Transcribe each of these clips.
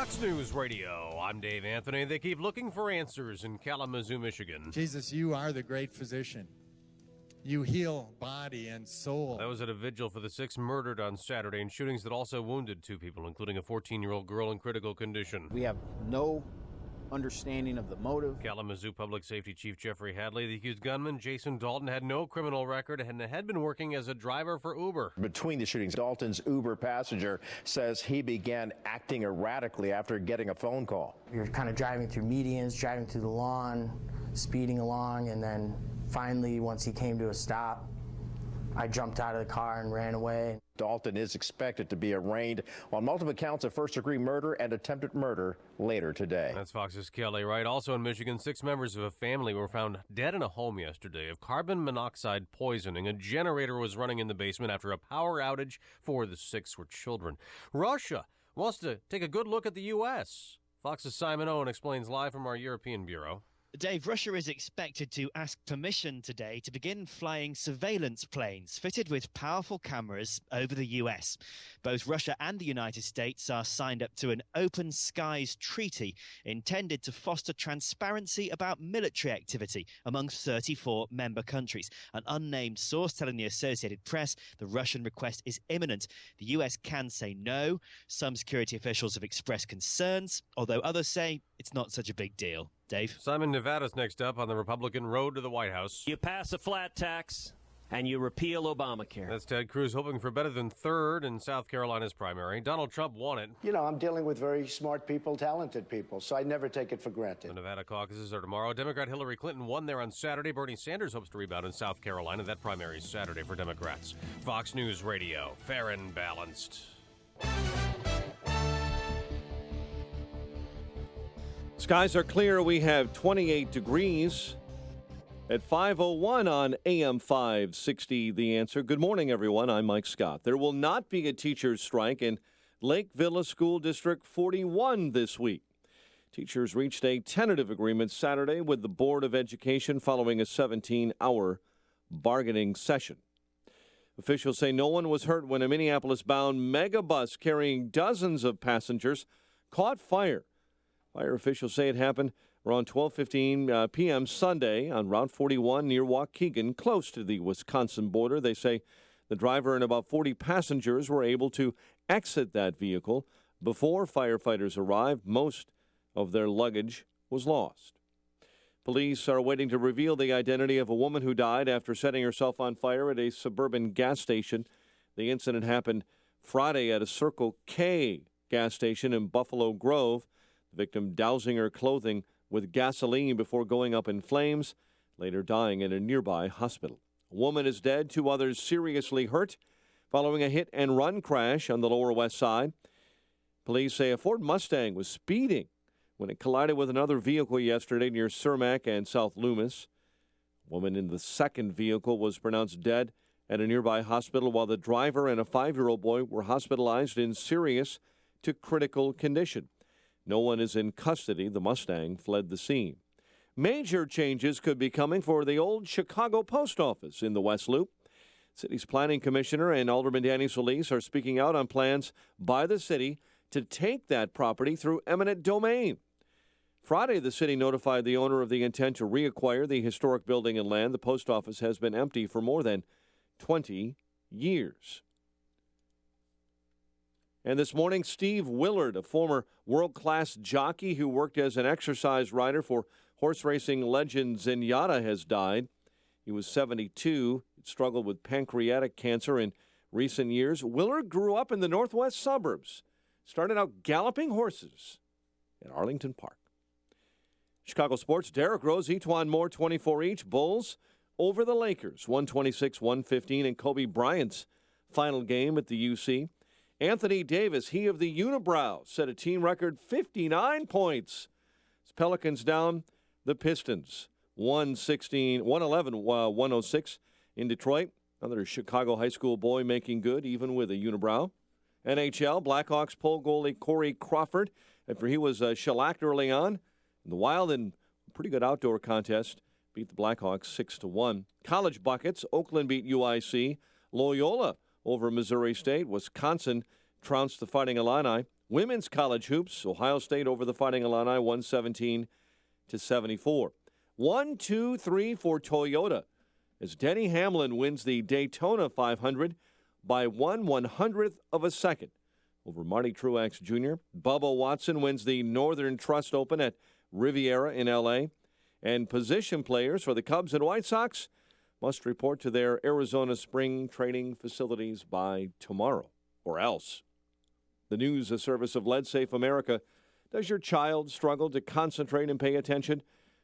Fox News Radio. I'm Dave Anthony. They keep looking for answers in Kalamazoo, Michigan. Jesus, you are the great physician. You heal body and soul. That was at a vigil for the 6 murdered on Saturday in shootings that also wounded 2 people, including a 14-year-old girl in critical condition. We have no understanding of the motive. Kalamazoo Public Safety Chief Jeffrey Hadley, the accused gunman, Jason Dalton, had no criminal record and had been working as a driver for Uber. Between the shootings, Dalton's Uber passenger says he began acting erratically after getting a phone call. We were kind of driving through medians, driving through the lawn, speeding along, and then finally, once he came to a stop, I jumped out of the car and ran away. Dalton is expected to be arraigned on multiple counts of first-degree murder and attempted murder later today. That's Fox's Kelly Wright. Also in Michigan, 6 members of a family were found dead in a home yesterday of carbon monoxide poisoning. A generator was running in the basement after a power outage. 4 of the 6 were children. Russia wants to take a good look at the U.S. Fox's Simon Owen explains live from our European bureau. Dave, Russia is expected to ask permission today to begin flying surveillance planes fitted with powerful cameras over the US. Both Russia and the United States are signed up to an Open Skies Treaty intended to foster transparency about military activity among 34 member countries. An unnamed source telling the Associated Press the Russian request is imminent. The US can say no. Some security officials have expressed concerns, although others say it's not such a big deal. Dave? Simon, Nevada's next up on the Republican road to the White House. You pass a flat tax and you repeal Obamacare. That's Ted Cruz hoping for better than third in South Carolina's primary. Donald Trump won it. You know, I'm dealing with very smart people, talented people, so I never take it for granted. The Nevada caucuses are tomorrow. Democrat Hillary Clinton won there on Saturday. Bernie Sanders hopes to rebound in South Carolina. That primary is Saturday for Democrats. Fox News Radio, fair and balanced. Skies are clear. We have 28 degrees at 5:01 on AM 560. The Answer. Good morning, everyone. I'm Mike Scott. There will not be a teachers' strike in Lake Villa School District 41 this week. Teachers reached a tentative agreement Saturday with the Board of Education following a 17-hour bargaining session. Officials say no one was hurt when a Minneapolis-bound megabus carrying dozens of passengers caught fire. Fire officials say it happened around 12:15 p.m. Sunday on Route 41 near Waukegan, close to the Wisconsin border. They say the driver and about 40 passengers were able to exit that vehicle before firefighters arrived. Most of their luggage was lost. Police are waiting to reveal the identity of a woman who died after setting herself on fire at a suburban gas station. The incident happened Friday at a Circle K gas station in Buffalo Grove. The victim dousing her clothing with gasoline before going up in flames, later dying in a nearby hospital. A woman is dead, 2 others seriously hurt following a hit-and-run crash on the Lower West Side. Police say a Ford Mustang was speeding when it collided with another vehicle yesterday near Cermak and South Loomis. A woman in the second vehicle was pronounced dead at a nearby hospital, while the driver and a 5-year-old boy were hospitalized in serious to critical condition. No one is in custody. The Mustang fled the scene. Major changes could be coming for the old Chicago post office in the West Loop. City's planning commissioner and Alderman Danny Solis are speaking out on plans by the city to take that property through eminent domain. Friday, the city notified the owner of the intent to reacquire the historic building and land. The post office has been empty for more than 20 years. And this morning, Steve Willard, a former world-class jockey who worked as an exercise rider for horse racing legend Zenyatta, has died. He was 72, struggled with pancreatic cancer in recent years. Willard grew up in the northwest suburbs, started out galloping horses at Arlington Park. Chicago sports, Derrick Rose, Etuan Moore, 24 each. Bulls over the Lakers, 126-115 in Kobe Bryant's final game at the UC. Anthony Davis, he of the Unibrow, set a team record 59 points. Pelicans down the Pistons, 111-106 in Detroit. Another Chicago high school boy making good, even with a Unibrow. NHL, Blackhawks pole goalie Corey Crawford, after he was shellacked early on. The Wild, in a pretty good outdoor contest, beat the Blackhawks 6-1. College buckets, Oakland beat UIC. Loyola over Missouri State. Wisconsin trounced the Fighting Illini Women's college hoops, Ohio State over the Fighting Illini, 117-74. 1-2-3 for Toyota as Denny Hamlin wins the Daytona 500 by 1/100th of a second over Marty Truex Jr. Bubba Watson wins the Northern Trust Open at Riviera in L.A. And position players for the Cubs and White Sox must report to their Arizona spring training facilities by tomorrow, or else. The news, a service of LeadSafe America. Does your child struggle to concentrate and pay attention?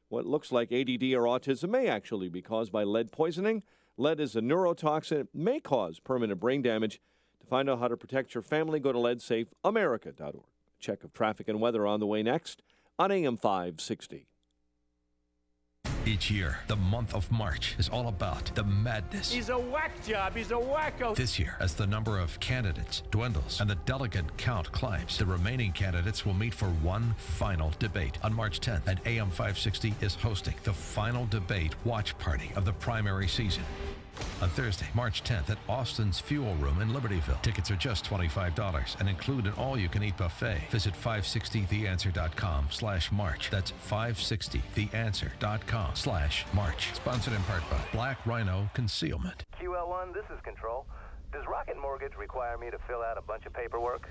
What looks like ADD or autism may actually be caused by lead poisoning. Lead is a neurotoxin. It may cause permanent brain damage. To find out how to protect your family, go to leadsafeamerica.org. Check of traffic and weather on the way next on AM 560. Each year, the month of March is all about the madness. He's a whack job. He's a wacko. This year, as the number of candidates dwindles and the delegate count climbs, the remaining candidates will meet for one final debate. On March 10th, and AM 560 is hosting the final debate watch party of the primary season. On Thursday, March 10th at Austin's Fuel Room in Libertyville. Tickets are just $25 and include an all-you-can-eat buffet. Visit 560theanswer.com/March. That's 560theanswer.com/March. Sponsored in part by Black Rhino Concealment. QL1, this is Control. Does Rocket Mortgage require me to fill out a bunch of paperwork?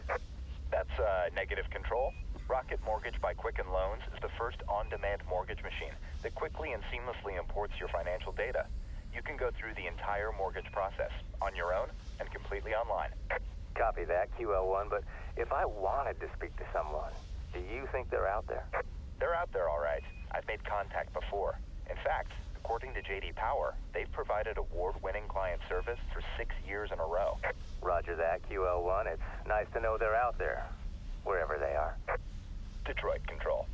That's negative, Control. Rocket Mortgage by Quicken Loans is the first on-demand mortgage machine that quickly and seamlessly imports your financial data. You can go through the entire mortgage process on your own and completely online. Copy that, QL1, but if I wanted to speak to someone, do you think they're out there? They're out there, all right. I've made contact before. In fact, according to J.D. Power, they've provided award-winning client service for 6 years in a row. Roger that, QL1. It's nice to know they're out there, wherever they are. Detroit Control.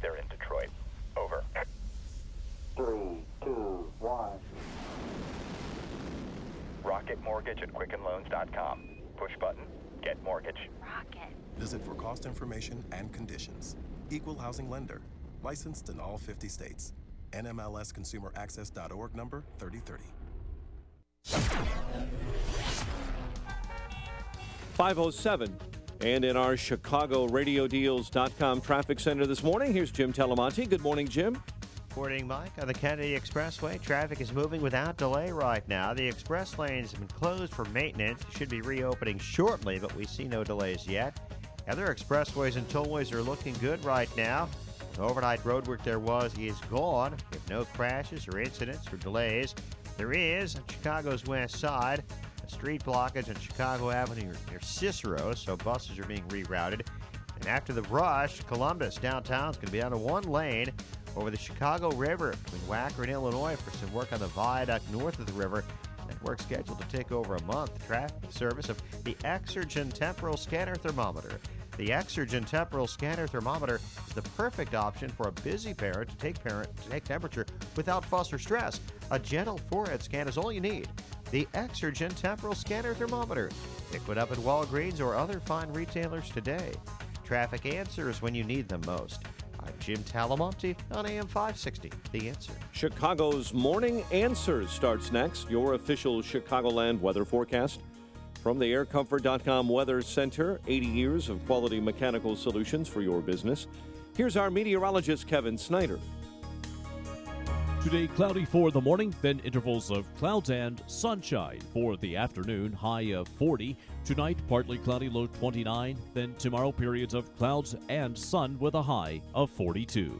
They're in Detroit. Over. 3, 2, 1. Rocket Mortgage at QuickenLoans.com. Push button, get mortgage. Rocket. Visit for cost information and conditions. Equal housing lender. Licensed in all 50 states. NMLSConsumerAccess.org number 3030. 5:07. And in our ChicagoRadioDeals.com traffic center this morning, here's Jim Telemonte. Good morning, Jim. Morning, Mike. On the Kennedy Expressway, traffic is moving without delay right now. The express lanes have been closed for maintenance. They should be reopening shortly, but we see no delays yet. Other expressways and tollways are looking good right now. The overnight roadwork there is gone. We have no crashes or incidents or delays. There is, on Chicago's west side, a street blockage on Chicago Avenue near Cicero, so buses are being rerouted. And after the rush, Columbus downtown is going to be on a one lane over the Chicago River between Wacker and Illinois for some work on the viaduct north of the river. That work scheduled to take over a month. The traffic service of the Exergen Temporal Scanner Thermometer. The Exergen Temporal Scanner Thermometer is the perfect option for a busy parent to take temperature without fuss or stress. A gentle forehead scan is all you need. The Exergen Temporal Scanner Thermometer. Pick one up at Walgreens or other fine retailers today. Traffic answers when you need them most. I'm Jim Talamonte on AM 560, The Answer. Chicago's Morning Answers starts next. Your official Chicagoland weather forecast. From the AirComfort.com Weather Center, 80 years of quality mechanical solutions for your business. Here's our meteorologist, Kevin Snyder. Today, cloudy for the morning, then intervals of clouds and sunshine for the afternoon, high of 40. Tonight, partly cloudy, low 29. Then tomorrow, periods of clouds and sun with a high of 42.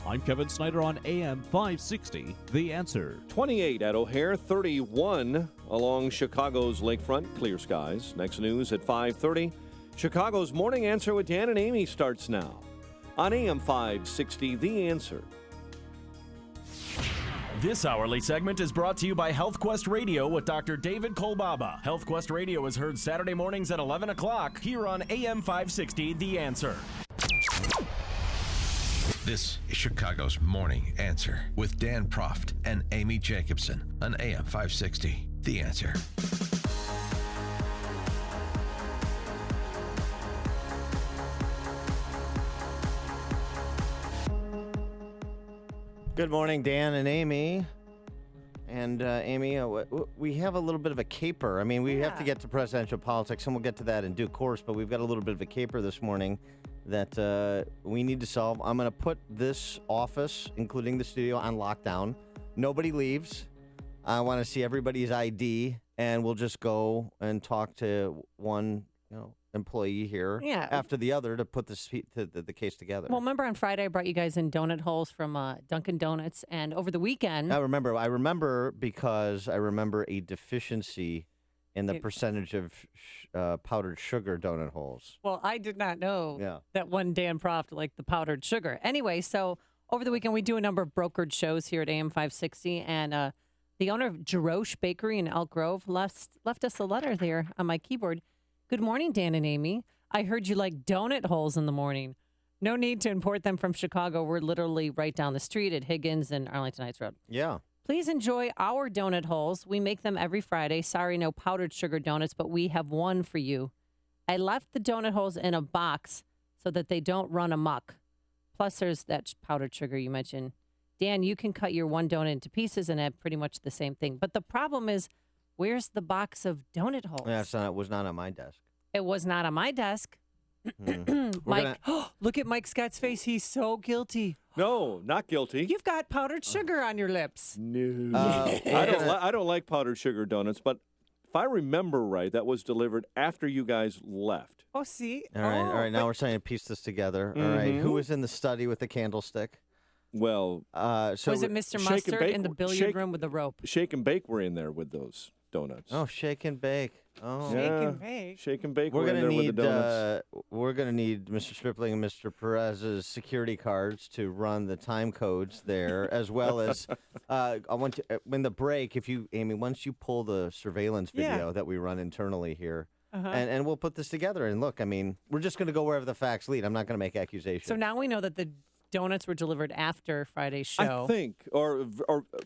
I'm Kevin Snyder on AM 560, The Answer. 28 at O'Hare, 31 along Chicago's lakefront, clear skies. Next news at 5:30. Chicago's Morning Answer with Dan and Amy starts now on AM 560, The Answer. This hourly segment is brought to you by HealthQuest Radio with Dr. David Kolbaba. HealthQuest Radio is heard Saturday mornings at 11 o'clock here on AM 560, The Answer. This is Chicago's Morning Answer with Dan Proft and Amy Jacobson on AM 560, The Answer. Good morning, Dan and Amy. And, Amy, we have a little bit of a caper. I mean, we have to get to presidential politics, and we'll get to that in due course, but we've got a little bit of a caper this morning that we need to solve. I'm going to put this office, including the studio, on lockdown. Nobody leaves. I want to see everybody's ID, and we'll just go and talk to one, employee here after the other to put the case together. Well, remember on Friday I brought you guys in donut holes from Dunkin' Donuts, and over the weekend... I remember because I remember a deficiency in the percentage of powdered sugar donut holes. Well, I did not know that one Dan Proft liked the powdered sugar. Anyway, so over the weekend we do a number of brokered shows here at AM 560, and the owner of Jaroche Bakery in Elk Grove left us a letter there on my keyboard. Good morning, Dan and Amy. I heard you like donut holes in the morning. No need to import them from Chicago. We're literally right down the street at Higgins and Arlington Heights Road. Yeah. Please enjoy our donut holes. We make them every Friday. Sorry, no powdered sugar donuts, but we have one for you. I left the donut holes in a box so that they don't run amok. Plus, there's that powdered sugar you mentioned. Dan, you can cut your one donut into pieces and have pretty much the same thing. But the problem is, where's the box of donut holes? Yeah, it was not on my desk. It was not on my desk. Mike, look at Mike Scott's face. He's so guilty. No, not guilty. You've got powdered sugar on your lips. No. I don't like powdered sugar donuts, but if I remember right, that was delivered after you guys left. Oh, see? All right. Now we're trying to piece this together. All right. Who was in the study with the candlestick? Well, so was it Mr. Mustard in the billiard room with the rope? Shake and Bake were in there with those donuts. Oh, Shake and Bake. Oh, Shake and Bake. Shake and Bake. We're were in there with the donuts. We're gonna need Mr. Stripling and Mr. Perez's security cards to run the time codes there, as well as I want to when the break. Amy, once you pull the surveillance video that we run internally here. And we'll put this together. And look, I mean, we're just going to go wherever the facts lead. I'm not going to make accusations. So now we know that the donuts were delivered after Friday's show. I think, or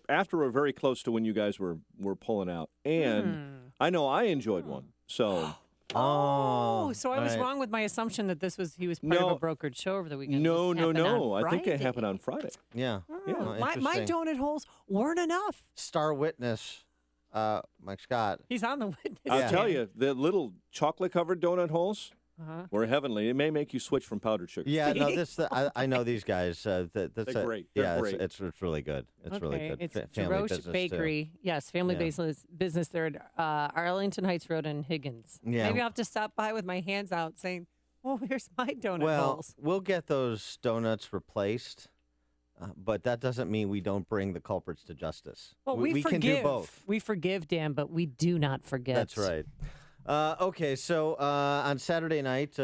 after or very close to when you guys were pulling out. And I know I enjoyed one. So. So I was wrong with my assumption that he was part of a brokered show over the weekend. No. I think it happened on Friday. Yeah. My donut holes weren't enough. Star witness. Mike Scott. He's on the witness. I'll tell you, the little chocolate-covered donut holes were heavenly. It may make you switch from powdered sugar. Yeah, no, I know these guys. They're great. They're great. It's really good. It's really good. It's family Jaroche Bakery. Too. Yes, family business there at Arlington Heights Road in Higgins. Yeah. Maybe I'll have to stop by with my hands out saying, "Oh, here's my donut holes." We'll get those donuts replaced. But that doesn't mean we don't bring the culprits to justice. Well, we forgive. can do both. We forgive, Dan, but we do not forget. That's right. Okay, so on Saturday night,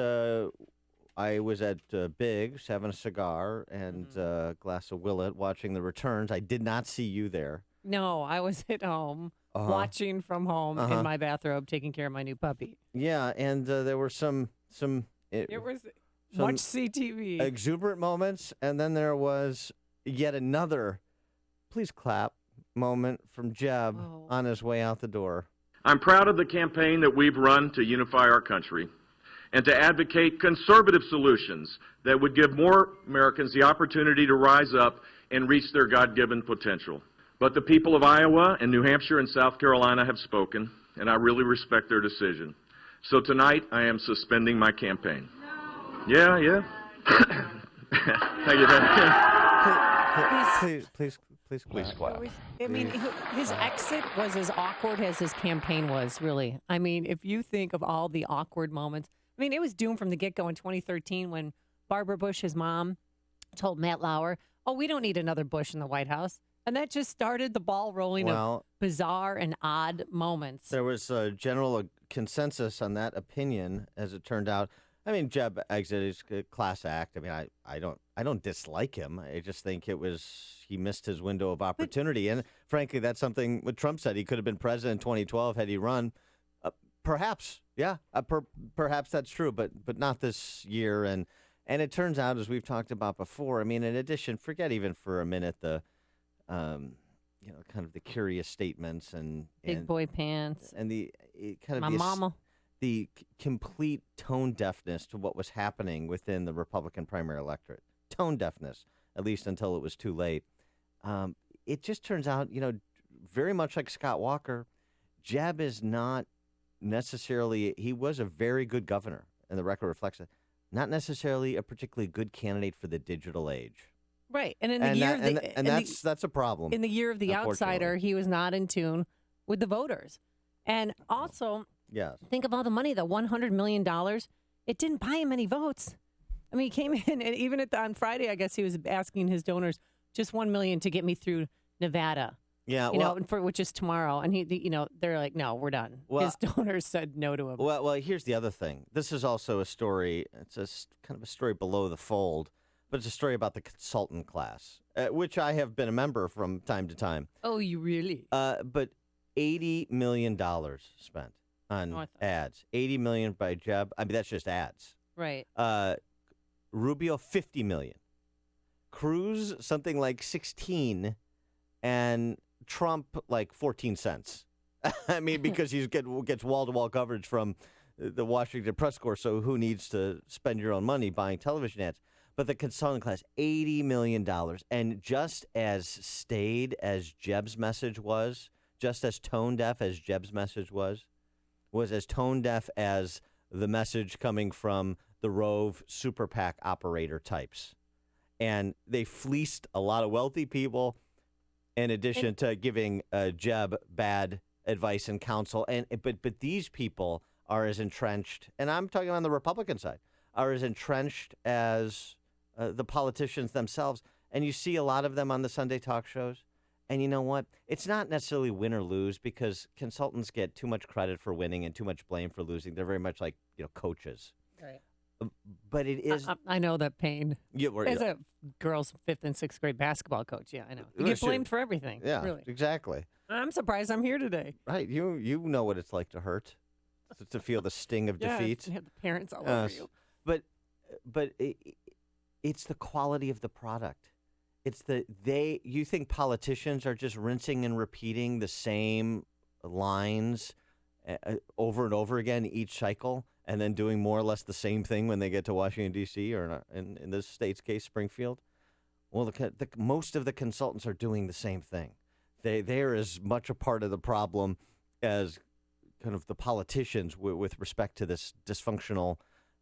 I was at Biggs having a cigar and a glass of Willet watching the returns. I did not see you there. No, I was at home watching from home in my bathrobe, taking care of my new puppy. Yeah, and there were some It was much CTV. Exuberant moments, and then there was yet another please clap moment from Jeb on his way out the door. I'm proud of the campaign that we've run to unify our country and to advocate conservative solutions that would give more Americans the opportunity to rise up and reach their God-given potential. But the people of Iowa and New Hampshire and South Carolina have spoken, and I really respect their decision. So tonight, I am suspending my campaign. Yeah. Thank you. Please clap. I mean, his exit was as awkward as his campaign was, really. I mean, if you think of all the awkward moments, I mean, it was doomed from the get-go in 2013 when Barbara Bush, his mom, told Matt Lauer, we don't need another Bush in the White House. And that just started the ball rolling of bizarre and odd moments. There was a general consensus on that opinion, as it turned out. I mean, Jeb exited his class act. I mean, I don't dislike him. I just think he missed his window of opportunity. And frankly, that's something what Trump said. He could have been president in 2012 had he run. Perhaps, perhaps that's true, but not this year. And it turns out, as we've talked about before, I mean, in addition, forget even for a minute the, kind of the curious statements and big boy pants and the kind of my mama. The complete tone deafness to what was happening within the Republican primary electorate. Tone deafness, at least until it was too late. It just turns out, very much like Scott Walker, Jeb is not necessarily, he was a very good governor, and the record reflects that, not necessarily a particularly good candidate for the digital age. Right. And in the year of the, that's a problem. In the year of the outsider, he was not in tune with the voters. And also, think of all the money, the $100 million. It didn't buy him any votes. I mean, he came in, and even on Friday, I guess he was asking his donors just $1 million to get me through Nevada. Yeah, you know, which is tomorrow, and they're like, no, we're done. His donors said no to him. Well, here's the other thing. This is also a story. It's kind of a story below the fold, but it's a story about the consultant class, which I have been a member from time to time. Oh, you really? But $80 million spent on ads. $80 million by Jeb. I mean, that's just ads. Right. Rubio, $50 million. Cruz, something like 16, and Trump, like 14 cents. I mean, because he gets wall-to-wall coverage from the Washington press corps, so who needs to spend your own money buying television ads? But the consulting class, $80 million. And just as staid as Jeb's message was, just as tone-deaf as Jeb's message was as tone-deaf as the message coming from the Rove super PAC operator types. And they fleeced a lot of wealthy people in addition to giving Jeb bad advice and counsel. But these people are as entrenched, and I'm talking on the Republican side, are as entrenched as the politicians themselves. And you see a lot of them on the Sunday talk shows. And you know what? It's not necessarily win or lose, because consultants get too much credit for winning and too much blame for losing. They're very much like, coaches. Right. But it is. I know that pain. As a girls' 5th and 6th grade basketball coach, I know. You get blamed for everything. Yeah, really. Exactly. I'm surprised I'm here today. Right. You know what it's like to hurt, to feel the sting of defeat. You have the parents all over you. But it's the quality of the product. It's you think politicians are just rinsing and repeating the same lines over and over again each cycle, and then doing more or less the same thing when they get to Washington, D.C., or in this state's case, Springfield? Well, most of the consultants are doing the same thing. They're as much a part of the problem as kind of the politicians with respect to this dysfunctional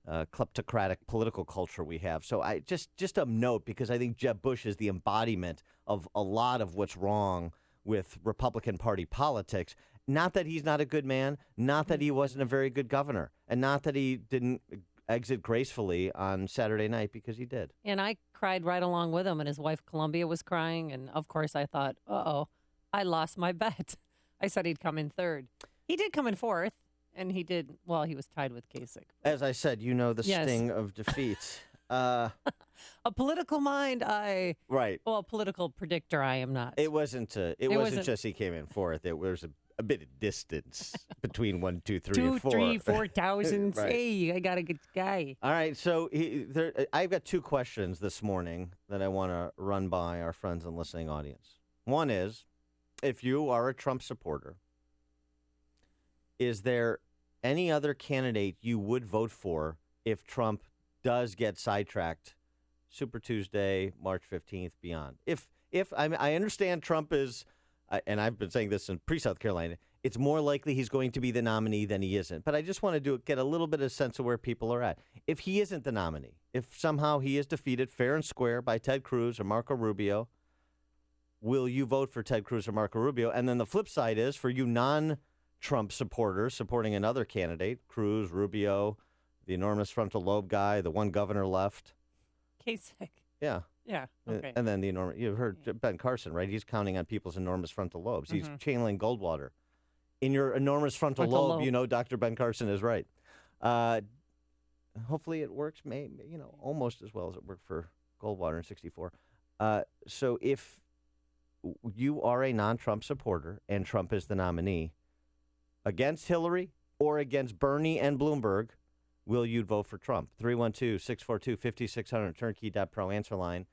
kleptocratic political culture we have. So I just a note, because I think Jeb Bush is the embodiment of a lot of what's wrong with Republican Party politics. Not that he's not a good man, not that he wasn't a very good governor, and not that he didn't exit gracefully on Saturday night, because he did. And I cried right along with him, and his wife Columbia was crying, and of course I thought, I lost my bet. I said he'd come in third. He did come in fourth. And he did, he was tied with Kasich. As I said, the sting of defeat. A political mind, Right. Well, a political predictor, I am not. It wasn't just he came in fourth. It was a bit of distance between 1, 2, 3, and 4. 2, 3, 4,000. Right. Hey, I got a good guy. All right, so I've got 2 questions this morning that I want to run by our friends and listening audience. One is, if you are a Trump supporter, is there any other candidate you would vote for if Trump does get sidetracked Super Tuesday, March 15th, beyond? If I understand Trump is, and I've been saying this in pre-South Carolina, it's more likely he's going to be the nominee than he isn't. But I just want to get a little bit of sense of where people are at. If he isn't the nominee, if somehow he is defeated fair and square by Ted Cruz or Marco Rubio, will you vote for Ted Cruz or Marco Rubio? And then the flip side is, for you non-Trump supporters supporting another candidate, Cruz, Rubio, the enormous frontal lobe guy, the one governor left. Kasich. Yeah. Yeah. Okay. And then you've heard Ben Carson, right? He's counting on people's enormous frontal lobes. He's channeling Goldwater. In your enormous frontal lobe, Dr. Ben Carson is right. Hopefully it works, almost as well as it worked for Goldwater in 1964. So if you are a non-Trump supporter and Trump is the nominee, against Hillary or against Bernie and Bloomberg, will you vote for Trump? 312-642-5600, turnkey.pro answer line.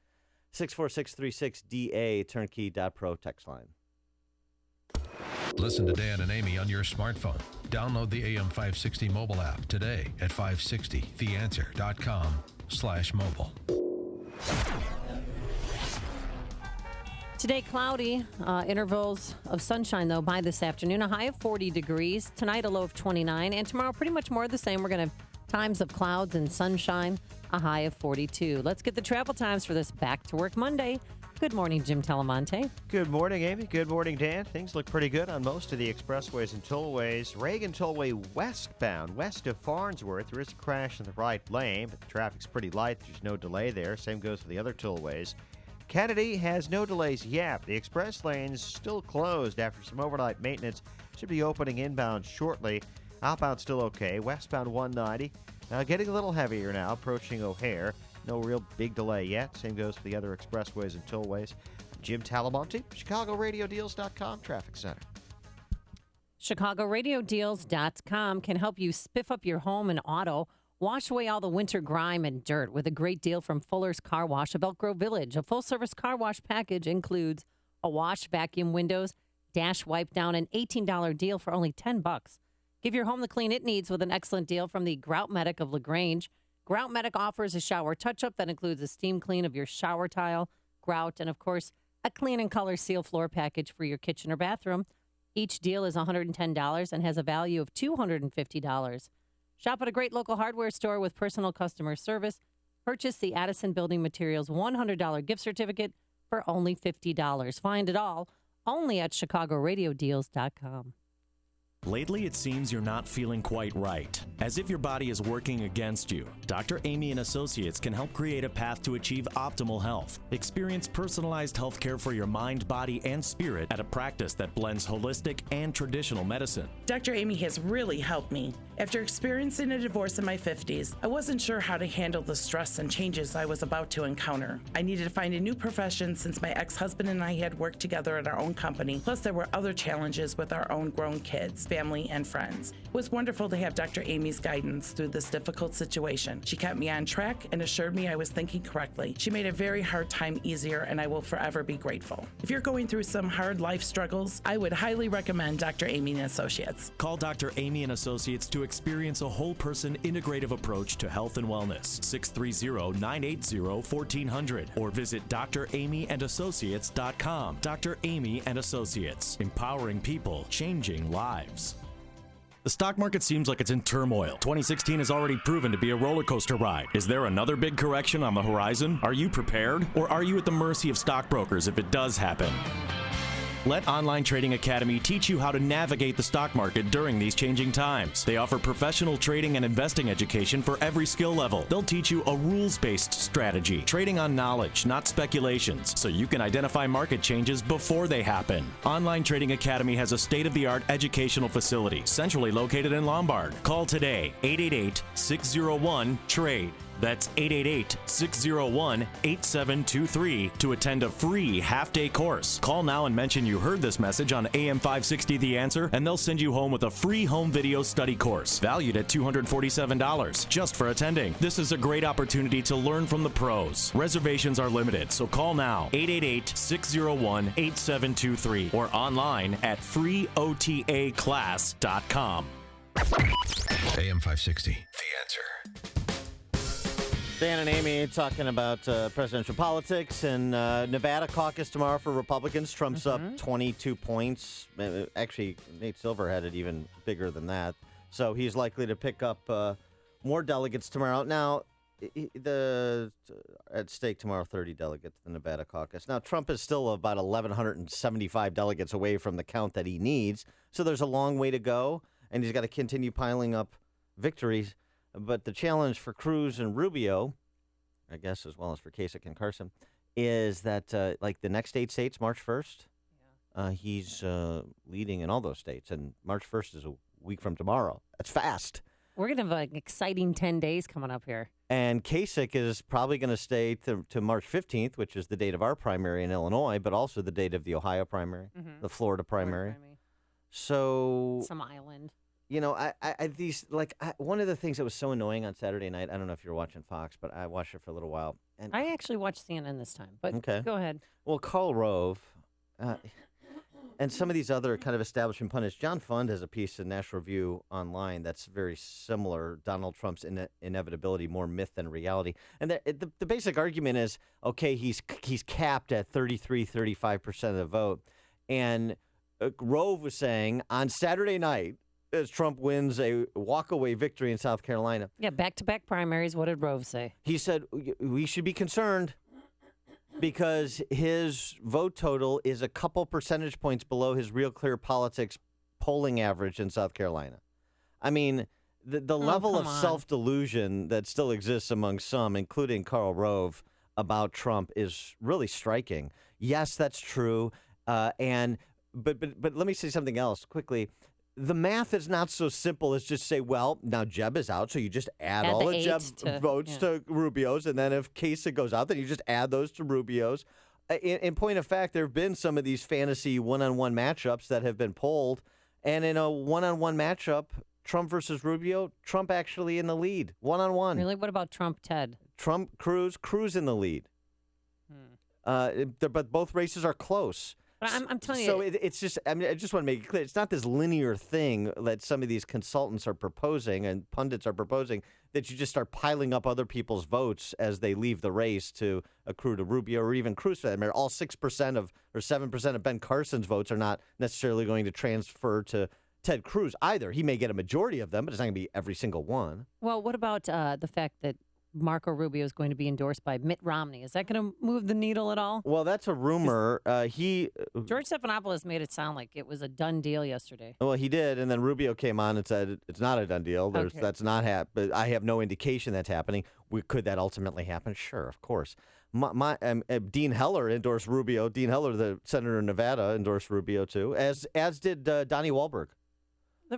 64636DA, turnkey.pro text line. Listen to Dan and Amy on your smartphone. Download the AM560 mobile app today at 560theanswer.com/mobile. Today, cloudy, intervals of sunshine, though, by this afternoon. A high of 40 degrees. Tonight, a low of 29. And tomorrow, pretty much more of the same. We're going to have times of clouds and sunshine, a high of 42. Let's get the travel times for this Back to Work Monday. Good morning, Jim Telemonte. Good morning, Amy. Good morning, Dan. Things look pretty good on most of the expressways and tollways. Reagan Tollway westbound, west of Farnsworth. There is a crash in the right lane, but the traffic's pretty light. There's no delay there. Same goes for the other tollways. Kennedy has no delays yet. The express lane's still closed after some overnight maintenance. Should be opening inbound shortly. Outbound still okay. Westbound 190. Getting a little heavier now, approaching O'Hare. No real big delay yet. Same goes for the other expressways and tollways. Jim Talamonte, ChicagoRadioDeals.com Traffic Center. ChicagoRadioDeals.com can help you spiff up your home and auto. Wash away all the winter grime and dirt with a great deal from Fuller's Car Wash of Elk Grove Village. A full-service car wash package includes a wash, vacuum, windows, dash wipe down, an $18 deal for only $10. Give your home the clean it needs with an excellent deal from the Grout Medic of LaGrange. Grout Medic offers a shower touch-up that includes a steam clean of your shower tile, grout, and, of course, a clean and color seal floor package for your kitchen or bathroom. Each deal is $110 and has a value of $250. Shop at a great local hardware store with personal customer service. Purchase the Addison Building Materials $100 gift certificate for only $50. Find it all only at ChicagoRadioDeals.com. Lately, it seems you're not feeling quite right, as if your body is working against you. Dr. Amy and Associates can help create a path to achieve optimal health. Experience personalized health care for your mind, body, and spirit at a practice that blends holistic and traditional medicine. Dr. Amy has really helped me. After experiencing a divorce in my 50s, I wasn't sure how to handle the stress and changes I was about to encounter. I needed to find a new profession since my ex-husband and I had worked together at our own company, plus there were other challenges with our own grown kids, family, and friends. It was wonderful to have Dr. Amy's guidance through this difficult situation. She kept me on track and assured me I was thinking correctly. She made a very hard time easier, and I will forever be grateful. If you're going through some hard life struggles, I would highly recommend Dr. Amy and Associates. Call Dr. Amy and Associates to experience a whole person integrative approach to health and wellness. 630-980-1400 or visit dramyandassociates.com. Dr. Amy and Associates, empowering people, changing lives. The stock market seems like it's in turmoil. 2016 has already proven to be a roller coaster ride. Is there another big correction on the horizon? Are you prepared? Or are you at the mercy of stockbrokers if it does happen? Let Online Trading Academy teach you how to navigate the stock market during these changing times. They offer professional trading and investing education for every skill level. They'll teach you a rules-based strategy, trading on knowledge, not speculations, so you can identify market changes before they happen. Online Trading Academy has a state-of-the-art educational facility centrally located in Lombard. Call today, 888-601-TRADE. That's 888-601-8723 to attend a free half-day course. Call now and mention you heard this message on AM 560 The Answer, and they'll send you home with a free home video study course valued at $247 just for attending. This is a great opportunity to learn from the pros. Reservations are limited, so call now, 888-601-8723 or online at freeotaclass.com. AM 560 The Answer. Dan and Amy talking about presidential politics and Nevada caucus tomorrow for Republicans. Trump's up 22 points. Actually, Nate Silver had it even bigger than that. So he's likely to pick up more delegates tomorrow. Now, at stake tomorrow, 30 delegates, the Nevada caucus. Now, Trump is still about 1,175 delegates away from the count that he needs. So there's a long way to go, and he's got to continue piling up victories. But the challenge for Cruz and Rubio, I guess, as well as for Kasich and Carson, is that like the next 8 states, March 1st, he's leading in all those states. And March 1st is a week from tomorrow. That's fast. We're going to have an exciting 10 days coming up here. And Kasich is probably going to stay to March 15th, which is the date of our primary in Illinois, but also the date of the Ohio primary, the Florida primary. So some island. You know, one of the things that was so annoying on Saturday night, I don't know if you're watching Fox, but I watched it for a little while. And I actually watched CNN this time, but okay. Go ahead. Well, Karl Rove, and some of these other kind of establishment pundits. John Fund has a piece in National Review Online that's very similar. Donald Trump's inevitability, more myth than reality. And the basic argument is, okay, he's capped at 35% of the vote. And Rove was saying on Saturday night, as Trump wins a walkaway victory in South Carolina. Yeah, back-to-back primaries. What did Rove say? He said, we should be concerned because his vote total is a couple percentage points below his Real Clear Politics polling average in South Carolina. I mean, the level of self-delusion that still exists among some, including Karl Rove, about Trump is really striking. Yes, that's true. But let me say something else quickly. The math is not so simple as just say, well, now Jeb is out, so you just add all of Jeb's votes to Rubio's, and then if Kasich goes out, then you just add those to Rubio's. In point of fact, there have been some of these fantasy one-on-one matchups that have been polled, and in a one-on-one matchup, Trump versus Rubio, Trump actually in the lead, one-on-one. Really? What about Trump-Ted? Cruz in the lead. But both races are close. But I'm telling you. So it's just, I mean, I just want to make it clear. It's not this linear thing that some of these consultants are proposing and pundits are proposing that you just start piling up other people's votes as they leave the race to accrue to Rubio or even Cruz for that matter. All 6% or 7% of Ben Carson's votes are not necessarily going to transfer to Ted Cruz either. He may get a majority of them, but it's not going to be every single one. Well, what about the fact that Marco Rubio is going to be endorsed by Mitt Romney? Is that going to move the needle at all? Well, that's a rumor. George Stephanopoulos made it sound like it was a done deal yesterday. Well, he did, and then Rubio came on and said it's not a done deal. That's not happening. I have no indication that's happening. Could that ultimately happen? Sure, of course. Dean Heller endorsed Rubio. Dean Heller, the senator in Nevada, endorsed Rubio too, as did Donnie Wahlberg.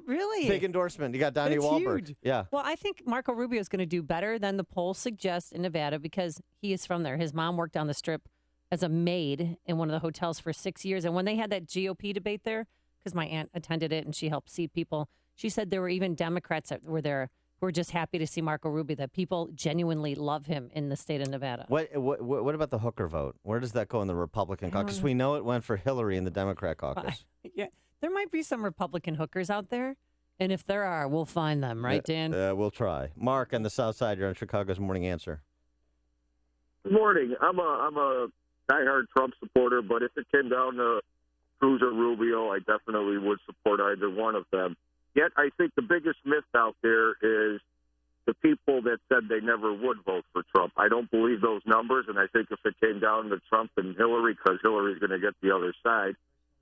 Really? Big endorsement. You got Donnie Wahlberg. Huge. Yeah. Well, I think Marco Rubio is going to do better than the polls suggest in Nevada because he is from there. His mom worked on the Strip as a maid in one of the hotels for 6 years. And when they had that GOP debate there, because my aunt attended it and she helped seat people, she said there were even Democrats that were there who were just happy to see Marco Rubio, that people genuinely love him in the state of Nevada. What about the hooker vote? Where does that go in the Republican caucus? We know it went for Hillary in the Democrat caucus. Yeah. There might be some Republican hookers out there, and if there are, we'll find them, right, Dan? We'll try. Mark on the South Side, you're on Chicago's Morning Answer. Good morning. I'm a diehard Trump supporter, but if it came down to Cruz or Rubio, I definitely would support either one of them. Yet I think the biggest myth out there is the people that said they never would vote for Trump. I don't believe those numbers, and I think if it came down to Trump and Hillary, because Hillary's going to get the other side,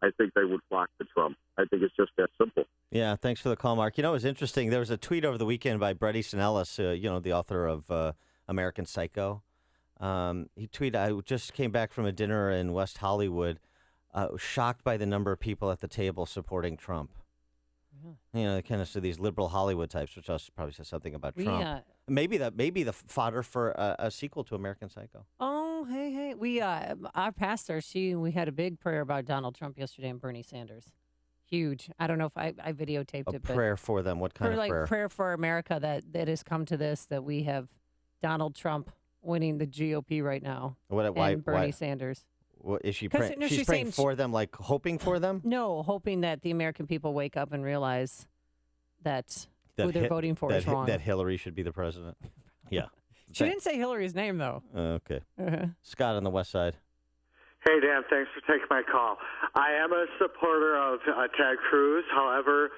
I think they would flock to Trump. I think it's just that simple. Yeah, thanks for the call, Mark. You know, it was interesting. There was a tweet over the weekend by Bret Easton Ellis, the author of American Psycho. He tweeted, I just came back from a dinner in West Hollywood, shocked by the number of people at the table supporting Trump. Yeah. You know, kind of these liberal Hollywood types, which also probably says something about Trump. Maybe the fodder for a sequel to American Psycho. Oh, hey, we our pastor, we had a big prayer about Donald Trump yesterday and Bernie Sanders. Huge. I don't know if I videotaped it. Prayer for them. What kind of prayer? Prayer for America that has come to this, that we have Donald Trump winning the GOP right now. Why Bernie Sanders? What, is she praying? She's praying for them, like hoping for them? No, hoping that the American people wake up and realize that who they're voting for is wrong. That Hillary should be the president. Yeah. She didn't say Hillary's name, though. Okay. Scott on the West Side. Hey, Dan, thanks for taking my call. I am a supporter of Ted Cruz. However,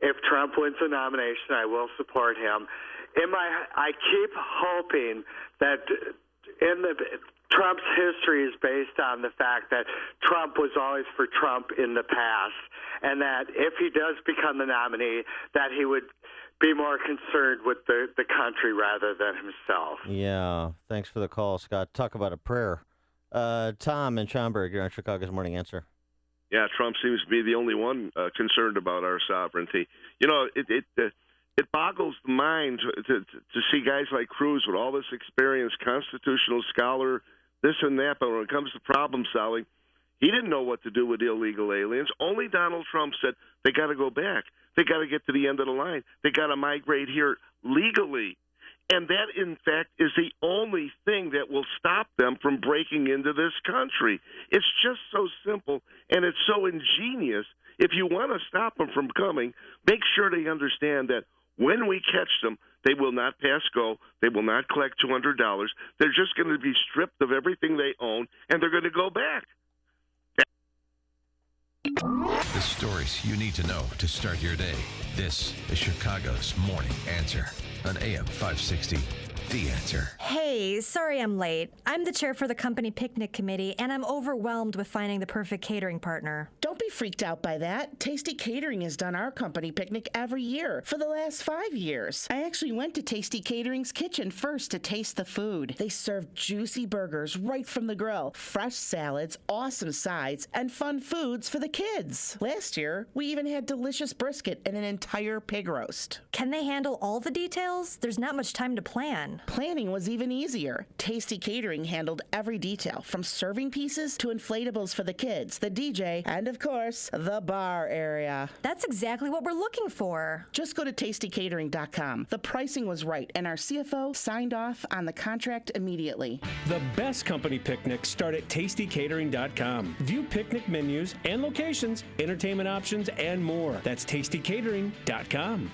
if Trump wins the nomination, I will support him. I keep hoping that Trump's history is based on the fact that Trump was always for Trump in the past, and that if he does become the nominee, that he would be more concerned with the country rather than himself. Yeah, thanks for the call, Scott. Talk about a prayer. Tom in Schaumburg, you're on Chicago's Morning Answer. Yeah, Trump seems to be the only one concerned about our sovereignty. You know, it boggles the mind to see guys like Cruz with all this experience, constitutional scholar, this and that, but when it comes to problem solving, he didn't know what to do with illegal aliens. Only Donald Trump said they got to go back. They got to get to the end of the line. They got to migrate here legally. And that, in fact, is the only thing that will stop them from breaking into this country. It's just so simple, and it's so ingenious. If you want to stop them from coming, make sure they understand that when we catch them, they will not pass go. They will not collect $200. They're just going to be stripped of everything they own, and they're going to go back. The stories you need to know to start your day. This is Chicago's Morning Answer on AM 560. The Answer. Hey, sorry I'm late. I'm the chair for the company picnic committee, and I'm overwhelmed with finding the perfect catering partner. Don't be freaked out by that. Tasty Catering has done our company picnic every year for the last 5 years. I actually went to Tasty Catering's kitchen first to taste the food. They served juicy burgers right from the grill, fresh salads, awesome sides, and fun foods for the kids. Last year, we even had delicious brisket and an entire pig roast. Can they handle all the details? There's not much time to plan. Planning was even easier. Tasty Catering handled every detail, from serving pieces to inflatables for the kids, the DJ, and of course, the bar area. That's exactly what we're looking for. Just go to tastycatering.com. The pricing was right, and our CFO signed off on the contract immediately. The best company picnics start at tastycatering.com. View picnic menus and locations, entertainment options, and more. That's tastycatering.com.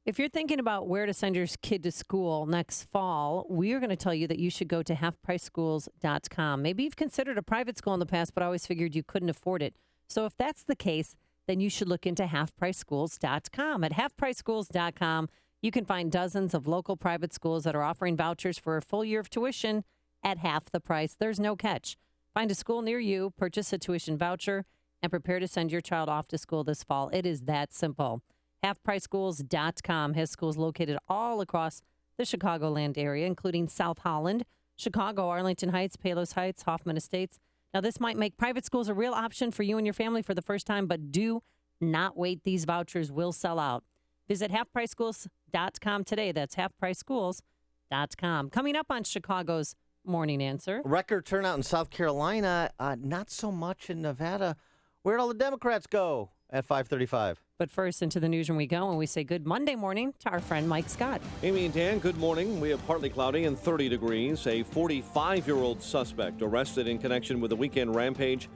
If you're thinking about where to send your kid to school next fall, we are going to tell you that you should go to halfpriceschools.com. Maybe you've considered a private school in the past, but always figured you couldn't afford it. So if that's the case, then you should look into halfpriceschools.com. At halfpriceschools.com, you can find dozens of local private schools that are offering vouchers for a full year of tuition at half the price. There's no catch. Find a school near you, purchase a tuition voucher, and prepare to send your child off to school this fall. It is that simple. HalfPriceSchools.com has schools located all across the Chicagoland area, including South Holland, Chicago, Arlington Heights, Palos Heights, Hoffman Estates. Now, this might make private schools a real option for you and your family for the first time, but do not wait. These vouchers will sell out. Visit HalfPriceSchools.com today. That's HalfPriceSchools.com. Coming up on Chicago's Morning Answer. Record turnout in South Carolina, not so much in Nevada. Where'd all the Democrats go at 5:35? But first, into the newsroom we go, and we say good Monday morning to our friend Mike Scott. Amy and Dan, good morning. We have partly cloudy and 30 degrees. A 45-year-old suspect arrested in connection with a weekend rampage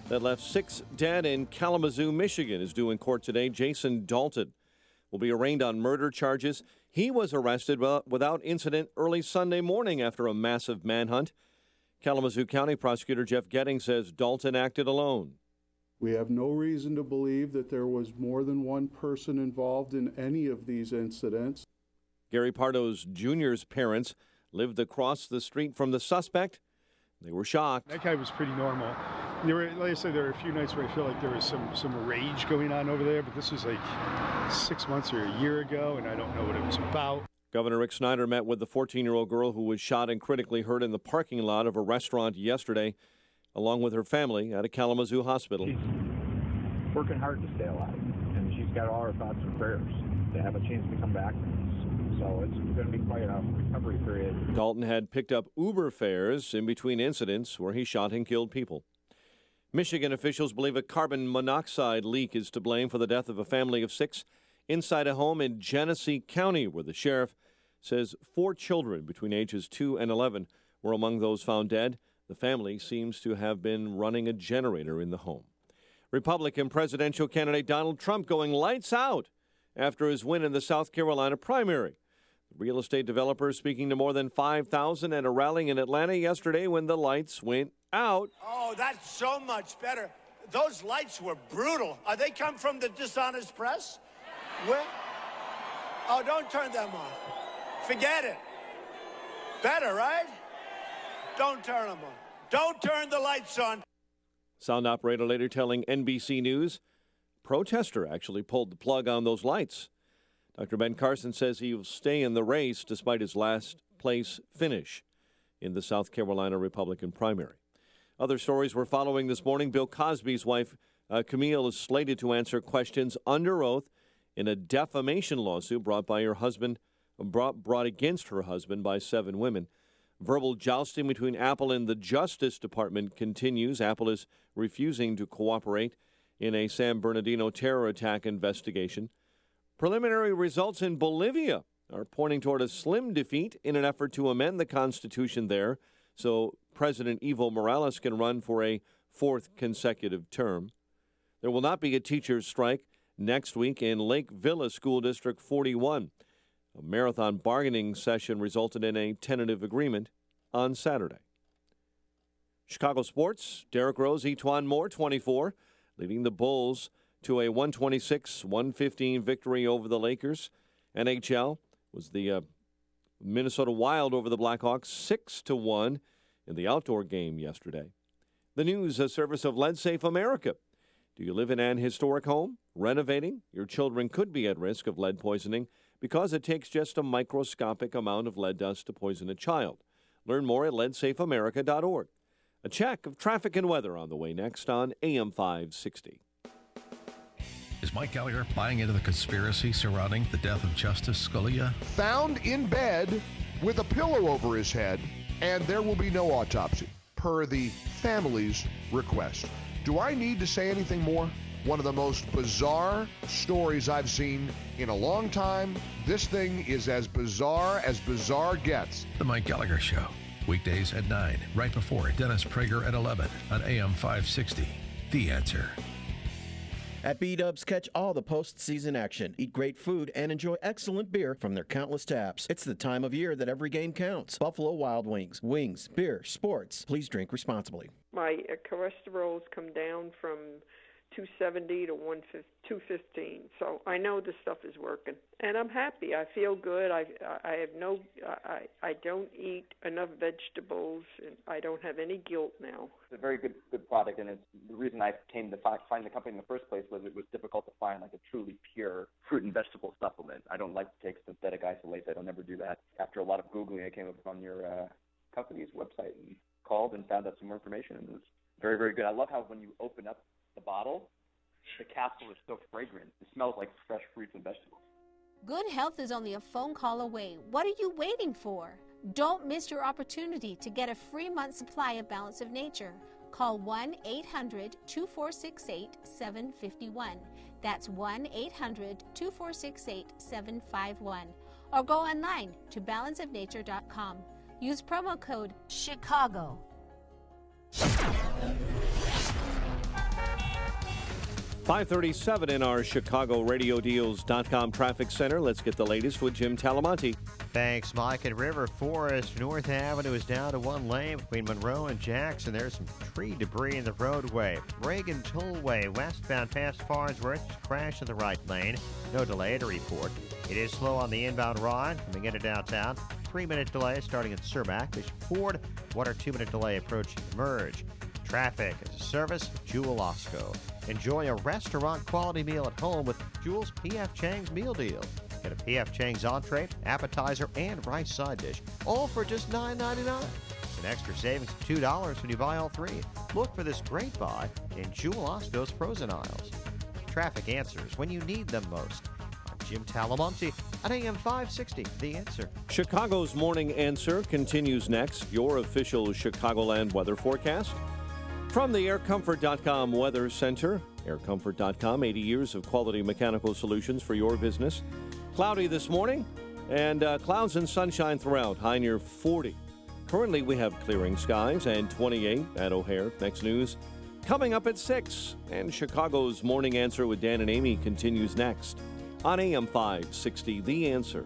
that left 6 dead in Kalamazoo, Michigan, is due in court today. Jason Dalton will be arraigned on murder charges. He was arrested without incident early Sunday morning after a massive manhunt. Kalamazoo County Prosecutor Jeff Getting says Dalton acted alone. We have no reason to believe that there was more than one person involved in any of these incidents. Gary Pardo's Jr.'s parents lived across the street from the suspect. They were shocked. That guy was pretty normal. There were, like I said, there were a few nights where I feel like there was some rage going on over there, but this was like 6 months or a year ago, and I don't know what it was about. Governor Rick Snyder met with the 14-year-old girl who was shot and critically hurt in the parking lot of a restaurant yesterday, along with her family at a Kalamazoo hospital. She's working hard to stay alive, and she's got all our thoughts and prayers to have a chance to come back. So it's going to be quite a recovery period. Dalton had picked up Uber fares in between incidents where he shot and killed people. Michigan officials believe a carbon monoxide leak is to blame for the death of a family of 6 inside a home in Genesee County, where the sheriff says 4 children between ages 2 and 11 were among those found dead. The family seems to have been running a generator in the home. Republican presidential candidate Donald Trump going lights out after his win in the South Carolina primary. The real estate developer speaking to more than 5,000 at a rally in Atlanta yesterday when the lights went out. Oh, that's so much better. Those lights were brutal. They come from the dishonest press? Where? Oh, don't turn them on. Forget it. Better, right? Don't turn them on. Don't turn the lights on. Sound operator later telling NBC News, protester actually pulled the plug on those lights. Dr. Ben Carson says he will stay in the race despite his last place finish in the South Carolina Republican primary. Other stories we're following this morning. Bill Cosby's wife, Camille, is slated to answer questions under oath in a defamation lawsuit brought against her husband by 7 women. Verbal jousting between Apple and the Justice Department continues. Apple is refusing to cooperate in a San Bernardino terror attack investigation. Preliminary results in Bolivia are pointing toward a slim defeat in an effort to amend the Constitution there so President Evo Morales can run for a fourth consecutive term. There will not be a teachers' strike next week in Lake Villa School District 41. A marathon bargaining session resulted in a tentative agreement on Saturday. Chicago sports, Derrick Rose, Etuan Moore, 24, leading the Bulls to a 126-115 victory over the Lakers. NHL was the Minnesota Wild over the Blackhawks 6-1 in the outdoor game yesterday. The news, a service of Lead Safe America. Do you live in an historic home? Renovating? Your children could be at risk of lead poisoning because it takes just a microscopic amount of lead dust to poison a child. Learn more at leadsafeamerica.org. A check of traffic and weather on the way next on AM 560. Is Mike Gallagher buying into the conspiracy surrounding the death of Justice Scalia? Found in bed with a pillow over his head, and there will be no autopsy, per the family's request. Do I need to say anything more? One of the most bizarre stories I've seen in a long time. This thing is as bizarre gets. The Mike Gallagher Show. Weekdays at 9, right before Dennis Prager at 11 on AM 560. The Answer. At B-Dubs, catch all the postseason action, eat great food, and enjoy excellent beer from their countless taps. It's the time of year that every game counts. Buffalo Wild Wings. Wings, beer, sports. Please drink responsibly. My cholesterol's come down from 270 to 215. So I know this stuff is working, and I'm happy. I feel good. I don't eat enough vegetables, and I don't have any guilt now. It's a very good product, and it's the reason I came to find the company in the first place was it was difficult to find like a truly pure fruit and vegetable supplement. I don't like to take synthetic isolates. I don't ever do that. After a lot of Googling, I came up on your company's website and called and found out some more information, and it was very, very good. I love how when you open up the bottle, the capsule is so fragrant. It smells like fresh fruits and vegetables. Good health is only a phone call away. What are you waiting for? Don't miss your opportunity to get a free month supply of Balance of Nature. Call 1-800-2468-751. That's 1-800-2468-751. Or go online to balanceofnature.com. Use promo code CHICAGO. 537 in our Chicago RadioDeals.com traffic center. Let's get the latest with Jim Talamonte. Thanks, Mike. At River Forest, North Avenue is down to one lane between Monroe and Jackson. There's some tree debris in the roadway. Reagan Tollway, westbound past Farnsworth, crash in the right lane. No delay to report. It is slow on the inbound ride coming into downtown. 3-minute delay starting at Cermak. Bishop Ford, 1 or 2 minute delay approaching Merge. Traffic is a service of Jewel Osco. Enjoy a restaurant-quality meal at home with Jewel's P.F. Chang's meal deal. Get a P.F. Chang's entree, appetizer, and rice side dish, all for just $9.99. An extra savings of $2 when you buy all three. Look for this great buy in Jewel Osco's frozen aisles. Traffic answers when you need them most. I'm Jim Talamonte at AM 560, The Answer. Chicago's Morning Answer continues next. Your official Chicagoland weather forecast. From the AirComfort.com Weather Center, AirComfort.com, 80 years of quality mechanical solutions for your business. Cloudy this morning, and clouds and sunshine throughout, high near 40. Currently, we have clearing skies and 28 at O'Hare. Next news coming up at 6. And Chicago's Morning Answer with Dan and Amy continues next on AM 560, The Answer.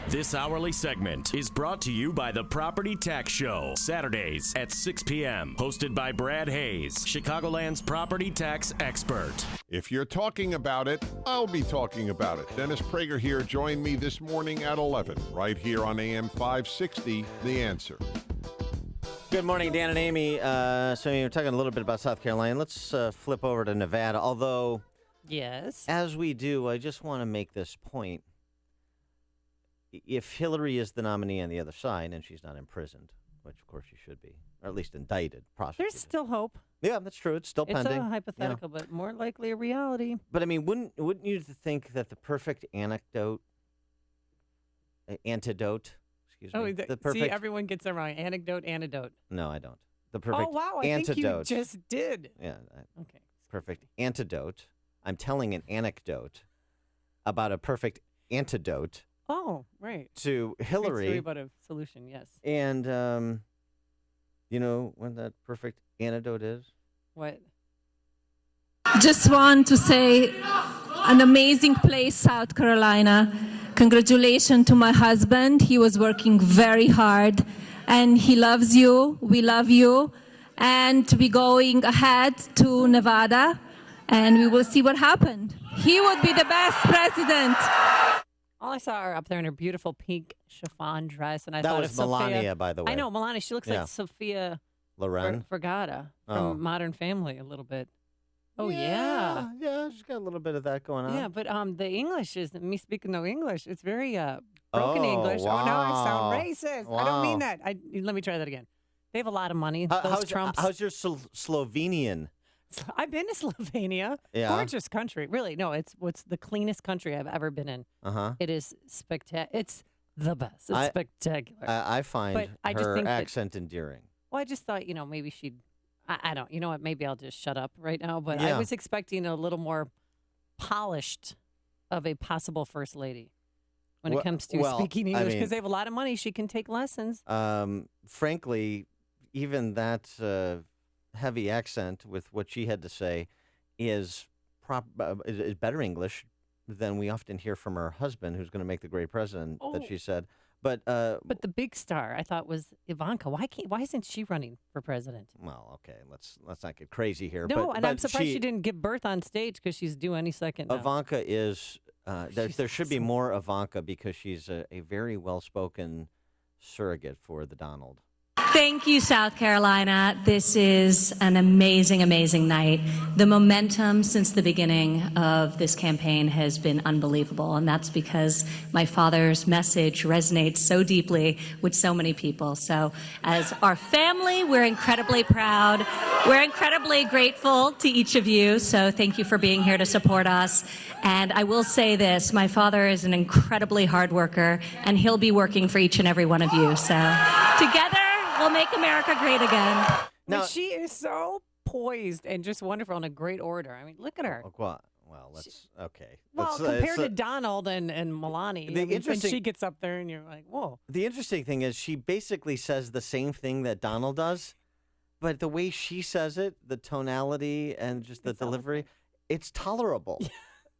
This hourly segment is brought to you by the Property Tax Show, Saturdays at 6 p.m., hosted by Brad Hayes, Chicagoland's property tax expert. If you're talking about it, I'll be talking about it. Dennis Prager here. Join me this morning at 11, right here on AM 560, The Answer. Good morning, Dan and Amy. So you're talking a little bit about South Carolina. Let's flip over to Nevada, although, yes, as we do, I just want to make this point. If Hillary is the nominee on the other side and she's not imprisoned, which of course she should be, or at least indicted, prosecuted. There's still hope. Yeah, that's true. It's still pending. It's a hypothetical, but more likely a reality. But I mean, wouldn't you think that the perfect antidote, excuse me, the perfect. See, everyone gets it wrong. Antidote. No, I don't. The perfect. Oh wow, I antidote. think you just did. Yeah. Okay. Perfect antidote. I'm telling an anecdote about a perfect antidote Oh, right. to Great Hillary. story about a solution, yes. And you know what that perfect antidote is? What? Just want to say an amazing place, South Carolina. Congratulations to my husband. He was working very hard and he loves you. We love you. And to be going ahead to Nevada and we will see what happened. He would be the best president. All I saw her up there in her beautiful pink chiffon dress, and I That thought was of Sophia. Melania, by the way. I know Melania. She looks Yeah. like Sophia Loren? Vergara from Oh. Modern Family a little bit. Oh yeah. Yeah, she's got a little bit of that going on. Yeah, but the English is me speaking no English. It's very broken Oh, English. Oh, now I sound wow. racist. I don't mean Wow. that. Let me try that again. They have a lot of money. Those How's, Trumps. how's your Slovenian? I've been to Slovenia. Yeah. Gorgeous country. Really, no, it's the cleanest country I've ever been in. Uh-huh. It is spectacular. It's the best. It's spectacular. I find But I just her think that- accent endearing. Well, I just thought, maybe she'd. I don't. You know what? Maybe I'll just shut up right now. But Yeah. I was expecting a little more polished of a possible first lady when it comes to speaking English because they have a lot of money. She can take lessons. Frankly, even that heavy accent with what she had to say is better English than we often hear from her husband, who's going to make the great president that she said. But the big star I thought was Ivanka. Why isn't she running for president? Well, okay, let's not get crazy here. No, but, and but I'm surprised she didn't give birth on stage because she's due any second. Now. Ivanka is there should be more Ivanka because she's a very well-spoken surrogate for the Donald. Thank you, South Carolina. This is an amazing, amazing night. The momentum since the beginning of this campaign has been unbelievable, and that's because my father's message resonates so deeply with so many people. So as our family, we're incredibly proud. We're incredibly grateful to each of you, so thank you for being here to support us. And I will say this, my father is an incredibly hard worker, and he'll be working for each and every one of you. So together, we'll make America great again. Now, she is so poised and just wonderful and a great orator. I mean, look at her. Well, let's okay. Well, Let's, compared to it's, Donald and Melania, The when interesting- she gets up there and you're like, whoa. The interesting thing is she basically says the same thing that Donald does, but the way she says it, the tonality and just the delivery, it's tolerable.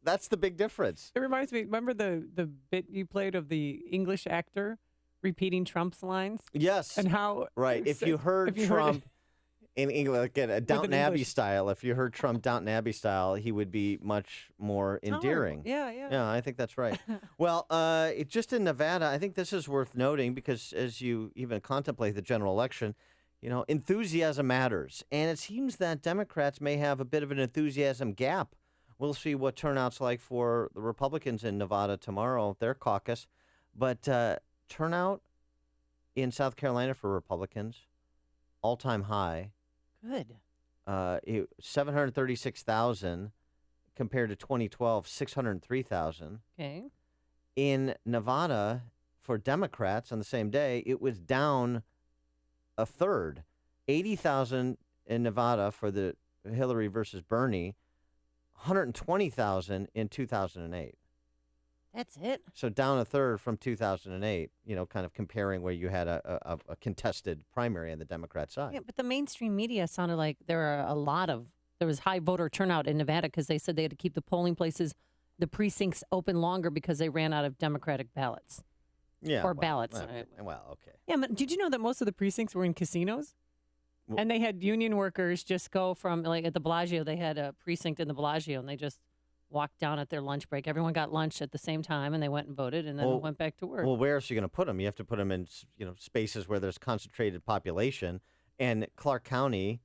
That's the big difference. It reminds me, remember the bit you played of the English actor repeating Trump's lines? Yes. And how... Right. If you heard Trump in England, again, Downton an Abbey English- style, if you heard Trump Downton Abbey style, he would be much more endearing. Yeah, yeah. Yeah, I think that's right. Well, just in Nevada, I think this is worth noting because as you even contemplate the general election, enthusiasm matters. And it seems that Democrats may have a bit of an enthusiasm gap. We'll see what turnout's like for the Republicans in Nevada tomorrow, their caucus. But turnout in South Carolina for Republicans, all-time high. Good. 736,000 compared to 2012, 603,000. Okay. In Nevada, for Democrats on the same day, it was down a third. 80,000 in Nevada for the Hillary versus Bernie, 120,000 in 2008. That's it. So down a third from 2008, kind of comparing where you had a contested primary on the Democrat side. Yeah, but the mainstream media sounded like there was high voter turnout in Nevada because they said they had to keep the polling places, the precincts open longer because they ran out of Democratic ballots. Yeah. Or ballots. Okay. Yeah, but did you know that most of the precincts were in casinos? And they had union workers just go from, like at the Bellagio, they had a precinct in the Bellagio, and they just walked down at their lunch break. Everyone got lunch at the same time, and they went and voted, and then went back to work. Well, where else are you going to put them? You have to put them in, spaces where there's concentrated population. And Clark County,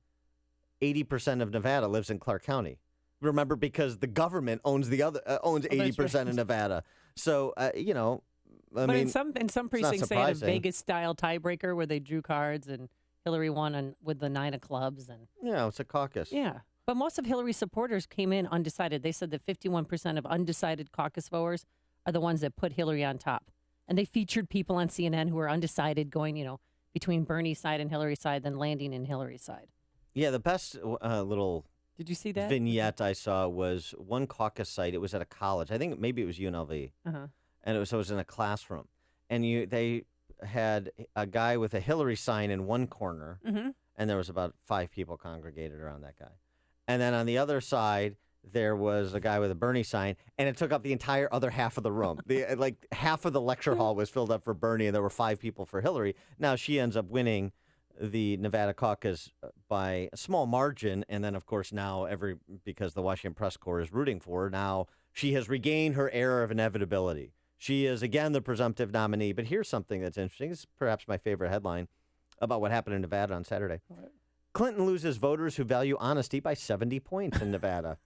80% of Nevada lives in Clark County. Remember, because the government owns owns 80% of Nevada. So, in some precincts, they had a Vegas-style tiebreaker where they drew cards, and Hillary won with the 9 of clubs. And yeah, it's a caucus. Yeah. But most of Hillary's supporters came in undecided. They said that 51% of undecided caucus voters are the ones that put Hillary on top. And they featured people on CNN who were undecided going, between Bernie's side and Hillary's side, then landing in Hillary's side. Yeah, the best little Did you see that vignette I saw was one caucus site. It was at a college. I think maybe it was UNLV. Uh-huh. and it was in a classroom, and they had a guy with a Hillary sign in one corner, and there was about 5 people congregated around that guy, and then on the other side there was a guy with a Bernie sign, and it took up the entire other half of the room. Like half of the lecture hall was filled up for Bernie, and there were 5 people for Hillary. Now she ends up winning the Nevada caucus by a small margin, and then of course now because the Washington Press Corps is rooting for her, now she has regained her air of inevitability. She is again the presumptive nominee. But here's something that's interesting. This is perhaps my favorite headline about what happened in Nevada on Saturday. What? Clinton loses voters who value honesty by 70 points in Nevada.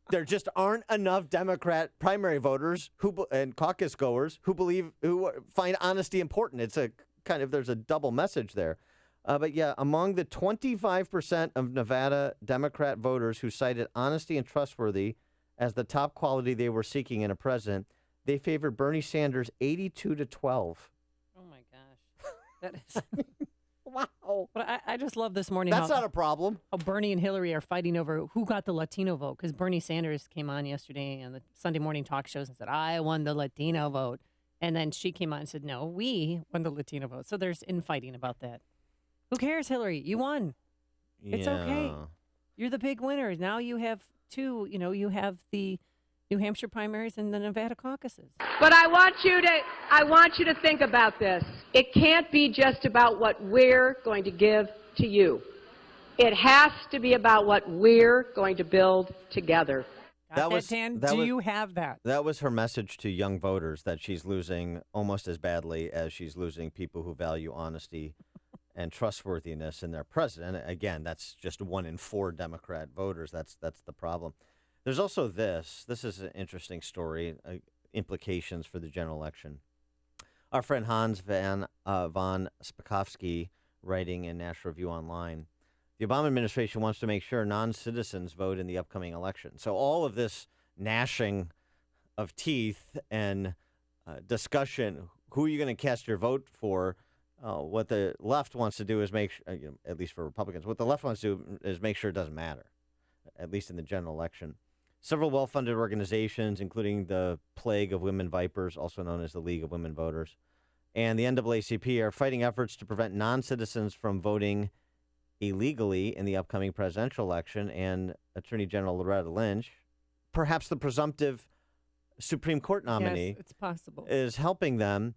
There just aren't enough Democrat primary voters and caucus goers who find honesty important. It's there's a double message there. But yeah, among the 25% of Nevada Democrat voters who cited honesty and trustworthy as the top quality they were seeking in a president, they favored Bernie Sanders 82-12. Oh my gosh, that is. Wow. But I just love this morning. That's not a problem. How Bernie and Hillary are fighting over who got the Latino vote. Because Bernie Sanders came on yesterday on the Sunday morning talk shows and said, I won the Latino vote. And then she came on and said, no, we won the Latino vote. So there's infighting about that. Who cares, Hillary? You won. Yeah. It's okay. You're the big winner. Now you have 2. You have the New Hampshire primaries and the Nevada caucuses. But I want you to think about this. It can't be just about what we're going to give to you. It has to be about what we're going to build together. Do you have that? That was her message to young voters, that she's losing almost as badly as she's losing people who value honesty and trustworthiness in their president. Again, that's just 1 in 4 Democrat voters. That's the problem. There's also this. This is an interesting story, implications for the general election. Our friend Hans von Spakovsky, writing in National Review Online, the Obama administration wants to make sure non-citizens vote in the upcoming election. So all of this gnashing of teeth and discussion, who are you going to cast your vote for, what the left wants to do is at least for Republicans, what the left wants to do is make sure it doesn't matter, at least in the general election. Several well-funded organizations, including the Plague of Women Vipers, also known as the League of Women Voters, and the NAACP are fighting efforts to prevent non-citizens from voting illegally in the upcoming presidential election. And Attorney General Loretta Lynch, perhaps the presumptive Supreme Court nominee, yes, it's possible, is helping them.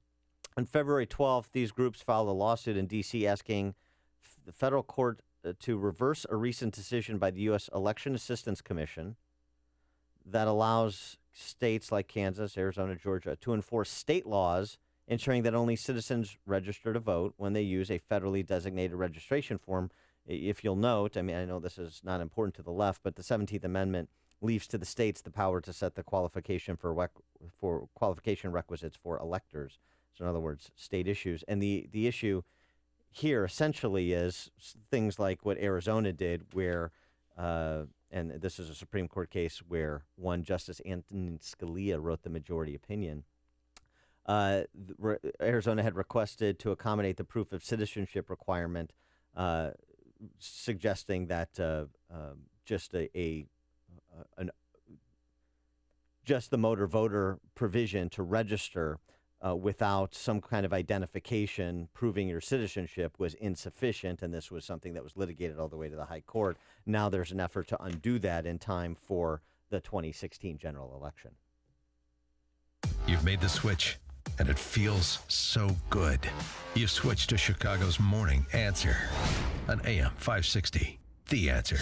On February 12th, these groups filed a lawsuit in D.C. asking the federal court to reverse a recent decision by the U.S. Election Assistance Commission that allows states like Kansas, Arizona, Georgia to enforce state laws ensuring that only citizens register to vote when they use a federally designated registration form. If you'll note, I know this is not important to the left, but the 17th Amendment leaves to the states the power to set the qualification for qualification requisites for electors. So in other words, state issues. And the issue here essentially is things like what Arizona did, where and this is a Supreme Court case where one Justice Antonin Scalia wrote the majority opinion. Arizona had requested to accommodate the proof of citizenship requirement, suggesting that just the motor voter provision to register without some kind of identification proving your citizenship was insufficient, and this was something that was litigated all the way to the High Court. Now there's an effort to undo that in time for the 2016 general election. You've made the switch, and it feels so good. You switched to Chicago's Morning Answer on AM 560. The Answer.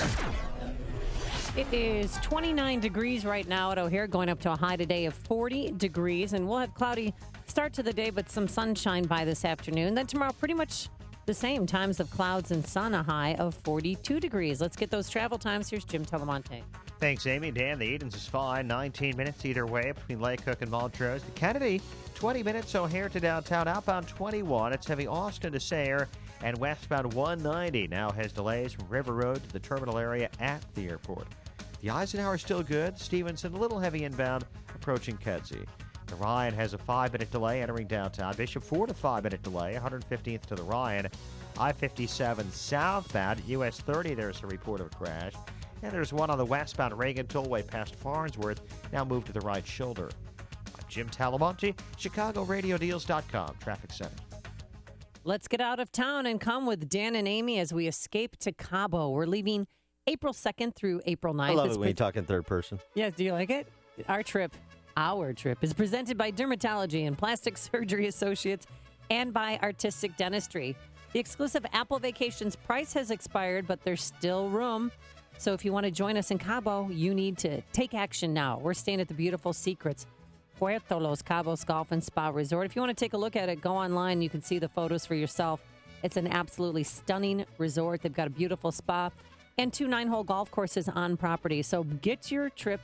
It is 29 degrees right now at O'Hare, going up to a high today of 40 degrees. And we'll have cloudy start to the day, but some sunshine by this afternoon. Then tomorrow, pretty much the same times of clouds and sun, a high of 42 degrees. Let's get those travel times. Here's Jim Telemonte. Thanks, Amy. Dan, the Edens is fine. 19 minutes either way between Lake Hook and Montrose. The Kennedy, 20 minutes O'Hare to downtown. Outbound 21. It's heavy Austin to Sayre. And westbound 190 now has delays from River Road to the terminal area at the airport. The Eisenhower still good. Stevenson, a little heavy inbound approaching Kedzie. The Ryan has a 5-minute delay entering downtown. Bishop Ford, a 5-minute delay, 115th to the Ryan. I-57 southbound at US 30, there's a report of a crash. And there's one on the westbound Reagan Tollway past Farnsworth, now moved to the right shoulder. Jim Talamonte, ChicagoRadioDeals.com, Traffic Center. Let's get out of town and come with Dan and Amy as we escape to Cabo. We're leaving April 2nd through April 9th. I love it when you talk in third person. Yes, do you like it? Our trip is presented by Dermatology and Plastic Surgery Associates and by Artistic Dentistry. The exclusive Apple Vacations price has expired, but there's still room. So if you want to join us in Cabo, you need to take action now. We're staying at the beautiful Secrets Puerto Los Cabos Golf and Spa Resort. If you want to take a look at it, go online. You can see the photos for yourself. It's an absolutely stunning resort. They've got a beautiful spa and 2 9-hole golf courses on property. So get your trip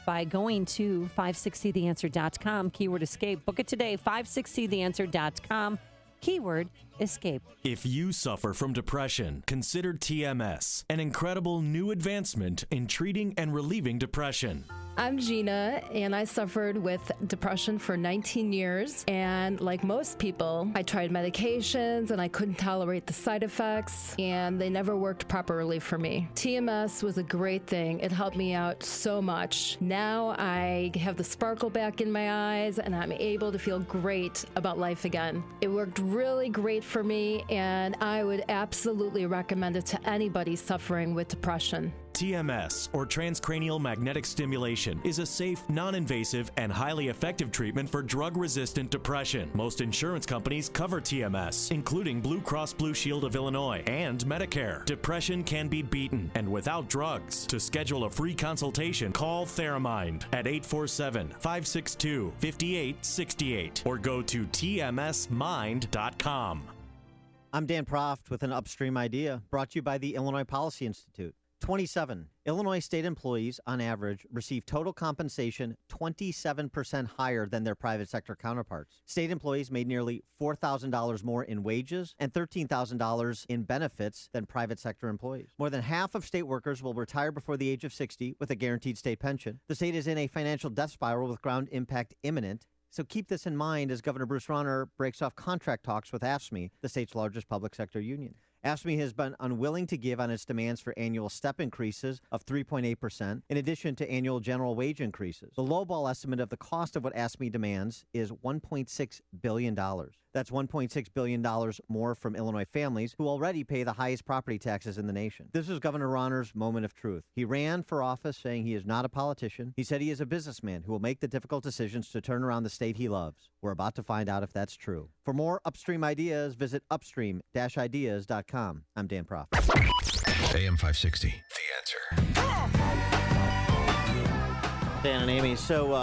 by going to 560theanswer.com, keyword escape. Book it today, 560theanswer.com, keyword escape. If you suffer from depression, consider TMS, an incredible new advancement in treating and relieving depression. I'm Gina, and I suffered with depression for 19 years. And like most people, I tried medications and I couldn't tolerate the side effects, and they never worked properly for me. TMS was a great thing. It helped me out so much. Now I have the sparkle back in my eyes, and I'm able to feel great about life again. It worked really great for me, and I would absolutely recommend it to anybody suffering with depression. TMS, or transcranial magnetic stimulation, is a safe, non-invasive, and highly effective treatment for drug-resistant depression. Most insurance companies cover TMS, including Blue Cross Blue Shield of Illinois and Medicare. Depression can be beaten, and without drugs. To schedule a free consultation, call Theramind at 847-562-5868 or go to tmsmind.com. I'm Dan Proft with an Upstream Idea, brought to you by the Illinois Policy Institute. 27. Illinois state employees, on average, receive total compensation 27% higher than their private sector counterparts. State employees made nearly $4,000 more in wages and $13,000 in benefits than private sector employees. More than half of state workers will retire before the age of 60 with a guaranteed state pension. The state is in a financial death spiral with ground impact imminent. So keep this in mind as Governor Bruce Rauner breaks off contract talks with AFSCME, the state's largest public sector union. AFSCME has been unwilling to give on its demands for annual step increases of 3.8%, in addition to annual general wage increases. The lowball estimate of the cost of what AFSCME demands is $1.6 billion. That's $1.6 billion more from Illinois families who already pay the highest property taxes in the nation. This is Governor Rauner's moment of truth. He ran for office saying he is not a politician. He said he is a businessman who will make the difficult decisions to turn around the state he loves. We're about to find out if that's true. For more Upstream ideas, visit upstream-ideas.com. I'm Dan Proft. AM 560, The Answer. Dan and Amy, so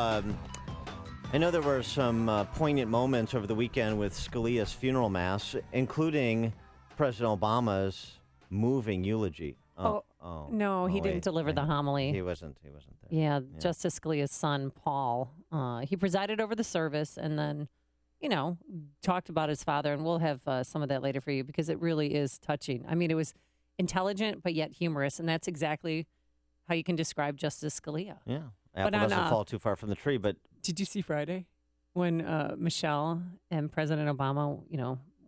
I know there were some poignant moments over the weekend with Scalia's funeral mass, including President Obama's moving eulogy. No, he didn't deliver the homily. He wasn't there. Yeah, Justice Scalia's son, Paul. He presided over the service and then, talked about his father. And we'll have some of that later for you because it really is touching. I mean, it was intelligent but yet humorous. And that's exactly how you can describe Justice Scalia. Yeah. Apple doesn't fall too far from the tree. But did you see Friday when Michelle and President Obama,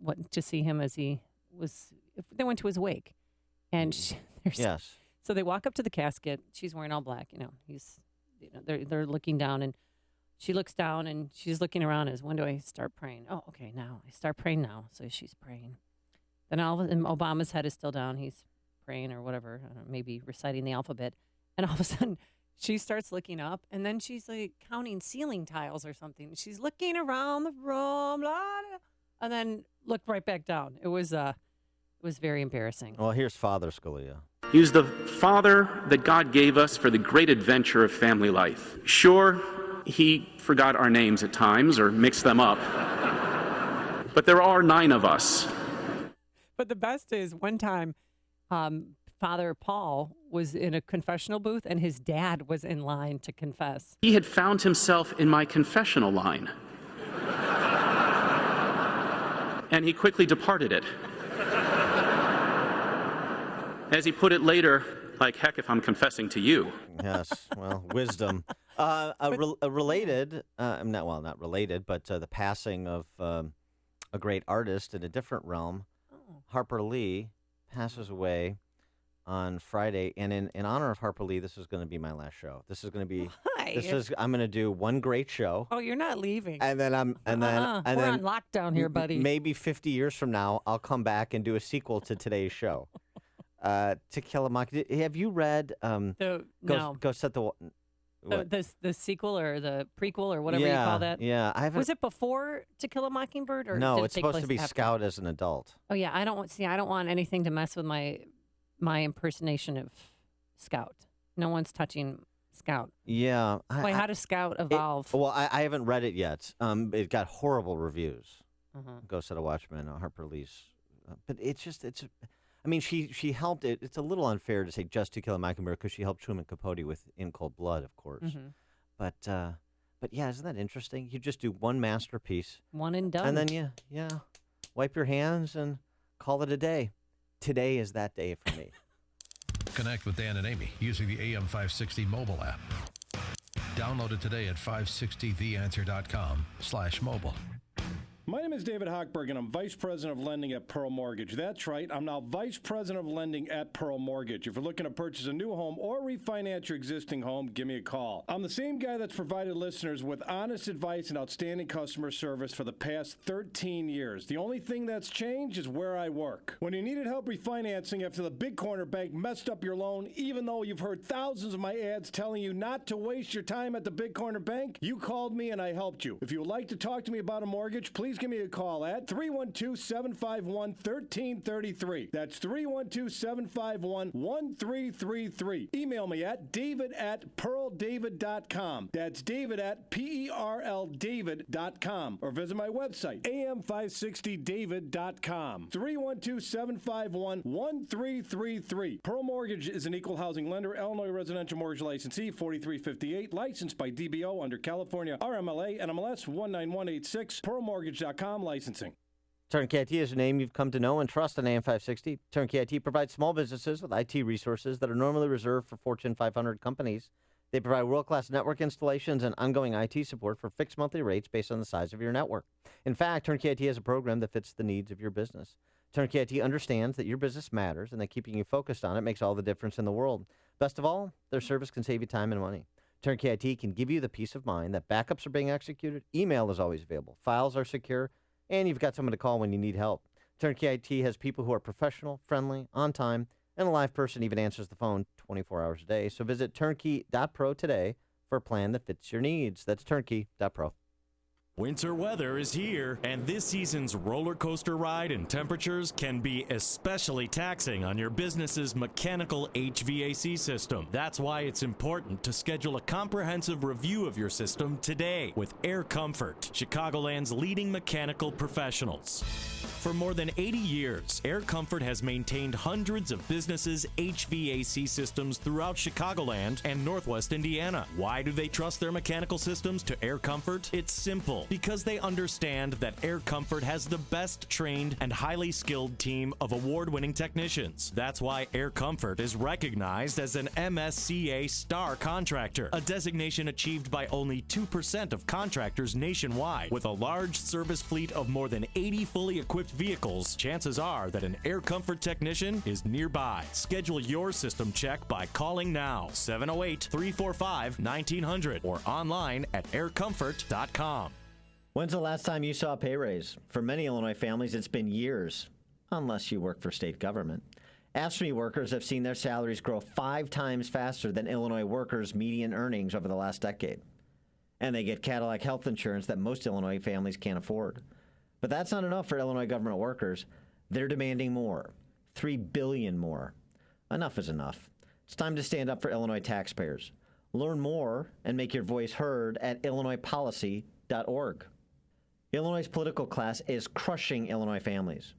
went to see him as they went to his wake? And yes. So they walk up to the casket. She's wearing all black. They're looking down, and she looks down, and she's looking around as, when do I start praying? Oh, okay, now I start praying now. So she's praying. Then and Obama's head is still down. He's praying or whatever, I don't know, maybe reciting the alphabet. And all of a sudden, she starts looking up, and then she's like counting ceiling tiles or something. She's looking around the room, blah, blah, and then looked right back down. It was very embarrassing. Well, here's Father Scalia. He was the father that God gave us for the great adventure of family life. Sure, he forgot our names at times or mixed them up, but there are 9 of us. But the best is one time, Father Paul was in a confessional booth and his dad was in line to confess. He had found himself in my confessional line, and he quickly departed it. As he put it later, like, heck if I'm confessing to you. Yes, well, wisdom. Not related, but the passing of a great artist in a different realm. Harper Lee passes away on Friday, and in honor of Harper Lee, this is going to be my last show. This is going to be. Why? I'm going to do one great show. Oh, you're not leaving. And then we're on lockdown here, buddy. Maybe 50 years from now, I'll come back and do a sequel to today's show. To Kill a Mockingbird. Have you read? No. Go set the. The sequel or the prequel or whatever you call that? Yeah, I haven't. Was it before To Kill a Mockingbird? Or no, did it it's take supposed place to be after? Scout as an adult. Oh yeah, I don't want anything to mess with my impersonation of Scout. No one's touching Scout. Yeah. Wait, how does Scout evolve? I haven't read it yet. It got horrible reviews. Uh-huh. Ghost of the Watchmen, Harper Lee's. But it's. I mean, she helped it. It's a little unfair to say just To Kill a Mockingbird because she helped Truman Capote with In Cold Blood, of course. Mm-hmm. But yeah, isn't that interesting? You just do one masterpiece. One and done. And then, wipe your hands and call it a day. Today is that day for me. Connect with Dan and Amy using the AM560 mobile app. Download it today at 560theanswer.com/mobile. My name is David Hochberg, and I'm Vice President of Lending at Pearl Mortgage. That's right, I'm now Vice President of Lending at Pearl Mortgage. If you're looking to purchase a new home or refinance your existing home, give me a call. I'm the same guy that's provided listeners with honest advice and outstanding customer service for the past 13 years. The only thing that's changed is where I work. When you needed help refinancing after the Big Corner Bank messed up your loan, even though you've heard thousands of my ads telling you not to waste your time at the Big Corner Bank, you called me and I helped you. If you would like to talk to me about a mortgage, please give me a call at 312-751-1333. That's 312-751-1333. Email me at david@pearldavid.com. That's david@PERLDavid.com. Or visit my website, am560david.com. 312-751-1333. Pearl Mortgage is an equal housing lender, Illinois residential mortgage licensee, 4358, licensed by DBO under California RMLA NMLS 19186. PearlMortgage.com licensing. Turnkey IT is a name you've come to know and trust on AM560. Turnkey IT provides small businesses with IT resources that are normally reserved for Fortune 500 companies. They provide world-class network installations and ongoing IT support for fixed monthly rates based on the size of your network. In fact, Turnkey IT has a program that fits the needs of your business. Turnkey IT understands that your business matters and that keeping you focused on it makes all the difference in the world. Best of all, their service can save you time and money. Turnkey IT can give you the peace of mind that backups are being executed, email is always available, files are secure, and you've got someone to call when you need help. Turnkey IT has people who are professional, friendly, on time, and a live person even answers the phone 24 hours a day. So visit turnkey.pro today for a plan that fits your needs. That's turnkey.pro. Winter weather is here, and this season's roller coaster ride and temperatures can be especially taxing on your business's mechanical HVAC system. That's why it's important to schedule a comprehensive review of your system today with Air Comfort, Chicagoland's leading mechanical professionals. For more than 80 years, Air Comfort has maintained hundreds of businesses' HVAC systems throughout Chicagoland and Northwest Indiana. Why do they trust their mechanical systems to Air Comfort? It's simple. Because they understand that Air Comfort has the best trained and highly skilled team of award-winning technicians. That's why Air Comfort is recognized as an MSCA Star Contractor, a designation achieved by only 2% of contractors nationwide. With a large service fleet of more than 80 fully equipped vehicles, chances are that an Air Comfort technician is nearby. Schedule your system check by calling now, 708-345-1900, or online at aircomfort.com. When's the last time you saw a pay raise? For many Illinois families, it's been years, unless you work for state government. AFSCME workers have seen their salaries grow 5 times faster than Illinois workers' median earnings over the last decade. And they get Cadillac health insurance that most Illinois families can't afford. But that's not enough for Illinois government workers. They're demanding more, $3 billion more. Enough is enough. It's time to stand up for Illinois taxpayers. Learn more and make your voice heard at illinoispolicy.org. Illinois' political class is crushing Illinois families.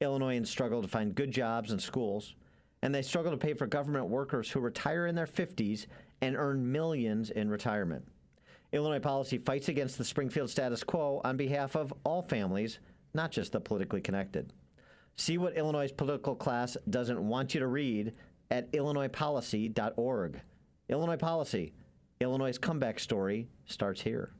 Illinoisans struggle to find good jobs and schools, and they struggle to pay for government workers who retire in their 50s and earn millions in retirement. Illinois Policy fights against the Springfield status quo on behalf of all families, not just the politically connected. See what Illinois' political class doesn't want you to read at illinoispolicy.org. Illinois Policy, Illinois' comeback story starts here.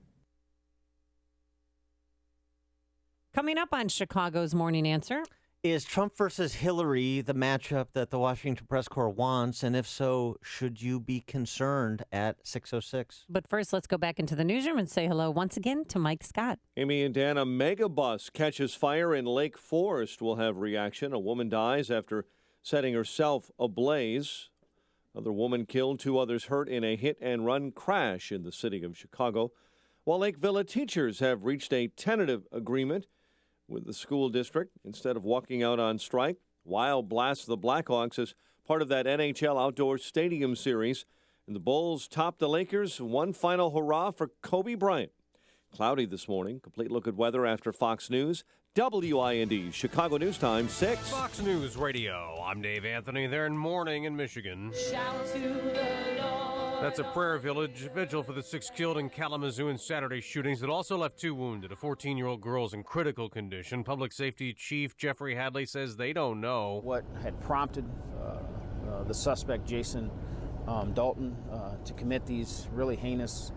Coming up on Chicago's Morning Answer. Is Trump versus Hillary the matchup that the Washington Press Corps wants? And if so, should you be concerned at 6:06? But first, let's go back into the newsroom and say hello once again to Mike Scott. Amy and Dan, a megabus catches fire in Lake Forest. Will have reaction. A woman dies after setting herself ablaze. Another woman killed, 2 others hurt in a hit-and-run crash in the city of Chicago. While Lake Villa teachers have reached a tentative agreement with the school district instead of walking out on strike. Wild blasts the Blackhawks as part of that NHL Outdoor Stadium Series. And the Bulls top the Lakers. One final hurrah for Kobe Bryant. Cloudy this morning. Complete look at weather after Fox News. WIND, Chicago News Time, 6. Fox News Radio. I'm Dave Anthony. They're in mourning in Michigan. Shout to the Lord. That's a prayer vigil for the 6 killed in Kalamazoo in Saturday shootings that also left 2 wounded. A 14-year-old girl is in critical condition. Public Safety Chief Jeffrey Hadley says they don't know what had prompted the suspect, Jason Dalton, to commit these really heinous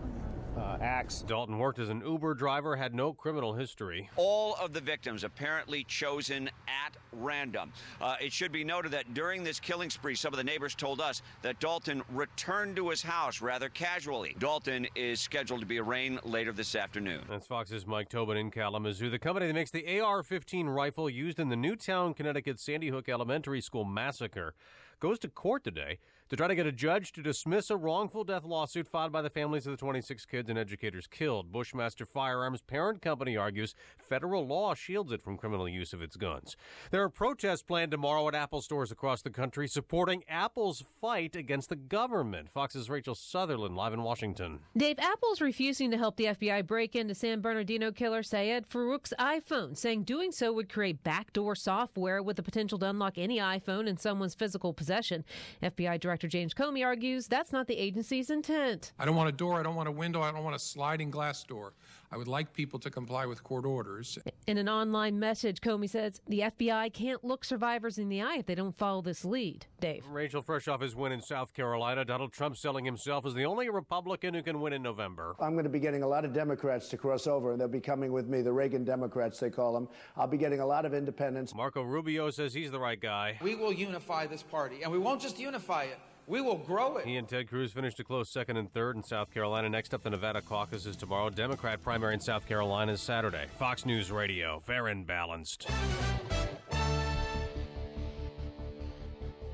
acts. Dalton worked as an Uber driver, had no criminal history. All of the victims apparently chosen at random. It should be noted that during this killing spree, some of the neighbors told us that Dalton returned to his house rather casually. Dalton is scheduled to be arraigned later this afternoon. That's Fox's Mike Tobin in Kalamazoo. The company that makes the AR-15 rifle used in the Newtown, Connecticut Sandy Hook Elementary School massacre goes to court today to try to get a judge to dismiss a wrongful death lawsuit filed by the families of the 26 kids and educators killed. Bushmaster Firearms' parent company argues federal law shields it from criminal use of its guns. There are protests planned tomorrow at Apple stores across the country supporting Apple's fight against the government. Fox's Rachel Sutherland live in Washington. Dave, Apple's refusing to help the FBI break into San Bernardino killer Syed Farouk's iPhone, saying doing so would create backdoor software with the potential to unlock any iPhone in someone's physical possession. FBI Director James Comey argues that's not the agency's intent. I don't want a door, I don't want a window, I don't want a sliding glass door. I would like people to comply with court orders. In an online message, Comey says the FBI can't look survivors in the eye if they don't follow this lead. Dave. Rachel, fresh off his win in South Carolina, Donald Trump selling himself as the only Republican who can win in November. I'm going to be getting a lot of Democrats to cross over, and they'll be coming with me, the Reagan Democrats, they call them. I'll be getting a lot of independents. Marco Rubio says he's the right guy. We will unify this party, and we won't just unify it. We will grow it. He and Ted Cruz finished a close 2nd and 3rd in South Carolina. Next up, the Nevada caucus is tomorrow. Democrat primary in South Carolina is Saturday. Fox News Radio, fair and balanced.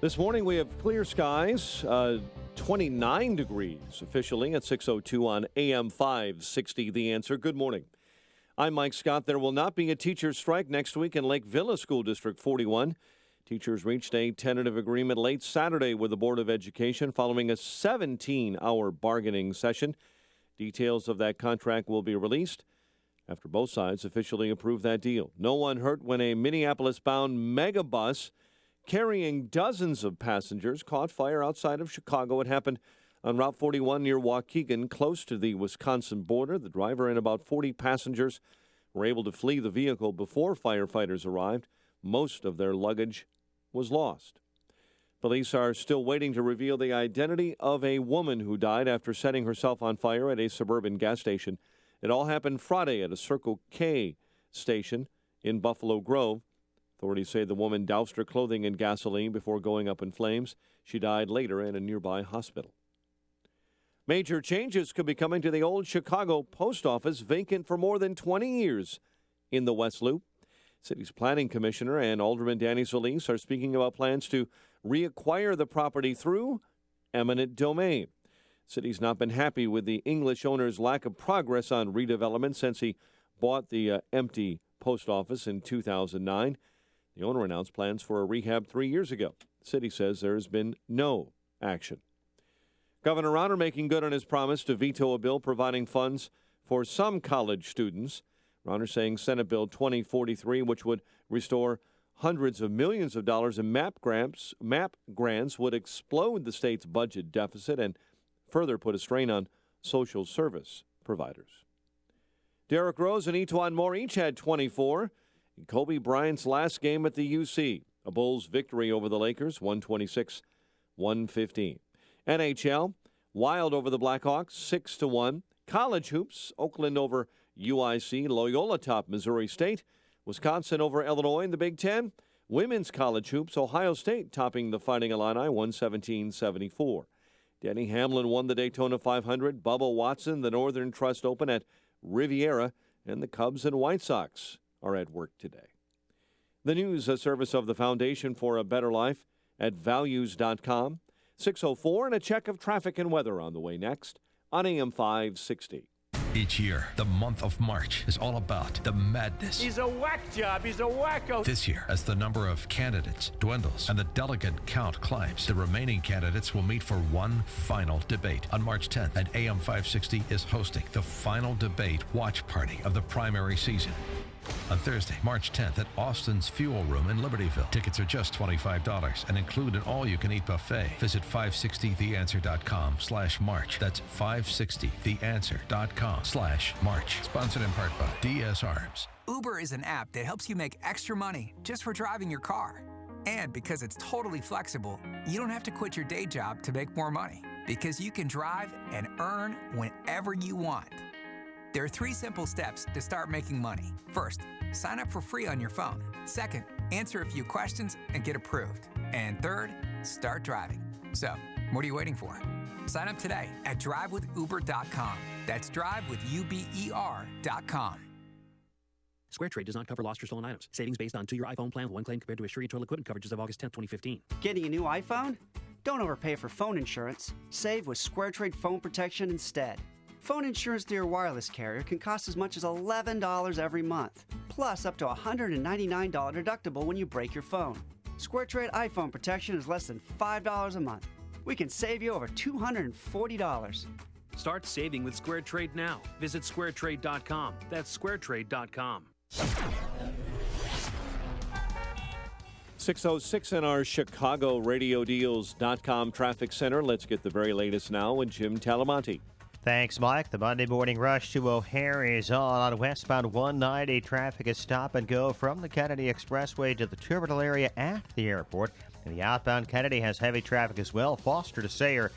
This morning we have clear skies, 29 degrees officially at 6:02 on AM 560. The Answer. Good morning. I'm Mike Scott. There will not be a teacher's strike next week in Lake Villa School District 41. Teachers reached a tentative agreement late Saturday with the Board of Education following a 17-hour bargaining session. Details of that contract will be released after both sides officially approve that deal. No one hurt when a Minneapolis-bound megabus carrying dozens of passengers caught fire outside of Chicago. It happened on Route 41 near Waukegan, close to the Wisconsin border. The driver and about 40 passengers were able to flee the vehicle before firefighters arrived. Most of their luggage was lost. Police are still waiting to reveal the identity of a woman who died after setting herself on fire at a suburban gas station. It all happened Friday at a Circle K station in Buffalo Grove. Authorities say the woman doused her clothing in gasoline before going up in flames. She died later in a nearby hospital. Major changes could be coming to the old Chicago post office, vacant for more than 20 years in the West Loop. City's planning commissioner and Alderman Danny Solis are speaking about plans to reacquire the property through eminent domain. City's not been happy with the English owner's lack of progress on redevelopment since he bought the empty post office in 2009. The owner announced plans for a rehab 3 years ago. The city says there has been no action. Governor Rauner making good on his promise to veto a bill providing funds for some college students. Rauner saying Senate Bill 2043, which would restore hundreds of millions of dollars in MAP grants, would explode the state's budget deficit and further put a strain on social service providers. Derrick Rose and Etuan Moore each had 24 in Kobe Bryant's last game at the UC. A Bulls victory over the Lakers, 126-115. NHL, Wild over the Blackhawks, 6-1. College hoops, Oakland over UIC, Loyola top Missouri State, Wisconsin over Illinois in the Big Ten, Women's college hoops, Ohio State topping the Fighting Illini 117-74. Denny Hamlin won the Daytona 500. Bubba Watson, the Northern Trust Open at Riviera, and the Cubs and White Sox are at work today. The news, a service of the Foundation for a Better Life at values.com. 6:04 and a check of traffic and weather on the way next on AM 560. Each year, the month of March is all about the madness. He's a whack job. He's a wacko. This year, as the number of candidates dwindles and the delegate count climbs, the remaining candidates will meet for one final debate. On March 10th, and AM 560 is hosting the final debate watch party of the primary season. On Thursday, March 10th at Austin's Fuel Room in Libertyville. Tickets are just $25 and include an all-you-can-eat buffet. Visit 560theanswer.com/March. That's 560theanswer.com/March. Sponsored in part by DS Arms. Uber is an app that helps you make extra money just for driving your car. And because it's totally flexible, you don't have to quit your day job to make more money, because you can drive and earn whenever you want. There are 3 simple steps to start making money. First, sign up for free on your phone. Second, answer a few questions and get approved. And third, start driving. So, what are you waiting for? Sign up today at drivewithuber.com. That's drivewithuber.com. SquareTrade does not cover lost or stolen items. Savings based on 2-year iPhone plan with one claim compared to Assured total equipment coverage as of August 10, 2015. Getting a new iPhone? Don't overpay for phone insurance. Save with SquareTrade Phone Protection instead. Phone insurance through your wireless carrier can cost as much as $11 every month, plus up to a $199 deductible when you break your phone. SquareTrade iPhone protection is less than $5 a month. We can save you over $240. Start saving with SquareTrade now. Visit squaretrade.com. That's squaretrade.com. 6:06 in our Chicago RadioDeals.com traffic center. Let's get the very latest now with Jim Talamonte. Thanks, Mike. The Monday morning rush to O'Hare is on westbound 190. Traffic is stop and go from the Kennedy Expressway to the terminal area at the airport. And the outbound Kennedy has heavy traffic as well. Foster to Sayre,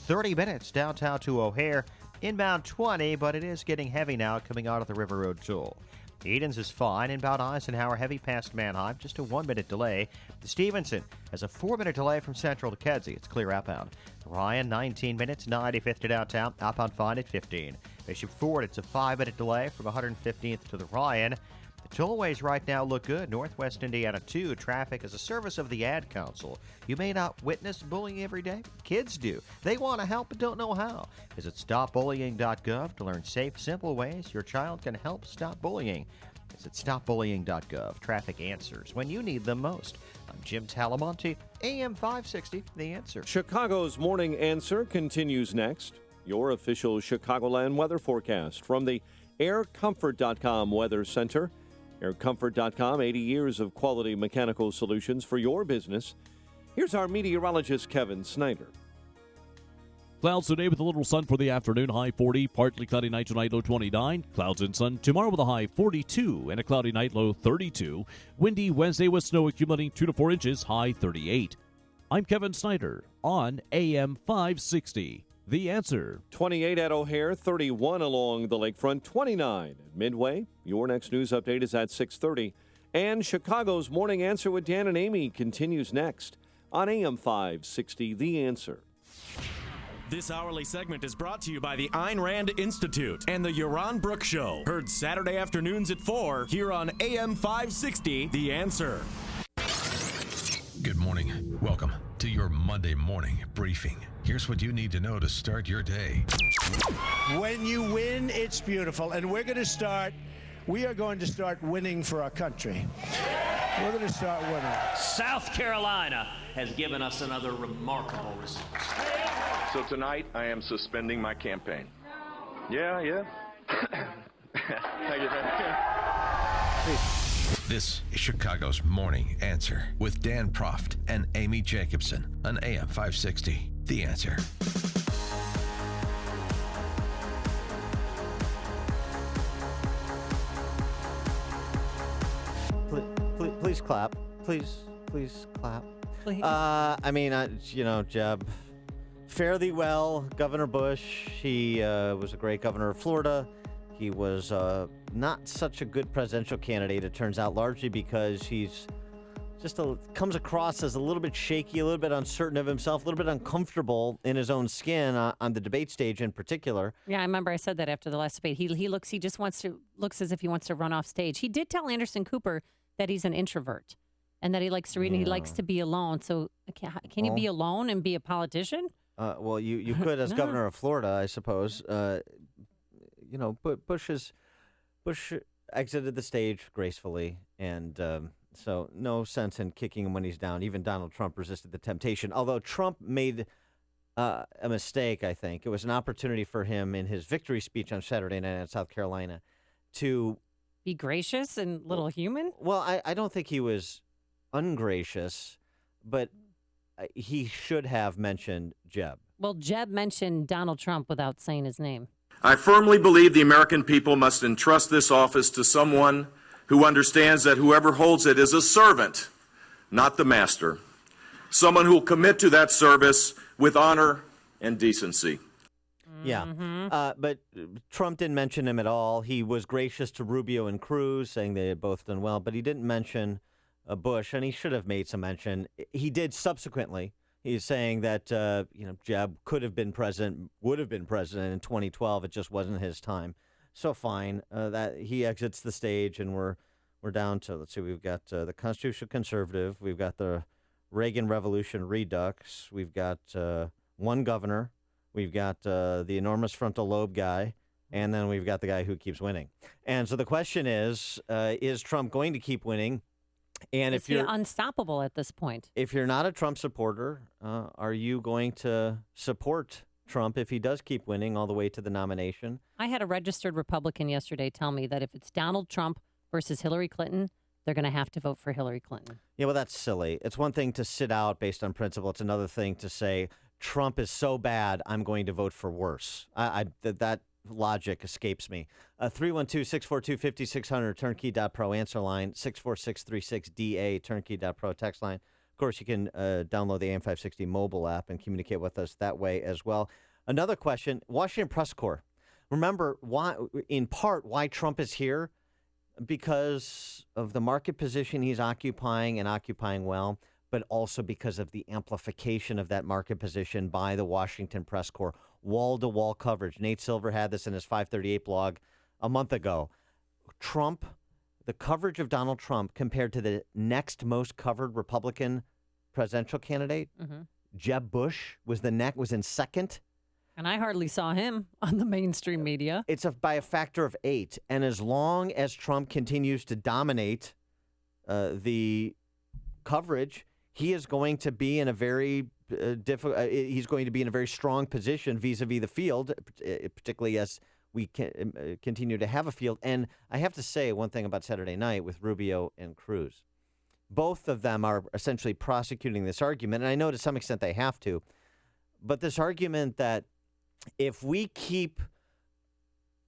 30 minutes downtown to O'Hare. Inbound 20, but it is getting heavy now coming out of the River Road toll. Edens is fine. Inbound Eisenhower, heavy past Manheim. Just a 1-minute delay. The Stevenson has a 4-minute delay from Central to Kedzie. It's clear outbound. Ryan, 19 minutes, 95th to downtown. Outbound fine at 15. Bishop Ford, it's a 5-minute delay from 115th to the Ryan. The tollways right now look good. Northwest Indiana 2. Traffic is a service of the Ad Council. You may not witness bullying every day. Kids do. They want to help but don't know how. Visit stopbullying.gov to learn safe, simple ways your child can help stop bullying. Visit stopbullying.gov. Traffic answers when you need them most. I'm Jim Talamonte, AM 560, The Answer. Chicago's Morning Answer continues next. Your official Chicagoland weather forecast from the AirComfort.com Weather Center. AirComfort.com, 80 years of quality mechanical solutions for your business. Here's our meteorologist, Kevin Snyder. Clouds today with a little sun for the afternoon, high 40. Partly cloudy night tonight, low 29. Clouds and sun tomorrow with a high 42 and a cloudy night, low 32. Windy Wednesday with snow accumulating 2 to 4 inches, high 38. I'm Kevin Snyder on AM 560. The Answer. 28 at O'Hare, 31 along the lakefront, 29 at Midway. Your next news update is at 6:30. And Chicago's Morning Answer with Dan and Amy continues next on AM 560, The Answer. This hourly segment is brought to you by the Ayn Rand Institute and the Yaron Brook Show. Heard Saturday afternoons at 4 here on AM 560, The Answer. Good morning. Welcome to your Monday morning briefing. Here's what you need to know to start your day. When you win, it's beautiful. And we are going to start winning for our country. We're going to start winning. South Carolina has given us another remarkable result. So tonight, I am suspending my campaign. Yeah. Thank you. This is Chicago's Morning Answer with Dan Proft and Amy Jacobson on AM 560. The Answer. Please clap. Please clap. Please. Jeb, fare thee well, Governor Bush. He was a great governor of Florida. He was not such a good presidential candidate, it turns out, largely because he's comes across as a little bit shaky, a little bit uncertain of himself, a little bit uncomfortable in his own skin on the debate stage in particular. Yeah, I remember I said that after the last debate. He looks as if he wants to run off stage. He did tell Anderson Cooper that he's an introvert and that he likes to read and he likes to be alone. So can you be alone and be a politician? Well, you could as governor of Florida, I suppose. Bush exited the stage gracefully, and so no sense in kicking him when he's down. Even Donald Trump resisted the temptation, although Trump made a mistake, I think. It was an opportunity for him in his victory speech on Saturday night in South Carolina to be gracious and little human. Well, I don't think he was ungracious, but he should have mentioned Jeb. Well, Jeb mentioned Donald Trump without saying his name. I firmly believe the American people must entrust this office to someone who understands that whoever holds it is a servant, not the master. Someone who will commit to that service with honor and decency. Yeah, but Trump didn't mention him at all. He was gracious to Rubio and Cruz, saying they had both done well, but he didn't mention Bush, and he should have made some mention. He did subsequently. He's saying that Jeb could have been president, would have been president in 2012. It just wasn't his time. So fine, that he exits the stage, and we're down to, let's see, we've got the Constitutional Conservative, we've got the Reagan Revolution Redux, we've got one governor, we've got the enormous frontal lobe guy, and then we've got the guy who keeps winning. And so the question is Trump going to keep winning? And Is he unstoppable at this point? If you're not a Trump supporter, are you going to support Trump if he does keep winning all the way to the nomination? I had a registered Republican yesterday tell me that if it's Donald Trump versus Hillary Clinton, they're going to have to vote for Hillary Clinton. Yeah, well, that's silly. It's one thing to sit out based on principle. It's another thing to say, Trump is so bad, I'm going to vote for worse. That logic escapes me. 312-642-5600, turnkey.pro answer line, 64636DA, turnkey.pro text line. Of course, you can download the AM560 mobile app and communicate with us that way as well. Another question, Washington Press Corps. Remember, in part, why Trump is here? Because of the market position he's occupying and occupying well, but also because of the amplification of that market position by the Washington Press Corps. Wall-to-wall coverage. Nate Silver had this in his 538 blog a month ago. Trump, the coverage of Donald Trump compared to the next most covered Republican presidential candidate, Jeb Bush, was in second. And I hardly saw him on the mainstream media. It's by a factor of 8. And as long as Trump continues to dominate the coverage, he is going to be in a very he's going to be in a very strong position vis-a-vis the field, particularly as we continue to have a field. And I have to say one thing about Saturday night with Rubio and Cruz. Both of them are essentially prosecuting this argument, and I know to some extent they have to, but this argument that if we keep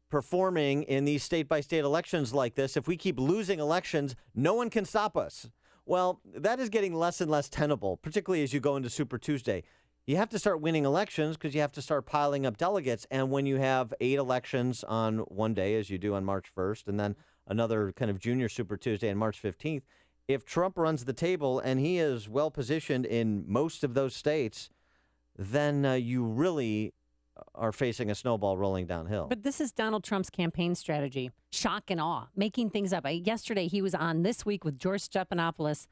performing in these state-by-state elections like this, if we keep losing elections, no one can stop us. Well, that is getting less and less tenable, particularly as you go into Super Tuesday. You have to start winning elections because you have to start piling up delegates. And when you have 8 elections on one day, as you do on March 1st, and then another kind of junior Super Tuesday on March 15th, if Trump runs the table and he is well positioned in most of those states, then you really are facing a snowball rolling downhill. But this is Donald Trump's campaign strategy. Shock and awe, making things up. Yesterday, he was on This Week with George Stephanopoulos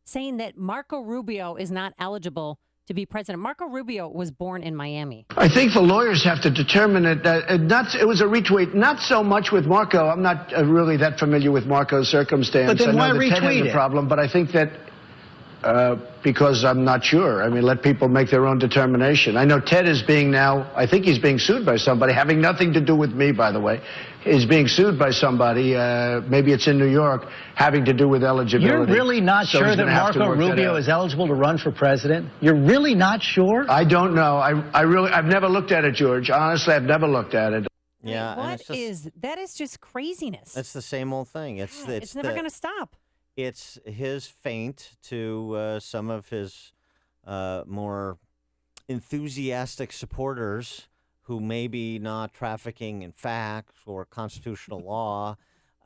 saying that Marco Rubio is not eligible to be president. Marco Rubio was born in Miami. I think the lawyers have to determine it. It was a retweet, not so much with Marco. I'm not really that familiar with Marco's circumstance. But then why I know that Ted retweet had it? a problem, but I think that because I'm not sure. I mean, let people make their own determination. I know Ted is being now, I think he's being sued by somebody, having nothing to do with me, by the way. Is being sued by somebody, maybe it's in New York, having to do with eligibility. You're really not So sure he's that gonna have to Marco work that Rubio out. is eligible to run for president? You're really not sure? I don't know. I've never looked at it, George. Honestly, I've never looked at it. Yeah, and What is that? Is just craziness. It's the same old thing. It's never going to stop. It's his feint to some of his more enthusiastic supporters who may be not trafficking in facts or constitutional law.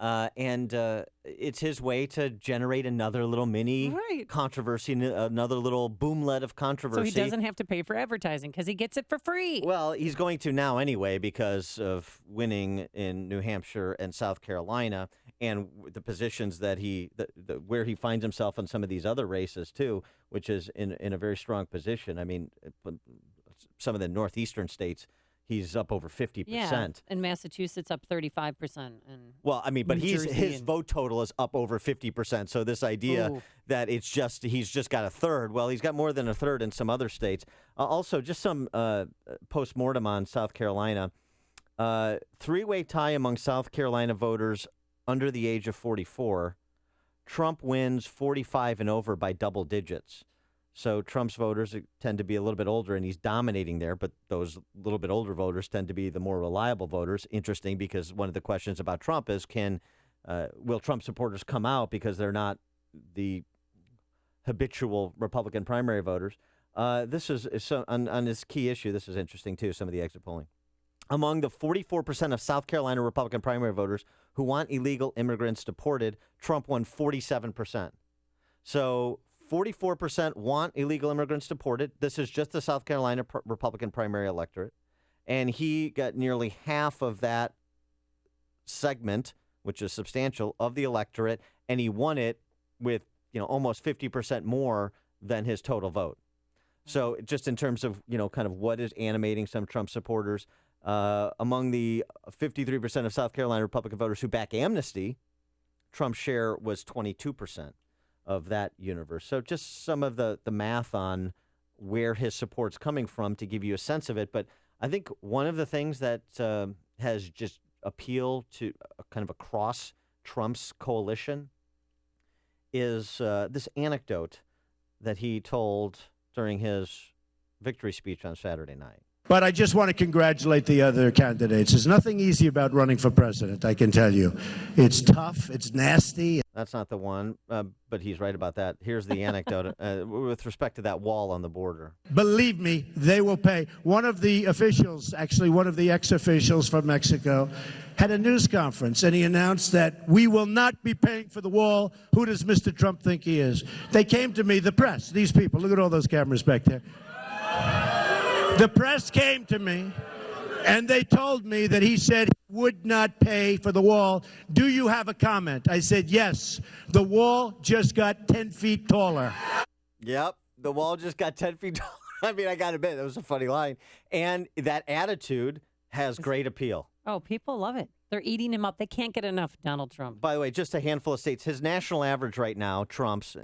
And it's his way to generate another little mini controversy, another little boomlet of controversy. So he doesn't have to pay for advertising because he gets it for free. Well, he's going to now anyway because of winning in New Hampshire and South Carolina and the positions that where he finds himself in some of these other races too, which is in a very strong position. I mean, some of the northeastern states, he's up over 50%. Yeah, in Massachusetts, up 35%. Well, I mean, but his vote total is up over 50%. So this idea that he's just got a third, well, he's got more than a third in some other states. Also, just some postmortem on South Carolina. Three-way tie among South Carolina voters under the age of 44. Trump wins 45 and over by double digits. So Trump's voters tend to be a little bit older, and he's dominating there. But those little bit older voters tend to be the more reliable voters. Interesting, because one of the questions about Trump is, will Trump supporters come out because they're not the habitual Republican primary voters? This is on this key issue. This is interesting too. Some of the exit polling among the 44% of South Carolina Republican primary voters who want illegal immigrants deported, Trump won 47%. So 44% want illegal immigrants deported. This is just the South Carolina Republican primary electorate. And he got nearly half of that segment, which is substantial, of the electorate. And he won it with, almost 50% more than his total vote. So just in terms of, kind of what is animating some Trump supporters, among the 53% of South Carolina Republican voters who back amnesty, Trump's share was 22%. Of that universe. So just some of the math on where his support's coming from to give you a sense of it. But I think one of the things that has just appealed to kind of across Trump's coalition is this anecdote that he told during his victory speech on Saturday night. But I just want to congratulate the other candidates. There's nothing easy about running for president, I can tell you. It's tough. It's nasty. That's not the one, but he's right about that. Here's the anecdote with respect to that wall on the border. Believe me, they will pay. One of the officials, actually one of the ex-officials from Mexico, had a news conference, and he announced that we will not be paying for the wall. Who does Mr. Trump think he is? They came to me, the press, these people. Look at all those cameras back there. The press came to me, and they told me that he said he would not pay for the wall. Do you have a comment? I said, yes. The wall just got 10 feet taller. Yep, the wall just got 10 feet taller. I mean, I got to admit, that was a funny line. And that attitude has great appeal. Oh, people love it. They're eating him up. They can't get enough Donald Trump. By the way, just a handful of states. His national average right now, Trump's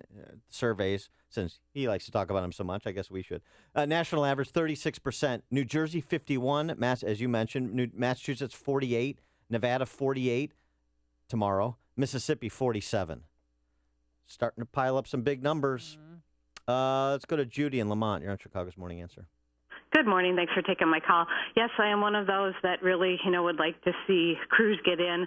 surveys, since he likes to talk about him so much, I guess we should. National average, 36%. New Jersey, 51. As you mentioned, Massachusetts, 48. Nevada, 48 tomorrow. Mississippi, 47. Starting to pile up some big numbers. Let's go to Judy in Lamont. You're on Chicago's Morning Answer. Good morning. Thanks for taking my call. Yes, I am one of those that really, would like to see Cruz get in,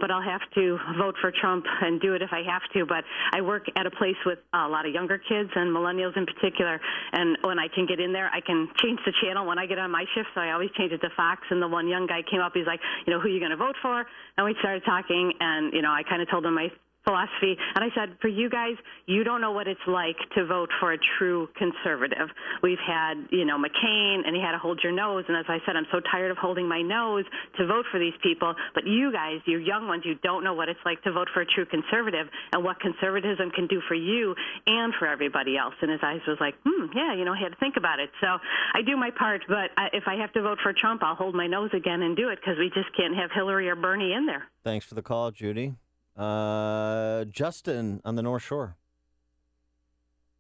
but I'll have to vote for Trump and do it if I have to. But I work at a place with a lot of younger kids and millennials in particular, and when I can get in there, I can change the channel when I get on my shift, so I always change it to Fox. And the one young guy came up, he's like, who are you going to vote for? And we started talking, and, I kind of told him my philosophy. And I said, for you guys, you don't know what it's like to vote for a true conservative. We've had, McCain, and he had to hold your nose. And as I said, I'm so tired of holding my nose to vote for these people. But you guys, you young ones, you don't know what it's like to vote for a true conservative and what conservatism can do for you and for everybody else. And his eyes was like, yeah, I had to think about it. So I do my part. But if I have to vote for Trump, I'll hold my nose again and do it because we just can't have Hillary or Bernie in there. Thanks for the call, Judy. Justin on the North Shore.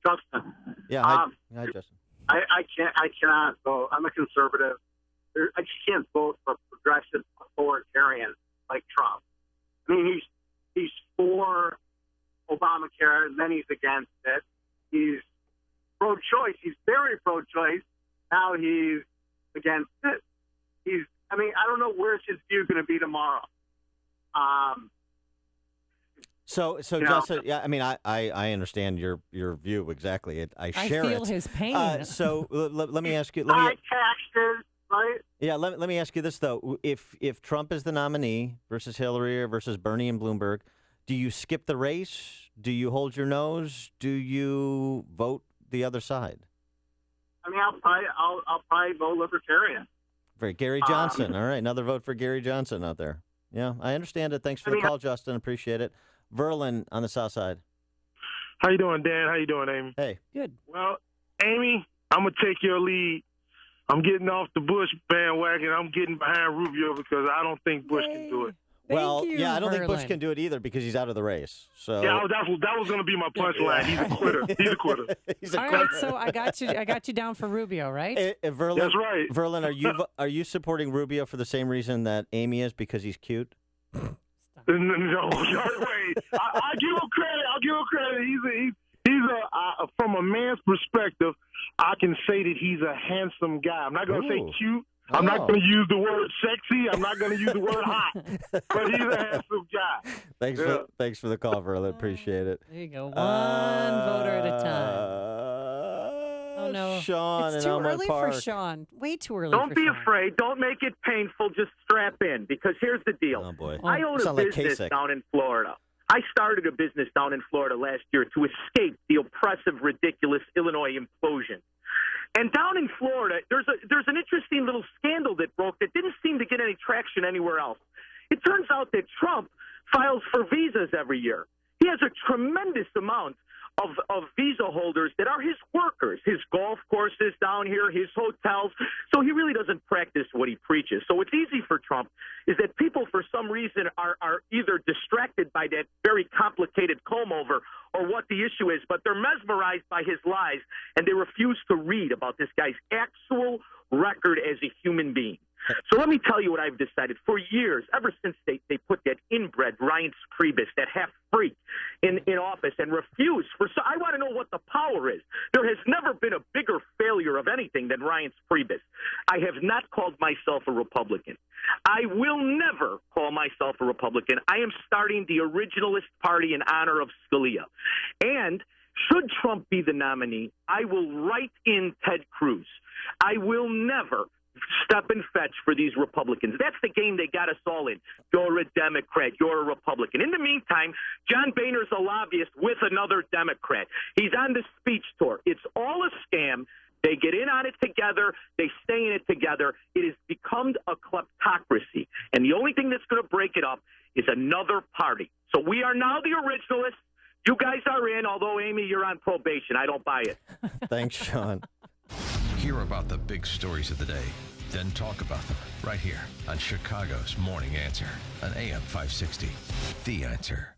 Justin. Yeah, hi Justin. I cannot vote. I'm a conservative. I just can't vote for progressive authoritarian like Trump. I mean, he's for Obamacare, and then he's against it. He's pro-choice. He's very pro-choice. Now he's against it. I don't know where's his view going to be tomorrow. So Justin, yeah, I understand your view exactly. I share it. I feel his pain. So let me ask you. High taxes, right? Yeah, let me ask you this, though. If Trump is the nominee versus Hillary or versus Bernie and Bloomberg, do you skip the race? Do you hold your nose? Do you vote the other side? I mean, I'll probably vote Libertarian. For Gary Johnson. All right, another vote for Gary Johnson out there. Yeah, I understand it. Thanks for the call, Justin. Appreciate it. Verlin on the south side. How you doing, Dan? How you doing, Amy? Hey. Good. Well, Amy, I'm going to take your lead. I'm getting off the Bush bandwagon. I'm getting behind Rubio because I don't think Bush can do it. Well, I don't think Bush can do it either because he's out of the race. So yeah, that was going to be my punchline. He's a quitter. He's a quitter. All right, so I got you down for Rubio, right? Verlin, that's right. Verlin, are you supporting Rubio for the same reason that Amy is, because he's cute? No, wait. I give him credit. I'll give him credit. He's from a man's perspective, I can say that he's a handsome guy. I'm not going to say cute. I'm not going to use the word sexy. I'm not going to use the word hot. But he's a handsome guy. Thanks for the call, Verlin. Appreciate it. There you go. One voter at a time. Oh, no. Sean it's in too Elmwood early Park. for Sean. Way too early Don't for be Sean. afraid. Don't make it painful. Just strap in, because here's the deal. Oh, boy. I own a Sound like business Kasich. down in Florida. I started a business down in Florida last year to escape the oppressive, ridiculous Illinois implosion. And down in Florida, there's an interesting little scandal that broke that didn't seem to get any traction anywhere else. It turns out that Trump files for visas every year. He has a tremendous amount of visa holders that are his workers, his golf courses down here, his hotels. So he really doesn't practice what he preaches. So what's easy for Trump is that people, for some reason, are either distracted by that very complicated comb-over or what the issue is, but they're mesmerized by his lies, and they refuse to read about this guy's actual record as a human being. So let me tell you what I've decided. For years, ever since they put that inbred Ryan Priebus, that half-freak, in office and refused. I want to know what the power is. There has never been a bigger failure of anything than Ryan Priebus. I have not called myself a Republican. I will never call myself a Republican. I am starting the Originalist Party in honor of Scalia. And should Trump be the nominee, I will write in Ted Cruz. I will never step and fetch for these Republicans. That's the game they got us all in. You're a Democrat. You're a Republican. In the meantime, John Boehner's a lobbyist with another Democrat. He's on the speech tour. It's all a scam. They get in on it together. They stay in it together. It has become a kleptocracy. And the only thing that's going to break it up is another party. So we are now the Originalists. You guys are in, although, Amy, you're on probation. I don't buy it. Thanks, Sean. Hear about the big stories of the day, then talk about them right here on Chicago's Morning Answer on AM 560. The Answer.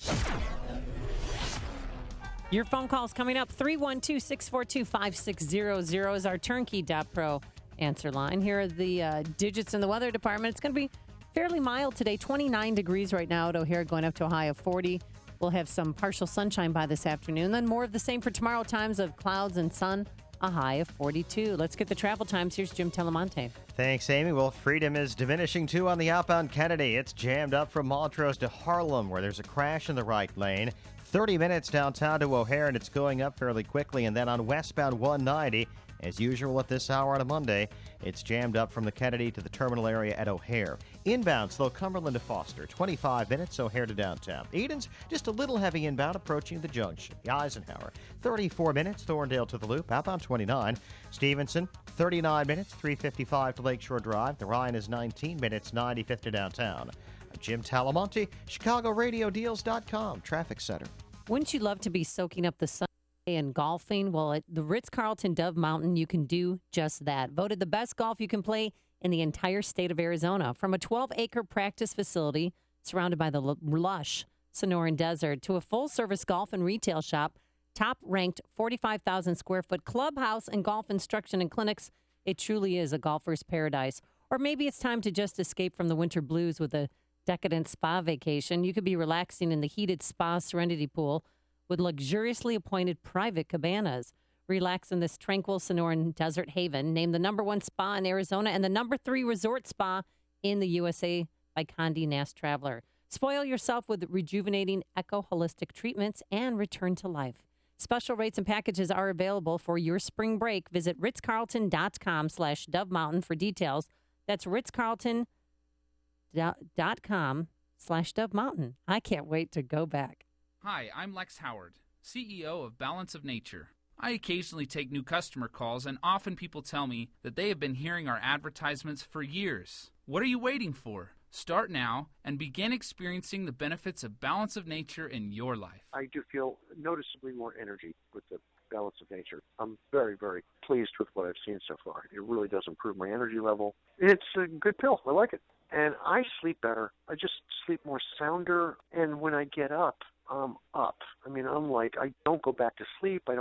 Your phone calls coming up. 312-642-5600 is our turnkey.pro answer line. Here are the digits in the weather department. It's going to be fairly mild today. 29 degrees right now at O'Hare, going up to a high of 40. We'll have some partial sunshine by this afternoon. Then more of the same for tomorrow. Times of clouds and sun, a high of 42. Let's get the travel times. Here's Jim Telemonte. Thanks, Amy. Well, freedom is diminishing, too, on the outbound Kennedy. It's jammed up from Montrose to Harlem, where there's a crash in the right lane. 30 minutes downtown to O'Hare, and it's going up fairly quickly. And then on westbound 190, as usual at this hour on a Monday, it's jammed up from the Kennedy to the terminal area at O'Hare. Inbounds, though, Cumberland to Foster, 25 minutes, O'Hare to downtown. Edens, just a little heavy inbound approaching the junction. The Eisenhower, 34 minutes, Thorndale to the Loop, outbound 29. Stevenson, 39 minutes, 355 to Lakeshore Drive. The Ryan is 19 minutes, 95th to downtown. I'm Jim Talamonte, ChicagoRadioDeals.com, Traffic Center. Wouldn't you love to be soaking up the sun and golfing? Well, at the Ritz-Carlton Dove Mountain, you can do just that. Voted the best golf you can play in the entire state of Arizona. From a 12-acre practice facility surrounded by the lush Sonoran Desert to a full-service golf and retail shop, top-ranked 45,000 square foot clubhouse and golf instruction and clinics, it truly is a golfer's paradise. Or maybe it's time to just escape from the winter blues with a decadent spa vacation. You could be relaxing in the heated spa Serenity Pool with luxuriously appointed private cabanas. Relax in this tranquil Sonoran Desert haven, named the #1 spa in Arizona and the #3 resort spa in the USA by Condé Nast Traveler. Spoil yourself with rejuvenating eco-holistic treatments and return to life. Special rates and packages are available for your spring break. Visit ritzcarlton.com/Dove Mountain for details. That's ritzcarlton.com/Dove Mountain. I can't wait to go back. Hi, I'm Lex Howard, CEO of Balance of Nature. I occasionally take new customer calls, and often people tell me that they have been hearing our advertisements for years. What are you waiting for? Start now and begin experiencing the benefits of Balance of Nature in your life. I do feel noticeably more energy with the Balance of Nature. I'm very, very pleased with what I've seen so far. It really does improve my energy level. It's a good pill. I like it. And I sleep better. I just sleep more sounder. And when I get up, I'm up. I mean, I don't go back to sleep. I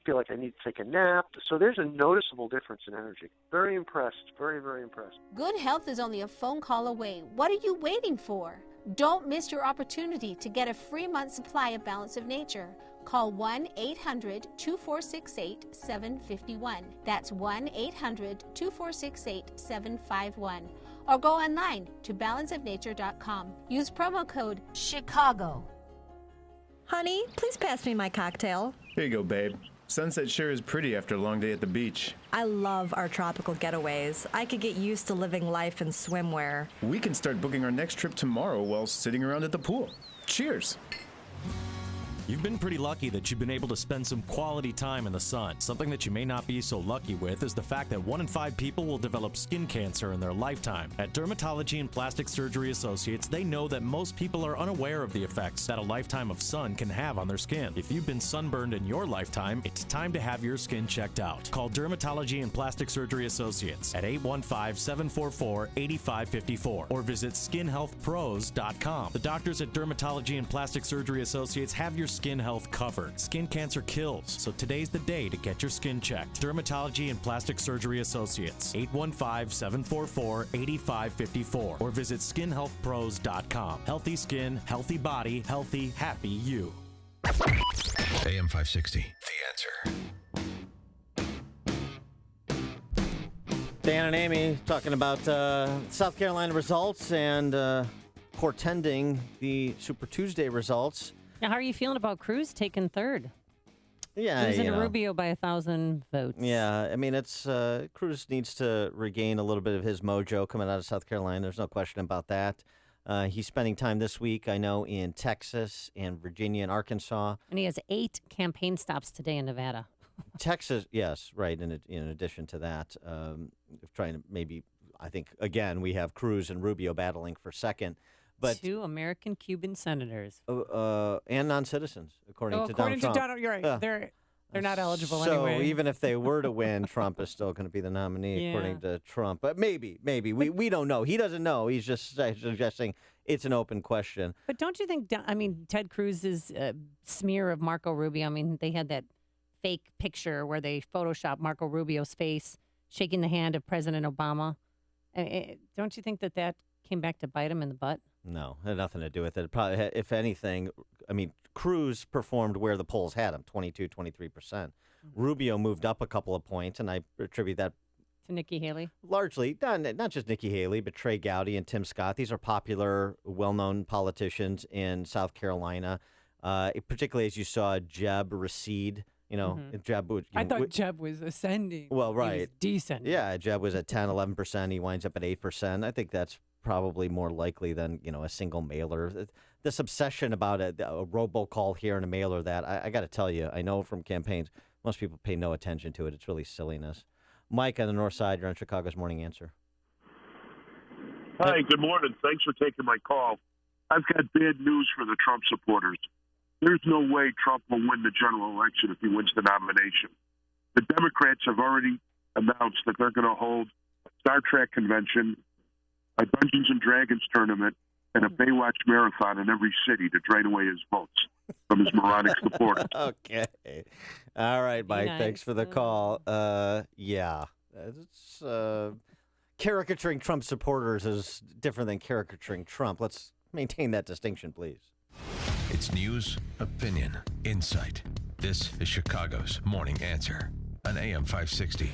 feel like I need to take a nap. So there's a noticeable difference in energy. Very impressed. Very, very impressed. Good health is only a phone call away. What are you waiting for? Don't miss your opportunity to get a free month supply of Balance of Nature. Call 1-800-2468-751. That's 1-800-2468-751. Or go online to balanceofnature.com. Use promo code CHICAGO. Honey, please pass me my cocktail. Here you go, babe. Sunset sure is pretty after a long day at the beach. I love our tropical getaways. I could get used to living life in swimwear. We can start booking our next trip tomorrow while sitting around at the pool. Cheers. You've been pretty lucky that you've been able to spend some quality time in the sun. Something that you may not be so lucky with is the fact that 1 in 5 people will develop skin cancer in their lifetime. At Dermatology and Plastic Surgery Associates, they know that most people are unaware of the effects that a lifetime of sun can have on their skin. If you've been sunburned in your lifetime, it's time to have your skin checked out. Call Dermatology and Plastic Surgery Associates at 815-744-8554 or visit skinhealthpros.com. The doctors at Dermatology and Plastic Surgery Associates have your skin health covered. Skin cancer kills, so today's the day to get your skin checked. Dermatology and Plastic Surgery Associates, 815-744-8554 or visit skinhealthpros.com. Healthy skin, healthy body, healthy, happy you. AM 560, The Answer. Dan and Amy talking about South Carolina results and portending the Super Tuesday results. Now, how are you feeling about Cruz taking third? Yeah, losing to Rubio by 1,000 votes. Yeah, I mean, it's Cruz needs to regain a little bit of his mojo coming out of South Carolina. There's no question about that. He's spending time this week, I know, in Texas and Virginia and Arkansas. And he has 8 campaign stops today in Nevada. Texas, yes, right. In addition to that, trying to maybe, I think, again, we have Cruz and Rubio battling for second. But 2 American-Cuban senators. And non-citizens, according to Donald Trump. According to Donald, you're right. They're not eligible anyway. So even if they were to win, Trump is still going to be the nominee, according to Trump. But maybe. We don't know. He doesn't know. He's just suggesting it's an open question. But don't you think, Ted Cruz's smear of Marco Rubio, they had that fake picture where they photoshopped Marco Rubio's face shaking the hand of President Obama. Don't you think that came back to bite him in the butt? No, it had nothing to do with it. Probably, if anything, Cruz performed where the polls had him, 22, 23%. Mm-hmm. Rubio moved up a couple of points, and I attribute that to Nikki Haley. Largely, not just Nikki Haley, but Trey Gowdy and Tim Scott. These are popular, well-known politicians in South Carolina, particularly as you saw Jeb recede. Jeb would. I thought Jeb was ascending. Well, right. He was descending. Yeah, Jeb was at 10, 11%. He winds up at 8%. I think that's probably more likely than, a single mailer. This obsession about a robocall here and a mailer that, I got to tell you, I know from campaigns, most people pay no attention to it. It's really silliness. Mike on the north side, you're on Chicago's Morning Answer. Hi, good morning. Thanks for taking my call. I've got bad news for the Trump supporters. There's no way Trump will win the general election if he wins the nomination. The Democrats have already announced that they're going to hold a Star Trek convention, a Dungeons and Dragons tournament, and a Baywatch marathon in every city to drain away his votes from his moronic supporters. Okay. All right, Mike. Nice. Thanks for the call. Yeah. It's, caricaturing Trump supporters is different than caricaturing Trump. Let's maintain that distinction, please. It's news, opinion, insight. This is Chicago's Morning Answer on AM 560.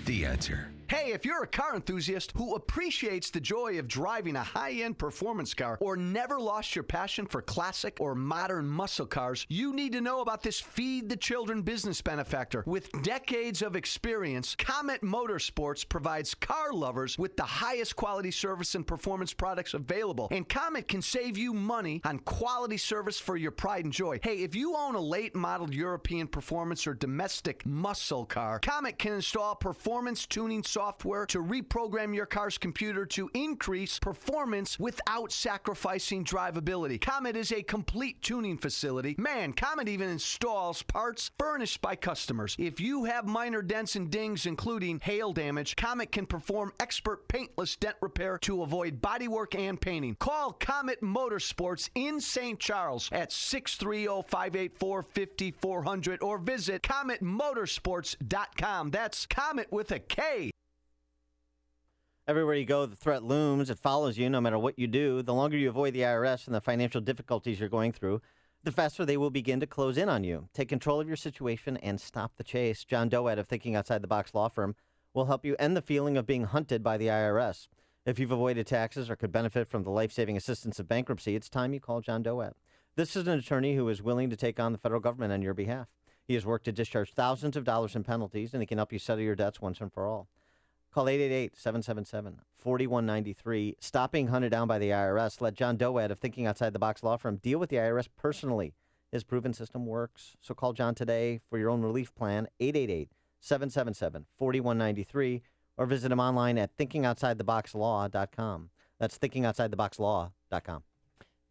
The Answer. Hey, if you're a car enthusiast who appreciates the joy of driving a high-end performance car or never lost your passion for classic or modern muscle cars, you need to know about this Feed the Children business benefactor. With decades of experience, Comet Motorsports provides car lovers with the highest quality service and performance products available. And Comet can save you money on quality service for your pride and joy. Hey, if you own a late-model European performance or domestic muscle car, Comet can install performance tuning software to reprogram your car's computer to increase performance without sacrificing drivability. Comet is a complete tuning facility. Man, Comet even installs parts furnished by customers. If you have minor dents and dings, including hail damage, Comet can perform expert paintless dent repair to avoid bodywork and painting. Call Comet Motorsports in St. Charles at 630-584-5400 or visit CometMotorsports.com. That's Comet with a K. Everywhere you go, the threat looms. It follows you no matter what you do. The longer you avoid the IRS and the financial difficulties you're going through, the faster they will begin to close in on you. Take control of your situation and stop the chase. John Doet of Thinking Outside the Box Law Firm will help you end the feeling of being hunted by the IRS. If you've avoided taxes or could benefit from the life-saving assistance of bankruptcy, it's time you call John Doet. This is an attorney who is willing to take on the federal government on your behalf. He has worked to discharge thousands of dollars in penalties, and he can help you settle your debts once and for all. Call 888-777-4193. Stop being hunted down by the IRS. Let John Doet of Thinking Outside the Box Law Firm deal with the IRS personally. His proven system works. So call John today for your own relief plan, 888-777-4193, or visit him online at thinkingoutsidetheboxlaw.com. That's thinkingoutsidetheboxlaw.com.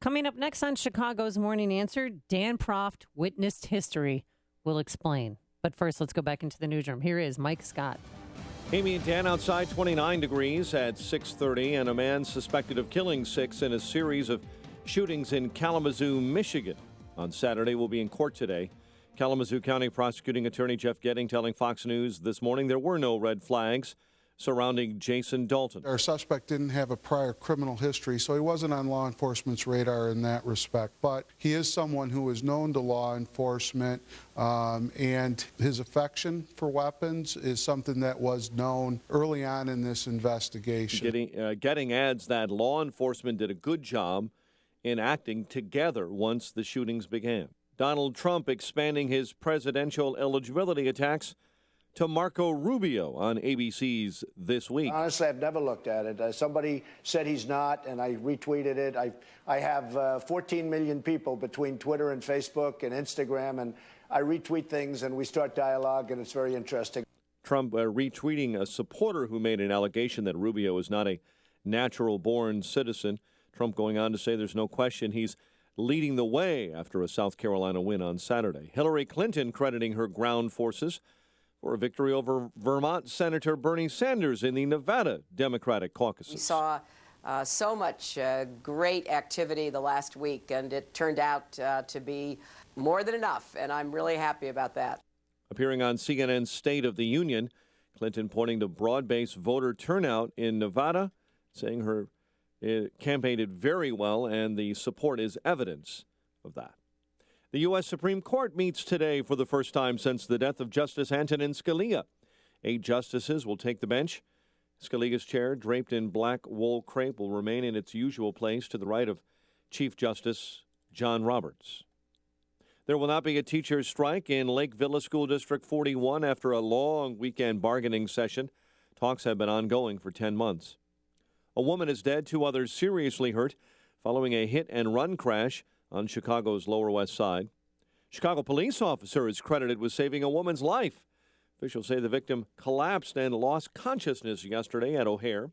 Coming up next on Chicago's Morning Answer, Dan Proft witnessed history. We'll explain. But first, let's go back into the newsroom. Here is Mike Scott. Amy and Dan outside, 29 degrees at 6:30, and a man suspected of killing 6 in a series of shootings in Kalamazoo, Michigan. On Saturday, will be in court today. Kalamazoo County Prosecuting Attorney Jeff Getting telling Fox News this morning there were no red flags surrounding Jason Dalton. Our suspect didn't have a prior criminal history, so he wasn't on law enforcement's radar in that respect. But he is someone who is known to law enforcement, and his affection for weapons is something that was known early on in this investigation. Getting adds that law enforcement did a good job in acting together once the shootings began. Donald Trump expanding his presidential eligibility attacks to Marco Rubio on ABC's This Week. Honestly, I've never looked at it. Somebody said he's not, and I retweeted it. I have 14 million people between Twitter and Facebook and Instagram, and I retweet things, and we start dialogue, and it's very interesting. Trump retweeting a supporter who made an allegation that Rubio is not a natural-born citizen. Trump going on to say there's no question he's leading the way after a South Carolina win on Saturday. Hillary Clinton crediting her ground forces for a victory over Vermont Senator Bernie Sanders in the Nevada Democratic caucuses. We saw so much great activity the last week, and it turned out to be more than enough, and I'm really happy about that. Appearing on CNN's State of the Union, Clinton pointing to broad-based voter turnout in Nevada, saying her campaign did very well, and the support is evidence of that. The U.S. Supreme Court meets today for the first time since the death of Justice Antonin Scalia. 8 justices will take the bench. Scalia's chair, draped in black wool crepe, will remain in its usual place to the right of Chief Justice John Roberts. There will not be a teacher's strike in Lake Villa School District 41 after a long weekend bargaining session. Talks have been ongoing for 10 months. A woman is dead, 2 others seriously hurt following a hit-and-run crash on Chicago's Lower West Side. Chicago police officer is credited with saving a woman's life. Officials say the victim collapsed and lost consciousness yesterday at O'Hare.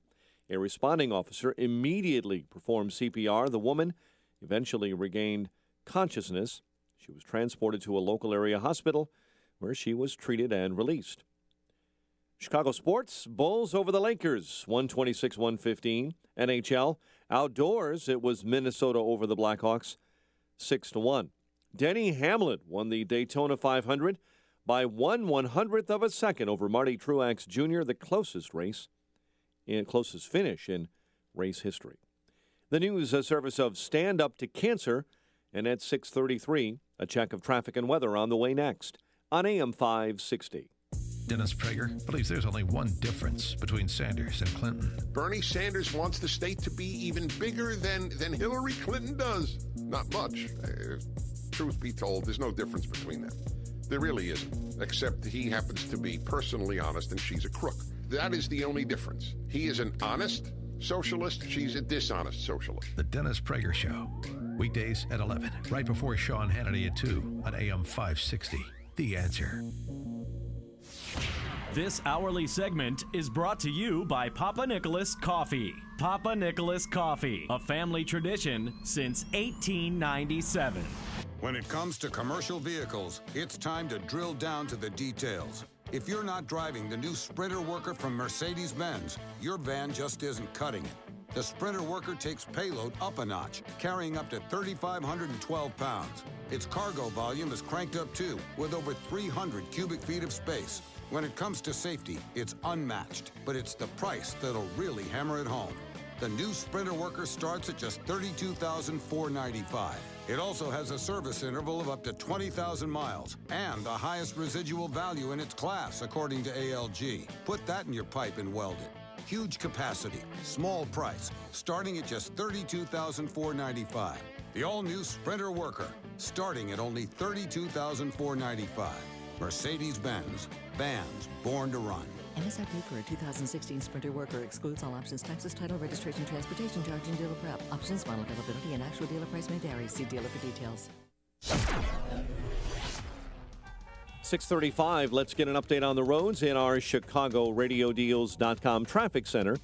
A responding officer immediately performed CPR. The woman eventually regained consciousness. She was transported to a local area hospital where she was treated and released. Chicago sports, Bulls over the Lakers, 126-115. NHL, outdoors, it was Minnesota over the Blackhawks, 6-1. Denny Hamlin won the Daytona 500 by 1/100th of a second over Marty Truex Jr., the closest finish in race history. The news, a service of Stand Up to Cancer, and at 6:33, a check of traffic and weather on the way next on AM 560. Dennis Prager believes there's only one difference between Sanders and Clinton. Bernie Sanders wants the state to be even bigger than Hillary Clinton does. Not much. Truth be told, there's no difference between them. There really isn't, except he happens to be personally honest and she's a crook. That is the only difference. He is an honest socialist, she's a dishonest socialist. The Dennis Prager Show. Weekdays at 11, right before Sean Hannity at 2 on AM 560. The Answer. This hourly segment is brought to you by Papa Nicholas Coffee. Papa Nicholas Coffee, a family tradition since 1897. When it comes to commercial vehicles, it's time to drill down to the details. If you're not driving the new Sprinter Worker from Mercedes-Benz, your van just isn't cutting it. The Sprinter Worker takes payload up a notch, carrying up to 3,512 pounds. Its cargo volume is cranked up too, with over 300 cubic feet of space. When it comes to safety, it's unmatched, but it's the price that'll really hammer it home. The new Sprinter Worker starts at just $32,495. It also has a service interval of up to 20,000 miles and the highest residual value in its class, according to ALG. Put that in your pipe and weld it. Huge capacity, small price, starting at just $32,495. The all-new Sprinter Worker, starting at only $32,495. Mercedes-Benz, vans born to run. MSRP for a 2016 Sprinter Worker excludes all options, taxes, title, registration, transportation charge, and dealer prep. Options, final availability, and actual dealer price may vary. See dealer for details. 6:35. Let's get an update on the roads in our ChicagoRadioDeals.com traffic center.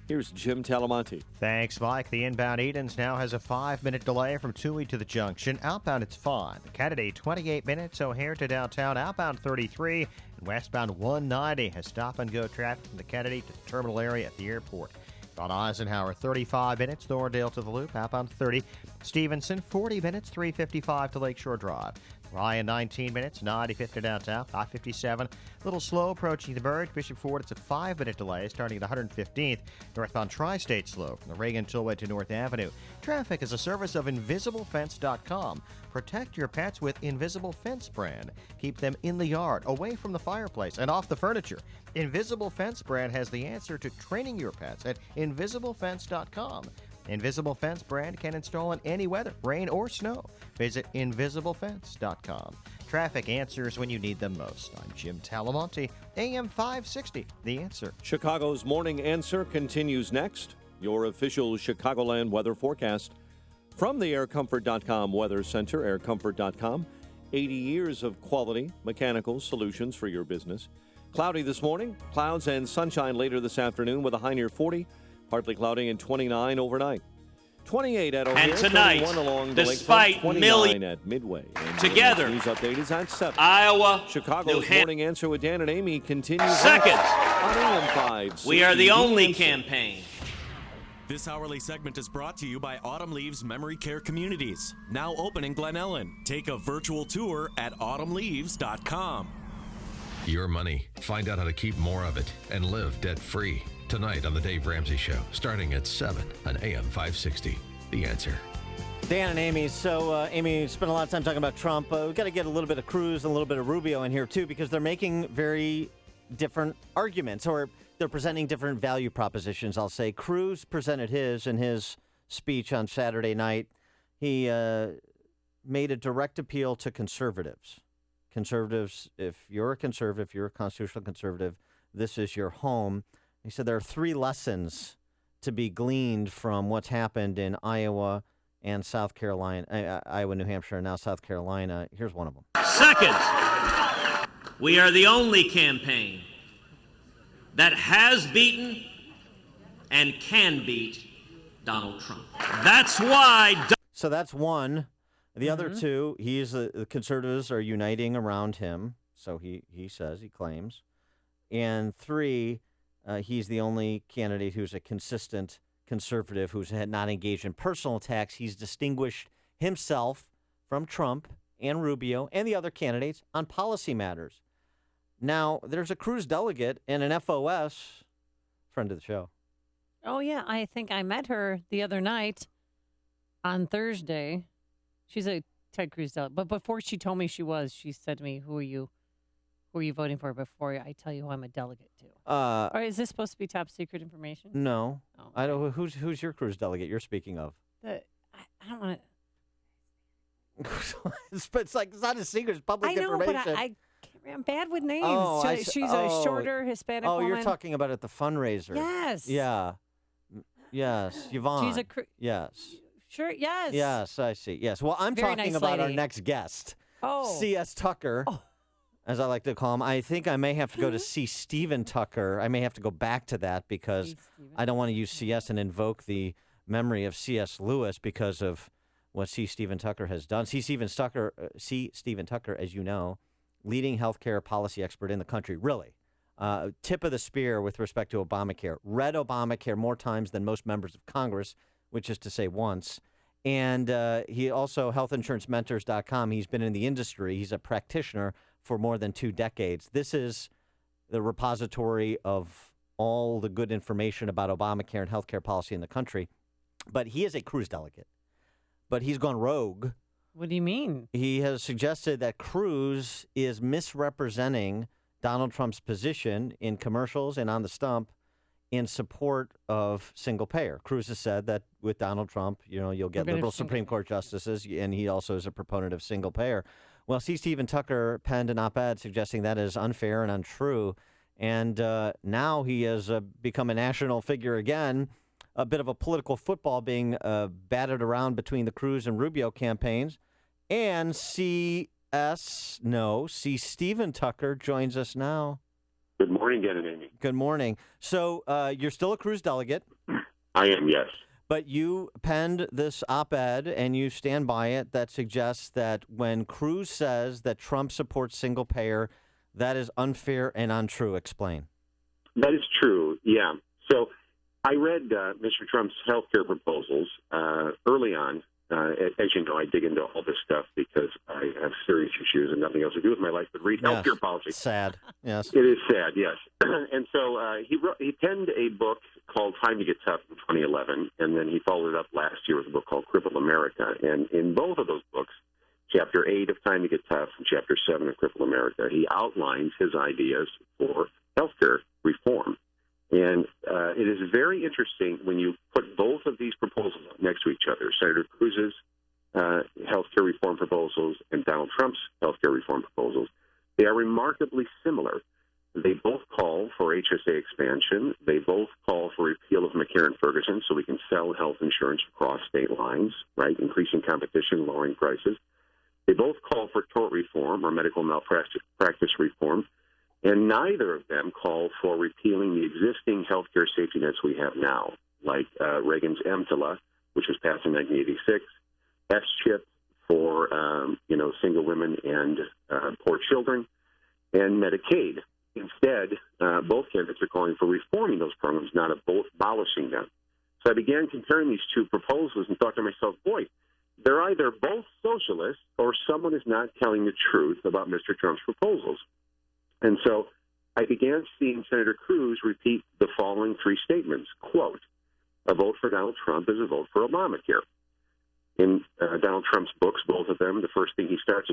Here's Jim Talamonte. Thanks, Mike. The inbound Edens now has a 5-minute delay from Toohey to the junction. Outbound, it's fine. Kennedy, 28 minutes. O'Hare to downtown. Outbound, 33. And westbound, 190 has stop-and-go traffic from the Kennedy to the terminal area at the airport. On Eisenhower, 35 minutes. Thorndale to the Loop. Outbound, 30. Stevenson, 40 minutes. 355 to Lakeshore Drive. Ryan, 19 minutes, 95th to downtown, I-57. A little slow approaching the Burge. Bishop Ford, it's a 5-minute delay starting at 115th. Northbound Tri-State slow from the Reagan Tollway to North Avenue. Traffic is a service of InvisibleFence.com. Protect your pets with Invisible Fence brand. Keep them in the yard, away from the fireplace, and off the furniture. Invisible Fence brand has the answer to training your pets at InvisibleFence.com. Invisible Fence brand can install in any weather, rain or snow. Visit InvisibleFence.com. Traffic answers when you need them most. I'm Jim Talamonte, AM 560, The Answer. Chicago's Morning Answer continues next. Your official Chicagoland weather forecast from the AirComfort.com Weather Center, AirComfort.com. 80 years of quality mechanical solutions for your business. Cloudy this morning, clouds and sunshine later this afternoon with a high near 40. Partly cloudy and 29 overnight. 28 at O'Hare, and tonight, 31 along the despite lakefront, 29 at Midway. And together, news update is at 7. Iowa, Chicago's Morning Answer with Dan and Amy continues second on AM 5. We are the only campaign. This hourly segment is brought to you by Autumn Leaves Memory Care Communities, now open in Glen Ellen. Take a virtual tour at autumnleaves.com. Your money. Find out how to keep more of it and live debt-free. Tonight on The Dave Ramsey Show, starting at 7 on AM 560. The Answer. Dan and Amy. So, Amy spent a lot of time talking about Trump. We've got to get a little bit of Cruz and a little bit of Rubio in here, too, because they're making very different arguments, or they're presenting different value propositions, I'll say. Cruz presented his in his speech on Saturday night. He made a direct appeal to conservatives. Conservatives, if you're a conservative, you're a constitutional conservative, this is your home. He said there are 3 lessons to be gleaned from what's happened in Iowa and South Carolina, Iowa, New Hampshire, and now South Carolina. Here's one of them. Second, we are the only campaign that has beaten and can beat Donald Trump. That's why. So that's one. The other 2, the conservatives are uniting around him. So he says, he claims. And 3, he's the only candidate who's a consistent conservative who's not engaged in personal attacks. He's distinguished himself from Trump and Rubio and the other candidates on policy matters. Now, there's a Cruz delegate and an FOS, friend of the show. Oh, yeah. I think I met her the other night on Thursday. She's a Ted Cruz delegate. But before she told me she was, she said to me, who are you? who are you voting for before I tell you who I'm a delegate to? Or is this supposed to be top secret information? No. I don't. Who's your Cruz delegate you're speaking of? I don't want to. It's like it's not a secret. It's public information. But I'm bad with names. Oh, She's a shorter Hispanic woman. Oh, you're talking about at the fundraiser. Yes. Yeah. Yes, Yvonne. She's yes. Sure. Yes. Yes, I see. Yes. Well, I'm Very talking nice about our lady. next guest. Oh. C.S. Tucker, as I like to call him. I think I may have to go to C. Stephen Tucker. I may have to go back to that because I don't want to use C.S. and invoke the memory of C.S. Lewis because of what C. Stephen Tucker has done. C. Stephen Tucker, as you know, leading healthcare policy expert in the country, really. Tip of the spear with respect to Obamacare. Read Obamacare more times than most members of Congress, which is to say once. And he also, healthinsurancementors.com, he's been in the industry. He's a practitioner for more than 2 decades. This is the repository of all the good information about Obamacare and healthcare policy in the country. But he is a Cruz delegate. But he's gone rogue. What do you mean? He has suggested that Cruz is misrepresenting Donald Trump's position in commercials and on the stump in support of single payer. Cruz has said that with Donald Trump, you'll get liberal Supreme Court justices, and he also is a proponent of single payer. Well, C. Stephen Tucker penned an op-ed suggesting that is unfair and untrue, and now he has become a national figure again, a bit of a political football being batted around between the Cruz and Rubio campaigns, and C. Stephen Tucker joins us now. Good morning, Dan and Amy. Good morning. So you're still a Cruz delegate. I am, yes. But you penned this op-ed, and you stand by it, that suggests that when Cruz says that Trump supports single payer, that is unfair and untrue. Explain. That is true, yeah. So I read Mr. Trump's health care proposals early on. As you know, I dig into all this stuff because I have serious issues and nothing else to do with my life but read healthcare policy. Sad, yes. It is sad, yes. And so he penned a book called Time to Get Tough in 2011, and then he followed it up last year with a book called Crippled America. And in both of those books, Chapter 8 of Time to Get Tough and Chapter 7 of Crippled America, he outlines his ideas for healthcare reform. And it is very interesting when you put both of these proposals next to each other, Senator Cruz's health care reform proposals and Donald Trump's health care reform proposals. They are remarkably similar. They both call for HSA expansion. They both call for repeal of McCarran-Ferguson so we can sell health insurance across state lines, right, increasing competition, lowering prices. They both call for tort reform or medical malpractice reform. And neither of them call for repealing the existing healthcare safety nets we have now, like Reagan's EMTLA, which was passed in 1986, S-CHIP for single women and poor children, and Medicaid. Instead, both candidates are calling for reforming those programs, not abolishing them. So I began comparing these two proposals and thought to myself, boy, they're either both socialists or someone is not telling the truth about Mr. Trump's proposals. And so I began seeing Senator Cruz repeat the following 3 statements. Quote, a vote for Donald Trump is a vote for Obamacare. In Donald Trump's books, both of them, the first thing he starts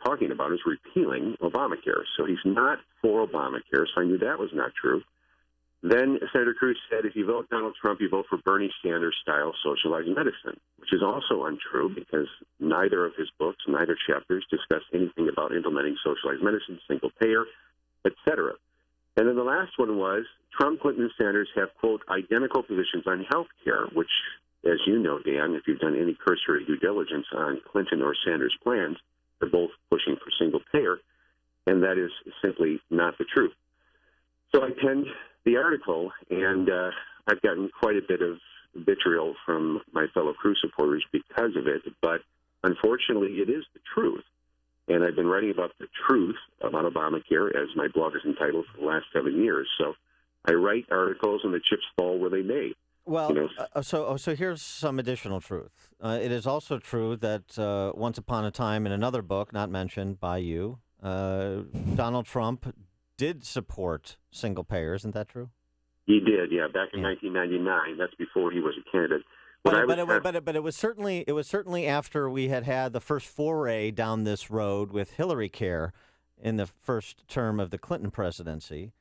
talking about is repealing Obamacare. So he's not for Obamacare, so I knew that was not true. Then Senator Cruz said, if you vote Donald Trump, you vote for Bernie Sanders-style socialized medicine, which is also untrue because neither of his books, neither chapters discuss anything about implementing socialized medicine, single payer, etc. And then the last one was Trump, Clinton, and Sanders have, quote, identical positions on health care, which, as you know, Dan, if you've done any cursory due diligence on Clinton or Sanders' plans, they're both pushing for single payer, and that is simply not the truth. So I penned the article, and I've gotten quite a bit of vitriol from my fellow Cruz supporters because of it, but unfortunately it is the truth. And I've been writing about the truth about Obamacare, as my blog is entitled, for the last 7 years. So I write articles, and the chips fall where they may. Well, so here's some additional truth. It is also true that once upon a time in another book, not mentioned by you, Donald Trump did support single payer. Isn't that true? He did, yeah, back in 1999. That's before he was a candidate. But it was certainly after we had the first foray down this road with Hillary Care, in the first term of the Clinton presidency.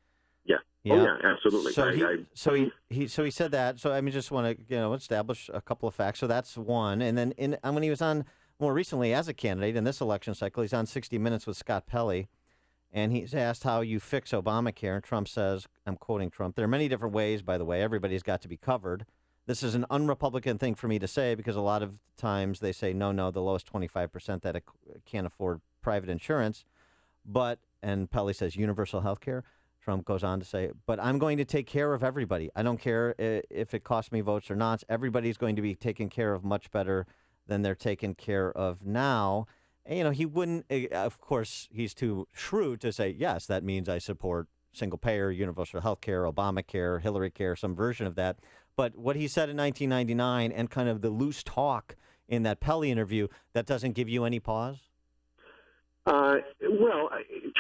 Yeah. Yeah. Oh, yeah, absolutely. So he said that. So I mean, just want to establish a couple of facts. So that's one. And then when he was on more recently as a candidate in this election cycle, he's on 60 Minutes with Scott Pelley, and he's asked how you fix Obamacare. And Trump says, I'm quoting Trump, "There are many different ways, by the way. Everybody's got to be covered. This is an un-Republican thing for me to say because a lot of times they say, no, the lowest 25% that can't afford private insurance. And Pelley says universal health care. Trump goes on to say, but I'm going to take care of everybody. I don't care if it costs me votes or not. Everybody's going to be taken care of much better than they're taken care of now. And, he wouldn't, of course, he's too shrewd to say, yes, that means I support single payer, universal health care, Obamacare, Hillary care, some version of that. But what he said in 1999 and kind of the loose talk in that Pelley interview, that doesn't give you any pause? Well,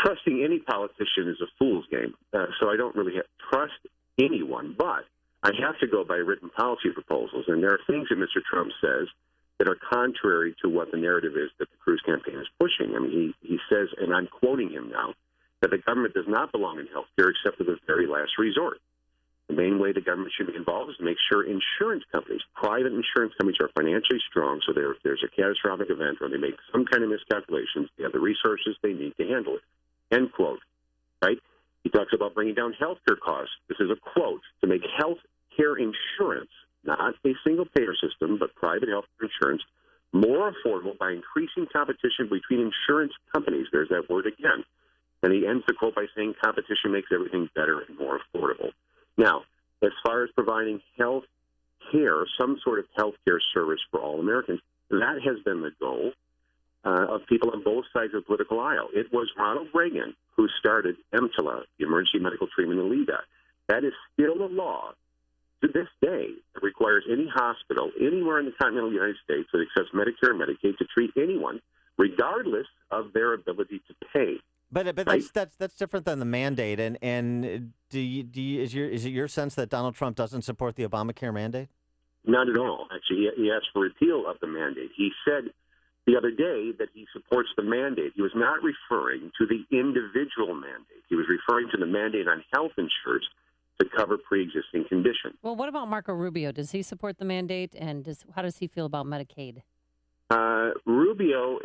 trusting any politician is a fool's game, so I don't really trust anyone. But I have to go by written policy proposals, and there are things that Mr. Trump says that are contrary to what the narrative is that the Cruz campaign is pushing. I mean, he says, and I'm quoting him now, that the government does not belong in health care except as a very last resort. The main way the government should be involved is to make sure insurance companies, private insurance companies, are financially strong so that if there's a catastrophic event or they make some kind of miscalculations, they have the resources they need to handle it. End quote. Right? He talks about bringing down health care costs. This is a quote, to make health care insurance, not a single-payer system, but private health care insurance, more affordable by increasing competition between insurance companies. There's that word again. And he ends the quote by saying competition makes everything better and more affordable. Now, as far as providing health care, some sort of health care service for all Americans, that has been the goal of people on both sides of the political aisle. It was Ronald Reagan who started EMTALA, the Emergency Medical Treatment and Leave Act. That is still a law to this day that requires any hospital anywhere in the continental United States that accepts Medicare and Medicaid to treat anyone, regardless of their ability to pay. But right? that's different than the mandate. And is it your sense that Donald Trump doesn't support the Obamacare mandate? Not at all. Actually, he asked for repeal of the mandate. He said the other day that he supports the mandate. He was not referring to the individual mandate. He was referring to the mandate on health insurance to cover pre-existing conditions. Well, what about Marco Rubio? Does he support the mandate, and how does he feel about Medicaid? Rubio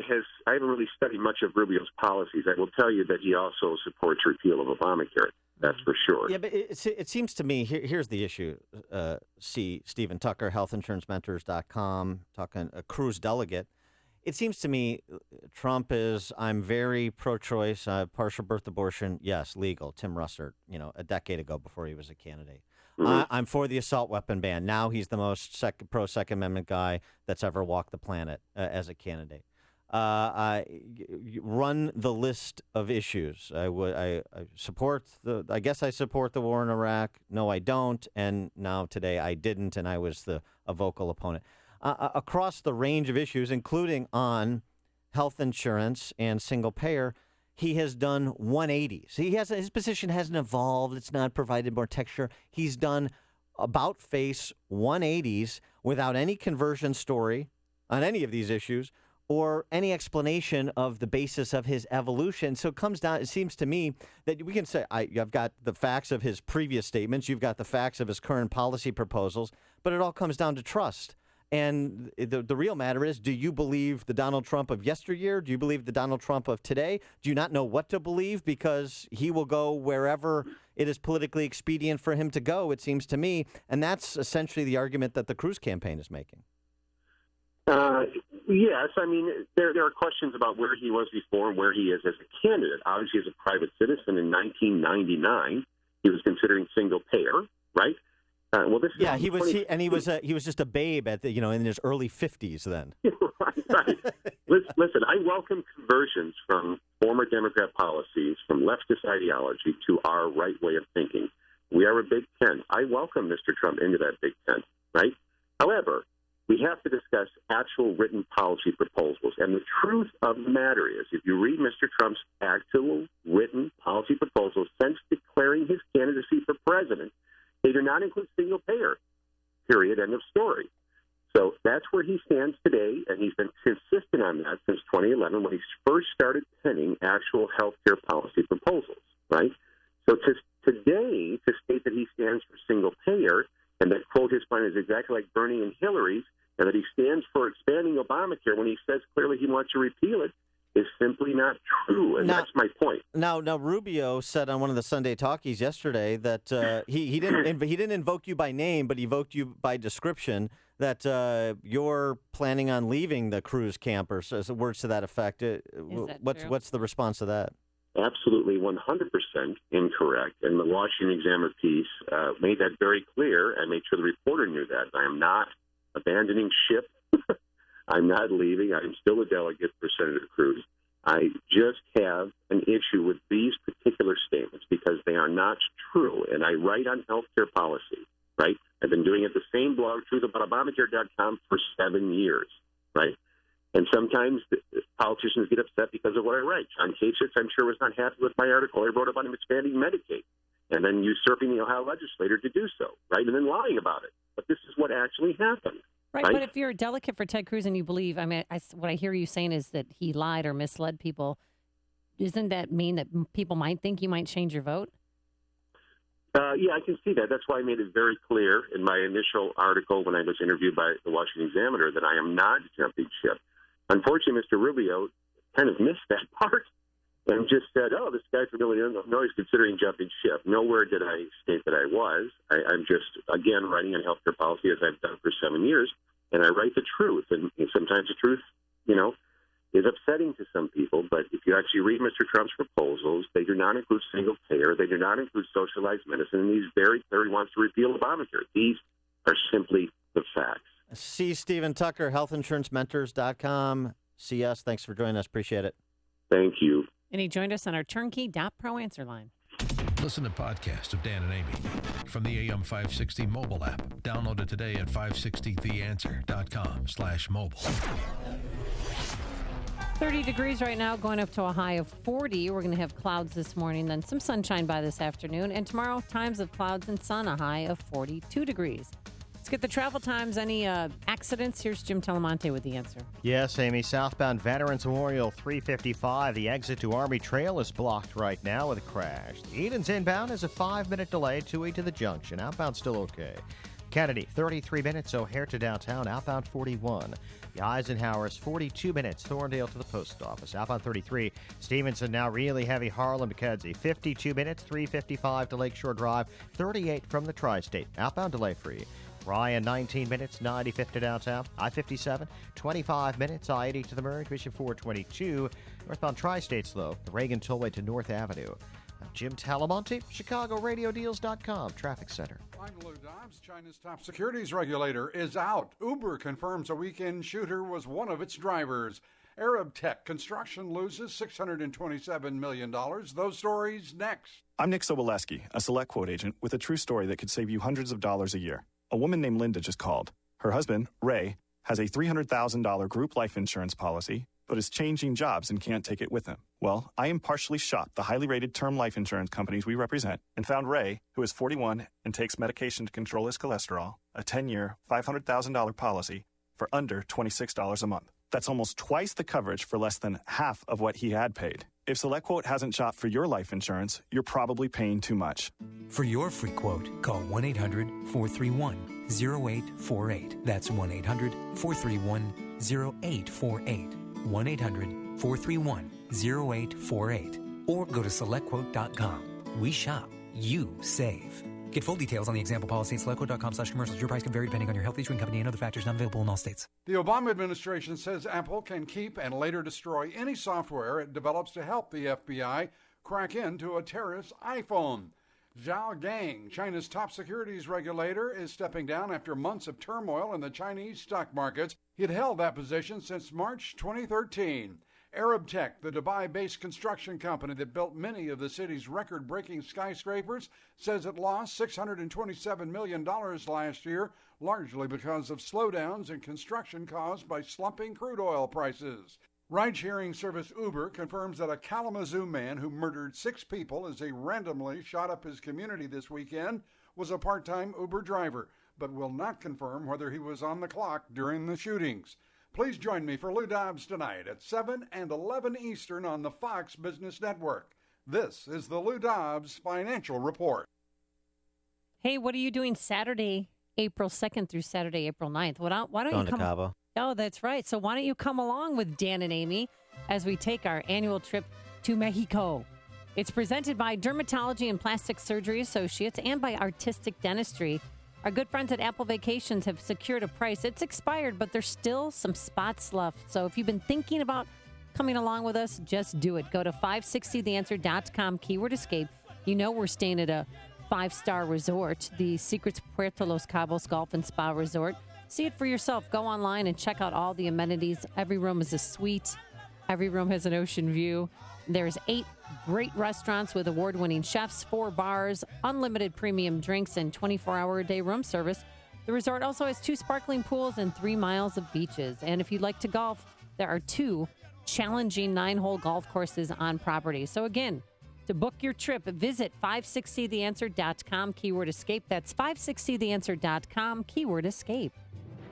I haven't really studied much of Rubio's policies. I will tell you that he also supports repeal of Obamacare. That's for sure. Yeah, but it seems to me, here's the issue. Stephen Tucker, healthinsurancementors.com, talking a Cruz delegate. It seems to me Trump is, I'm very pro-choice, partial birth abortion, yes, legal. Tim Russert, a decade ago before he was a candidate. Mm-hmm. I'm for the assault weapon ban. Now he's the most pro-Second Amendment guy that's ever walked the planet as a candidate. I run the list of issues. I support I guess I support the war in Iraq. No, I don't. And now today I didn't, and I was a vocal opponent. Across the range of issues, including on health insurance and single payer, he has done 180s. His position hasn't evolved. It's not provided more texture. He's done about-face 180s without any conversion story on any of these issues or any explanation of the basis of his evolution. So it seems to me that we can say, I've got the facts of his previous statements, you've got the facts of his current policy proposals, but it all comes down to trust. And the real matter is, do you believe the Donald Trump of yesteryear? Do you believe the Donald Trump of today? Do you not know what to believe because he will go wherever it is politically expedient for him to go, it seems to me. And that's essentially the argument that the Cruz campaign is making. Yes. I mean, there are questions about where he was before and where he is as a candidate. Obviously, as a private citizen in 1999, he was considering single payer, right? He was just a babe at in his early 50s then. right. Listen, I welcome conversions from former Democrat policies, from leftist ideology to our right way of thinking. We are a big tent. I welcome Mr. Trump into that big tent, right? However, we have to discuss actual written policy proposals. And the truth of the matter is, if you read Mr. Trump's actual written policy proposals since declaring his candidacy for president, they do not include single payer, period, end of story. So that's where he stands today, and he's been consistent on that since 2011 when he first started penning actual healthcare policy proposals, right? So today, to state that he stands for single payer and that, quote, his plan is exactly like Bernie and Hillary's, and that he stands for expanding Obamacare when he says clearly he wants to repeal it, is simply not true, and that's my point. Now, Rubio said on one of the Sunday talkies yesterday that he didn't invoke you by name, but he evoked you by description. That you're planning on leaving the Cruz camp, or words to that effect. What's the response to that? Absolutely 100% incorrect. And the Washington Examiner piece made that very clear and made sure the reporter knew that. I am not abandoning ship. I'm not leaving. I'm still a delegate for Senator Cruz. I just have an issue with these particular statements because they are not true. And I write on healthcare policy, right? I've been doing it the same blog, truthaboutobamacare.com, for 7 years, right? And sometimes politicians get upset because of what I write. John Kasich, I'm sure, was not happy with my article I wrote about him expanding Medicaid and then usurping the Ohio legislator to do so, right? And then lying about it. But this is what actually happened. Right, but if you're a delegate for Ted Cruz and you believe, what I hear you saying is that he lied or misled people, doesn't that mean that people might think you might change your vote? Yeah, I can see that. That's why I made it very clear in my initial article when I was interviewed by the Washington Examiner that I am not jumping ship. Unfortunately, Mr. Rubio kind of missed that part and just said, oh, this guy from Illinois is considering jumping ship. Nowhere did I state that I was. I'm just, again, writing on healthcare policy as I've done for 7 years, and I write the truth. And sometimes the truth, is upsetting to some people. But if you actually read Mr. Trump's proposals, they do not include single payer. They do not include socialized medicine. And he's very clear he wants to repeal Obamacare. These are simply the facts. C. Stephen Tucker, healthinsurancementors.com. CS, thanks for joining us. Appreciate it. Thank you. And he joined us on our turnkey.pro answer line. Listen to podcasts of Dan and Amy from the AM 560 mobile app. Download it today at 560theanswer.com/mobile. 30 degrees right now, going up to a high of 40. We're going to have clouds this morning, then some sunshine by this afternoon. And tomorrow, times of clouds and sun, a high of 42 degrees. Let's get the travel times. Any accidents? Here's Jim Telemonte with the answer. Yes, Amy. Southbound Veterans Memorial 355. The exit to Army Trail is blocked right now with a crash. The Edens inbound is a 5-minute delay, 2-way to the junction. Outbound still okay. Kennedy, 33 minutes, O'Hare to downtown, outbound 41. The Eisenhower is 42 minutes, Thorndale to the post office, outbound 33. Stevenson now really heavy, Harlem to Kedzie, 52 minutes, 355 to Lakeshore Drive, 38 from the Tri-State, outbound delay free. Ryan, 19 minutes, 95th to downtown, I-57, 25 minutes, I-80 to the Merge, Mission 422, northbound Tri-State slow, the Reagan Tollway to North Avenue. I'm Jim Talamonte, ChicagoRadioDeals.com, Traffic Center. I'm Lou Dobbs. China's top securities regulator is out. Uber confirms a weekend shooter was one of its drivers. Arab Tech Construction loses $627 million. Those stories next. I'm Nick Soboleski, a Select Quote agent with a true story that could save you hundreds of dollars a year. A woman named Linda just called. Her husband, Ray, has a $300,000 group life insurance policy, but is changing jobs and can't take it with him. Well, I impartially shopped the highly rated term life insurance companies we represent and found Ray, who is 41 and takes medication to control his cholesterol, a 10-year, $500,000 policy for under $26 a month. That's almost twice the coverage for less than half of what he had paid. If SelectQuote hasn't shopped for your life insurance, you're probably paying too much. For your free quote, call 1-800-431-0848. That's 1-800-431-0848. 1-800-431-0848. Or go to SelectQuote.com. We shop. You save. Get full details on the example policy at SelectQuote.com/commercials. Your price can vary depending on your health history and company and other factors not available in all states. The Obama administration says Apple can keep and later destroy any software it develops to help the FBI crack into a terrorist's iPhone. Zhao Gang, China's top securities regulator, is stepping down after months of turmoil in the Chinese stock markets. He had held that position since March 2013. Arab Tech, the Dubai-based construction company that built many of the city's record-breaking skyscrapers, says it lost $627 million last year, largely because of slowdowns in construction caused by slumping crude oil prices. Ride-sharing service Uber confirms that a Kalamazoo man who murdered 6 people as he randomly shot up his community this weekend was a part-time Uber driver, but will not confirm whether he was on the clock during the shootings. Please join me for Lou Dobbs tonight at 7 and 11 Eastern on the Fox Business Network. This is the Lou Dobbs Financial Report. Hey, what are you doing Saturday, April 2nd through Saturday, April 9th? Why don't Going you to come? Cabo. Oh, that's right. So why don't you come along with Dan and Amy as we take our annual trip to Mexico? It's presented by Dermatology and Plastic Surgery Associates and by Artistic Dentistry. Our good friends at Apple Vacations have secured a price. It's expired, but there's still some spots left. So if you've been thinking about coming along with us, just do it. Go to 560theanswer.com, keyword escape. You know we're staying at a 5-star resort, the Secrets Puerto Los Cabos Golf and Spa Resort. See it for yourself. Go online and check out all the amenities. Every room is a suite. Every room has an ocean view. There's 8 great restaurants with award-winning chefs, 4 bars, unlimited premium drinks, and 24-hour-a-day room service. The resort also has 2 sparkling pools and 3 miles of beaches. And if you'd like to golf, there are 2 challenging 9-hole golf courses on property. So again, to book your trip, visit 560theanswer.com, keyword escape. That's 560theanswer.com, keyword escape.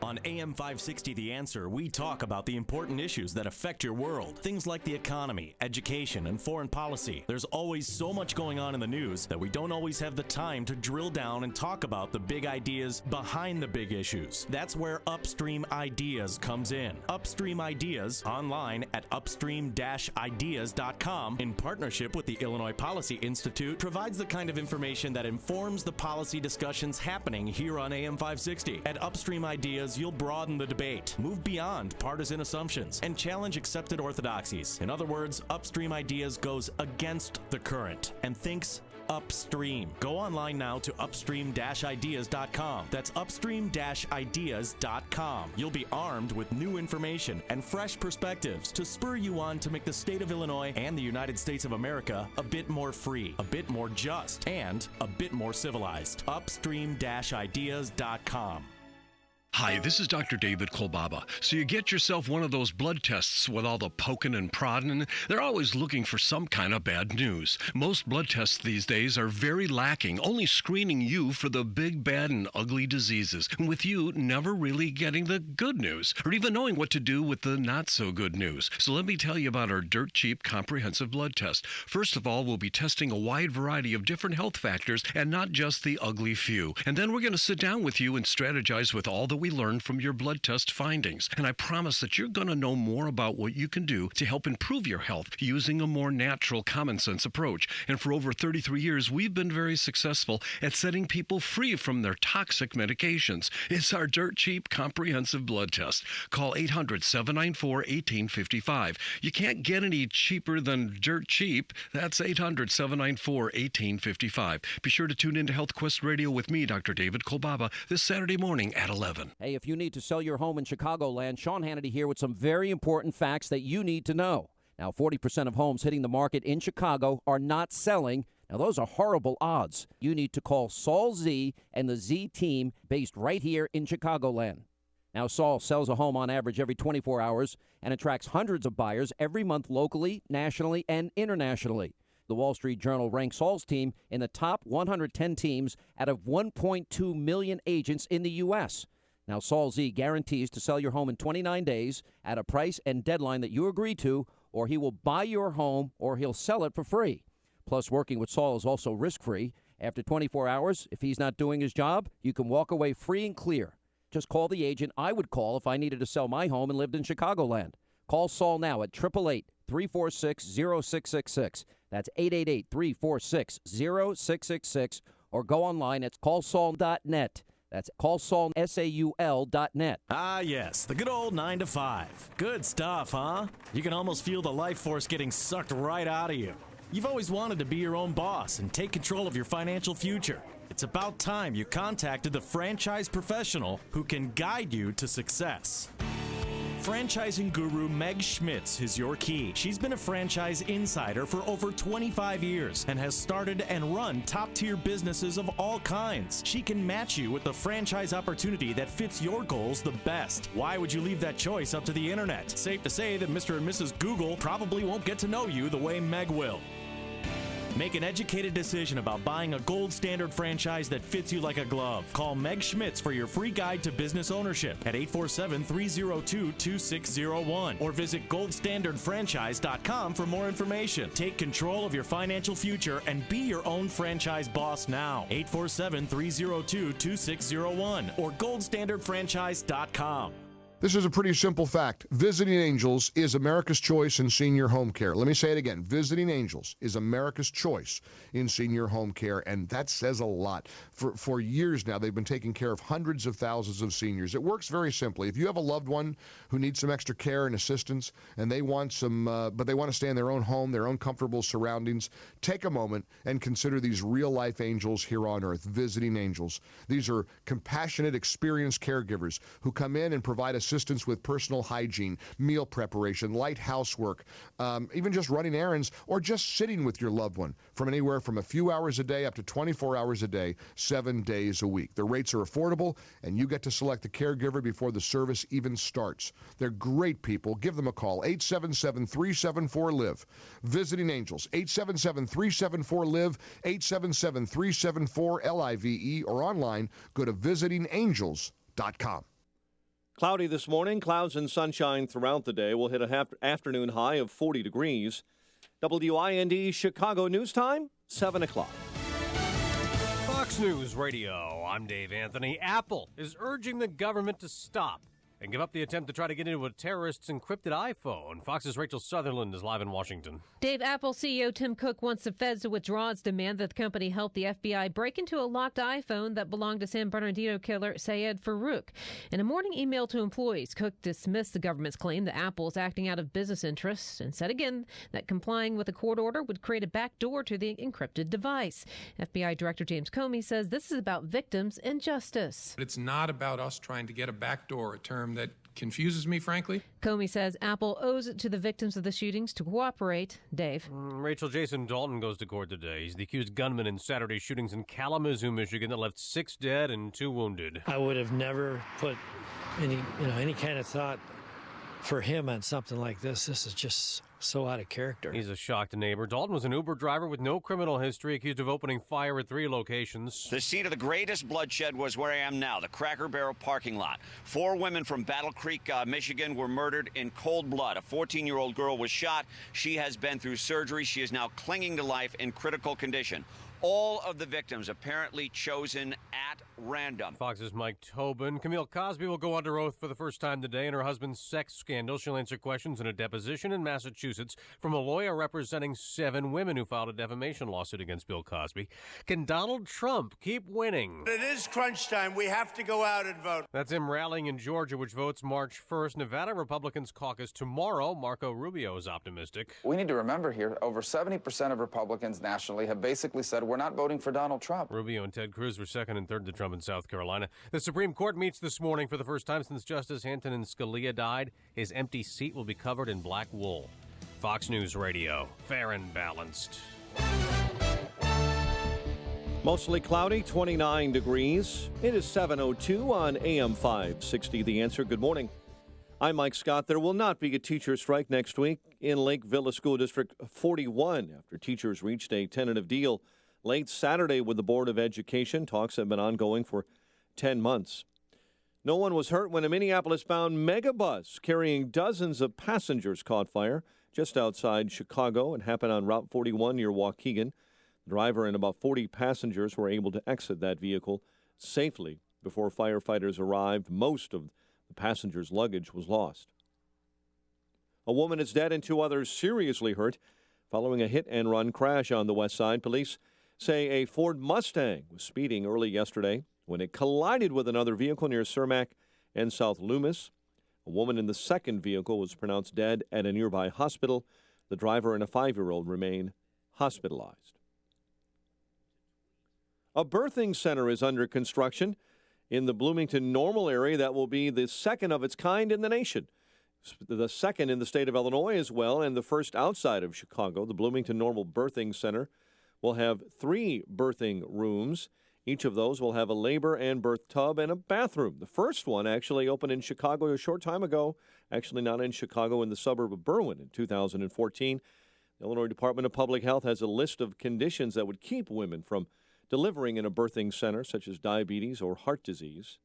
On AM 560 The Answer, we talk about the important issues that affect your world. Things like the economy, education, and foreign policy. There's always so much going on in the news that we don't always have the time to drill down and talk about the big ideas behind the big issues. That's where Upstream Ideas comes in. Upstream Ideas, online at upstream-ideas.com, in partnership with the Illinois Policy Institute, provides the kind of information that informs the policy discussions happening here on AM 560. At Upstream Ideas, you'll broaden the debate, move beyond partisan assumptions, and challenge accepted orthodoxies. In other words, Upstream Ideas goes against the current and thinks upstream. Go online now to upstream-ideas.com. That's upstream-ideas.com. You'll be armed with new information and fresh perspectives to spur you on to make the state of Illinois and the United States of America a bit more free, a bit more just, and a bit more civilized. Upstream-ideas.com. Hi, this is Dr. David Kolbaba. So you get yourself one of those blood tests with all the poking and prodding. They're always looking for some kind of bad news. Most blood tests these days are very lacking, only screening you for the big, bad, and ugly diseases, and with you never really getting the good news, or even knowing what to do with the not-so-good news. So let me tell you about our dirt-cheap comprehensive blood test. First of all, we'll be testing a wide variety of different health factors, and not just the ugly few. And then we're going to sit down with you and strategize with all that we learned from your blood test findings. And I promise that you're going to know more about what you can do to help improve your health using a more natural, common sense approach. And for over 33 years, we've been very successful at setting people free from their toxic medications. It's our dirt cheap comprehensive blood test. Call 800-794-1855. You can't get any cheaper than dirt cheap. That's 800-794-1855. Be sure to tune in to Health Quest Radio with me, Dr. David Kolbaba, this Saturday morning at 11. Hey, if you need to sell your home in Chicagoland, Sean Hannity here with some very important facts that you need to know. Now, 40% of homes hitting the market in Chicago are not selling. Now, those are horrible odds. You need to call Saul Z and the Z team based right here in Chicagoland. Now, Saul sells a home on average every 24 hours and attracts hundreds of buyers every month locally, nationally, and internationally. The Wall Street Journal ranks Saul's team in the top 110 teams out of 1.2 million agents in the U.S. Now, Saul Z guarantees to sell your home in 29 days at a price and deadline that you agree to, or he will buy your home or he'll sell it for free. Plus, working with Saul is also risk-free. After 24 hours, if he's not doing his job, you can walk away free and clear. Just call the agent I would call if I needed to sell my home and lived in Chicagoland. Call Saul now at 888-346-0666. That's 888-346-0666. Or go online at callsaul.net. That's callsaul.net. Ah, yes, the good old 9 to 5. Good stuff, huh? You can almost feel the life force getting sucked right out of you. You've always wanted to be your own boss and take control of your financial future. It's about time you contacted the franchise professional who can guide you to success. Franchising guru Meg Schmitz is your key. She's been a franchise insider for over 25 years and has started and run top-tier businesses of all kinds. She can match you with the franchise opportunity that fits your goals the best. Why would you leave that choice up to the internet? Safe to say that Mr. and Mrs. Google probably won't get to know you the way Meg will. Make an educated decision about buying a Gold Standard franchise that fits you like a glove. Call Meg Schmitz for your free guide to business ownership at 847-302-2601 or visit goldstandardfranchise.com for more information. Take control of your financial future and be your own franchise boss now. 847-302-2601 or goldstandardfranchise.com. This is a pretty simple fact. Visiting Angels is America's choice in senior home care. Let me say it again. Visiting Angels is America's choice in senior home care, and that says a lot. For years now, they've been taking care of hundreds of thousands of seniors. It works very simply. If you have a loved one who needs some extra care and assistance, and they want some, but they want to stay in their own home, their own comfortable surroundings, take a moment and consider these real-life angels here on earth, Visiting Angels. These are compassionate, experienced caregivers who come in and provide assistance with personal hygiene, meal preparation, light housework, even just running errands, or just sitting with your loved one from anywhere from a few hours a day up to 24 hours a day, 7 days a week. The rates are affordable, and you get to select the caregiver before the service even starts. They're great people. Give them a call, 877-374-LIVE. Visiting Angels, 877-374-LIVE, 877-374-LIVE, or online, go to visitingangels.com. Cloudy this morning, clouds and sunshine throughout the day. We'll hit a afternoon high of 40 degrees. WIND Chicago News Time, 7 o'clock. Fox News Radio, I'm Dave Anthony. Apple is urging the government to stop and give up the attempt to try to get into a terrorist's encrypted iPhone. Fox's Rachel Sutherland is live in Washington. Dave, Apple CEO Tim Cook wants the feds to withdraw its demand that the company help the FBI break into a locked iPhone that belonged to San Bernardino killer Syed Farouk. In a morning email to employees, Cook dismissed the government's claim that Apple is acting out of business interests and said again that complying with a court order would create a backdoor to the encrypted device. FBI Director James Comey says this is about victims and justice. It's not about us trying to get a backdoor, a term that confuses me, frankly. Comey says Apple owes it to the victims of the shootings to cooperate. Dave. Rachel, Jason Dalton goes to court today. He's the accused gunman in Saturday's shootings in Kalamazoo, Michigan that left 6 dead and 2 wounded. I would have never put any kind of thought for him on something like this. This is just so out of character. He's a shocked neighbor. Dalton was an Uber driver with no criminal history, accused of opening fire at 3 locations. The scene of the greatest bloodshed was where I am now, the Cracker Barrel parking lot. 4 women from Battle Creek, Michigan were murdered in cold blood. A 14-year-old girl was shot. She has been through surgery. She is now clinging to life in critical condition. All of the victims apparently chosen at random. Fox's Mike Tobin. Camille Cosby will go under oath for the first time today in her husband's sex scandal. She'll answer questions in a deposition in Massachusetts from a lawyer representing 7 women who filed a defamation lawsuit against Bill Cosby. Can Donald Trump keep winning? It is crunch time. We have to go out and vote. That's him rallying in Georgia, which votes March 1st. Nevada Republicans caucus tomorrow. Marco Rubio is optimistic. We need to remember here, over 70% of Republicans nationally have basically said we're not voting for Donald Trump. Rubio and Ted Cruz were second and third to Trump in South Carolina. The Supreme Court meets this morning for the first time since Justice Antonin Scalia died. His empty seat will be covered in black wool. Fox News Radio, fair and balanced. Mostly cloudy, 29 degrees. It is 7:02 on AM 560. The Answer. Good morning. I'm Mike Scott. There will not be a teacher strike next week in Lake Villa School District 41 after teachers reached a tentative deal late Saturday with the Board of Education. Talks have been ongoing for 10 months. No one was hurt when a Minneapolis-bound megabus carrying dozens of passengers caught fire just outside Chicago. It happened on Route 41 near Waukegan. The driver and about 40 passengers were able to exit that vehicle safely before firefighters arrived. Most of the passengers' luggage was lost. A woman is dead and 2 others seriously hurt following a hit-and-run crash on the west side. Police say a Ford Mustang was speeding early yesterday when it collided with another vehicle near Cermak and South Loomis. A woman in the second vehicle was pronounced dead at a nearby hospital. The driver and a 5-year-old remain hospitalized. A birthing center is under construction in the Bloomington Normal area that will be the second of its kind in the nation. The second in the state of Illinois as well, and the first outside of Chicago. The Bloomington Normal Birthing Center will have 3 birthing rooms. Each of those will have a labor and birth tub and a bathroom. The first one actually opened in Chicago a short time ago, actually not in Chicago, in the suburb of Berwyn in 2014. The Illinois Department of Public Health has a list of conditions that would keep women from delivering in a birthing center, such as diabetes or heart disease.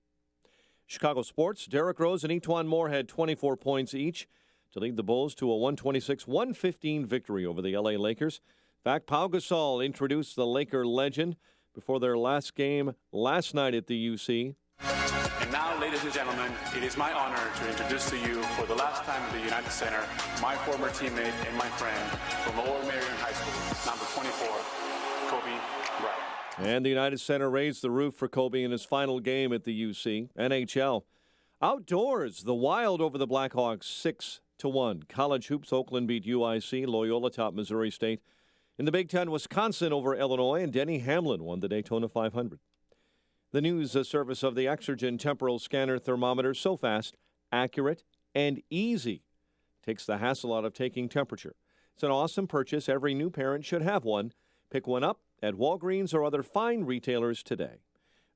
Chicago sports, Derrick Rose and E'Twaun Moore had 24 points each to lead the Bulls to a 126-115 victory over the L.A. Lakers. In fact, Pau Gasol introduced the Laker legend before their last game last night at the UC. And now, ladies and gentlemen, it is my honor to introduce to you for the last time at the United Center, my former teammate and my friend from Lower Merion High School, number 24, Kobe Bryant. And the United Center raised the roof for Kobe in his final game at the UC. NHL. Outdoors, the Wild over the Blackhawks 6-1. College hoops, Oakland beat UIC. Loyola topped Missouri State. In the Big Ten, Wisconsin over Illinois, and Denny Hamlin won the Daytona 500. The news service of the Exergen temporal scanner thermometer, so fast, accurate, and easy. Takes the hassle out of taking temperature. It's an awesome purchase. Every new parent should have one. Pick one up at Walgreens or other fine retailers today.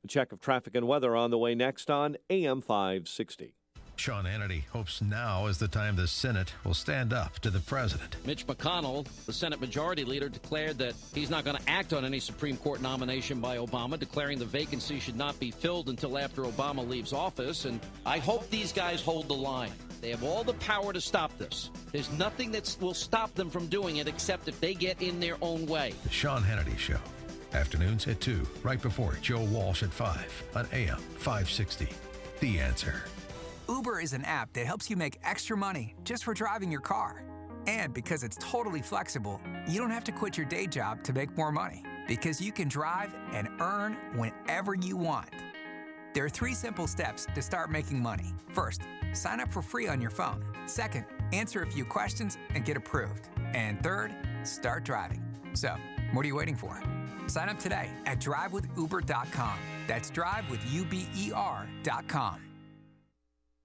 A check of traffic and weather on the way next on AM 560. Sean Hannity hopes now is the time the Senate will stand up to the president. Mitch McConnell, the Senate Majority Leader, declared that he's not going to act on any Supreme Court nomination by Obama, declaring the vacancy should not be filled until after Obama leaves office. And I hope these guys hold the line. They have all the power to stop this. There's nothing that will stop them from doing it except if they get in their own way. The Sean Hannity Show. Afternoons at 2, right before Joe Walsh at 5 on AM 560. The Answer. Uber is an app that helps you make extra money just for driving your car. And because it's totally flexible, you don't have to quit your day job to make more money, because you can drive and earn whenever you want. There are 3 simple steps to start making money. First, sign up for free on your phone. Second, answer a few questions and get approved. And third, start driving. So, what are you waiting for? Sign up today at drivewithuber.com. That's drivewithuber.com.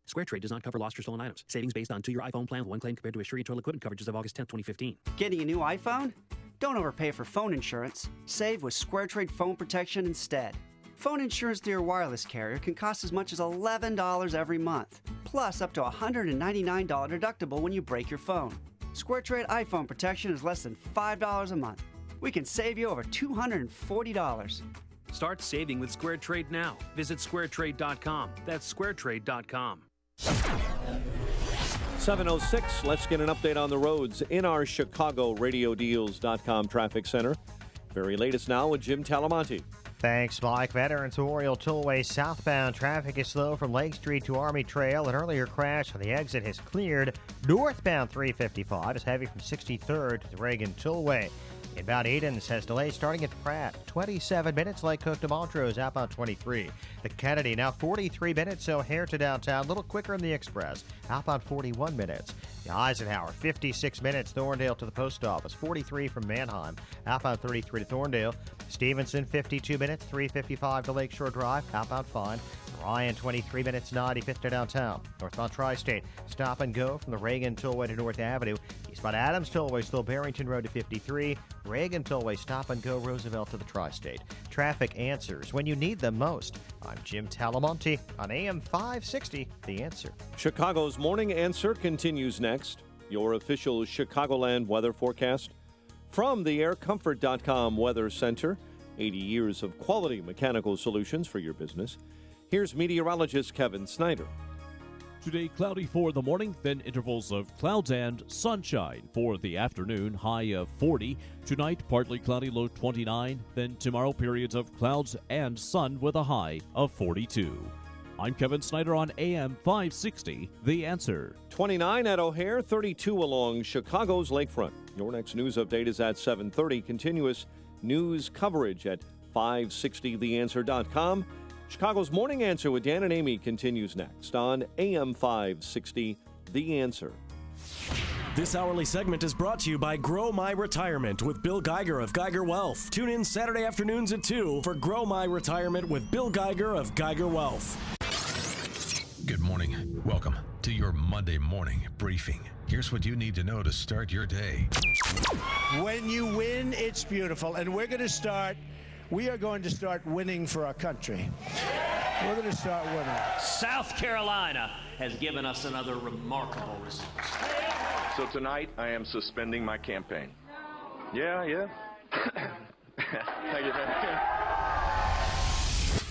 SquareTrade does not cover lost or stolen items. Savings based on 2-year iPhone plan with 1 claim compared to Assured total equipment coverage as of August 10, 2015. Getting a new iPhone? Don't overpay for phone insurance. Save with SquareTrade Phone Protection instead. Phone insurance through your wireless carrier can cost as much as $11 every month, plus up to a $199 deductible when you break your phone. SquareTrade iPhone protection is less than $5 a month. We can save you over $240. Start saving with SquareTrade now. Visit squaretrade.com. That's squaretrade.com. 7:06. Let's get an update on the roads in our Chicago RadioDeals.com traffic center. Very latest now with Jim Talamonte. Thanks, Mike. Veterans Memorial Tollway southbound traffic is slow from Lake Street to Army Trail. An earlier crash on the exit has cleared. Northbound 355 is heavy from 63rd to the Reagan Tollway. Inbound Edens has delays starting at Pratt. 27 minutes. Lake Cook to Montrose, outbound 23. The Kennedy now 43 minutes, O'Hare to downtown. A little quicker in the Express. Outbound 41 minutes. The Eisenhower 56 minutes. Thorndale to the post office. 43 from Manheim. Outbound 33 to Thorndale. Stevenson 52 minutes. 355 to Lakeshore Drive. Outbound fine. Ryan 23 minutes. 95th to downtown. Northbound Tri-State. Stop and go from the Reagan Tollway to North Avenue. Eastbound Adams Tollway still Barrington Road to 53. Reagan Tollway stop and go Roosevelt to the Tri-State. Traffic answers when you need them most. I'm Jim Talamonte on AM 560, The Answer. Chicago's Morning Answer continues next. Your official Chicagoland weather forecast from the AirComfort.com Weather Center. 80 years of quality mechanical solutions for your business. Here's meteorologist Kevin Snyder. Today, cloudy for the morning, then intervals of clouds and sunshine for the afternoon, high of 40. Tonight, partly cloudy, low 29. Then tomorrow, periods of clouds and sun with a high of 42. I'm Kevin Snyder on AM 560, The Answer. 29 at O'Hare, 32 along Chicago's lakefront. Your next news update is at 7:30. Continuous news coverage at 560theanswer.com. Chicago's Morning Answer with Dan and Amy continues next on AM 560, The Answer. This hourly segment is brought to you by Grow My Retirement with Bill Geiger of Geiger Wealth. Tune in Saturday afternoons at 2 for Grow My Retirement with Bill Geiger of Geiger Wealth. Good morning. Welcome to your Monday morning briefing. Here's what you need to know to start your day. When you win, it's beautiful. And we are going to start winning for our country. We're going to start winning. South Carolina has given us another remarkable result. So tonight, I am suspending my campaign. Yeah. Thank you.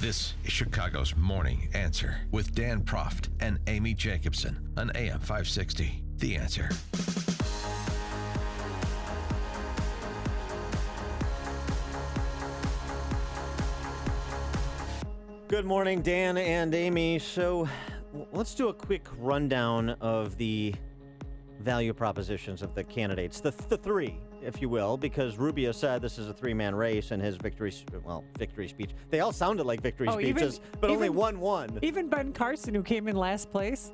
This is Chicago's Morning Answer with Dan Proft and Amy Jacobson on AM 560. The Answer. Good morning, Dan and Amy. So let's do a quick rundown of the value propositions of the candidates, the three, if you will, because Rubio said this is a three-man race in his victory speech. They all sounded like victory speeches, but only one won. Even Ben Carson, who came in last place,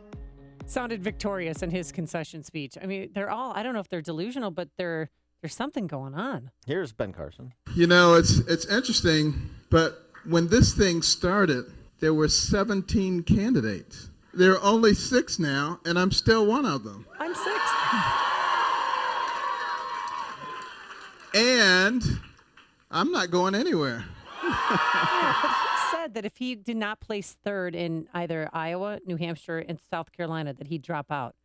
sounded victorious in his concession speech. I mean, they're all, I don't know if they're delusional, but there's something going on. Here's Ben Carson. You know, it's interesting, but when this thing started, there were 17 candidates. There are only 6 now, and I'm still one of them. I'm 6th. And I'm not going anywhere. Yeah, but he said that if he did not place third in either Iowa, New Hampshire, and South Carolina, that he'd drop out.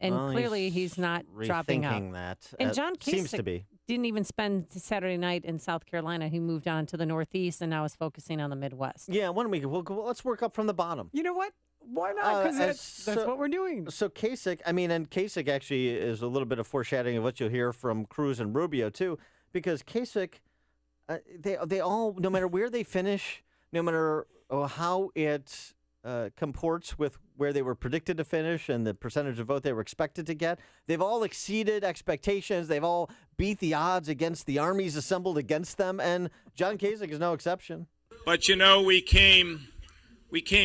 And clearly he's not dropping out. Rethinking that. And John seems to be. Kasich didn't even spend Saturday night in South Carolina. He moved on to the Northeast and now is focusing on the Midwest. Yeah, let's work up from the bottom. You know what? Why not? Because that's what we're doing. So Kasich, and Kasich actually is a little bit of foreshadowing of what you'll hear from Cruz and Rubio too, because Kasich, they all, no matter where they finish, no matter how it comports with where they were predicted to finish and the percentage of vote they were expected to get, they've all exceeded expectations. They've all beat the odds against the armies assembled against them, and John Kasich is no exception. But you know, we came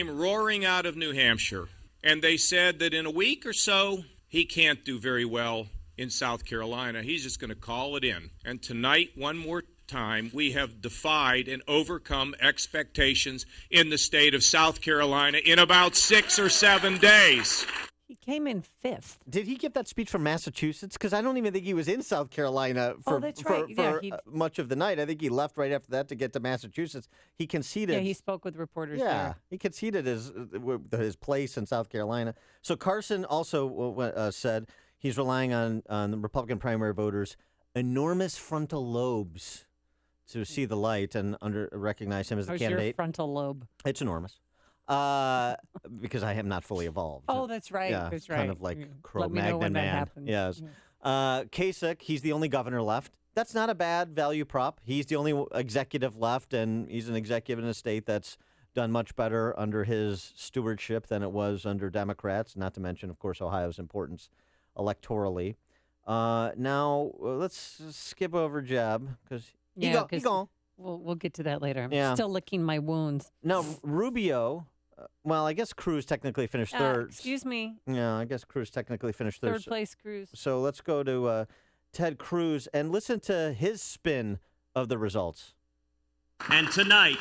roaring out of New Hampshire, and they said that in a week or so, he can't do very well in South Carolina. He's just going to call it in. And tonight, one more time, we have defied and overcome expectations in the state of South Carolina in about 6 or 7 days. He came in 5th. Did he give that speech from Massachusetts? Because I don't even think he was in South Carolina for much of the night. I think he left right after that to get to Massachusetts. He conceded. Yeah, he spoke with reporters there. Yeah, he conceded his place in South Carolina. So Carson also said he's relying on the Republican primary voters' enormous frontal lobes to see the light and recognize him as a candidate. Your frontal lobe? It's enormous. Because I am not fully evolved. Oh, that's right. Yeah, that's kind right. of like Let Cro-Magnon me know when man. that happens. Yes. Kasich, he's the only governor left. That's not a bad value prop. He's the only executive left, and he's an executive in a state that's done much better under his stewardship than it was under Democrats, not to mention, of course, Ohio's importance electorally. Now, let's skip over Jeb, because he gone. We'll get to that later. I'm Yeah. still licking my wounds. Now, Rubio, well, I guess Cruz technically finished third. Excuse me. Yeah, I guess Cruz technically finished third. Third place, Cruz. So let's go to Ted Cruz and listen to his spin of the results. And tonight,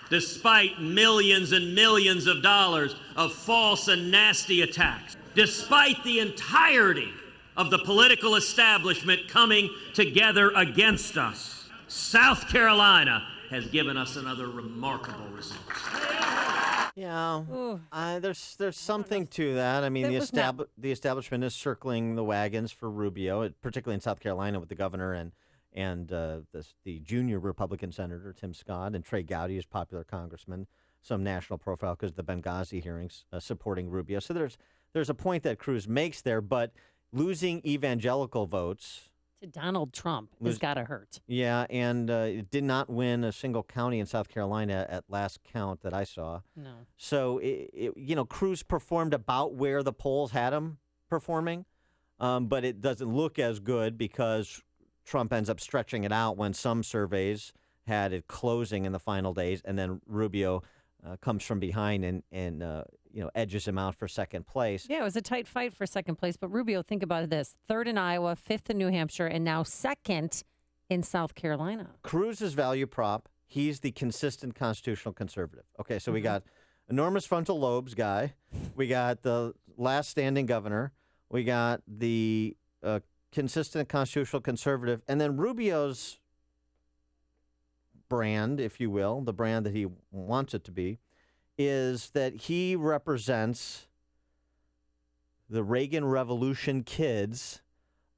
despite millions and millions of dollars of false and nasty attacks, despite the entirety of the political establishment coming together against us, South Carolina has given us another remarkable result. Yeah, there's something to that. I mean, the establishment is circling the wagons for Rubio, particularly in South Carolina with the governor and the junior Republican senator Tim Scott and Trey Gowdy is popular congressman, some national profile because of the Benghazi hearings supporting Rubio. So there's a point that Cruz makes there, but losing evangelical votes to Donald Trump has got to hurt. Yeah, and it did not win a single county in South Carolina at last count that I saw. No. So, Cruz performed about where the polls had him performing, but it doesn't look as good because Trump ends up stretching it out when some surveys had it closing in the final days, and then Rubio comes from behind and edges him out for second place. Yeah, it was a tight fight for second place. But Rubio, think about this: third in Iowa, fifth in New Hampshire, and now second in South Carolina. Cruz's value prop, he's the consistent constitutional conservative. Okay, so we got enormous frontal lobes guy. We got the last standing governor. We got the consistent constitutional conservative. And then Rubio's brand, if you will, the brand that he wants it to be, is that he represents the Reagan Revolution kids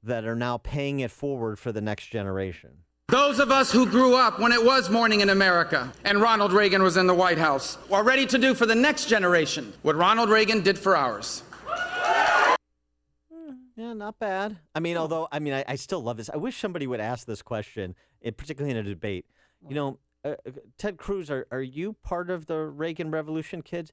that are now paying it forward for the next generation. Those of us who grew up when it was morning in America and Ronald Reagan was in the White House are ready to do for the next generation what Ronald Reagan did for ours. Yeah, not bad. I mean, although, I still love this. I wish somebody would ask this question, particularly in a debate. You know, Ted Cruz, are you part of the Reagan Revolution, kids?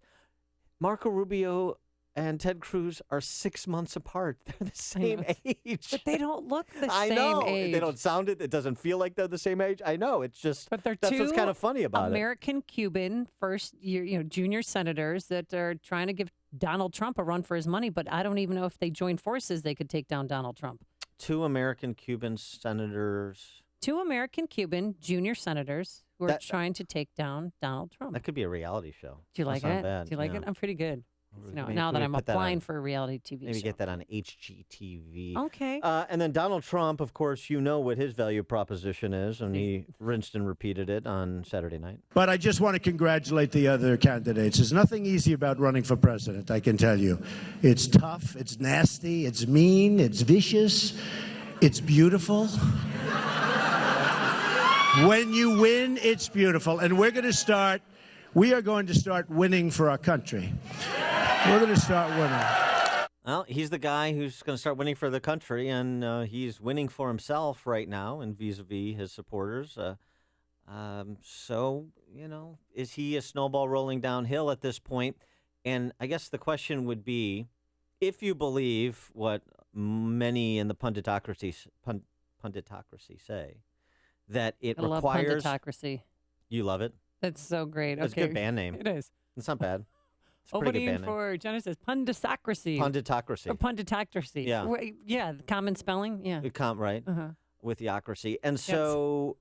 Marco Rubio and Ted Cruz are 6 months apart. They're the same age. But they don't look the I same know. age. They don't sound it. It doesn't feel like they're the same age. I know. It's just, But they're that's two what's kind of funny about American-Cuban first-year, junior senators that are trying to give Donald Trump a run for his money. But I don't even know if they join forces, they could take down Donald Trump. it. Two American-Cuban senators. Two American-Cuban junior senators who are trying to take down Donald Trump. That could be a reality show. Do you like That's not it? bad. Do you like Yeah. it? I'm pretty good. Now Maybe that I'm put that applying on- for a reality TV Maybe show. get that on HGTV. Okay. And then Donald Trump, of course, you know what his value proposition is, and he rinsed and repeated it on Saturday night. But I just want to congratulate the other candidates. There's nothing easy about running for president, I can tell you. It's tough, it's nasty, it's mean, it's vicious, it's beautiful. When you win, it's beautiful. And we are going to start winning for our country. We're going to start winning. Well, he's the guy who's going to start winning for the country, and he's winning for himself right now and vis-a-vis his supporters. So, is he a snowball rolling downhill at this point? And I guess the question would be, if you believe what many in the punditocracy say, that it I love requires... Punditocracy. You love it? That's so great. It's a good band name. It is. It's not bad. It's a pretty good Opening band name. for Genesis, Punditocracy. Punditocracy. Or Punditocracy. Yeah. Yeah, the common spelling. Yeah. Right. Uh-huh. With theocracy. And so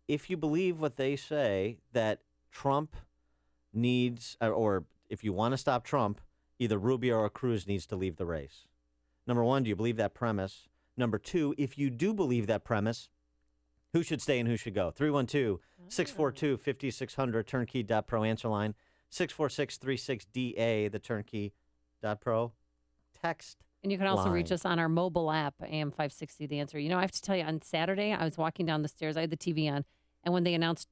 if you believe what they say, that Trump needs, or if you want to stop Trump, either Rubio or Cruz needs to leave the race. Number one, do you believe that premise? Number two, if you do believe that premise, who should stay and who should go? 312-642-5600, turnkey.pro answer line. 64636DA, the turnkey.pro text. And you can also line. reach us on our mobile app, AM560 The Answer. I have to tell you, on Saturday, I was walking down the stairs. I had the TV on. And when they announced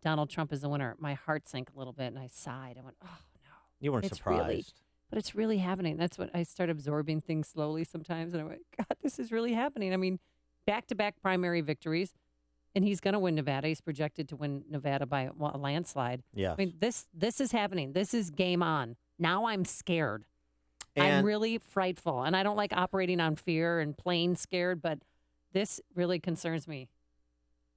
Donald Trump as the winner, my heart sank a little bit, and I sighed. I went, oh, no. You weren't surprised. But it's really happening. That's what I start absorbing things slowly sometimes. And I went, God, this is really happening. I mean, back-to-back primary victories. And he's going to win Nevada. He's projected to win Nevada by a landslide. Yeah. I mean, this is happening. This is game on. Now I'm scared. I'm And- really frightful. And I don't like operating on fear and plain scared, but this really concerns me.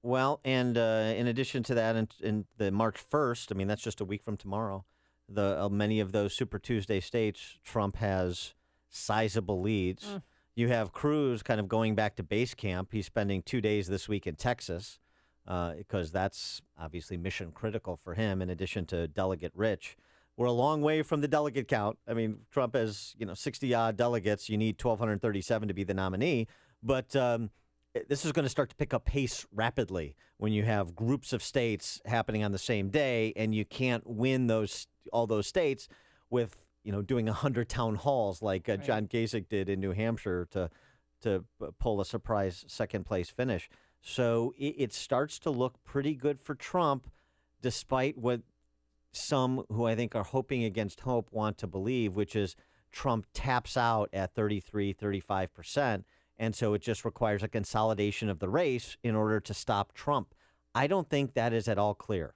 Well, and in addition to that, in the March 1st, I mean, that's just a week from tomorrow, many of those Super Tuesday states, Trump has sizable leads. You have Cruz kind of going back to base camp. He's spending 2 days this week in Texas because that's obviously mission critical for him, in addition to Delegate Rich. We're a long way from the delegate count. I mean, Trump has 60-odd delegates. You need 1,237 to be the nominee. But this is going to start to pick up pace rapidly when you have groups of states happening on the same day, and you can't win all those states with doing 100 town halls like John Kasich did in New Hampshire to pull a surprise second-place finish. So it starts to look pretty good for Trump, despite what some who I think are hoping against hope want to believe, which is Trump taps out at 33, 35%, and so it just requires a consolidation of the race in order to stop Trump. I don't think that is at all clear.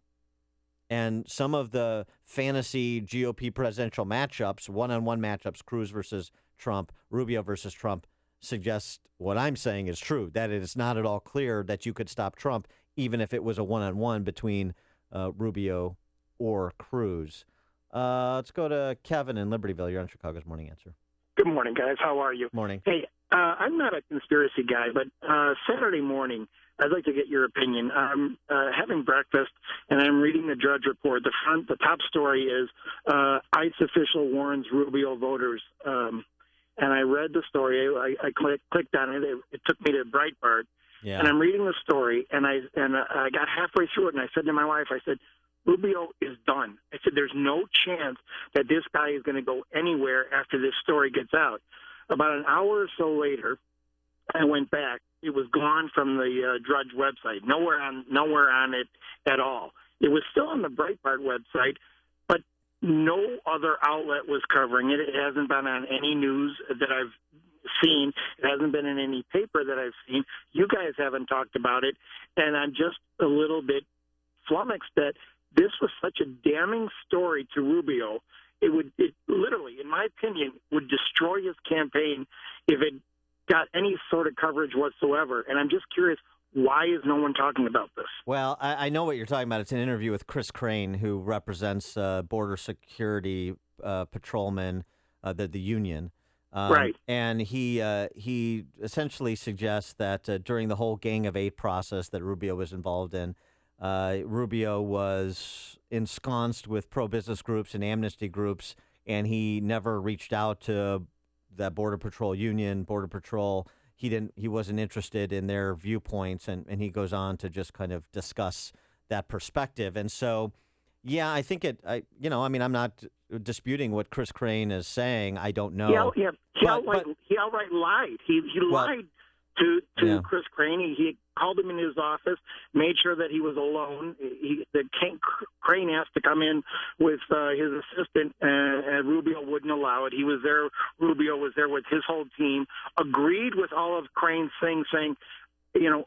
And some of the fantasy GOP presidential matchups, one-on-one matchups, Cruz versus Trump, Rubio versus Trump, suggest what I'm saying is true, that it is not at all clear that you could stop Trump, even if it was a one-on-one between Rubio or Cruz. Let's go to Kevin in Libertyville. You're on Chicago's Morning Answer. Good morning, guys. How are you? Morning. Hey, I'm not a conspiracy guy, but Saturday morning, I'd like to get your opinion. I'm having breakfast, and I'm reading the Drudge Report. The top story is ICE official warns Rubio voters. And I read the story. I clicked on it. It took me to Breitbart. Yeah. And I'm reading the story, and I got halfway through it, and I said to my wife, I said, Rubio is done. I said, there's no chance that this guy is going to go anywhere after this story gets out. About an hour or so later, I went back. It was gone from the Drudge website. Nowhere on it at all. It was still on the Breitbart website, but no other outlet was covering it. It hasn't been on any news that I've seen. It hasn't been in any paper that I've seen. You guys haven't talked about it, and I'm just a little bit flummoxed that this was such a damning story to Rubio. It literally, in my opinion, would destroy his campaign if it got any sort of coverage whatsoever. And I'm just curious, why is no one talking about this? Well, I know what you're talking about. It's an interview with Chris Crane, who represents Border Security Patrolmen, the union. Right. And he essentially suggests that during the whole Gang of Eight process that Rubio was involved in, Rubio was ensconced with pro-business groups and amnesty groups, and he never reached out to that Border Patrol union, Border Patrol. He wasn't interested in their viewpoints, and he goes on to just kind of discuss that perspective. And so, yeah, I think I'm not disputing what Chris Crane is saying. I don't know. He outright lied. He lied to Chris Crane. He called him in his office, made sure that he was alone. Crane asked to come in with his assistant, and Rubio wouldn't allow it. He was there. Rubio was there with his whole team, agreed with all of Crane's things, saying,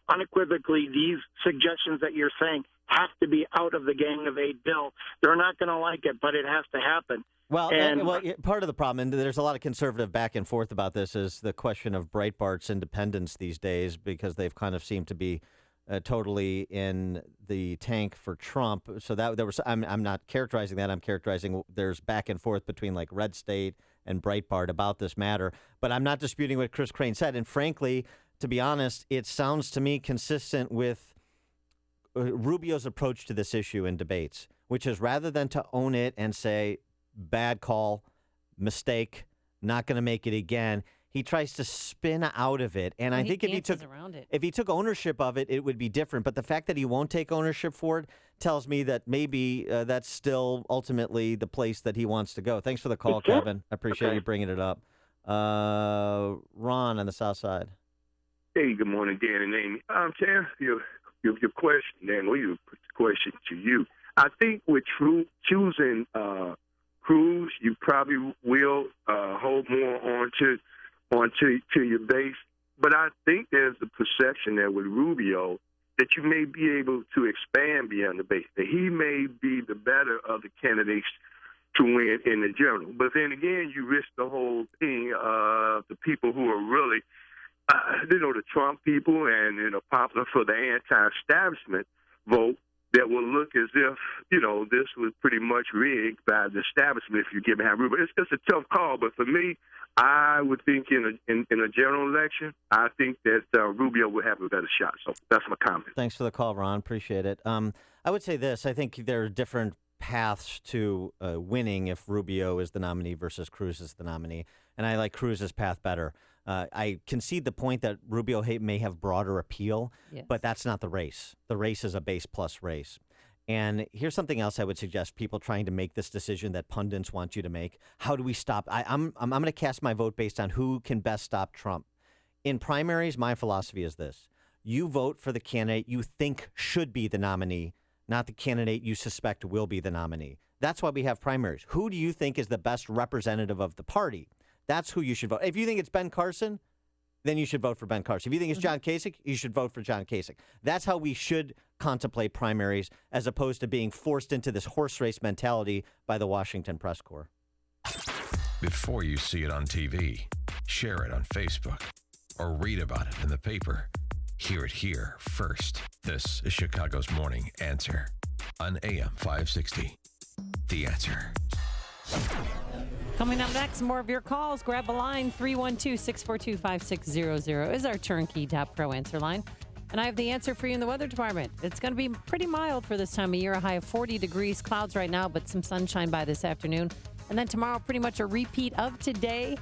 unequivocally, these suggestions that you're saying have to be out of the Gang of Eight bill. They're not going to like it, but it has to happen. Well, part of the problem, and there's a lot of conservative back and forth about this, is the question of Breitbart's independence these days, because they've kind of seemed to be totally in the tank for Trump. So that there was, I'm not characterizing that. I'm characterizing there's back and forth between like Red State and Breitbart about this matter. But I'm not disputing what Chris Crane said. And frankly, to be honest, it sounds to me consistent with Rubio's approach to this issue in debates, which is rather than to own it and say, bad call, mistake, not going to make it again, he tries to spin out of it. And I think if he took ownership of it, it would be different. But the fact that he won't take ownership for it tells me that maybe that's still ultimately the place that he wants to go. Thanks for the call, Kevin. I appreciate you bringing it up. Ron on the South Side. Hey, good morning, Dan and Amy. To answer your question, Dan, you put the question to you. I think with choosing Cruz, you probably will hold more onto your base. But I think there's the perception there with Rubio that you may be able to expand beyond the base, that he may be the better of the candidates to win in the general. But then again, you risk the whole thing of the people who are really, the Trump people and popular for the anti-establishment vote, that will look as if, this was pretty much rigged by the establishment if you give him Rubio. It's a tough call, but for me, I would think in a general election, I think that Rubio would have a better shot. So that's my comment. Thanks for the call, Ron. Appreciate it. I would say this. I think there are different paths to winning if Rubio is the nominee versus Cruz is the nominee, and I like Cruz's path better. I concede the point that Rubio may have broader appeal, but that's not the race. The race is a base plus race. And here's something else I would suggest people trying to make this decision that pundits want you to make. How do we stop? I'm going to cast my vote based on who can best stop Trump. In primaries, my philosophy is this. You vote for the candidate you think should be the nominee, not the candidate you suspect will be the nominee. That's why we have primaries. Who do you think is the best representative of the party? That's who you should vote. If you think it's Ben Carson, then you should vote for Ben Carson. If you think it's John Kasich, you should vote for John Kasich. That's how we should contemplate primaries, as opposed to being forced into this horse race mentality by the Washington Press Corps. Before you see it on TV, share it on Facebook, or read about it in the paper, hear it here first. This is Chicago's Morning Answer on AM 560. The Answer. Coming up next, more of your calls. Grab a line. 312-642-5600 is our turnkey .pro answer line. And I have the answer for you in the weather department. It's going to be pretty mild for this time of year, a high of 40 degrees. Clouds right now, but some sunshine by this afternoon. And then tomorrow, pretty much a repeat of today.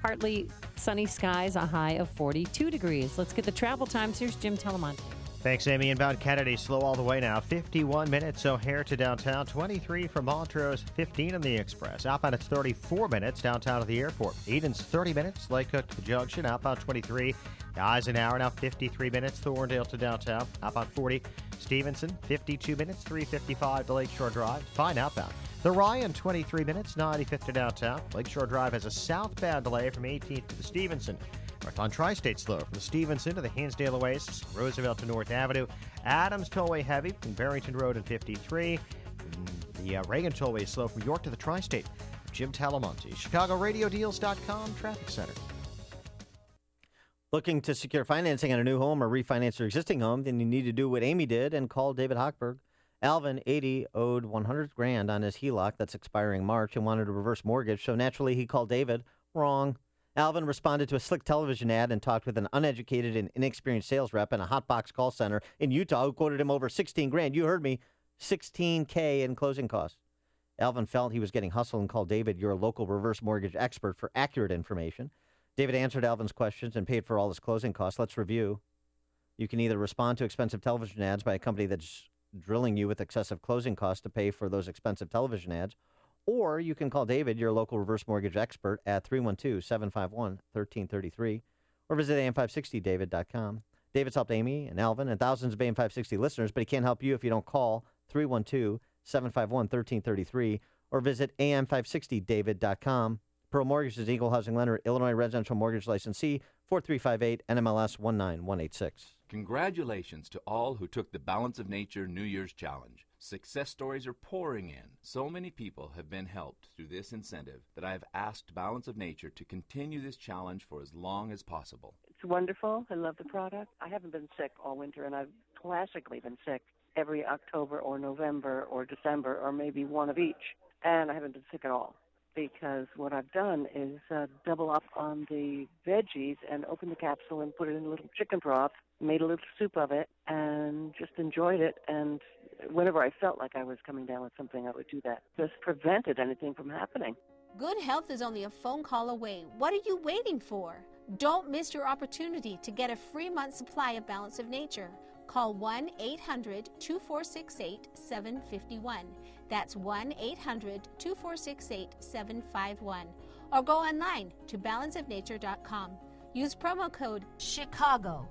Partly sunny skies, a high of 42 degrees. Let's get the travel times. Here's Jim Telemonte. Thanks, Amy. Inbound Kennedy, slow all the way now. 51 minutes O'Hare to downtown. 23 from Montrose, 15 on the Express. Outbound, it's 34 minutes downtown to the airport. Eden's 30 minutes. Lake Cook Junction, outbound 23. Eisenhower now 53 minutes, Thorndale to downtown. Outbound 40, Stevenson 52 minutes, 3:55 to Lakeshore Drive. Fine outbound. The Ryan 23 minutes, 95th to downtown. Lakeshore Drive has a southbound delay from 18th to the Stevenson. Northbound Tri-State slow from the Stevenson to the Hinsdale Oasis, Roosevelt to North Avenue. Adams Tollway heavy from Barrington Road and 53. The Reagan Tollway is slow from York to the Tri-State. Jim Talamonte, ChicagoRadioDeals.com Traffic Center. Looking to secure financing on a new home or refinance your existing home, then you need to do what Amy did and call David Hochberg. Alvin, 80, owed $100,000 on his HELOC that's expiring March and wanted a reverse mortgage, so naturally he called David. Wrong. Alvin responded to a slick television ad and talked with an uneducated and inexperienced sales rep in a hotbox call center in Utah who quoted him over $16,000. You heard me, $16K in closing costs. Alvin felt he was getting hustled and called David, your local reverse mortgage expert, for accurate information. David answered Alvin's questions and paid for all his closing costs. Let's review. You can either respond to expensive television ads by a company that's drilling you with excessive closing costs to pay for those expensive television ads, or you can call David, your local reverse mortgage expert, at 312-751-1333, or visit am560david.com. David's helped Amy and Alvin and thousands of AM560 listeners, but he can't help you if you don't call 312-751-1333 or visit am560david.com. Pearl Mortgage is an equal housing lender, Illinois residential mortgage licensee, 4358 NMLS 19186. Congratulations to all who took the Balance of Nature New Year's Challenge. Success stories are pouring in. So many people have been helped through this incentive that I have asked Balance of Nature to continue this challenge for as long as possible. It's wonderful. I love the product. I haven't been sick all winter, and I've classically been sick every October or November or December or maybe one of each. And I haven't been sick at all because what I've done is double up on the veggies and open the capsule and put it in a little chicken broth, made a little soup of it, and just enjoyed it. And whenever I felt like I was coming down with something, I would do that. Just prevented anything from happening. Good health is only a phone call away. What are you waiting for? Don't miss your opportunity to get a free month supply of Balance of Nature. Call 1-800-2468-751. That's 1-800-2468-751. Or go online to balanceofnature.com. Use promo code CHICAGO.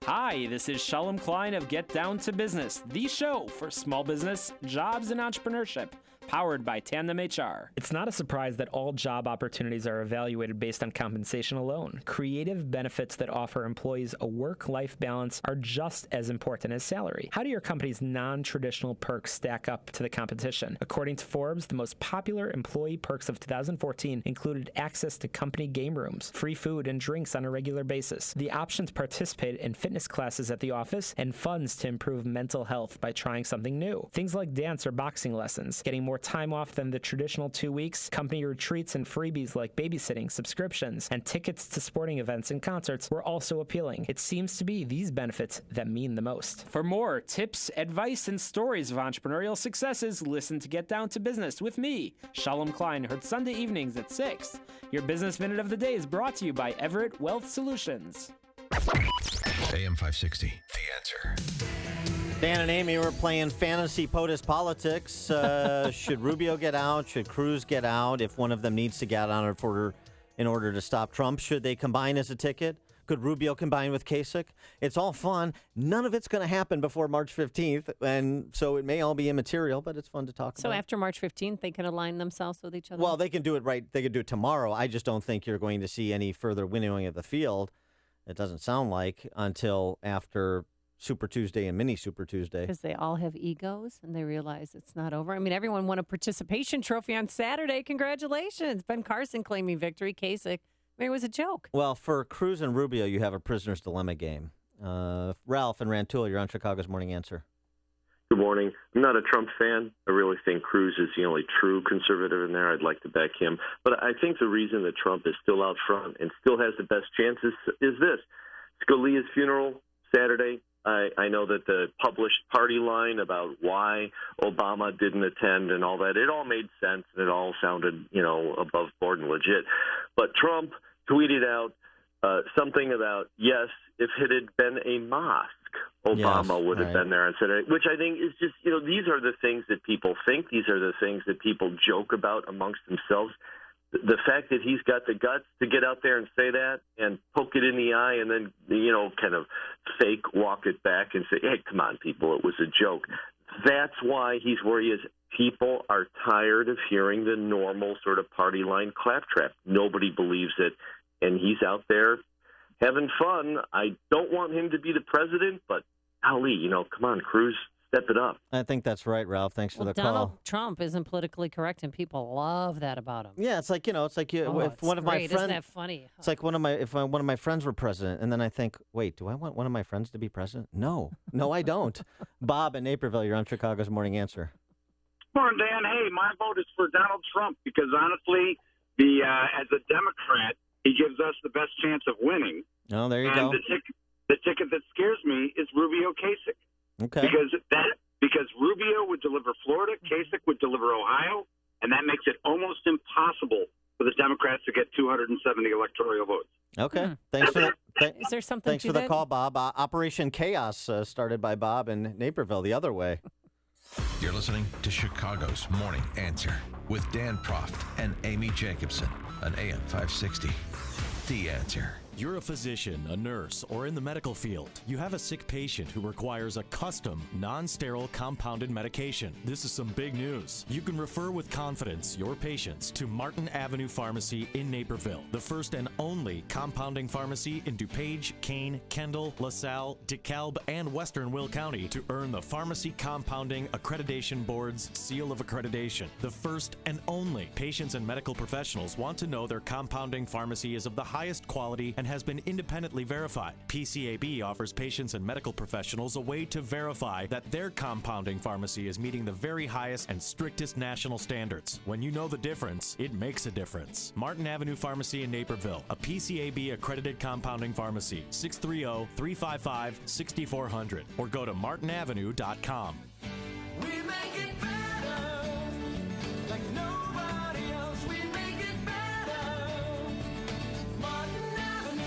Hi, this is Shalom Klein of Get Down to Business, the show for small business, jobs, and entrepreneurship, powered by Tandem HR. It's not a surprise that all job opportunities are evaluated based on compensation alone. Creative benefits that offer employees a work-life balance are just as important as salary. How do your company's non-traditional perks stack up to the competition? According to Forbes, the most popular employee perks of 2014 included access to company game rooms, free food and drinks on a regular basis, the option to participate in fitness classes at the office, and funds to improve mental health by trying something new. Things like dance or boxing lessons, getting more time off than the traditional 2 weeks, company retreats and freebies like babysitting, subscriptions, and tickets to sporting events and concerts were also appealing. It seems to be these benefits that mean the most. For more tips, advice, and stories of entrepreneurial successes, listen to Get Down to Business with me, Shalom Klein, heard Sunday evenings at 6. Your Business Minute of the Day is brought to you by Everett Wealth Solutions. AM 560, The Answer. Dan and Amy were playing fantasy POTUS politics. Should Rubio get out? Should Cruz get out? If one of them needs to get out in order to stop Trump, should they combine as a ticket? Could Rubio combine with Kasich? It's all fun. None of it's going to happen before March 15th, and so it may all be immaterial, but it's fun to talk about. So after March 15th, they can align themselves with each other? Well, they can do it right. They can do it tomorrow. I just don't think you're going to see any further winnowing of the field. It doesn't sound like until after Super Tuesday and Mini Super Tuesday. Because they all have egos and they realize it's not over. I mean, everyone won a participation trophy on Saturday. Congratulations. Ben Carson claiming victory. Kasich, it was a joke. Well, for Cruz and Rubio, you have a prisoner's dilemma game. Ralph and Rantoul, you're on Chicago's Morning Answer. Good morning. I'm not a Trump fan. I really think Cruz is the only true conservative in there. I'd like to back him. But I think the reason that Trump is still out front and still has the best chances is this. Scalia's funeral Saturday. I know that the published party line about why Obama didn't attend and all that, it all made sense and it all sounded, above board and legit. But Trump tweeted out something about, yes, if it had been a mosque, Obama would have been there and said it, which I think is just, these are the things that people think. These are the things that people joke about amongst themselves. the fact that he's got the guts to get out there and say that and poke it in the eye and then, kind of fake walk it back and say, hey, come on, people, it was a joke. That's why he's where he is. People are tired of hearing the normal sort of party line claptrap. Nobody believes it, and he's out there having fun. I don't want him to be the president, but golly, come on, Cruz, step it up. I think that's right, Ralph. Thanks for the Donald call. Trump isn't politically correct, and people love that about him. Yeah, it's like if one of my friends. Isn't that funny? It's like one of my friends were president, and then I think, wait, do I want one of my friends to be president? No, I don't. Bob in Naperville, you're on Chicago's Morning Answer. Morning, Dan. Hey, my vote is for Donald Trump because honestly, as a Democrat, he gives us the best chance of winning. Oh, there you go. The ticket that scares me is Rubio Kasich. Okay. Because Rubio would deliver Florida, Kasich would deliver Ohio, and that makes it almost impossible for the Democrats to get 270 electoral votes. Okay. Thanks for that. Is there something Thanks to for the that? call, Bob. Operation Chaos started by Bob in Naperville the other way. You're listening to Chicago's Morning Answer with Dan Proft and Amy Jacobson on AM 560. The Answer. You're a physician, a nurse, or in the medical field. You have a sick patient who requires a custom, non-sterile compounded medication. This is some big news. You can refer with confidence your patients to Martin Avenue Pharmacy in Naperville, the first and only compounding pharmacy in DuPage, Kane, Kendall, LaSalle, DeKalb, and Western Will County to earn the Pharmacy Compounding Accreditation Board's seal of accreditation. The first and only. Patients and medical professionals want to know their compounding pharmacy is of the highest quality and has been independently verified. PCAB offers patients and medical professionals a way to verify that their compounding pharmacy is meeting the very highest and strictest national standards. When you know the difference, it makes a difference. Martin Avenue Pharmacy in Naperville, a PCAB accredited compounding pharmacy, 630-355-6400, or go to martinavenue.com. We make it better, like nobody else. We make it better. Martin Avenue.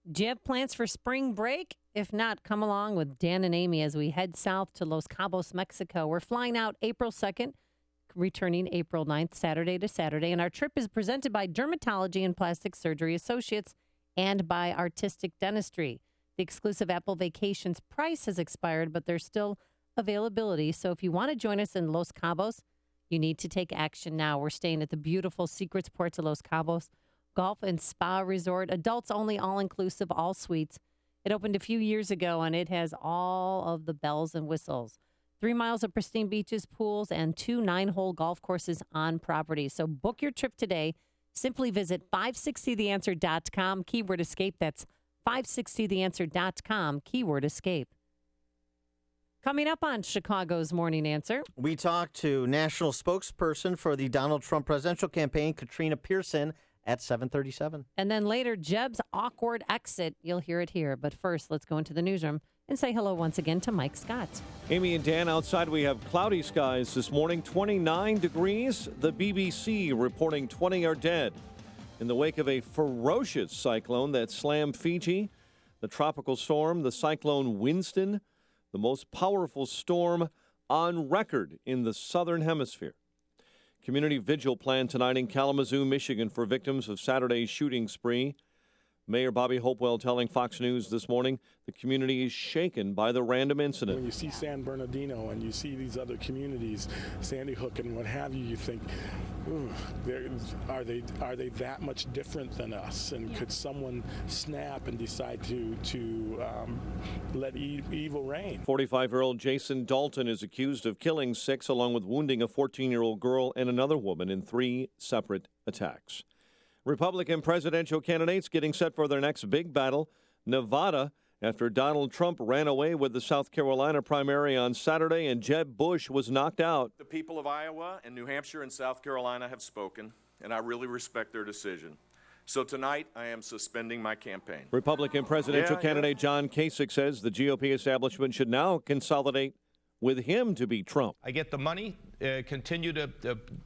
Do you have plans for spring break? If not, come along with Dan and Amy as we head south to Los Cabos, Mexico. We're flying out April 2nd, returning April 9th, Saturday to Saturday. And our trip is presented by Dermatology and Plastic Surgery Associates and by Artistic Dentistry. The exclusive Apple Vacations price has expired, but there's still availability. So if you want to join us in Los Cabos, you need to take action now. We're staying at the beautiful Secrets Ports of Los Cabos Golf and Spa Resort. Adults only, all-inclusive, all suites. It opened a few years ago, and it has all of the bells and whistles. 3 miles of pristine beaches, pools, and 2 9-hole golf courses on property. So book your trip today. Simply visit 560theanswer.com, keyword escape. That's 560theanswer.com, keyword escape. Coming up on Chicago's Morning Answer. We talked to national spokesperson for the Donald Trump presidential campaign, Katrina Pearson, at 7:37. And then later, Jeb's awkward exit. You'll hear it here. But first, let's go into the newsroom and say hello once again to Mike Scott. Amy and Dan, outside we have cloudy skies this morning, 29 degrees. The BBC reporting 20 are dead in the wake of a ferocious cyclone that slammed Fiji. The tropical storm, the cyclone Winston, the most powerful storm on record in the southern hemisphere. Community vigil planned tonight in Kalamazoo, Michigan for victims of Saturday's shooting spree. Mayor Bobby Hopewell telling Fox News this morning the community is shaken by the random incident. When you see San Bernardino and you see these other communities, Sandy Hook and what have you, you think, ooh, are they that much different than us? And could someone snap and decide to let evil reign? 45-year-old Jason Dalton is accused of killing 6 along with wounding a 14-year-old girl and another woman in 3 separate attacks. Republican presidential candidates getting set for their next big battle. Nevada, after Donald Trump ran away with the South Carolina primary on Saturday and Jeb Bush was knocked out. The people of Iowa and New Hampshire and South Carolina have spoken, and I really respect their decision. So tonight, I am suspending my campaign. Republican presidential candidate John Kasich says the GOP establishment should now consolidate with him to beat Trump. I get the money, continue to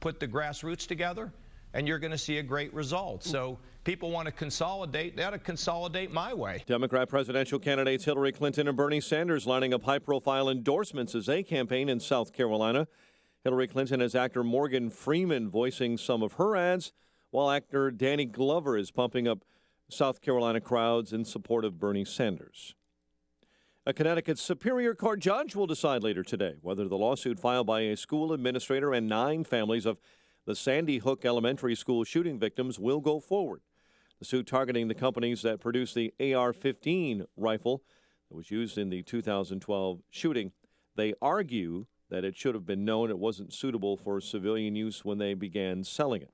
put the grassroots together, and you're going to see a great result. So people want to consolidate. They ought to consolidate my way. Democrat presidential candidates Hillary Clinton and Bernie Sanders lining up high-profile endorsements as they campaign in South Carolina. Hillary Clinton has actor Morgan Freeman voicing some of her ads, while actor Danny Glover is pumping up South Carolina crowds in support of Bernie Sanders. A Connecticut Superior Court judge will decide later today whether the lawsuit filed by a school administrator and 9 families of the Sandy Hook Elementary School shooting victims will go forward. The suit targeting the companies that produced the AR-15 rifle that was used in the 2012 shooting. They argue that it should have been known it wasn't suitable for civilian use when they began selling it.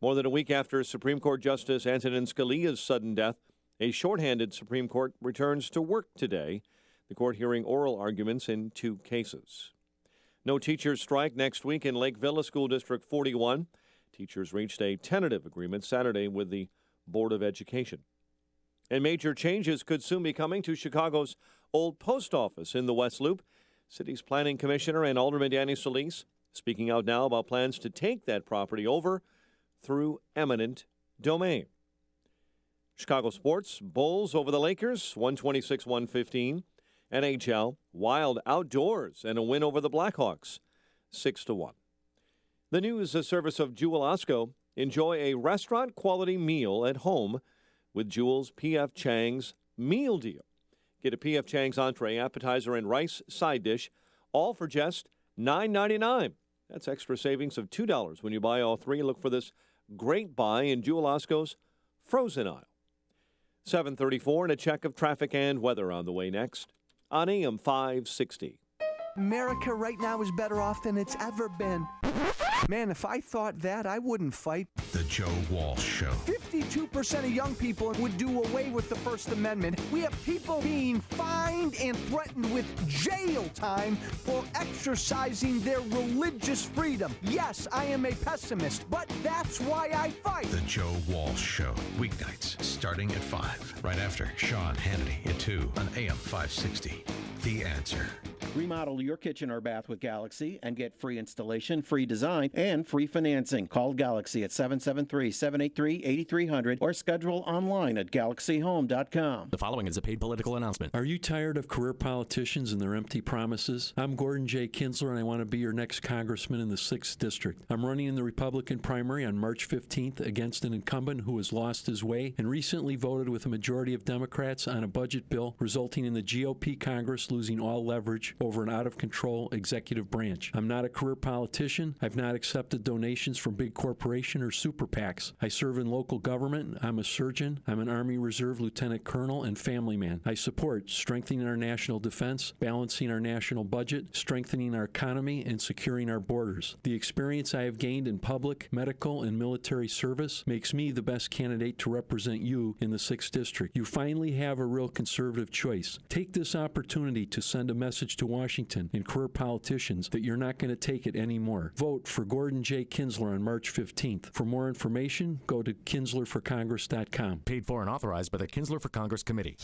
More than a week after Supreme Court Justice Antonin Scalia's sudden death, a shorthanded Supreme Court returns to work today, the court hearing oral arguments in 2 cases. No teachers strike next week in Lake Villa School District 41. Teachers reached a tentative agreement Saturday with the Board of Education. And major changes could soon be coming to Chicago's old post office in the West Loop. City's planning commissioner and Alderman Danny Solis speaking out now about plans to take that property over through eminent domain. Chicago sports, Bulls over the Lakers, 126-115. NHL, Wild outdoors and a win over the Blackhawks, 6-1. The news, a service of Jewel Osco. Enjoy a restaurant-quality meal at home with Jewel's P.F. Chang's Meal Deal. Get a P.F. Chang's entree, appetizer, and rice side dish, all for just $9.99. That's extra savings of $2 when you buy all 3. Look for this great buy in Jewel Osco's frozen aisle. 7:34 and a check of traffic and weather on the way next on AM 560. America right now is better off than it's ever been. Man, if I thought that, I wouldn't fight. The Joe Walsh Show. 52% of young people would do away with the First Amendment. We have people being fined and threatened with jail time for exercising their religious freedom. Yes, I am a pessimist, but that's why I fight. The Joe Walsh Show. Weeknights starting at 5. Right after Sean Hannity at 2 on AM 560. The Answer. Remodel your kitchen or bath with Galaxy and get free installation, free design, and free financing. Call Galaxy at 773-783-8300 or schedule online at galaxyhome.com. The following is a paid political announcement. Are you tired of career politicians and their empty promises? I'm Gordon J. Kinsler, and I want to be your next congressman in the 6th District. I'm running in the Republican primary on March 15th against an incumbent who has lost his way and recently voted with a majority of Democrats on a budget bill, resulting in the GOP Congress losing all leverage over an out-of-control executive branch. I'm not a career politician. I've not accepted donations from big corporation or super PACs. I serve in local government. I'm a surgeon. I'm an Army Reserve Lieutenant Colonel and family man. I support strengthening our national defense, balancing our national budget, strengthening our economy, and securing our borders. The experience I have gained in public, medical, and military service makes me the best candidate to represent you in the 6th District. You finally have a real conservative choice. Take this opportunity to send a message to Washington and career politicians that you're not going to take it anymore. Vote for Gordon J. Kinsler on March 15th. For more information, go to kinslerforcongress.com. Paid for and authorized by the Kinsler for Congress Committee.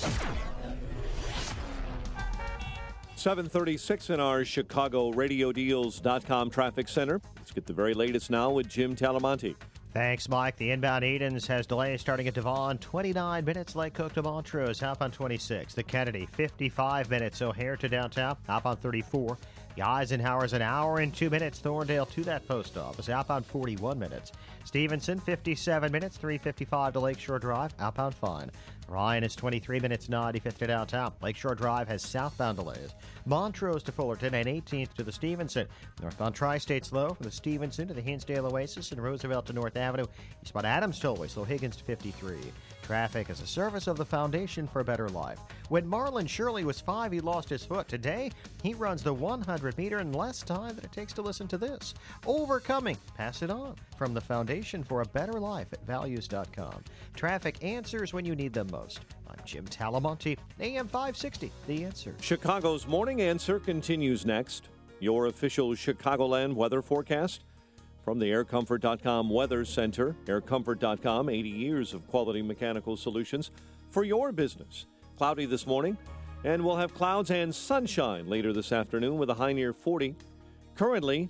7:36 in our Chicago RadioDeals.com traffic center. Let's get the very latest now with Jim Talamonte. Thanks, Mike. The inbound Edens has delays starting at Devon, 29 minutes. Lake Cook to Montrose, hop on 26. The Kennedy, 55 minutes. O'Hare to downtown, hop on 34. The Eisenhower's an hour and 2 minutes. Thorndale to that post office, outbound 41 minutes. Stevenson, 57 minutes. 3:55 to Lakeshore Drive, outbound fine. Ryan is 23 minutes, 95th to downtown. Lakeshore Drive has southbound delays. Montrose to Fullerton and 18th to the Stevenson. Northbound Tri-State slow from the Stevenson to the Hinsdale Oasis and Roosevelt to North Avenue. Eastbound Adams Tollway, slow Higgins to 53. Traffic is a service of the Foundation for a Better Life. When Marlon Shirley was 5, he lost his foot. Today, he runs the 100-meter in less time than it takes to listen to this. Overcoming. Pass it on. From the Foundation for a Better Life at values.com. Traffic answers when you need them most. I'm Jim Talamonte, AM 560, The Answer. Chicago's Morning Answer continues next. Your official Chicagoland weather forecast from the AirComfort.com Weather Center. AirComfort.com, 80 years of quality mechanical solutions for your business. Cloudy this morning, and we'll have clouds and sunshine later this afternoon with a high near 40. Currently,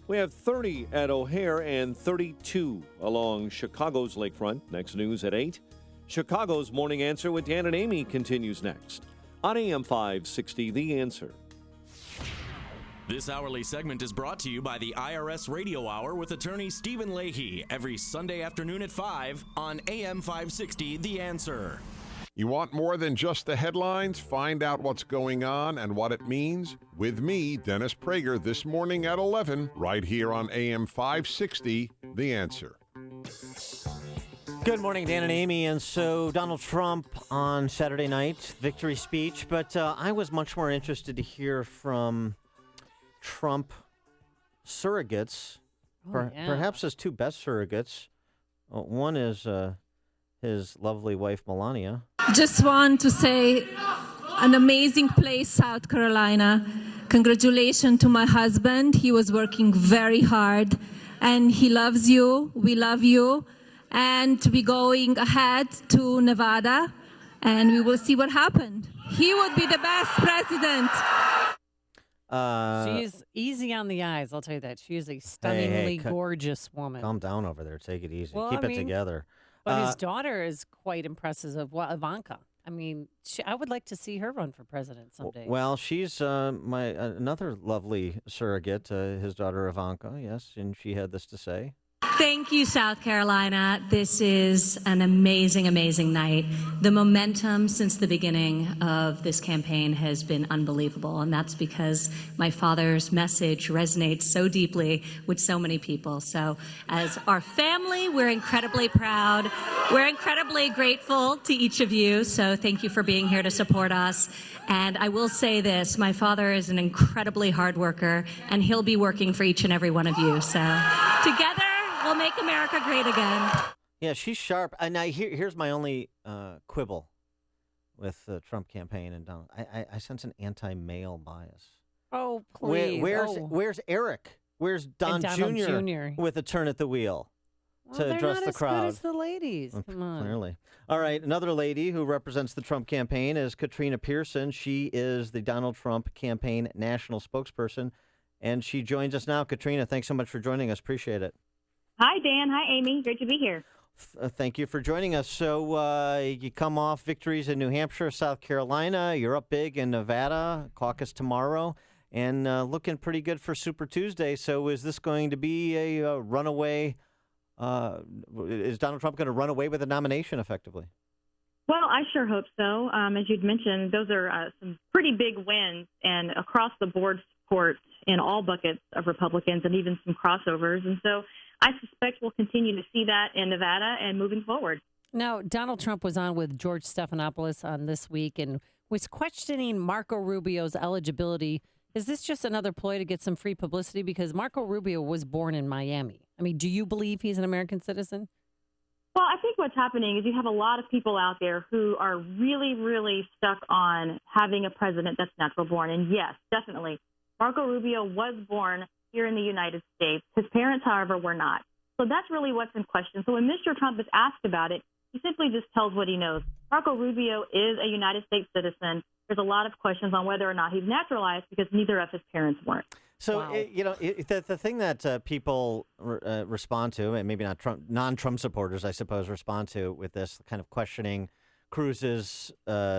we have 30 at O'Hare and 32 along Chicago's lakefront. Next news at 8. Chicago's Morning Answer with Dan and Amy continues next on AM 560, The Answer. This hourly segment is brought to you by the IRS Radio Hour with attorney Stephen Leahy every Sunday afternoon at 5 on AM 560 The Answer. You want more than just the headlines? Find out what's going on and what it means with me, Dennis Prager, this morning at 11, right here on AM 560, The Answer. Good morning, Dan and Amy. And so Donald Trump on Saturday night, victory speech, but I was much more interested to hear from Trump surrogates, perhaps his two best surrogates. One is his lovely wife, Melania. Just want to say an amazing place, South Carolina. Congratulations to my husband. He was working very hard, and he loves you. We love you. And we're going ahead to Nevada, and we will see what happens. He would be the best president. She's easy on the eyes, I'll tell you that. She is a stunningly gorgeous woman. Calm down over there. Take it easy. Well, Keep I it mean, together. But his daughter is quite impressive, Ivanka. I mean, I would like to see her run for president someday. Well, she's another lovely surrogate, his daughter Ivanka, yes, and she had this to say. Thank you, South Carolina. This is an amazing, amazing night. The momentum since the beginning of this campaign has been unbelievable, and that's because my father's message resonates so deeply with so many people. So as our family, we're incredibly proud. We're incredibly grateful to each of you, so thank you for being here to support us. And I will say this, my father is an incredibly hard worker, and he'll be working for each and every one of you. So together, we'll make America great again. Yeah, she's sharp. And here's my only quibble with the Trump campaign and Donald. I sense an anti-male bias. Oh, please. Where's Eric? Where's Don Jr. with a turn at the wheel to address the crowd? They're not as good as the ladies. Come on. Clearly. All right, another lady who represents the Trump campaign is Katrina Pearson. She is the Donald Trump campaign national spokesperson, and she joins us now. Katrina, thanks so much for joining us. Appreciate it. Hi, Dan. Hi, Amy. Great to be here. Thank you for joining us. So you come off victories in New Hampshire, South Carolina. You're up big in Nevada, caucus tomorrow, and looking pretty good for Super Tuesday. So is this going to be a runaway? Is Donald Trump going to run away with the nomination effectively? Well, I sure hope so. As you'd mentioned, those are some pretty big wins and across the board support in all buckets of Republicans and even some crossovers. And so I suspect we'll continue to see that in Nevada and moving forward. Now, Donald Trump was on with George Stephanopoulos on This Week and was questioning Marco Rubio's eligibility. Is this just another ploy to get some free publicity? Because Marco Rubio was born in Miami. I mean, do you believe he's an American citizen? Well, I think what's happening is you have a lot of people out there who are really, really stuck on having a president that's natural born. And yes, definitely, Marco Rubio was born here in the United States. His parents, however, were not. So that's really what's in question. So when Mr. Trump is asked about it, he simply just tells what he knows. Marco Rubio is a United States citizen. There's a lot of questions on whether or not he's naturalized because neither of his parents weren't. So, the thing that people respond to, and maybe not non-Trump supporters, I suppose, respond to with this kind of questioning Cruz's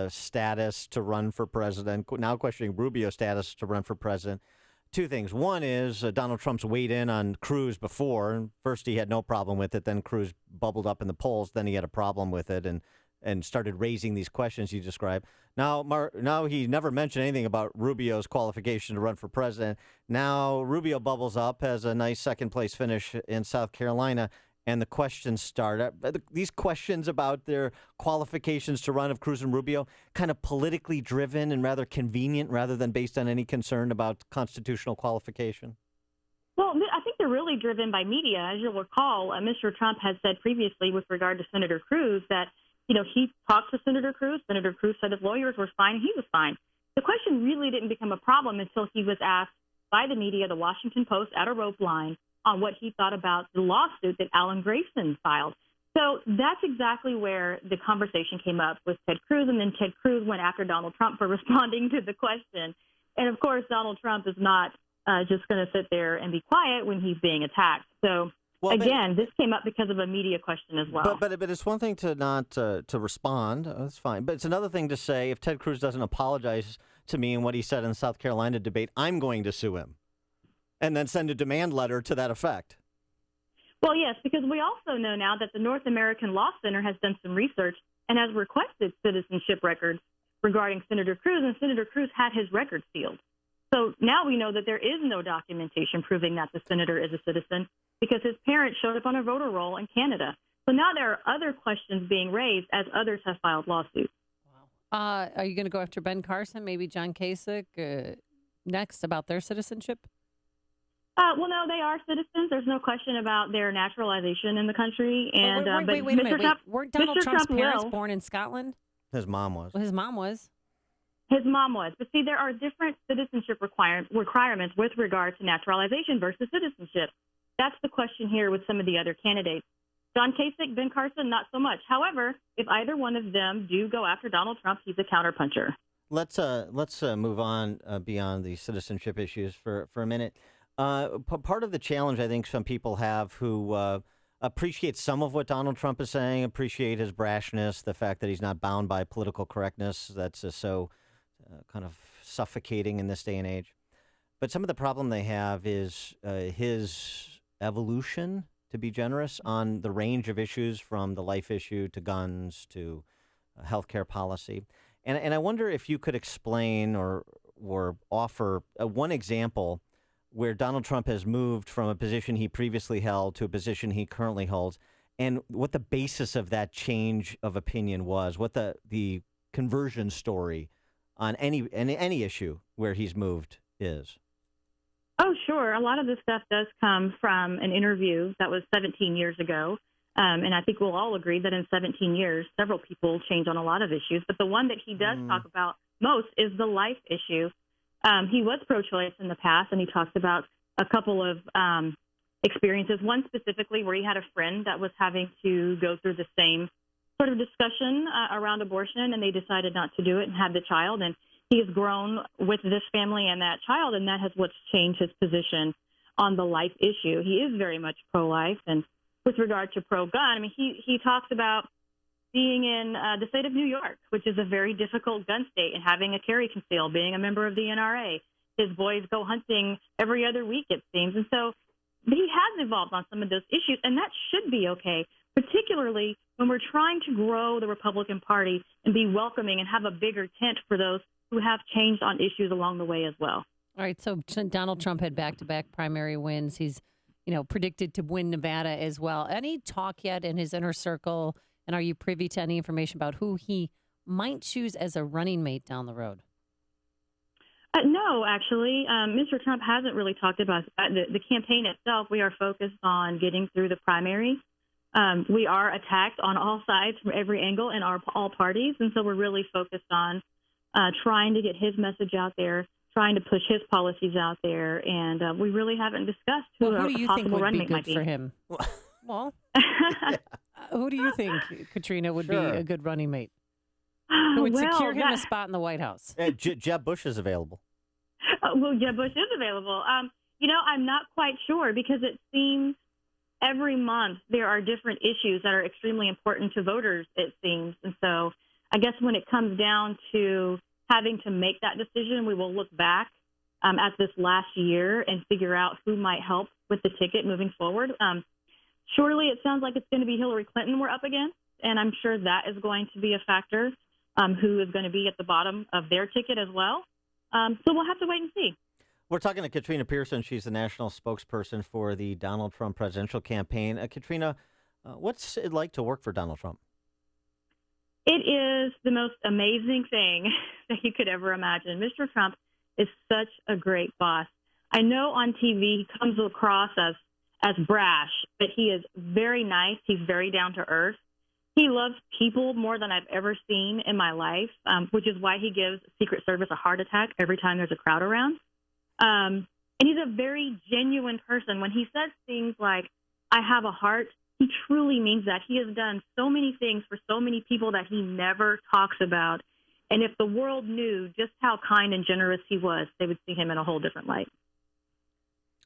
status to run for president, now questioning Rubio's status to run for president. Two things. One is Donald Trump's weighed in on Cruz before. First, he had no problem with it. Then Cruz bubbled up in the polls. Then he had a problem with it and started raising these questions you described. Now he never mentioned anything about Rubio's qualification to run for president. Now Rubio bubbles up, has a nice second-place finish in South Carolina, and the questions start. These questions about their qualifications to run of Cruz and Rubio, kind of politically driven and rather convenient rather than based on any concern about constitutional qualification? Well, I think they're really driven by media. As you'll recall, Mr. Trump has said previously with regard to Senator Cruz that, he talked to Senator Cruz. Senator Cruz said his lawyers were fine and he was fine. The question really didn't become a problem until he was asked by the media, the Washington Post, at a rope line, on what he thought about the lawsuit that Alan Grayson filed. So that's exactly where the conversation came up with Ted Cruz, and then Ted Cruz went after Donald Trump for responding to the question. And, of course, Donald Trump is not just going to sit there and be quiet when he's being attacked. So, this came up because of a media question as well. But it's one thing to not to respond. That's fine. But it's another thing to say if Ted Cruz doesn't apologize to me in what he said in the South Carolina debate, I'm going to sue him, and then send a demand letter to that effect. Well, yes, because we also know now that the North American Law Center has done some research and has requested citizenship records regarding Senator Cruz, and Senator Cruz had his records sealed. So now we know that there is no documentation proving that the senator is a citizen because his parents showed up on a voter roll in Canada. So now there are other questions being raised as others have filed lawsuits. Are you going to go after Ben Carson, maybe John Kasich next about their citizenship? Well, no, they are citizens. There's no question about their naturalization in the country. And wait a minute. Weren't Donald Mr. Trump's Trump parents will. born in Scotland? His mom was. Well, his mom was. His mom was. But see, there are different citizenship requirements with regard to naturalization versus citizenship. That's the question here with some of the other candidates. John Kasich, Ben Carson, not so much. However, if either one of them do go after Donald Trump, he's a counterpuncher. Let's move on beyond the citizenship issues for a minute. Part of the challenge I think some people have who appreciate some of what Donald Trump is saying, appreciate his brashness, the fact that he's not bound by political correctness. That's so kind of suffocating in this day and age. But some of the problem they have is his evolution, to be generous, on the range of issues from the life issue to guns to healthcare policy. And I wonder if you could explain or offer one example where Donald Trump has moved from a position he previously held to a position he currently holds, and what the basis of that change of opinion was, what the conversion story on any issue where he's moved is. Oh, sure. A lot of this stuff does come from an interview that was 17 years ago. And I think we'll all agree that in 17 years, several people change on a lot of issues. But the one that he does talk about most is the life issue. He was pro-choice in the past, and he talks about a couple of experiences, one specifically where he had a friend that was having to go through the same sort of discussion around abortion, and they decided not to do it and had the child. And he has grown with this family and that child, and that has what's changed his position on the life issue. He is very much pro-life. And with regard to pro-gun, I mean, he talks about being in the state of New York, which is a very difficult gun state, and having a carry conceal, being a member of the NRA. His boys go hunting every other week, it seems. And so he has evolved on some of those issues, and that should be okay, particularly when we're trying to grow the Republican Party and be welcoming and have a bigger tent for those who have changed on issues along the way as well. All right, so Donald Trump had back-to-back primary wins. He's, predicted to win Nevada as well. Any talk yet in his inner circle, and are you privy to any information about who he might choose as a running mate down the road? No, actually. Mr. Trump hasn't really talked about that. The campaign itself, we are focused on getting through the primary. We are attacked on all sides from every angle in all parties, and so we're really focused on trying to get his message out there, trying to push his policies out there, and we really haven't discussed who do a you think possible would running be mate might good be. for him? Well, who do you think, Katrina, would be a good running mate? Who would secure him a spot in the White House? Jeb Bush is available. Well, Jeb Bush is available. I'm not quite sure because it seems every month there are different issues that are extremely important to voters, it seems. And so I guess when it comes down to having to make that decision, we will look back at this last year and figure out who might help with the ticket moving forward. Surely it sounds like it's going to be Hillary Clinton we're up against, and I'm sure that is going to be a factor, who is going to be at the bottom of their ticket as well. So we'll have to wait and see. We're talking to Katrina Pearson. She's the national spokesperson for the Donald Trump presidential campaign. Katrina, what's it like to work for Donald Trump? It is the most amazing thing that you could ever imagine. Mr. Trump is such a great boss. I know on TV he comes across as brash, but he is very nice. He's very down to earth. He loves people more than I've ever seen in my life, which is why he gives Secret Service a heart attack every time there's a crowd around. And he's a very genuine person. When he says things like, I have a heart, he truly means that. He has done so many things for so many people that he never talks about. And if the world knew just how kind and generous he was, they would see him in a whole different light.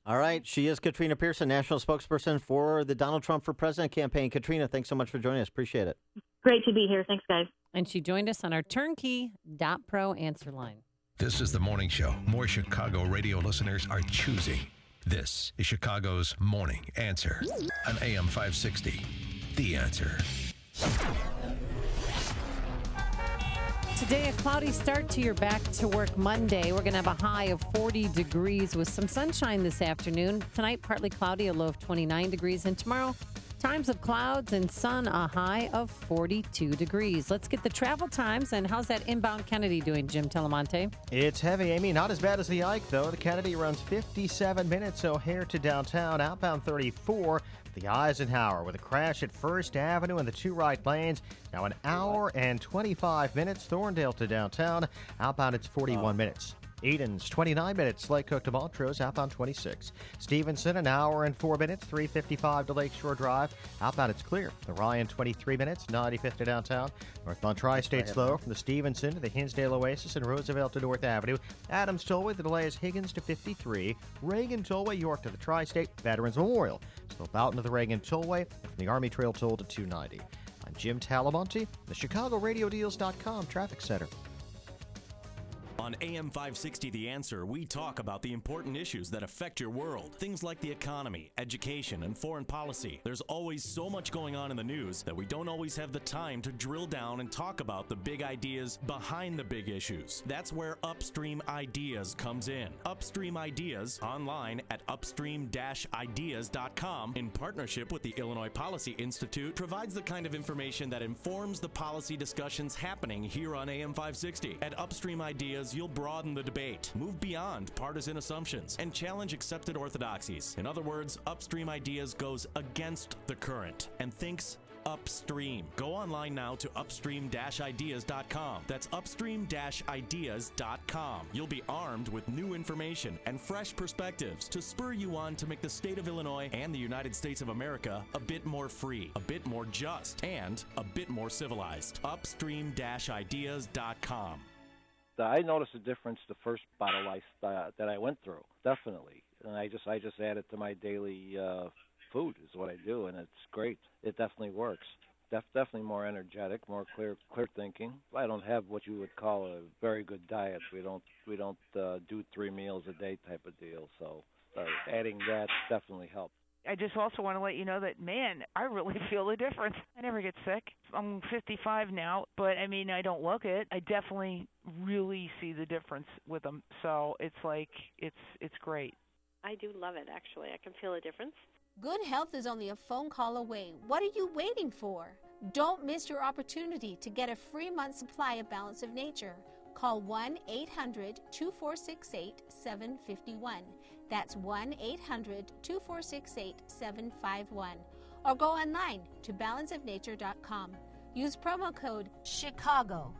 All right. She is Katrina Pearson, national spokesperson for the Donald Trump for President campaign. Katrina, thanks so much for joining us. Appreciate it. Great to be here. Thanks, guys. And she joined us on our turnkey.pro answer line. This is the morning show more Chicago radio listeners are choosing. This is Chicago's Morning Answer on AM 560. The Answer. Today, a cloudy start to your back to work Monday. We're going to have a high of 40 degrees with some sunshine this afternoon. Tonight, partly cloudy, a low of 29 degrees. And tomorrow, times of clouds and sun, a high of 42 degrees. Let's get the travel times. And how's that inbound Kennedy doing, Jim Telemonte? It's heavy, Amy. Not as bad as the Ike, though. The Kennedy runs 57 minutes O'Hare to downtown, outbound 34. The Eisenhower with a crash at First Avenue in the two right lanes. Now an hour and 25 minutes. Thorndale to downtown, outbound it's 41 minutes. Eden's 29 minutes. Lakecook to Montrose, outbound 26. Stevenson, an hour and 4 minutes. 3:55 to Lakeshore Drive, outbound it's clear. The Ryan, 23 minutes. 95th to downtown. Northbound Tri-State slow from the Stevenson to the Hinsdale Oasis and Roosevelt to North Avenue. Adams Tollway, the delay is Higgins to 53. Reagan Tollway, York to the Tri-State. Veterans Memorial. Still Boughton to the Reagan Tollway. And from the Army Trail Toll to 290. I'm Jim Talamonte, the ChicagoRadioDeals.com Traffic Center. On AM 560 The Answer, we talk about the important issues that affect your world. Things like the economy, education, and foreign policy. There's always so much going on in the news that we don't always have the time to drill down and talk about the big ideas behind the big issues. That's where Upstream Ideas comes in. Upstream Ideas, online at upstream-ideas.com, in partnership with the Illinois Policy Institute, provides the kind of information that informs the policy discussions happening here on AM 560. At Upstream Ideas, you'll broaden the debate, move beyond partisan assumptions, and challenge accepted orthodoxies. In other words, Upstream Ideas goes against the current and thinks upstream. Go online now to upstream-ideas.com. That's upstream-ideas.com. You'll be armed with new information and fresh perspectives to spur you on to make the state of Illinois and the United States of America a bit more free, a bit more just, and a bit more civilized. Upstream-ideas.com. I noticed a difference the first bottle that I went through, definitely. And I just add it to my daily food is what I do, and it's great. It definitely works. Definitely more energetic, more clear thinking. I don't have what you would call a very good diet. We don't do 3 meals a day type of deal. So adding that definitely helps. I just also want to let you know that, man, I really feel the difference. I never get sick. I'm 55 now, but I mean, I don't look it. I definitely really see the difference with them. So it's like, it's great. I do love it, actually. I can feel a difference. Good health is only a phone call away. What are you waiting for? Don't miss your opportunity to get a free month supply of Balance of Nature. Call 1-800-2468-751. That's 1-800-2468-751. Or go online to balanceofnature.com. Use promo code CHICAGO.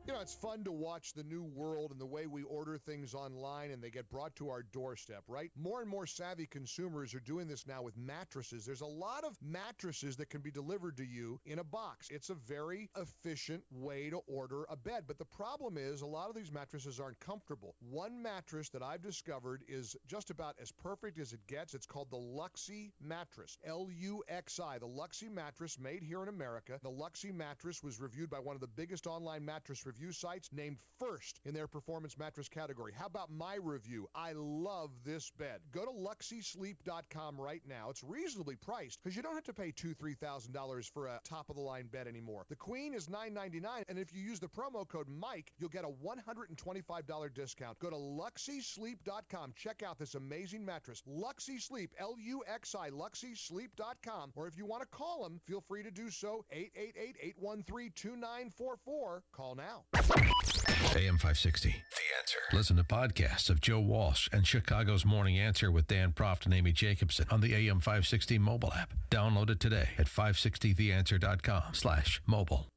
You know, it's fun to watch the new world and the way we order things online and they get brought to our doorstep, right? More and more savvy consumers are doing this now with mattresses. There's a lot of mattresses that can be delivered to you in a box. It's a very efficient way to order a bed. But the problem is a lot of these mattresses aren't comfortable. One mattress that I've discovered is just about as perfect as it gets. It's called the Luxy mattress, L-U-X-I, the Luxy mattress made here in America. The Luxy mattress was reviewed by one of the biggest online mattress review sites, named first in their performance mattress category. How about my review? I love this bed. Go to LuxySleep.com right now. It's reasonably priced because you don't have to pay $2,000-$3,000 for a top-of-the-line bed anymore. The Queen is $999, and if you use the promo code Mike, you'll get a $125 discount. Go to LuxySleep.com. Check out this amazing mattress. Luxy Sleep, L-U-X-I, LuxySleep.com. Or if you want to call them, feel free to do so. 888-813-2944. Call now. AM 560, The Answer. Listen to podcasts of Joe Walsh and Chicago's Morning Answer with Dan Proft and Amy Jacobson on the AM 560 mobile app. Download it today at 560theanswer.com/mobile.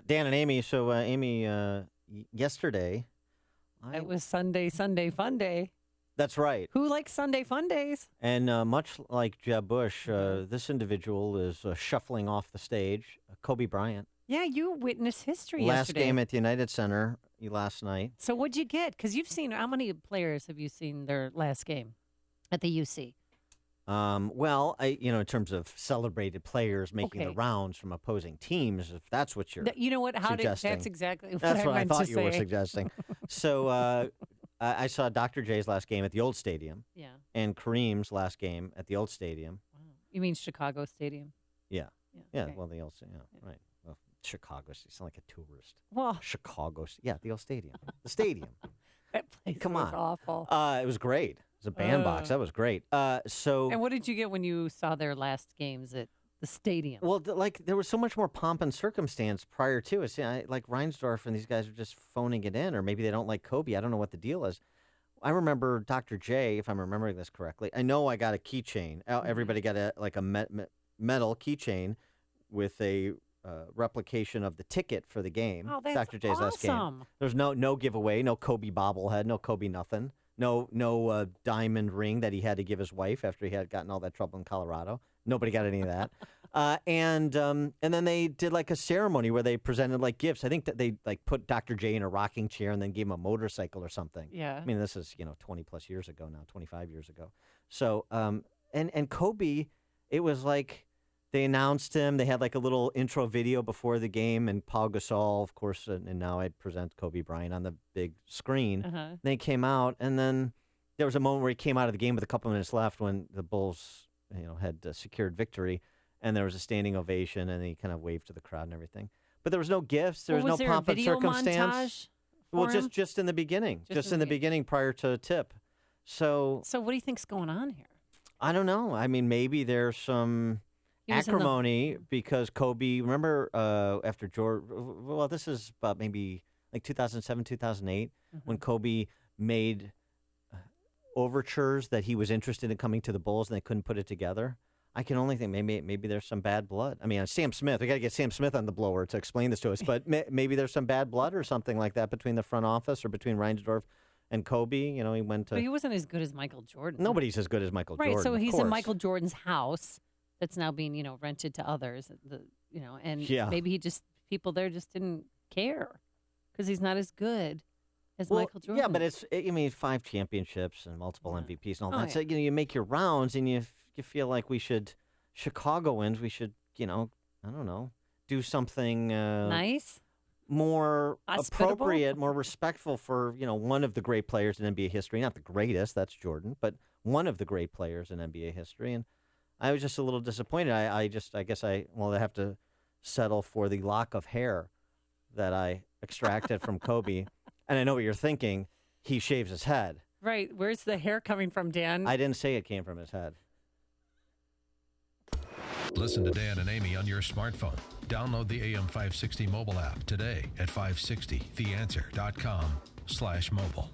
Dan and Amy, so Amy, yesterday... It was Sunday Fun Day. That's right. Who likes Sunday Fun Days? And much like Jeb Bush, this individual is shuffling off the stage, Kobe Bryant. Yeah, you witnessed history Last yesterday. game at the United Center last night. So what'd you get? Because you've seen, how many players have you seen their last game at the UC? Well, in terms of celebrated players making the Okay. rounds from opposing teams, if that's what you're You know what? suggesting. That's exactly what That's I what I meant thought to you were say. suggesting. So I saw Dr. J's last game at the old stadium. Yeah. And Kareem's last game at the old stadium. You mean Chicago Stadium? Yeah. Yeah, Yeah. okay. Well, the old stadium. Yeah, right. Well, Chicago. You sound like a tourist. Well, Chicago. Yeah, the old stadium. The stadium. that place Come was on. awful. It was great. It was a bandbox. That was great. So. And what did you get when you saw their last games at the stadium? Well, there was so much more pomp and circumstance prior to it. See, like Reinsdorf and these guys are just phoning it in, or maybe they don't like Kobe. I don't know what the deal is. I remember Dr. J, if I'm remembering this correctly. I know I got a keychain. Everybody got a metal keychain with a replication of the ticket for the game. Oh, that's Dr. J's last game. awesome. There's no giveaway, no Kobe bobblehead, no Kobe nothing, no diamond ring that he had to give his wife after he had gotten all that trouble in Colorado. Nobody got any of that. And then they did like a ceremony where they presented like gifts. I think that they like put Dr. J in a rocking chair and then gave him a motorcycle or something. Yeah. I mean, this is 20 plus years ago now, 25 years ago. So and Kobe, it was like they announced him. They had like a little intro video before the game, and Paul Gasol, of course, and now I'd present Kobe Bryant on the big screen. Uh-huh. They came out, and then there was a moment where he came out of the game with a couple minutes left when the Bulls, had secured victory, and there was a standing ovation, and he kind of waved to the crowd and everything. But there was no gifts. There was Well, no was there a pomp and video circumstance. montage Well, for him? just in the beginning, Just in the beginning prior to tip. So So what do you think's going on here? I don't know. I mean, maybe there's some He was in the- acrimony because Kobe. Remember after George? Well, this is about maybe like 2007, 2008, when Kobe made overtures that he was interested in coming to the Bulls and they couldn't put it together. I can only think maybe there's some bad blood. I mean, Sam Smith. We got to get Sam Smith on the blower to explain this to us. But maybe there's some bad blood or something like that between the front office or between Reinsdorf and Kobe. He went to. But he wasn't as good as Michael Jordan. Nobody's as good as Michael Right, Jordan. so of he's in course. Michael Jordan's house that's now being, rented to others. And Yeah. maybe people there just didn't care because he's not as good as Michael Jordan. Yeah, but it's 5 championships and multiple MVPs and all Oh, that. So you make your rounds and you feel like Chicagoans, we should I don't know, do something nice, more Hospitable? appropriate, more respectful for one of the great players in NBA history. Not the greatest, that's Jordan, but one of the great players in NBA history. And I was just a little disappointed. I guess I have to settle for the lock of hair that I extracted from Kobe. And I know what you're thinking. He shaves his head. Right. Where's the hair coming from, Dan? I didn't say it came from his head. Listen to Dan and Amy on your smartphone. Download the AM560 mobile app today at 560theanswer.com/mobile.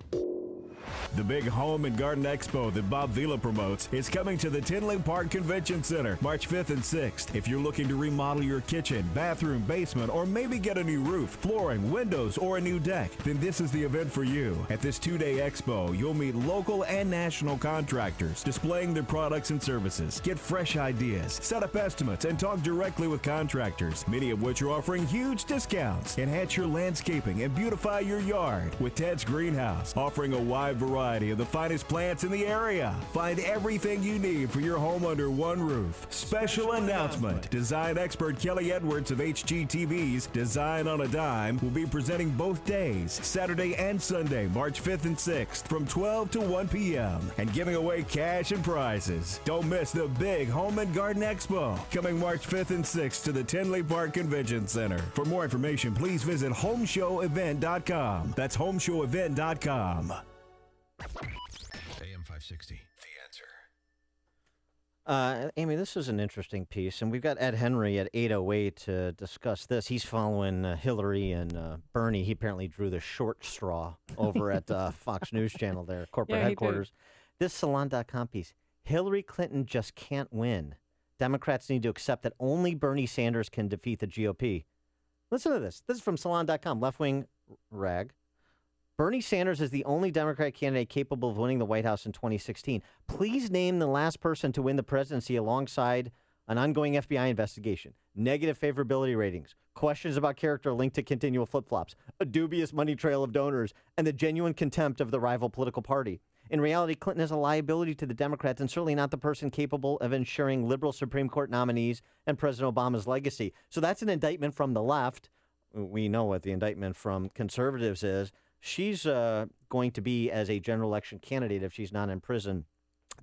The big Home and Garden Expo that Bob Vila promotes is coming to the Tinley Park Convention Center March 5th and 6th. If you're looking to remodel your kitchen, bathroom, basement, or maybe get a new roof, flooring, windows, or a new deck, then this is the event for you. At this 2-day expo, you'll meet local and national contractors displaying their products and services. Get fresh ideas, set up estimates, and talk directly with contractors, many of which are offering huge discounts. Enhance your landscaping and beautify your yard with Ted's Greenhouse, offering a wide variety of the finest plants in the area. Find everything you need for your home under one roof. Special announcement. Design expert Kelly Edwards of HGTV's Design on a Dime will be presenting both days, Saturday and Sunday, March 5th and 6th, from 12 to 1 p.m. and giving away cash and prizes. Don't miss the big Home and Garden Expo coming March 5th and 6th to the Tinley Park Convention Center. For more information, please visit homeshowevent.com. That's homeshowevent.com. AM 560, The Answer. Amy, this is an interesting piece, and we've got Ed Henry at 8:08 to discuss this. He's following Hillary and Bernie. He apparently drew the short straw over at Fox News Channel there, corporate Yeah, he headquarters. This Salon.com piece, Hillary Clinton just can't win. Democrats need to accept that only Bernie Sanders can defeat the GOP. Listen to this. This is from Salon.com, left-wing rag. Bernie Sanders is the only Democratic candidate capable of winning the White House in 2016. Please name the last person to win the presidency alongside an ongoing FBI investigation, negative favorability ratings, questions about character linked to continual flip-flops, a dubious money trail of donors, and the genuine contempt of the rival political party. In reality, Clinton is a liability to the Democrats and certainly not the person capable of ensuring liberal Supreme Court nominees and President Obama's legacy. So that's an indictment from the left. We know what the indictment from conservatives is. She's going to be, as a general election candidate, if she's not in prison,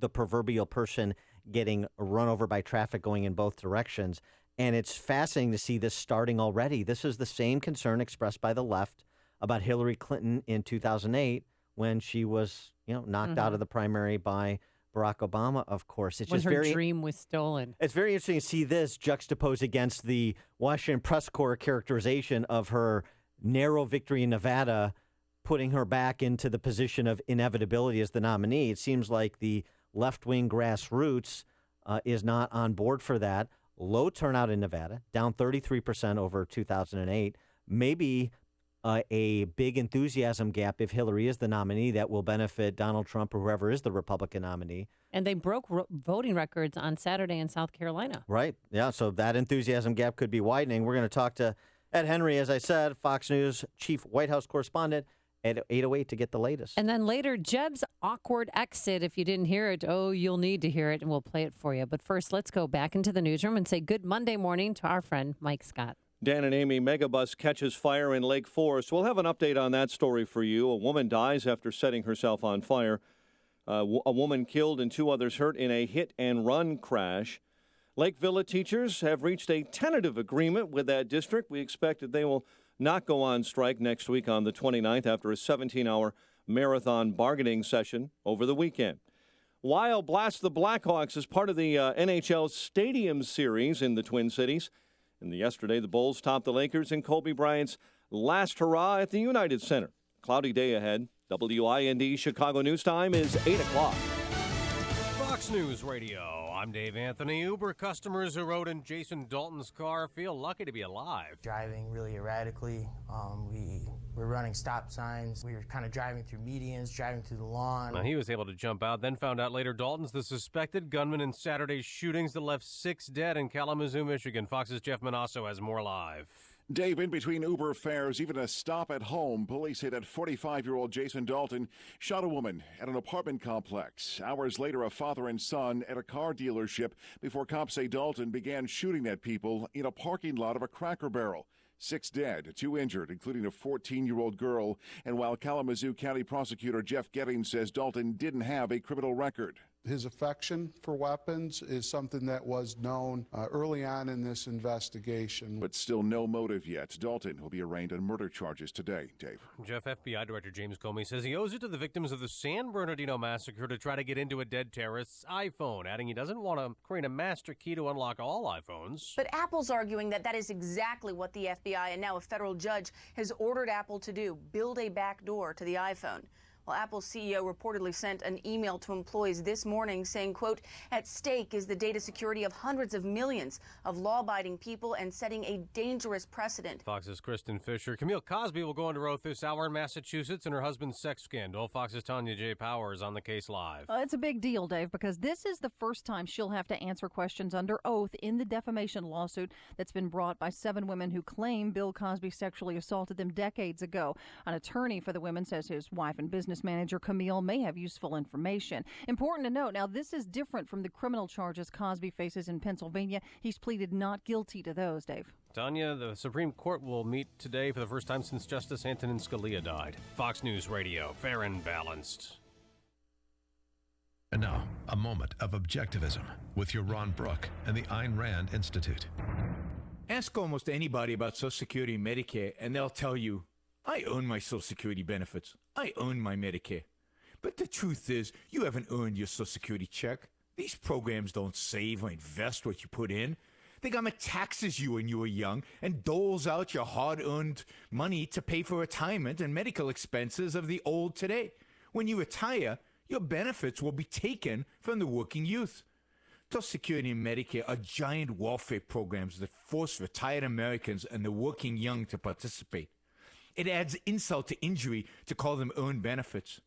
the proverbial person getting run over by traffic going in both directions. And it's fascinating to see this starting already. This is the same concern expressed by the left about Hillary Clinton in 2008 when she was, knocked out of the primary by Barack Obama, of course. It's when just her dream was stolen. It's very interesting to see this juxtaposed against the Washington Press Corps characterization of her narrow victory in Nevada, putting her back into the position of inevitability as the nominee. It seems like the left-wing grassroots is not on board for that. Low turnout in Nevada, down 33% over 2008. Maybe a big enthusiasm gap if Hillary is the nominee that will benefit Donald Trump or whoever is the Republican nominee. And they broke voting records on Saturday in South Carolina. Right. Yeah. So that enthusiasm gap could be widening. We're going to talk to Ed Henry, as I said, Fox News chief White House correspondent at 8:08 to get the latest. And then later, Jeb's awkward exit. If you didn't hear it, you'll need to hear it, and we'll play it for you. But first, let's go back into the newsroom and say good Monday morning to our friend Mike Scott. Dan and Amy, megabus catches fire in Lake Forest. We'll have an update on that story for you. A woman dies after setting herself on fire. A woman killed and 2 others hurt in a hit-and-run crash. Lake Villa teachers have reached a tentative agreement with that district. We expect that they will not go on strike next week on the 29th after a 17-hour marathon bargaining session over the weekend. Wild Blast the Blackhawks is part of the NHL Stadium Series in the Twin Cities. And yesterday, the Bulls topped the Lakers in Kobe Bryant's last hurrah at the United Center. Cloudy day ahead. WIND Chicago News Time is 8 o'clock. Fox News Radio. I'm Dave Anthony. Uber customers who rode in Jason Dalton's car feel lucky to be alive. Driving really erratically. We were running stop signs. We were kind of driving through medians, driving through the lawn. Now, he was able to jump out, then found out later Dalton's the suspected gunman in Saturday's shootings that left 6 dead in Kalamazoo, Michigan. Fox's Jeff Manasso has more live. Dave, in between Uber fares, even a stop at home, police say that 45-year-old Jason Dalton shot a woman at an apartment complex. Hours later, a father and son at a car dealership before cops say Dalton began shooting at people in a parking lot of a Cracker Barrel. 6 dead, 2 injured, including a 14-year-old girl. And while Kalamazoo County Prosecutor Jeff Gettings says Dalton didn't have a criminal record. His affection for weapons is something that was known early on in this investigation. But still no motive yet. Dalton will be arraigned on murder charges today, Dave. Jeff, FBI Director James Comey says he owes it to the victims of the San Bernardino massacre to try to get into a dead terrorist's iPhone, adding he doesn't want to create a master key to unlock all iPhones. But Apple's arguing that that is exactly what the FBI and now a federal judge has ordered Apple to do, build a backdoor to the iPhone. Well, Apple's CEO reportedly sent an email to employees this morning saying, quote, at stake is the data security of hundreds of millions of law-abiding people and setting a dangerous precedent. Fox's Kristen Fisher. Camille Cosby will go under oath this hour in Massachusetts in her husband's sex scandal. Fox's Tanya J. Powers on the case live. It's a big deal, Dave, because this is the first time she'll have to answer questions under oath in the defamation lawsuit that's been brought by 7 women who claim Bill Cosby sexually assaulted them decades ago. An attorney for the women says his wife and business manager Camille may have useful information. Important to note, now this is different from the criminal charges Cosby faces in Pennsylvania. He's pleaded not guilty to those, Dave. Tanya, the Supreme Court will meet today for the first time since Justice Antonin Scalia died. Fox News Radio, fair and balanced. And now, a moment of objectivism with your Ron Brook and the Ayn Rand Institute. Ask almost anybody about Social Security and Medicare, and they'll tell you, I own my Social Security benefits. I own my Medicare. But the truth is, you haven't earned your Social Security check. These programs don't save or invest what you put in. The government taxes you when you were young and doles out your hard-earned money to pay for retirement and medical expenses of the old today. When you retire, your benefits will be taken from the working youth. Social Security and Medicare are giant welfare programs that force retired Americans and the working young to participate. It adds insult to injury to call them earned benefits.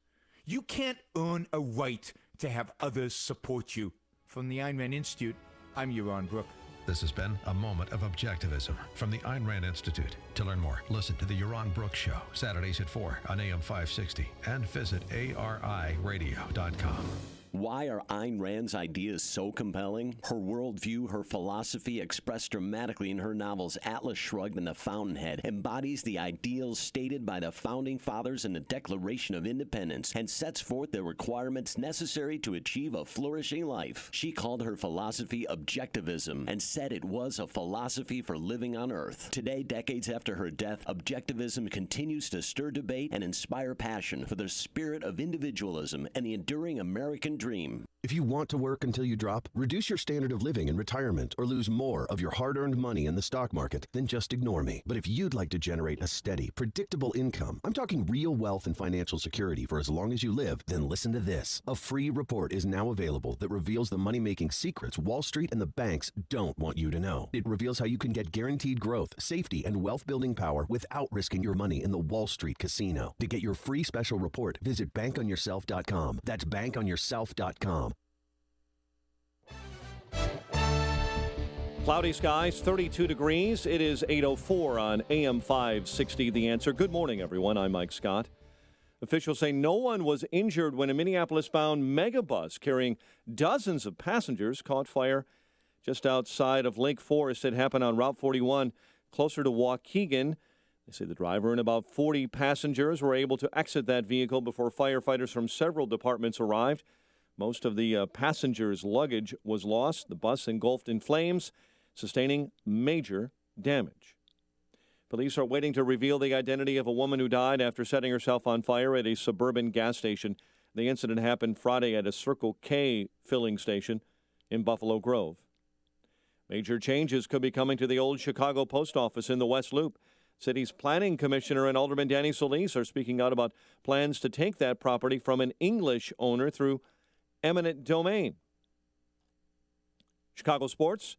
You can't earn a right to have others support you. From the Ayn Rand Institute, I'm Ron Brook. This has been a moment of objectivism from the Ayn Rand Institute. To learn more, listen to the Yaron Brooks Show, Saturdays at 4 on AM 560, and visit ariradio.com. Why are Ayn Rand's ideas so compelling? Her worldview, her philosophy, expressed dramatically in her novels Atlas Shrugged and The Fountainhead, embodies the ideals stated by the Founding Fathers in the Declaration of Independence and sets forth the requirements necessary to achieve a flourishing life. She called her philosophy objectivism and said it was a philosophy for living on Earth. Today, decades after her death, objectivism continues to stir debate and inspire passion for the spirit of individualism and the enduring American dream. If you want to work until you drop, reduce your standard of living in retirement, or lose more of your hard-earned money in the stock market, then just ignore me. But if you'd like to generate a steady, predictable income, I'm talking real wealth and financial security for as long as you live, then listen to this. A free report is now available that reveals the money-making secrets Wall Street and the banks don't want you to know. It reveals how you can get guaranteed growth, safety, and wealth-building power without risking your money in the Wall Street casino. To get your free special report, visit bankonyourself.com. That's bankonyourself.com. Cloudy skies, 32 degrees. It is 8:04 on AM 560, The Answer. Good morning, everyone. I'm Mike Scott. Officials say no one was injured when a Minneapolis-bound megabus carrying dozens of passengers caught fire just outside of Lake Forest. It happened on Route 41, closer to Waukegan. They say the driver and about 40 passengers were able to exit that vehicle before firefighters from several departments arrived. Most of the passengers' luggage was lost. The bus engulfed in flames, sustaining major damage. Police are waiting to reveal the identity of a woman who died after setting herself on fire at a suburban gas station. The incident happened Friday at a Circle K filling station in Buffalo Grove. Major changes could be coming to the old Chicago post office in the West Loop. City's planning commissioner and Alderman Danny Solis are speaking out about plans to take that property from an English owner through eminent domain. Chicago sports.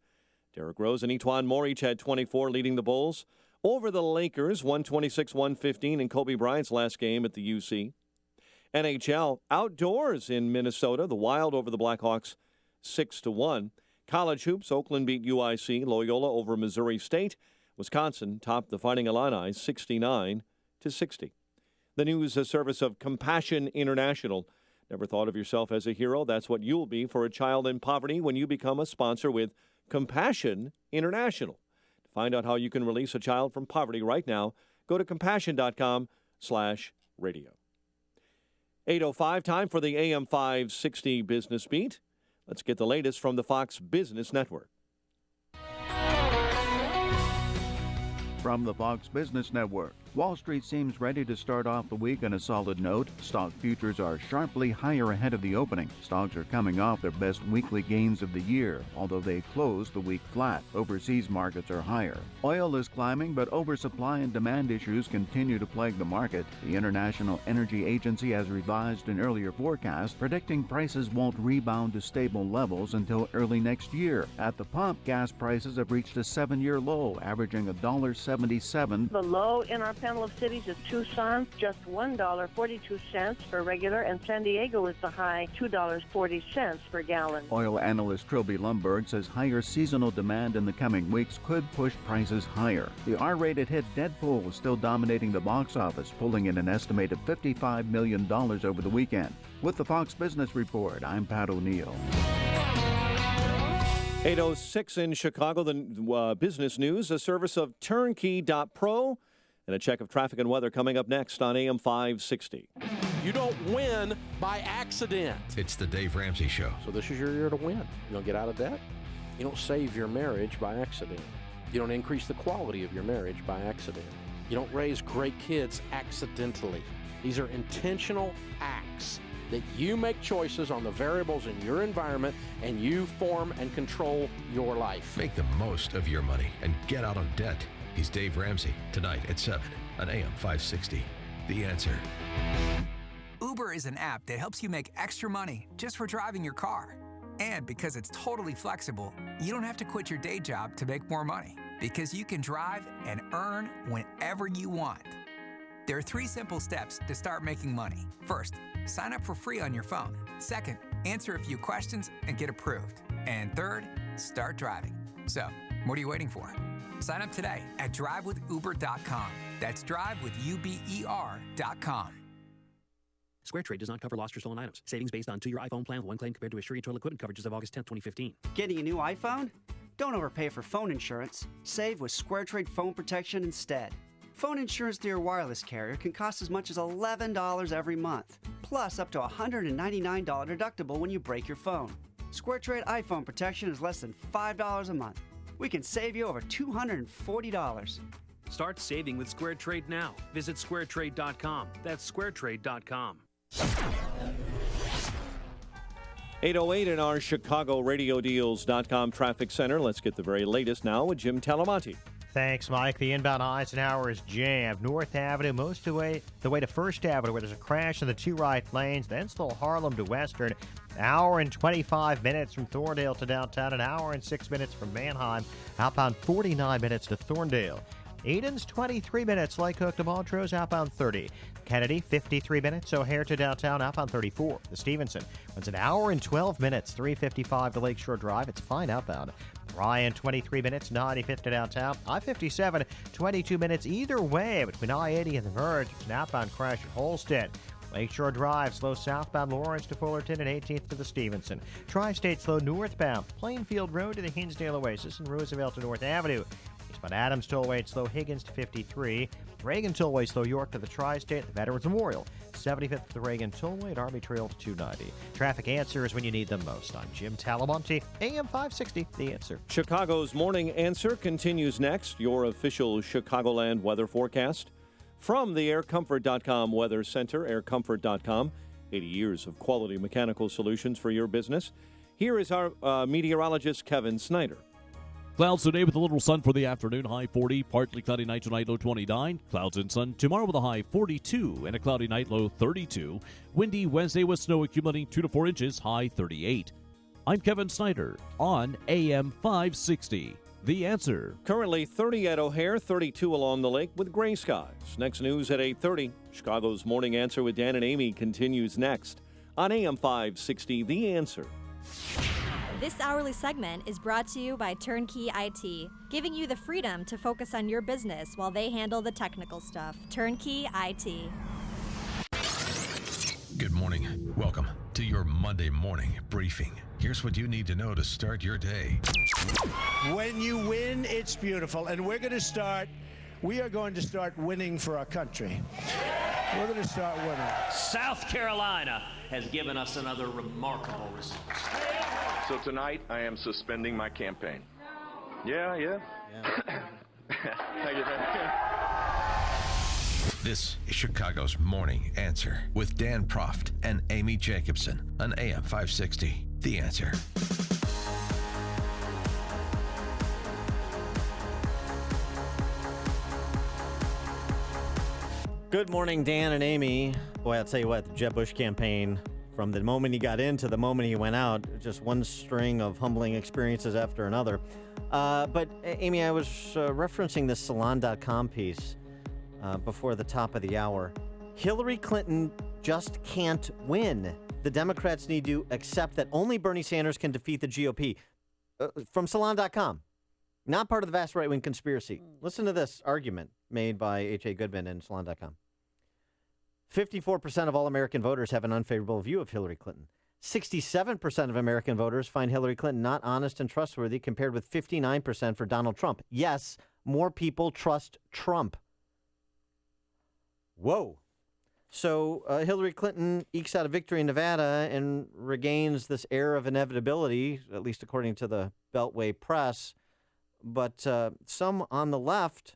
Derrick Rose and Etuan Moore each had 24, leading the Bulls over the Lakers, 126-115 in Kobe Bryant's last game at the UC. NHL outdoors in Minnesota, the Wild over the Blackhawks 6-1. College hoops, Oakland beat UIC, Loyola over Missouri State. Wisconsin topped the Fighting Illini 69-60. The news is a service of Compassion International. Never thought of yourself as a hero? That's what you'll be for a child in poverty when you become a sponsor with Compassion International. To find out how you can release a child from poverty right now, go to compassion.com/radio. 8:05, time for the AM 560 Business Beat. Let's get the latest from the Fox Business Network. From the Fox Business Network, Wall Street seems ready to start off the week on a solid note. Stock futures are sharply higher ahead of the opening. Stocks are coming off their best weekly gains of the year, although they closed the week flat. Overseas markets are higher. Oil is climbing, but oversupply and demand issues continue to plague the market. The International Energy Agency has revised an earlier forecast, predicting prices won't rebound to stable levels until early next year. At the pump, gas prices have reached a 7-year low, averaging $1.77. The low in our panel of cities is Tucson, just $1.42 for regular, and San Diego is the high, $2.40 per gallon. Oil analyst Trilby Lumberg says higher seasonal demand in the coming weeks could push prices higher. The R-rated hit Deadpool is still dominating the box office, pulling in an estimated $55 million over the weekend. With the Fox Business Report, I'm Pat O'Neill. 8:06 in Chicago, the business news, a service of Turnkey.pro, and a check of traffic and weather coming up next on AM 560. You don't win by accident. It's the Dave Ramsey Show. So this is your year to win. You don't get out of debt. You don't save your marriage by accident. You don't increase the quality of your marriage by accident. You don't raise great kids accidentally. These are intentional acts that you make choices on the variables in your environment, and you form and control your life. Make the most of your money and get out of debt. He's Dave Ramsey, tonight at 7 on AM 560. The Answer. Uber is an app that helps you make extra money just for driving your car. And because it's totally flexible, you don't have to quit your day job to make more money, because you can drive and earn whenever you want. There are 3 simple steps to start making money. First, sign up for free on your phone. Second, answer a few questions and get approved. And third, start driving. So, what are you waiting for? Sign up today at drivewithuber.com. That's drivewithuber.com. SquareTrade does not cover lost or stolen items. Savings based on 2-year iPhone plan with one claim compared to Assured total equipment coverage as of August 10, 2015. Getting a new iPhone? Don't overpay for phone insurance. Save with SquareTrade Phone Protection instead. Phone insurance through your wireless carrier can cost as much as $11 every month, plus up to a $199 deductible when you break your phone. SquareTrade iPhone protection is less than $5 a month. We can save you over $240. Start saving with SquareTrade now. Visit squaretrade.com. That's squaretrade.com. 8:08 in our ChicagoRadioDeals.com traffic center. Let's get the very latest now with Jim Talamonte. Thanks, Mike. The inbound Eisenhower is jammed. North Avenue, most of the way to First Avenue, where there's a crash in the two right lanes. Then still Harlem to Western. An hour and 25 minutes from Thorndale to downtown. An hour and 6 minutes from Manheim. Outbound 49 minutes to Thorndale. Eden's 23 minutes, Lake Hook to Montrose, outbound 30. Kennedy, 53 minutes, O'Hare to downtown, outbound 34. The Stevenson, it's an hour and 12 minutes, 355 to Lakeshore Drive. It's fine outbound. Ryan, 23 minutes, 95th to downtown. I-57, 22 minutes either way between I-80 and the Verge. It's an outbound crash at Holstead. Lakeshore Drive, slow southbound Lawrence to Fullerton and 18th to the Stevenson. Tri-State slow northbound, Plainfield Road to the Hinsdale Oasis and Roosevelt to North Avenue. Eastbound Adams Tollway slow Higgins to 53. Reagan Tollway slow York to the Tri-State, the Veterans Memorial. 75th to the Reagan Tollway at Army Trail to 290. Traffic answers when you need them most. I'm Jim Talamonte, AM 560, The Answer. Chicago's Morning Answer continues next. Your official Chicagoland weather forecast from the AirComfort.com Weather Center, AirComfort.com. 80 years of quality mechanical solutions for your business. Here is our meteorologist, Kevin Snyder. Clouds today with a little sun for the afternoon, high 40. Partly cloudy night tonight, low 29. Clouds and sun tomorrow with a high 42 and a cloudy night, low 32. Windy Wednesday with snow accumulating 2 to 4 inches, high 38. I'm Kevin Snyder on AM 560. The Answer. Currently 30 at O'Hare, 32 along the lake with gray skies. Next news at 8:30. Chicago's Morning Answer with Dan and Amy continues next on AM 560. The Answer. This hourly segment is brought to you by Turnkey IT, giving you the freedom to focus on your business while they handle the technical stuff. Turnkey IT. Good morning. Welcome to your Monday morning briefing. Here's what you need to know to start your day. When you win, it's beautiful. And we are going to start winning for our country. We're going to start winning. South Carolina has given us another remarkable result. So tonight, I am suspending my campaign. Yeah. Thank you. This is Chicago's Morning Answer with Dan Proft and Amy Jacobson on AM 560. The Answer. Good morning, Dan and Amy. Boy, I'll tell you what, the Jeb Bush campaign, from the moment he got in to the moment he went out, just one string of humbling experiences after another. But, Amy, I was referencing this Salon.com piece before the top of the hour. Hillary Clinton just can't win. The Democrats need to accept that only Bernie Sanders can defeat the GOP. From Salon.com. Not part of the vast right-wing conspiracy. Listen to this argument made by H.A. Goodman in Salon.com. 54% of all American voters have an unfavorable view of Hillary Clinton. 67% of American voters find Hillary Clinton not honest and trustworthy, compared with 59% for Donald Trump. Yes, more people trust Trump. Whoa. So Hillary Clinton ekes out a victory in Nevada and regains this air of inevitability, at least according to the Beltway press. But some on the left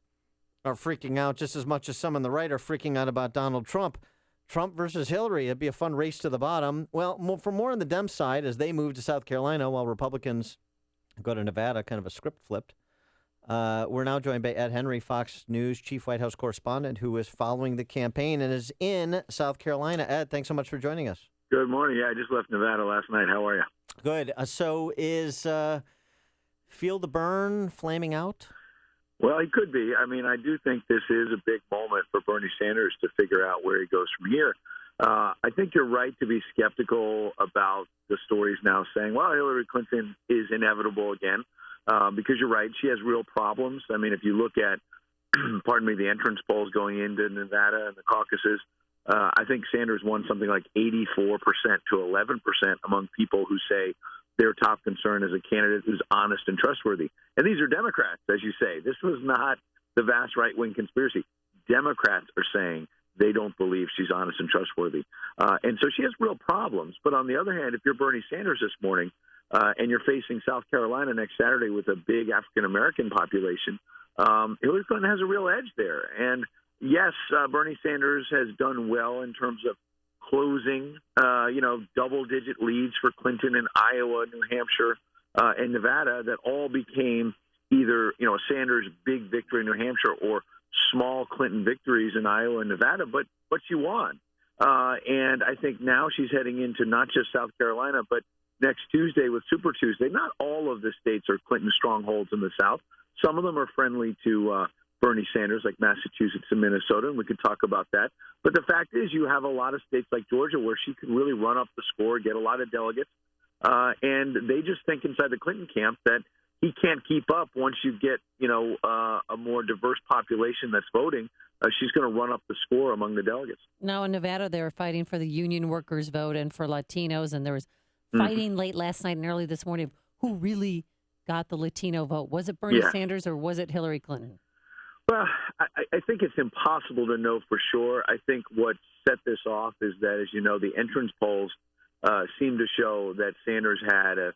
are freaking out just as much as some on the right are freaking out about Donald Trump. Trump versus Hillary, it'd be a fun race to the bottom. Well, for more on the Dem side, as they move to South Carolina while Republicans go to Nevada, kind of a script flipped. We're now joined by Ed Henry, Fox News chief White House correspondent, who is following the campaign and is in South Carolina. Ed, thanks so much for joining us. Good morning. Yeah, I just left Nevada last night. How are you? Good. So is Feel the Burn flaming out? Well, he could be. I mean, I do think this is a big moment for Bernie Sanders to figure out where he goes from here. I think you're right to be skeptical about the stories now saying, well, Hillary Clinton is inevitable again. because you're right, she has real problems. I mean, if you look at, pardon me, the entrance polls going into Nevada and the caucuses, I think Sanders won something like 84% to 11% among people who say their top concern is a candidate who's honest and trustworthy. And these are Democrats, as you say. This was not the vast right-wing conspiracy. Democrats are saying they don't believe she's honest and trustworthy. And so she has real problems. But on the other hand, if you're Bernie Sanders this morning and you're facing South Carolina next Saturday with a big African-American population, Hillary Clinton has a real edge there. And yes, Bernie Sanders has done well in terms of closing, double-digit leads for Clinton in Iowa, New Hampshire, and Nevada that all became either, a Sanders big victory in New Hampshire or small Clinton victories in Iowa and Nevada, but she won. And I think now she's heading into not just South Carolina, but next Tuesday with Super Tuesday. Not all of the states are Clinton strongholds in the South. Some of them are friendly to Bernie Sanders, like Massachusetts and Minnesota, and we could talk about that. But the fact is you have a lot of states like Georgia where she could really run up the score, get a lot of delegates, and they just think inside the Clinton camp that he can't keep up once you get, a more diverse population that's voting. She's going to run up the score among the delegates. Now in Nevada, they were fighting for the union workers' vote and for Latinos, and there was fighting late last night and early this morning of who really got the Latino vote. Was it Bernie Sanders or was it Hillary Clinton? Well, I think it's impossible to know for sure. I think what set this off is that, as you know, the entrance polls seem to show that Sanders had a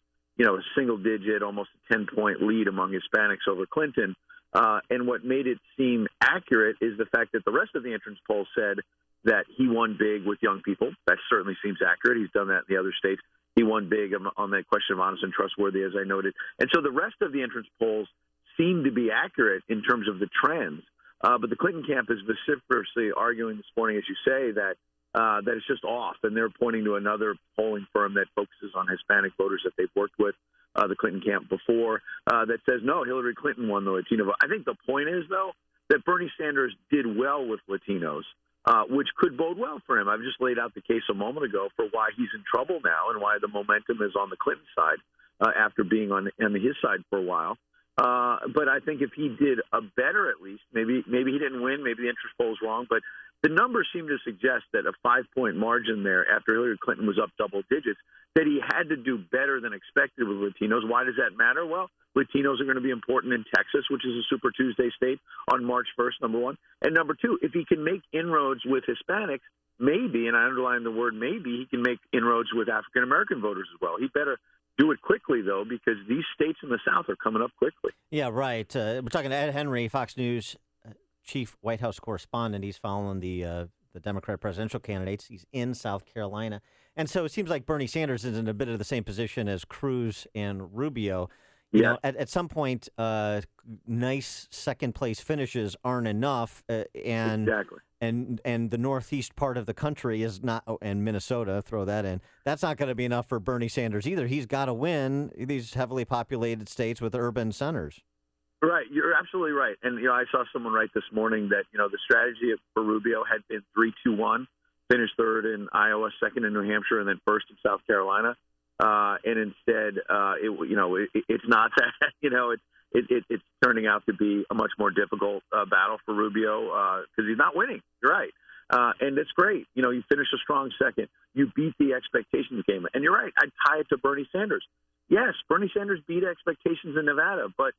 single-digit, almost a 10-point lead among Hispanics over Clinton. And what made it seem accurate is the fact that the rest of the entrance polls said that he won big with young people. That certainly seems accurate. He's done that in the other states. He won big on the question of honest and trustworthy, as I noted. And so the rest of the entrance polls seem to be accurate in terms of the trends. But the Clinton camp is vociferously arguing this morning, as you say, that it's just off. And they're pointing to another polling firm that focuses on Hispanic voters that they've worked with, the Clinton camp before, that says, no, Hillary Clinton won the Latino vote. I think the point is, though, that Bernie Sanders did well with Latinos, which could bode well for him. I've just laid out the case a moment ago for why he's in trouble now and why the momentum is on the Clinton side after being on his side for a while. But I think if he did a better, at least, maybe he didn't win, maybe the interest poll is wrong, but the numbers seem to suggest that a 5-point margin there after Hillary Clinton was up double digits, that he had to do better than expected with Latinos. Why does that matter? Well, Latinos are going to be important in Texas, which is a Super Tuesday state, on March 1st, number one. And number two, if he can make inroads with Hispanics, maybe, and I underline the word maybe, he can make inroads with African-American voters as well. He better do it quickly, though, because these states in the South are coming up quickly. Yeah, right. We're talking to Ed Henry, Fox News chief White House correspondent. He's following the Democrat presidential candidates. He's in South Carolina. And so it seems like Bernie Sanders is in a bit of the same position as Cruz and Rubio. You know, at some point, nice second-place finishes aren't enough, and the northeast part of the country is not, and Minnesota, throw that in, that's not going to be enough for Bernie Sanders either. He's got to win these heavily populated states with urban centers. Right. You're absolutely right. And, I saw someone write this morning that, the strategy for Rubio had been 3-2-1, finished third in Iowa, second in New Hampshire, and then first in South Carolina. And instead, it's not that. It's turning out to be a much more difficult battle for Rubio because he's not winning. You're right. And it's great. You finish a strong second. You beat the expectations game. And you're right. I'd tie it to Bernie Sanders. Yes, Bernie Sanders beat expectations in Nevada. But,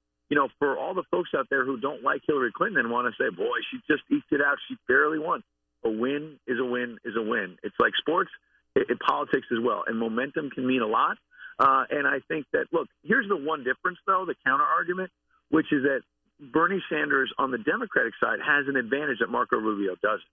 for all the folks out there who don't like Hillary Clinton and want to say, boy, she just eked it out, she barely won. A win is a win is a win. It's like sports. In politics as well, and momentum can mean a lot. And I think that, look, here's the one difference, though, the counter-argument, which is that Bernie Sanders on the Democratic side has an advantage that Marco Rubio doesn't.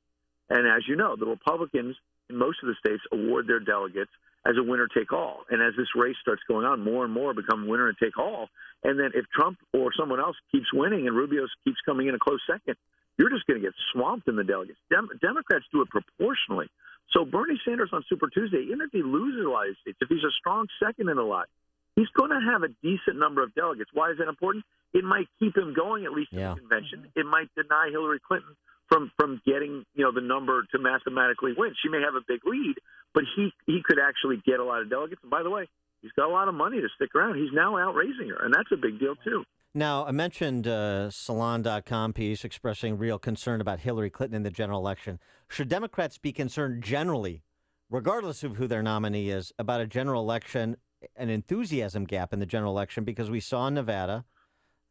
And as you know, the Republicans in most of the states award their delegates as a winner-take-all. And as this race starts going on, more and more become winner-take-all. And then if Trump or someone else keeps winning and Rubio keeps coming in a close second, you're just going to get swamped in the delegates. Democrats do it proportionally. So Bernie Sanders on Super Tuesday, even if he loses a lot of states, if he's a strong second in a lot, he's going to have a decent number of delegates. Why is that important? It might keep him going, at least in the convention. It might deny Hillary Clinton from getting the number to mathematically win. She may have a big lead, but he could actually get a lot of delegates. And by the way, he's got a lot of money to stick around. He's now outraising her, and that's a big deal too. Now, I mentioned Salon.com piece expressing real concern about Hillary Clinton in the general election. Should Democrats be concerned generally, regardless of who their nominee is, about a general election, an enthusiasm gap in the general election? Because we saw in Nevada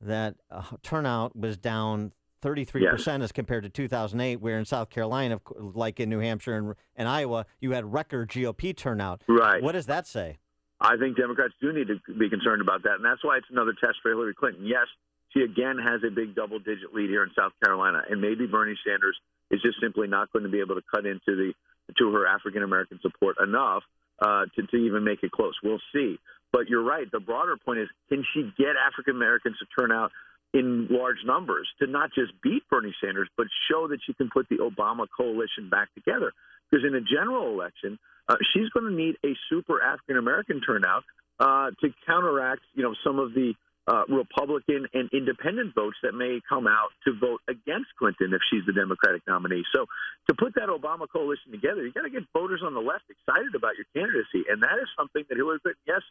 that turnout was down 33% as compared to 2008, where in South Carolina, like in New Hampshire and Iowa, you had record GOP turnout. Right. What does that say? I think Democrats do need to be concerned about that, and that's why it's another test for Hillary Clinton. Yes, she again has a big double-digit lead here in South Carolina, and maybe Bernie Sanders is just simply not going to be able to cut into her African-American support enough to even make it close. We'll see. But you're right. The broader point is, can she get African-Americans to turn out in large numbers to not just beat Bernie Sanders, but show that she can put the Obama coalition back together? Because in a general election, she's going to need a super African-American turnout to counteract, some of the Republican and independent votes that may come out to vote against Clinton if she's the Democratic nominee. So to put that Obama coalition together, you got to get voters on the left excited about your candidacy. And that is something that Hillary Clinton, yes,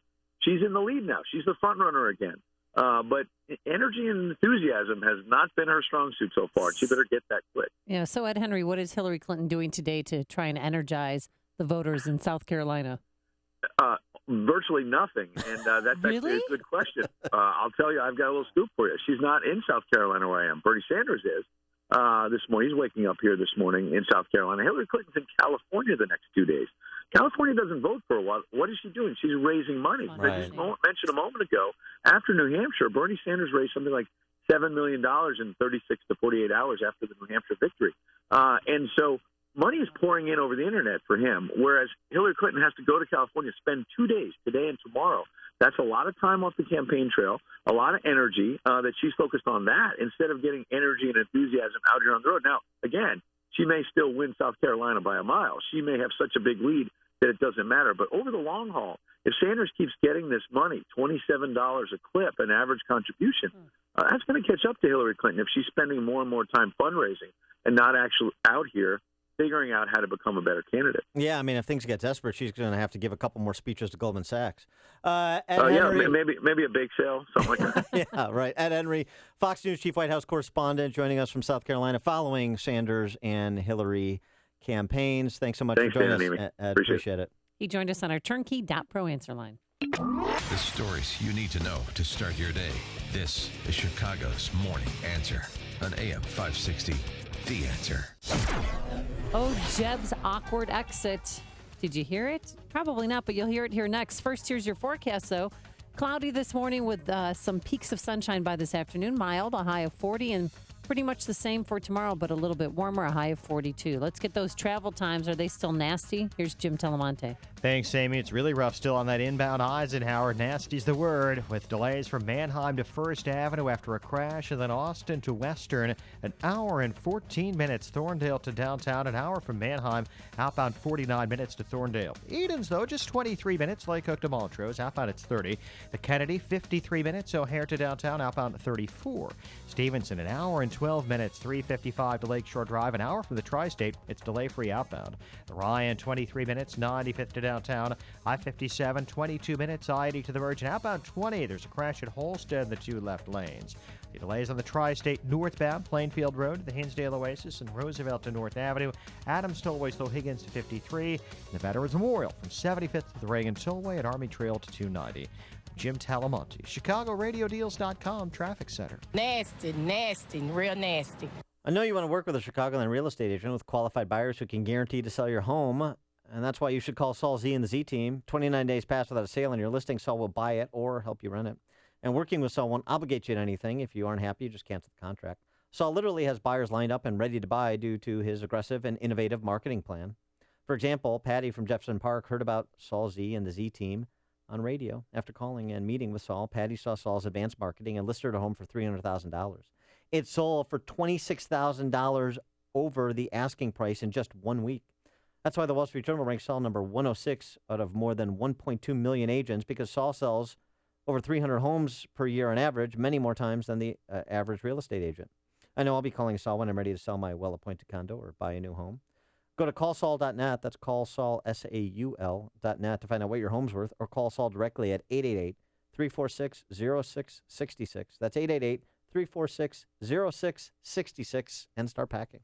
she's in the lead now. She's the front runner again. But energy and enthusiasm has not been her strong suit so far. She better get that quick. Yeah. So, Ed Henry, what is Hillary Clinton doing today to try and energize the voters in South Carolina? Virtually nothing. And that's really? actually a good question. I'll tell you, I've got a little scoop for you. She's not in South Carolina where I am. Bernie Sanders is this morning. He's waking up here this morning in South Carolina. Hillary Clinton's in California the next 2 days. California doesn't vote for a while. What is she doing? She's raising money. Right. I just mentioned a moment ago, after New Hampshire, Bernie Sanders raised something like $7 million in 36 to 48 hours after the New Hampshire victory. And so money is pouring in over the internet for him, whereas Hillary Clinton has to go to California, spend 2 days, today and tomorrow. That's a lot of time off the campaign trail, a lot of energy that she's focused on that instead of getting energy and enthusiasm out here on the road. Now, again, she may still win South Carolina by a mile. She may have such a big lead that it doesn't matter. But over the long haul, if Sanders keeps getting this money, $27 a clip, an average contribution, that's going to catch up to Hillary Clinton if she's spending more and more time fundraising and not actually out here figuring out how to become a better candidate. Yeah, I mean, if things get desperate, she's going to have to give a couple more speeches to Goldman Sachs. Yeah, maybe a bake sale, something like that. Yeah, right. Ed Henry, Fox News Chief White House correspondent, joining us from South Carolina following Sanders and Hillary campaigns. Thanks so much for joining us, Ed. Appreciate it. He joined us on our turnkey.pro answer line. The stories you need to know to start your day. This is Chicago's Morning Answer on AM 560. The Answer. Oh, Jeb's awkward exit. Did you hear it? Probably not, but you'll hear it here next. First, here's your forecast, though. Cloudy this morning with some peaks of sunshine by this afternoon. Mild, a high of 40, and pretty much the same for tomorrow, but a little bit warmer, a high of 42. Let's get those travel times. Are they still nasty? Here's Jim Telemonte. Thanks, Amy. It's really rough still on that inbound Eisenhower. Nasty's the word, with delays from Manheim to First Avenue after a crash, and then Austin to Western. An hour and 14 minutes. Thorndale to downtown, an hour from Manheim. Outbound 49 minutes to Thorndale. Edens, though, just 23 minutes. Lake Hook to Montrose. Outbound it's 30. The Kennedy, 53 minutes. O'Hare to downtown. Outbound 34. Stevenson, an hour and 12 minutes. 3:55 to Lakeshore Drive. An hour from the Tri-State. It's delay-free outbound. The Ryan, 23 minutes. 95th to downtown. I-57, 22 minutes. I-80 to the Virgin. Outbound 20. There's a crash at Holstead in the two left lanes. The delays on the Tri-State northbound, Plainfield Road to the Hinsdale Oasis and Roosevelt to North Avenue. Adams Tollway, Slow Higgins to 53. And the Veterans Memorial from 75th to the Reagan Tollway at Army Trail to 290. Jim Talamonte, ChicagoRadioDeals.com Traffic Center. Nasty, real nasty. I know you want to work with a Chicagoland real estate agent with qualified buyers who can guarantee to sell your home. And that's why you should call Saul Z and the Z team. 29 days pass without a sale on your listing. Saul will buy it or help you rent it. And working with Saul won't obligate you to anything. If you aren't happy, you just cancel the contract. Saul literally has buyers lined up and ready to buy due to his aggressive and innovative marketing plan. For example, Patty from Jefferson Park heard about Saul Z and the Z team on radio. After calling and meeting with Saul, Patty saw Saul's advanced marketing and listed her home for $300,000. It sold for $26,000 over the asking price in just 1 week. That's why the Wall Street Journal ranks Saul number 106 out of more than 1.2 million agents, because Saul sells over 300 homes per year on average, many more times than the average real estate agent. I know I'll be calling Saul when I'm ready to sell my well-appointed condo or buy a new home. Go to callsaul.net. That's callsaul.net to find out what your home's worth, or call Saul directly at 888-346-0666. That's 888-346-0666, and start packing.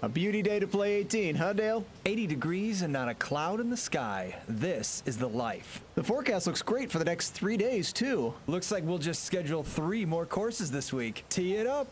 A beauty day to play 18, huh, Dale? 80 degrees and not a cloud in the sky. This is the life. The forecast looks great for the next 3 days, too. Looks like we'll just schedule 3 more courses this week. Tee it up.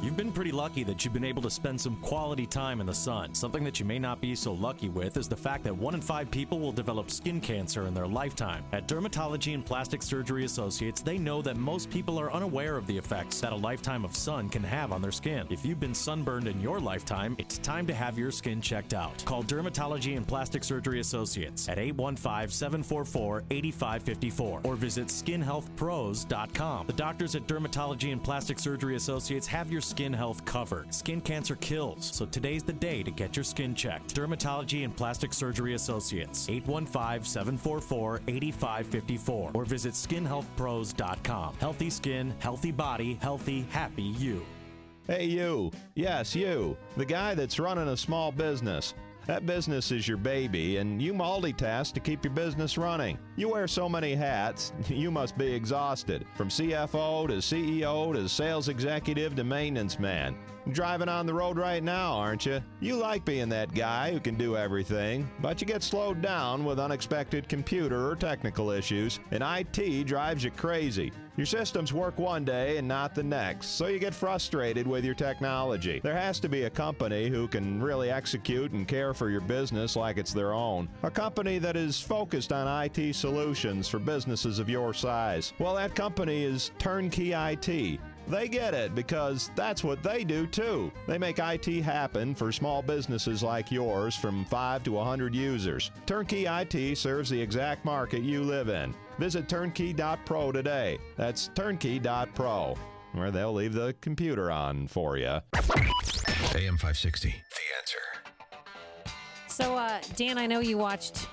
You've been pretty lucky that you've been able to spend some quality time in the sun. Something that you may not be so lucky with is the fact that 1 in 5 people will develop skin cancer in their lifetime. At Dermatology and Plastic Surgery Associates, they know that most people are unaware of the effects that a lifetime of sun can have on their skin. If you've been sunburned in your lifetime, it's time to have your skin checked out. Call Dermatology and Plastic Surgery Associates at 815-744-8554 or visit skinhealthpros.com. The doctors at Dermatology and Plastic Surgery Associates have your skin health covered. Skin cancer kills, so today's the day to get your skin checked. Dermatology and Plastic Surgery Associates, 815-744-8554 or visit skinhealthpros.com. Healthy skin, healthy body, healthy, happy you. Hey, you. Yes, you. The guy that's running a small business. That business is your baby, and you multitask to keep your business running. You wear so many hats, you must be exhausted. From CFO to CEO to sales executive to maintenance man. You're driving on the road right now, aren't you? You like being that guy who can do everything, but you get slowed down with unexpected computer or technical issues, and IT drives you crazy. Your systems work one day and not the next, so you get frustrated with your technology. There has to be a company who can really execute and care for your business like it's their own. A company that is focused on IT solutions for businesses of your size. Well, that company is Turnkey IT. They get it because that's what they do too. They make IT happen for small businesses like yours from 5 to 100 users. Turnkey IT serves the exact market you live in. Visit turnkey.pro today. That's turnkey.pro, where they'll leave the computer on for you. AM 560, The Answer. So, Dan, I know you watched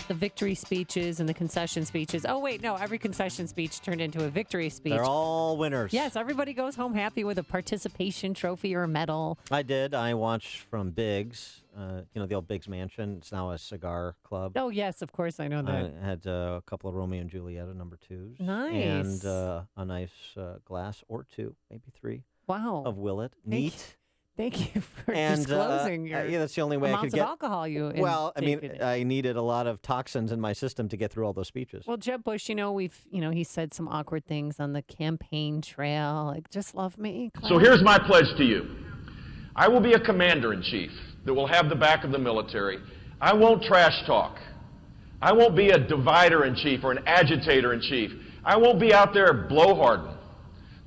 the victory speeches and the concession speeches. Oh, wait, no, every concession speech turned into a victory speech. They're all winners. Yes, everybody goes home happy with a participation trophy or a medal. I did. I watched from Biggs, the old Biggs Mansion. It's now a cigar club. Oh, yes, of course, I know that. I had a couple of Romeo and Juliet number 2s. Nice. And a nice glass or 2, maybe 3. Wow. Of Willet. Neat. Thank you for disclosing your that's the only way I could get of alcohol you. I needed a lot of toxins in my system to get through all those speeches. Well, Jeb Bush, he said some awkward things on the campaign trail, like "just love me." So here's my pledge to you: I will be a commander-in-chief that will have the back of the military. I won't trash talk. I won't be a divider-in-chief or an agitator-in-chief. I won't be out there blowharding,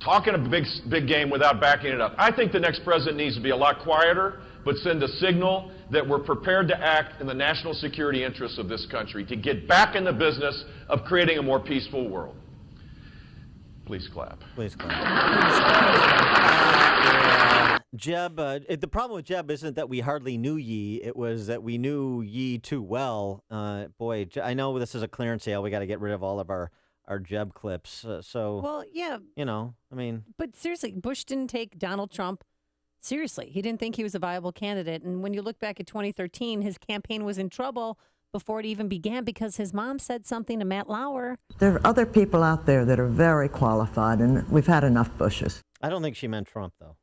talking a big game without backing it up. I think the next president needs to be a lot quieter, but send a signal that we're prepared to act in the national security interests of this country to get back in the business of creating a more peaceful world. Please clap. Please clap. Jeb, the problem with Jeb isn't that we hardly knew ye. It was that we knew ye too well. Boy, I know this is a clearance sale. We got to get rid of all of our Jeb clips. Well, yeah. But seriously, Bush didn't take Donald Trump seriously. He didn't think he was a viable candidate. And when you look back at 2013, his campaign was in trouble before it even began because his mom said something to Matt Lauer. There are other people out there that are very qualified, and we've had enough Bushes. I don't think she meant Trump, though.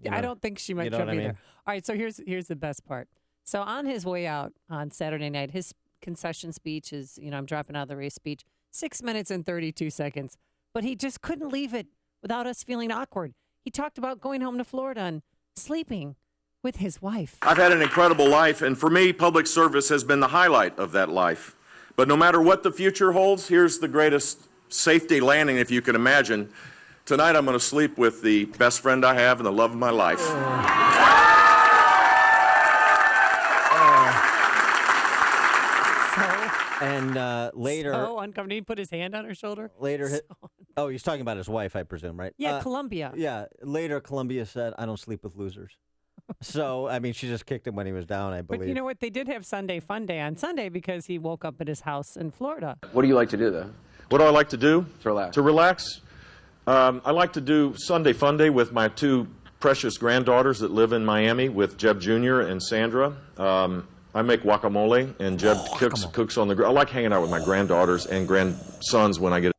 I don't think she meant Trump either. All right, so here's the best part. So on his way out on Saturday night, his concession speech is, I'm dropping out of the race speech, 6 minutes and 32 seconds. But he just couldn't leave it without us feeling awkward. He talked about going home to Florida and sleeping with his wife. I've had an incredible life, and for me, public service has been the highlight of that life. But no matter what the future holds, here's the greatest safety landing, if you can imagine. Tonight, I'm going to sleep with the best friend I have and the love of my life. And later... So uncomfortable. He put his hand on her shoulder? Later... he's talking about his wife, I presume, right? Yeah, Columbia. Yeah. Later, Columbia said, I don't sleep with losers. So, she just kicked him when he was down, I believe. But you know what? They did have Sunday Fun Day on Sunday because he woke up at his house in Florida. What do you like to do, though? What do I like to do? To relax. To relax? I like to do Sunday Fun Day with my two precious granddaughters that live in Miami with Jeb Jr. and Sandra. I make guacamole, and Jeb cooks on the grill. I like hanging out with my granddaughters and grandsons when I get.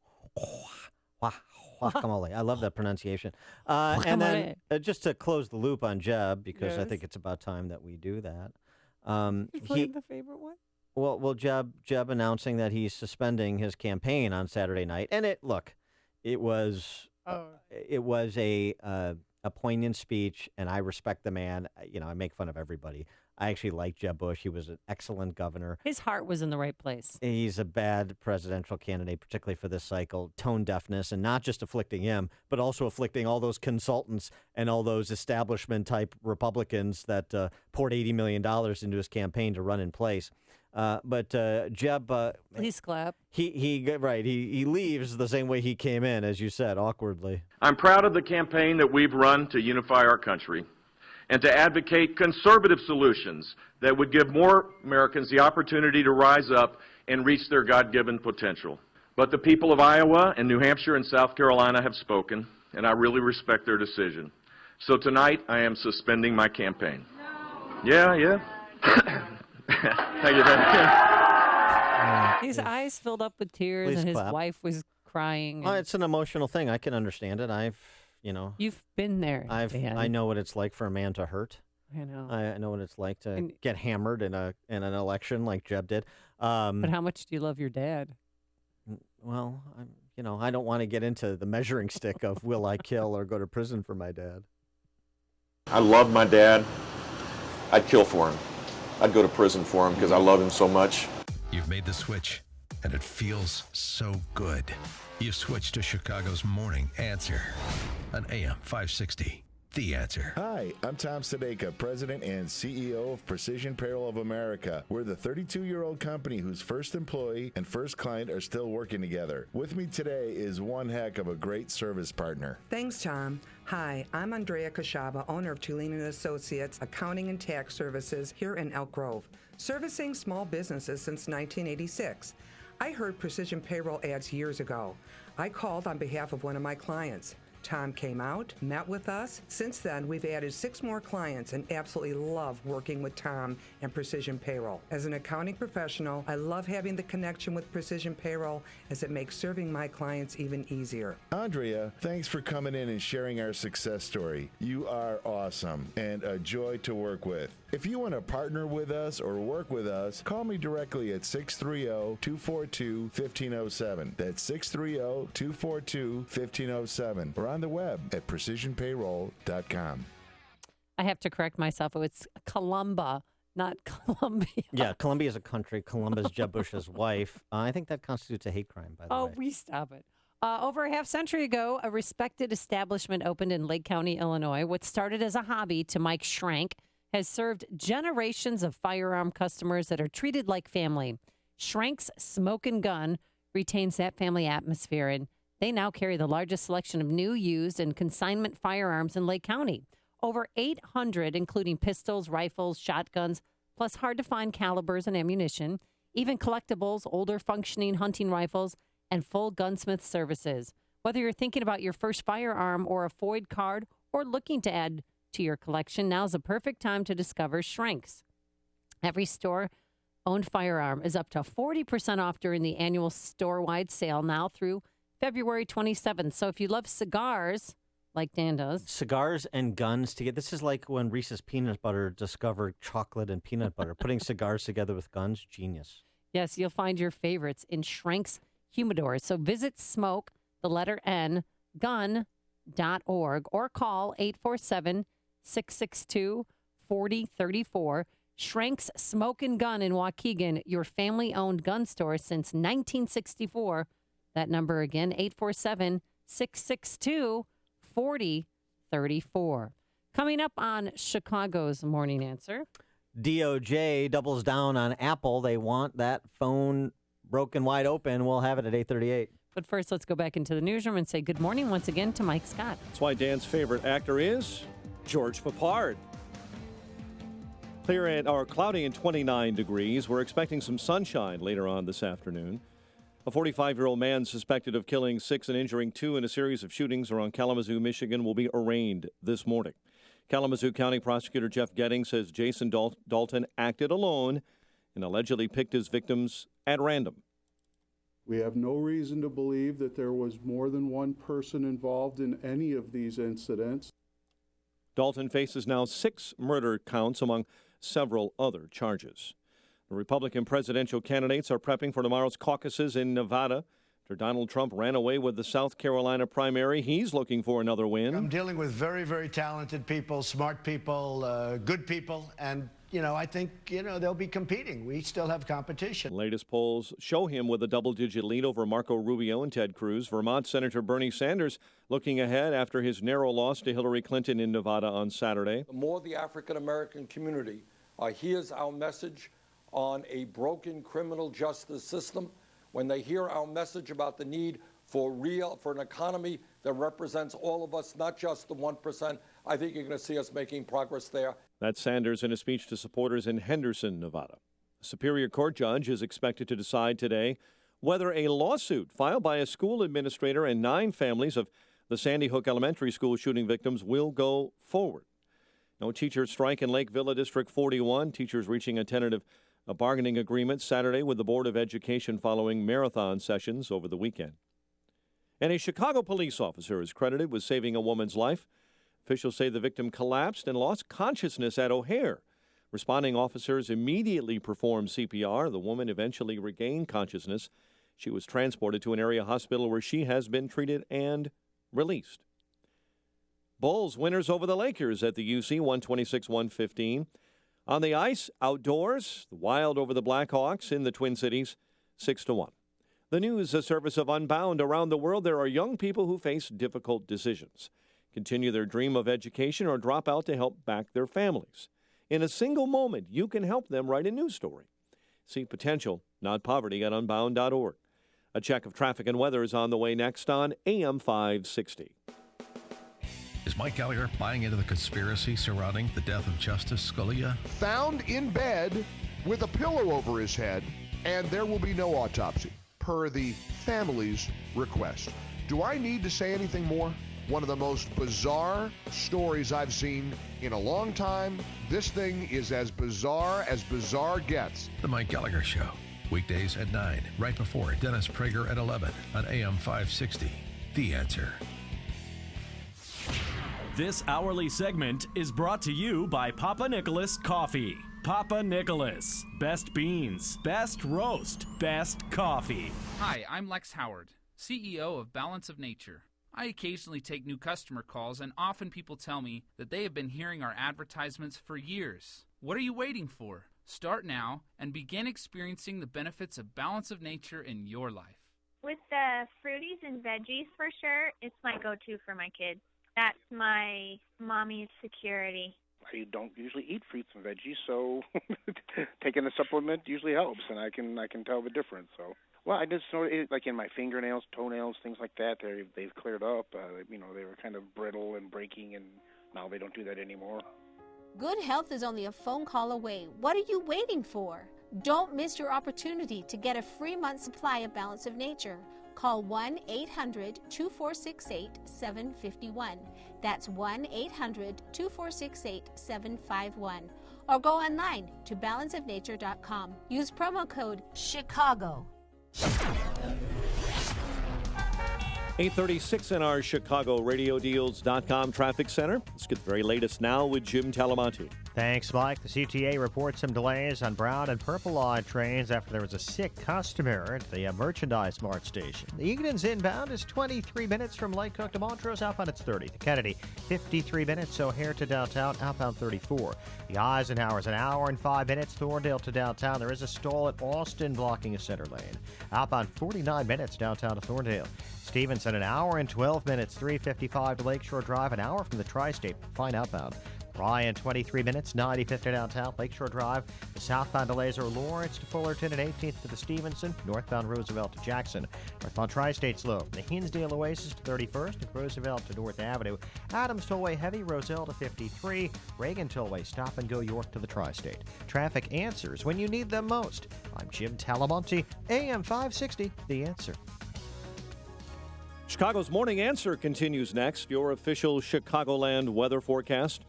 Guacamole. I love that pronunciation. And then just to close the loop on Jeb, because I think it's about time that we do that. You played the favorite one? Well, Jeb announcing that he's suspending his campaign on Saturday night, and it was a poignant speech, and I respect the man. I make fun of everybody. I actually like Jeb Bush. He was an excellent governor. His heart was in the right place. He's a bad presidential candidate, particularly for this cycle. Tone deafness, and not just afflicting him, but also afflicting all those consultants and all those establishment-type Republicans that poured $80 million into his campaign to run in place. But Jeb, please clap. He leaves the same way he came in, as you said, awkwardly. I'm proud of the campaign that we've run to unify our country and to advocate conservative solutions that would give more Americans the opportunity to rise up and reach their God-given potential. But the people of Iowa and New Hampshire and South Carolina have spoken, and I really respect their decision. So tonight, I am suspending my campaign. Yeah. Thank you. His eyes filled up with tears, Please and his clap. wife was crying. Well, it's an emotional thing. I can understand it. You've been there. Dan. I know what it's like for a man to hurt. I know. I know what it's like to get hammered in an election like Jeb did. But how much do you love your dad? Well, I don't want to get into the measuring stick of will I kill or go to prison for my dad. I love my dad. I'd kill for him. I'd go to prison for him because I love him so much. You've made the switch, and it feels so good. You switched to Chicago's Morning Answer on AM 560. The Answer. Hi, I'm Tom Sadeka, President and CEO of Precision Payroll of America. We're the 32-year-old company whose first employee and first client are still working together. With me today is one heck of a great service partner. Thanks, Tom. Hi, I'm Andrea Kashaba, owner of Tulane & Associates Accounting and Tax Services here in Elk Grove, servicing small businesses since 1986. I heard Precision Payroll ads years ago. I called on behalf of one of my clients. Tom came out, met with us. Since then, we've added 6 more clients and absolutely love working with Tom and Precision Payroll. As an accounting professional, I love having the connection with Precision Payroll as it makes serving my clients even easier. Andrea, thanks for coming in and sharing our success story. You are awesome and a joy to work with. If you want to partner with us or work with us, call me directly at 630-242-1507. That's 630-242-1507. Or on the web at precisionpayroll.com. I have to correct myself. It's Columba, not Columbia. Yeah, Columbia is a country. Columba's Jeb Bush's wife. I think that constitutes a hate crime, by the way. Oh, we stop it. Over a half century ago, a respected establishment opened in Lake County, Illinois. What started as a hobby to Mike Schrank has served generations of firearm customers that are treated like family. Schrank's Smoke and Gun retains that family atmosphere, and they now carry the largest selection of new, used, and consignment firearms in Lake County. Over 800, including pistols, rifles, shotguns, plus hard-to-find calibers and ammunition, even collectibles, older functioning hunting rifles, and full gunsmith services. Whether you're thinking about your first firearm or a FOID card or looking to add to your collection, now's the perfect time to discover Schrank's. Every store-owned firearm is up to 40% off during the annual store-wide sale now through February 27th. So if you love cigars, like Dan does. Cigars and guns together. This is like when Reese's Peanut Butter discovered chocolate and peanut butter. Putting cigars together with guns, genius. Yes, you'll find your favorites in Schrank's humidors. So visit smoke, the letter N, gun.org or call 847-662-4034. Schrank's Smoke and Gun in Waukegan, your family-owned gun store since 1964. That number again, 847-662-4034. Coming up on Chicago's Morning Answer. DOJ doubles down on Apple. They want that phone broken wide open. We'll have it at 8:38. But first, let's go back into the newsroom and say good morning once again to Mike Scott. That's why Dan's favorite actor is George Papard. Cloudy and 29 degrees. We're expecting some sunshine later on this afternoon. A 45-year-old man suspected of killing 6 and injuring 2 in a series of shootings around Kalamazoo, Michigan, will be arraigned this morning. Kalamazoo County Prosecutor Jeff Getting says Jason Dalton acted alone and allegedly picked his victims at random. We have no reason to believe that there was more than one person involved in any of these incidents. Dalton faces now 6 murder counts among several other charges. The Republican presidential candidates are prepping for tomorrow's caucuses in Nevada. After Donald Trump ran away with the South Carolina primary, he's looking for another win. I'm dealing with very, very talented people, smart people, good people, and I think, they'll be competing. We still have competition. Latest polls show him with a double-digit lead over Marco Rubio and Ted Cruz. Vermont Senator Bernie Sanders looking ahead after his narrow loss to Hillary Clinton in Nevada on Saturday. The more the African-American community hears our message on a broken criminal justice system, when they hear our message about the need for an economy that represents all of us, not just the 1%, I think you're going to see us making progress there. That's Sanders in a speech to supporters in Henderson, Nevada. A Superior Court judge is expected to decide today whether a lawsuit filed by a school administrator and 9 families of the Sandy Hook Elementary School shooting victims will go forward. No teachers strike in Lake Villa District 41. Teachers reaching a tentative bargaining agreement Saturday with the Board of Education following marathon sessions over the weekend. And a Chicago police officer is credited with saving a woman's life. Officials say the victim collapsed and lost consciousness at O'Hare. Responding officers immediately performed CPR. The woman eventually regained consciousness. She was transported to an area hospital where she has been treated and released. Bulls winners over the Lakers at the UC, 126-115. On the ice, outdoors, the Wild over the Blackhawks in the Twin Cities, 6-1. The news service of Unbound. Around the world, there are young people who face difficult decisions. Continue their dream of education or drop out to help back their families. In a single moment, you can help them write a news story. See potential, not poverty, at unbound.org. A check of traffic and weather is on the way next on AM 560. Is Mike Gallagher buying into the conspiracy surrounding the death of Justice Scalia? Found in bed with a pillow over his head, and there will be no autopsy, per the family's request. Do I need to say anything more? One of the most bizarre stories I've seen in a long time. This thing is as bizarre gets. The Mike Gallagher Show. Weekdays at 9, right before Dennis Prager at 11 on AM 560. The Answer. This hourly segment is brought to you by Papa Nicholas Coffee. Papa Nicholas. Best beans, best roast, best coffee. Hi, I'm Lex Howard, CEO of Balance of Nature. I occasionally take new customer calls, and often people tell me that they have been hearing our advertisements for years. What are you waiting for? Start now and begin experiencing the benefits of Balance of Nature in your life. With the fruities and veggies, for sure, it's my go-to for my kids. That's my mommy's security. I don't usually eat fruits and veggies, so taking a supplement usually helps, and I can tell the difference. So, well, I just sort of, like in my fingernails, toenails, things like that. They've cleared up. They were kind of brittle and breaking, and now they don't do that anymore. Good health is only a phone call away. What are you waiting for? Don't miss your opportunity to get a free month supply of Balance of Nature. Call 1-800-2468-751. That's 1-800-2468-751. Or go online to balanceofnature.com. Use promo code CHICAGO. 8:36 in our ChicagoRadioDeals.com traffic center. Let's get the very latest now with Jim Talamonte. Thanks, Mike. The CTA reports some delays on Brown and Purple Line trains after there was a sick customer at the Merchandise Mart station. The Eden's inbound is 23 minutes from Lake Cook to Montrose. Outbound, it's 30. The Kennedy, 53 minutes. O'Hare to downtown. Outbound, 34. The Eisenhower's an hour and 5 minutes. Thorndale to downtown. There is a stall at Austin blocking a center lane. Outbound, 49 minutes downtown to Thorndale. Stevenson, an hour and 12 minutes. 3:55 to Lakeshore Drive. An hour from the Tri-State. Fine outbound. Ryan, 23 minutes, 95th to downtown, Lakeshore Drive. The southbound delays are Lawrence to Fullerton and 18th to the Stevenson, northbound Roosevelt to Jackson. Northbound Tri-State slow from the Hinsdale Oasis to 31st, and Roosevelt to North Avenue. Adams Tollway heavy, Roselle to 53, Reagan Tollway stop and go York to the Tri-State. Traffic answers when you need them most. I'm I'm Jim Talamonte, AM 560, The Answer. Chicago's Morning Answer continues next. Your official Chicagoland weather forecast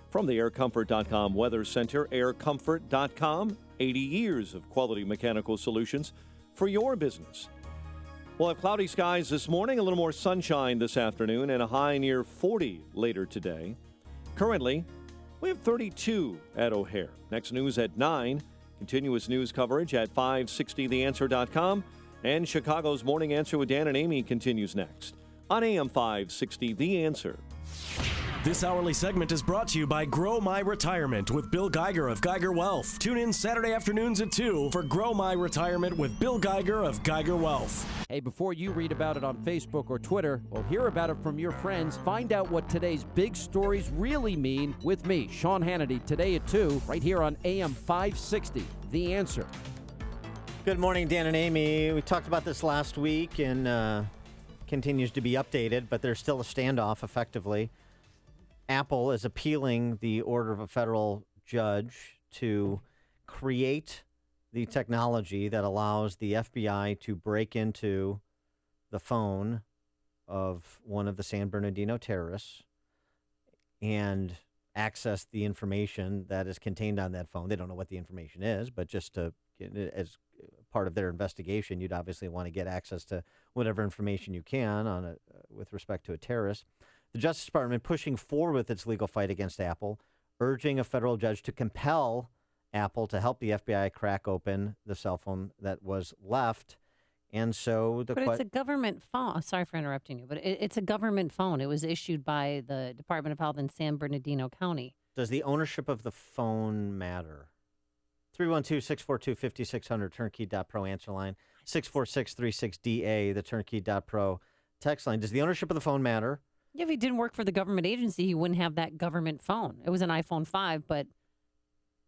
from the aircomfort.com Weather Center. Aircomfort.com, 80 years of quality mechanical solutions for your business. We'll have cloudy skies this morning, a little more sunshine this afternoon, and a high near 40 later today. Currently, we have 32 at O'Hare. Next news at 9. Continuous news coverage at 560theanswer.com. And Chicago's Morning Answer with Dan and Amy continues next on AM 560, The Answer. This hourly segment is brought to you by Grow My Retirement with Bill Geiger of Geiger Wealth. Tune in Saturday afternoons at 2 for Grow My Retirement with Bill Geiger of Geiger Wealth. Hey, before you read about it on Facebook or Twitter or hear about it from your friends, find out what today's big stories really mean with me, Sean Hannity, today at 2, right here on AM 560, The Answer. Good morning, Dan and Amy. We talked about this last week and continues to be updated, but there's still a standoff effectively. Apple is appealing the order of a federal judge to create the technology that allows the FBI to break into the phone of one of the San Bernardino terrorists and access the information that is contained on that phone. They don't know what the information is, but just to, as part of their investigation, you'd obviously want to get access to whatever information you can on a, with respect to a terrorist. The Justice Department pushing forward with its legal fight against Apple, urging a federal judge to compel Apple to help the FBI crack open the cell phone that was left. And so But it's a government phone. Oh, sorry for interrupting you, but it's a government phone. It was issued by the Department of Health in San Bernardino County. Does the ownership of the phone matter? 312-642-5600, turnkey.pro answer line. 64636DA, the turnkey.pro text line. Does the ownership of the phone matter? Yeah, if he didn't work for the government agency, he wouldn't have that government phone. It was an iPhone 5, but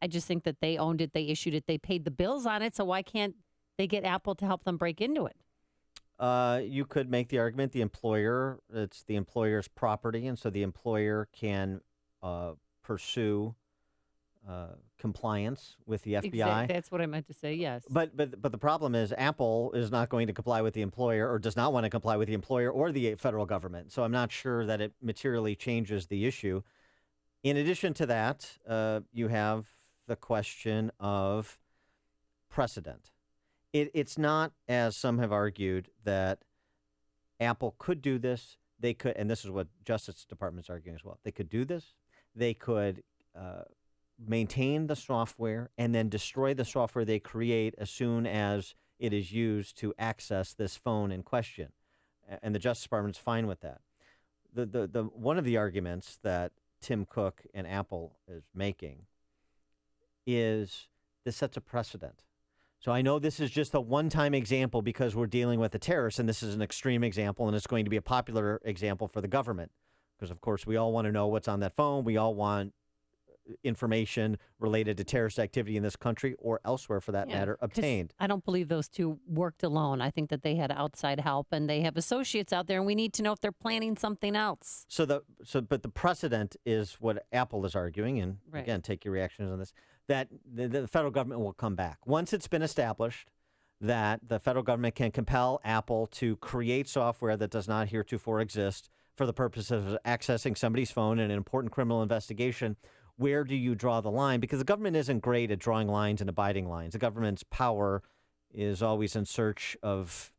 I just think that they owned it, they issued it, they paid the bills on it, so why can't they get Apple to help them break into it? You could make the argument it's the employer's property, and so the employer can pursue compliance with the FBI. Exactly. That's what I meant to say, yes. But the problem is Apple is not going to comply with the employer or does not want to comply with the employer or the federal government. So I'm not sure that it materially changes the issue. In addition to that, you have the question of precedent. It's not, as some have argued, that Apple could do this. They could, and this is what Justice Department's arguing as well. They could do this. They could maintain the software and then destroy the software they create as soon as it is used to access this phone in question. And the Justice Department is fine with that. The one of the arguments that Tim Cook and Apple is making is this sets a precedent. So I know this is just a one-time example because we're dealing with a terrorist, and this is an extreme example, and it's going to be a popular example for the government. Because, of course, we all want to know what's on that phone. We all want information related to terrorist activity in this country or elsewhere, for that matter, obtained. I don't believe those two worked alone. I think that they had outside help, and they have associates out there, and we need to know if they're planning something else. But the precedent is what Apple is arguing, and again, take your reactions on this, that the federal government will come back. Once it's been established that the federal government can compel Apple to create software that does not heretofore exist for the purpose of accessing somebody's phone in an important criminal investigation, where do you draw the line? Because the government isn't great at drawing lines and abiding lines. The government's power is always in search of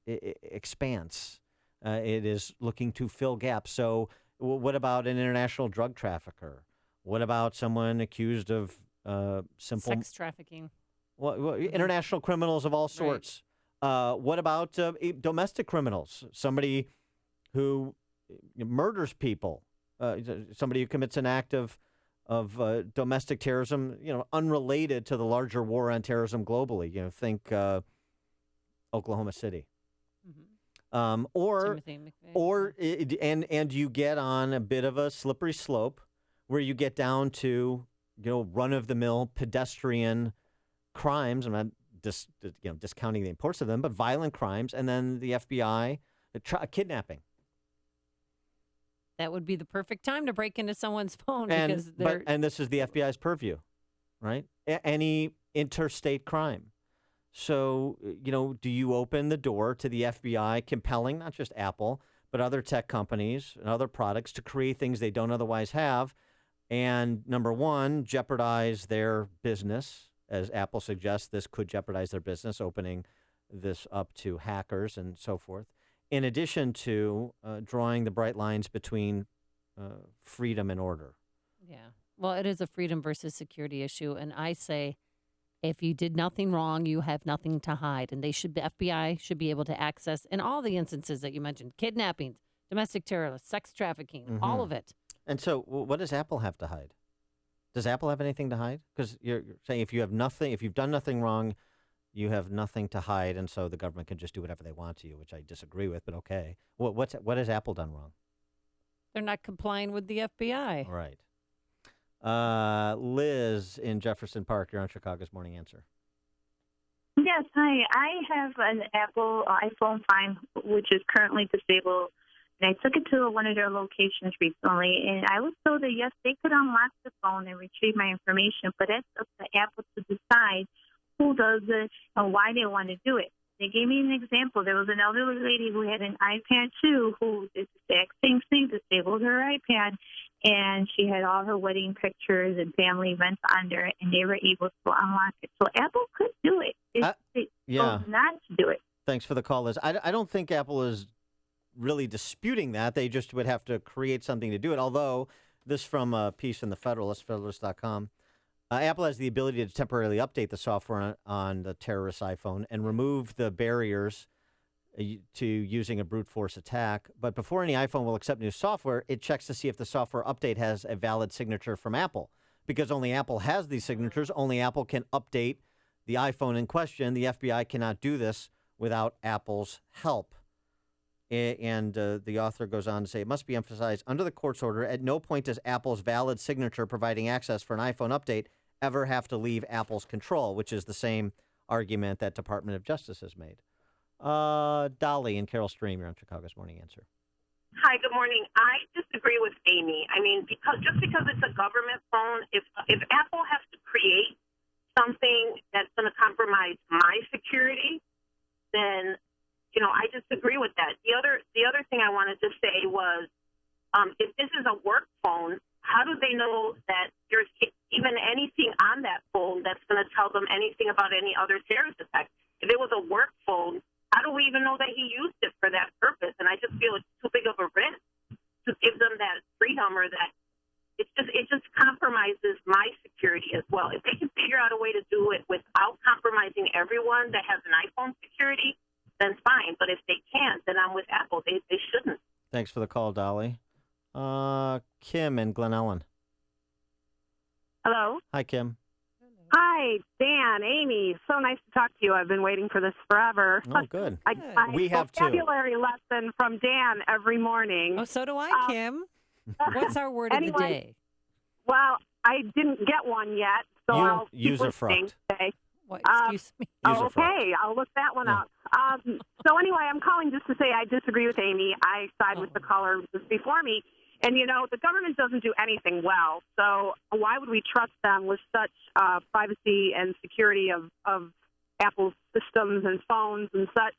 expanse. It is looking to fill gaps. So what about an international drug trafficker? What about someone accused of simple sex trafficking? Well, international criminals of all sorts. Right. What about domestic criminals? Somebody who murders people, somebody who commits an act of domestic terrorism, unrelated to the larger war on terrorism globally. Think Oklahoma City. Mm-hmm. And you get on a bit of a slippery slope where you get down to run-of-the-mill pedestrian crimes. I'm not discounting the importance of them, but violent crimes, and then the FBI kidnapping. That would be the perfect time to break into someone's phone and because this is the FBI's purview, right? Any interstate crime. So, do you open the door to the FBI compelling not just Apple, but other tech companies and other products to create things they don't otherwise have? And number one, jeopardize their business. As Apple suggests, this could jeopardize their business, opening this up to hackers and so forth. In addition to drawing the bright lines between freedom and order. Yeah. Well, it is a freedom versus security issue. And I say, if you did nothing wrong, you have nothing to hide. And the FBI should be able to access, in all the instances that you mentioned, kidnappings, domestic terrorists, sex trafficking, all of it. And so what does Apple have to hide? Does Apple have anything to hide? Because you're saying if you've done nothing wrong, you have nothing to hide, and so the government can just do whatever they want to you, which I disagree with, but okay. What has Apple done wrong? They're not complying with the FBI. Right. Liz in Jefferson Park, you're on Chicago's Morning Answer. Yes, hi. I have an Apple iPhone 5, which is currently disabled, and I took it to one of their locations recently, and I was told that, yes, they could unlock the phone and retrieve my information, but that's up to Apple to decide who does it and why they want to do it. They gave me an example. There was an elderly lady who had an iPad 2 who did the exact same thing, disabled her iPad, and she had all her wedding pictures and family events on there, and they were able to unlock it. So Apple could do it. They chose not to do it. Thanks for the call, Liz. I don't think Apple is really disputing that. They just would have to create something to do it, although this from a piece in the Federalist, Federalist.com. Apple has the ability to temporarily update the software on the terrorist iPhone and remove the barriers to using a brute force attack. But before any iPhone will accept new software, it checks to see if the software update has a valid signature from Apple. Because only Apple has these signatures, only Apple can update the iPhone in question. The FBI cannot do this without Apple's help. And the author goes on to say, it must be emphasized, under the court's order, at no point does Apple's valid signature providing access for an iPhone update ever have to leave Apple's control, which is the same argument that Department of Justice has made. Dolly in Carroll Stream, you're on Chicago's Morning Answer. Hi, good morning. I disagree with Amy. I mean, because it's a government phone, if Apple has to create something that's going to compromise my security, then I disagree with that. The other thing I wanted to say was, if this is a work phone, how do they know that there's even anything on that phone that's going to tell them anything about any other terrorist attack? If it was a work phone, how do we even know that he used it for that purpose? And I just feel it's too big of a risk to give them that freedom, or that it just compromises my security as well. If they can figure out a way to do it without compromising everyone that has an iPhone security, then fine. But if they can't, then I'm with Apple. They shouldn't. Thanks for the call, Dolly. Kim in Glen Ellen. Hello. Hi, Kim. Hi, Dan, Amy. So nice to talk to you. I've been waiting for this forever. Oh, good. We have too. Vocabulary lesson from Dan every morning. Oh, so do I, Kim. What's our word of the day? Well, I didn't get one yet, so I'll keep listening today. What, excuse me? Okay, I'll look that one up. So anyway, I'm calling just to say I disagree with Amy. I side with the caller before me. And, the government doesn't do anything well. So why would we trust them with such privacy and security of Apple's systems and phones and such?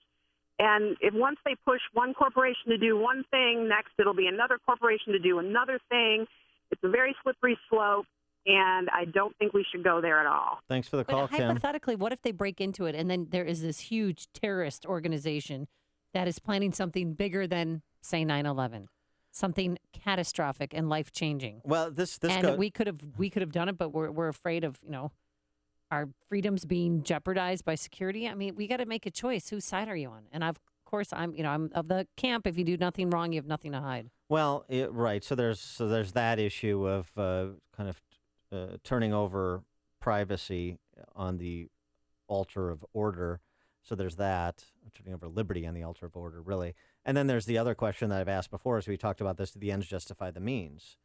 And if once they push one corporation to do one thing, next it'll be another corporation to do another thing. It's a very slippery slope. And I don't think we should go there at all. Thanks for the call, Kim. Hypothetically, what if they break into it and then there is this huge terrorist organization that is planning something bigger than, say, 9/11, something catastrophic and life-changing? Well, we could have done it, but we're afraid of our freedoms being jeopardized by security. I mean, we got to make a choice. Whose side are you on? And of course, I'm of the camp. If you do nothing wrong, you have nothing to hide. Well, right. So there's that issue of kind of. Turning over privacy on the altar of order. So there's that, turning over liberty on the altar of order, really. And then there's the other question that I've asked before, as we talked about this, do the ends justify the means?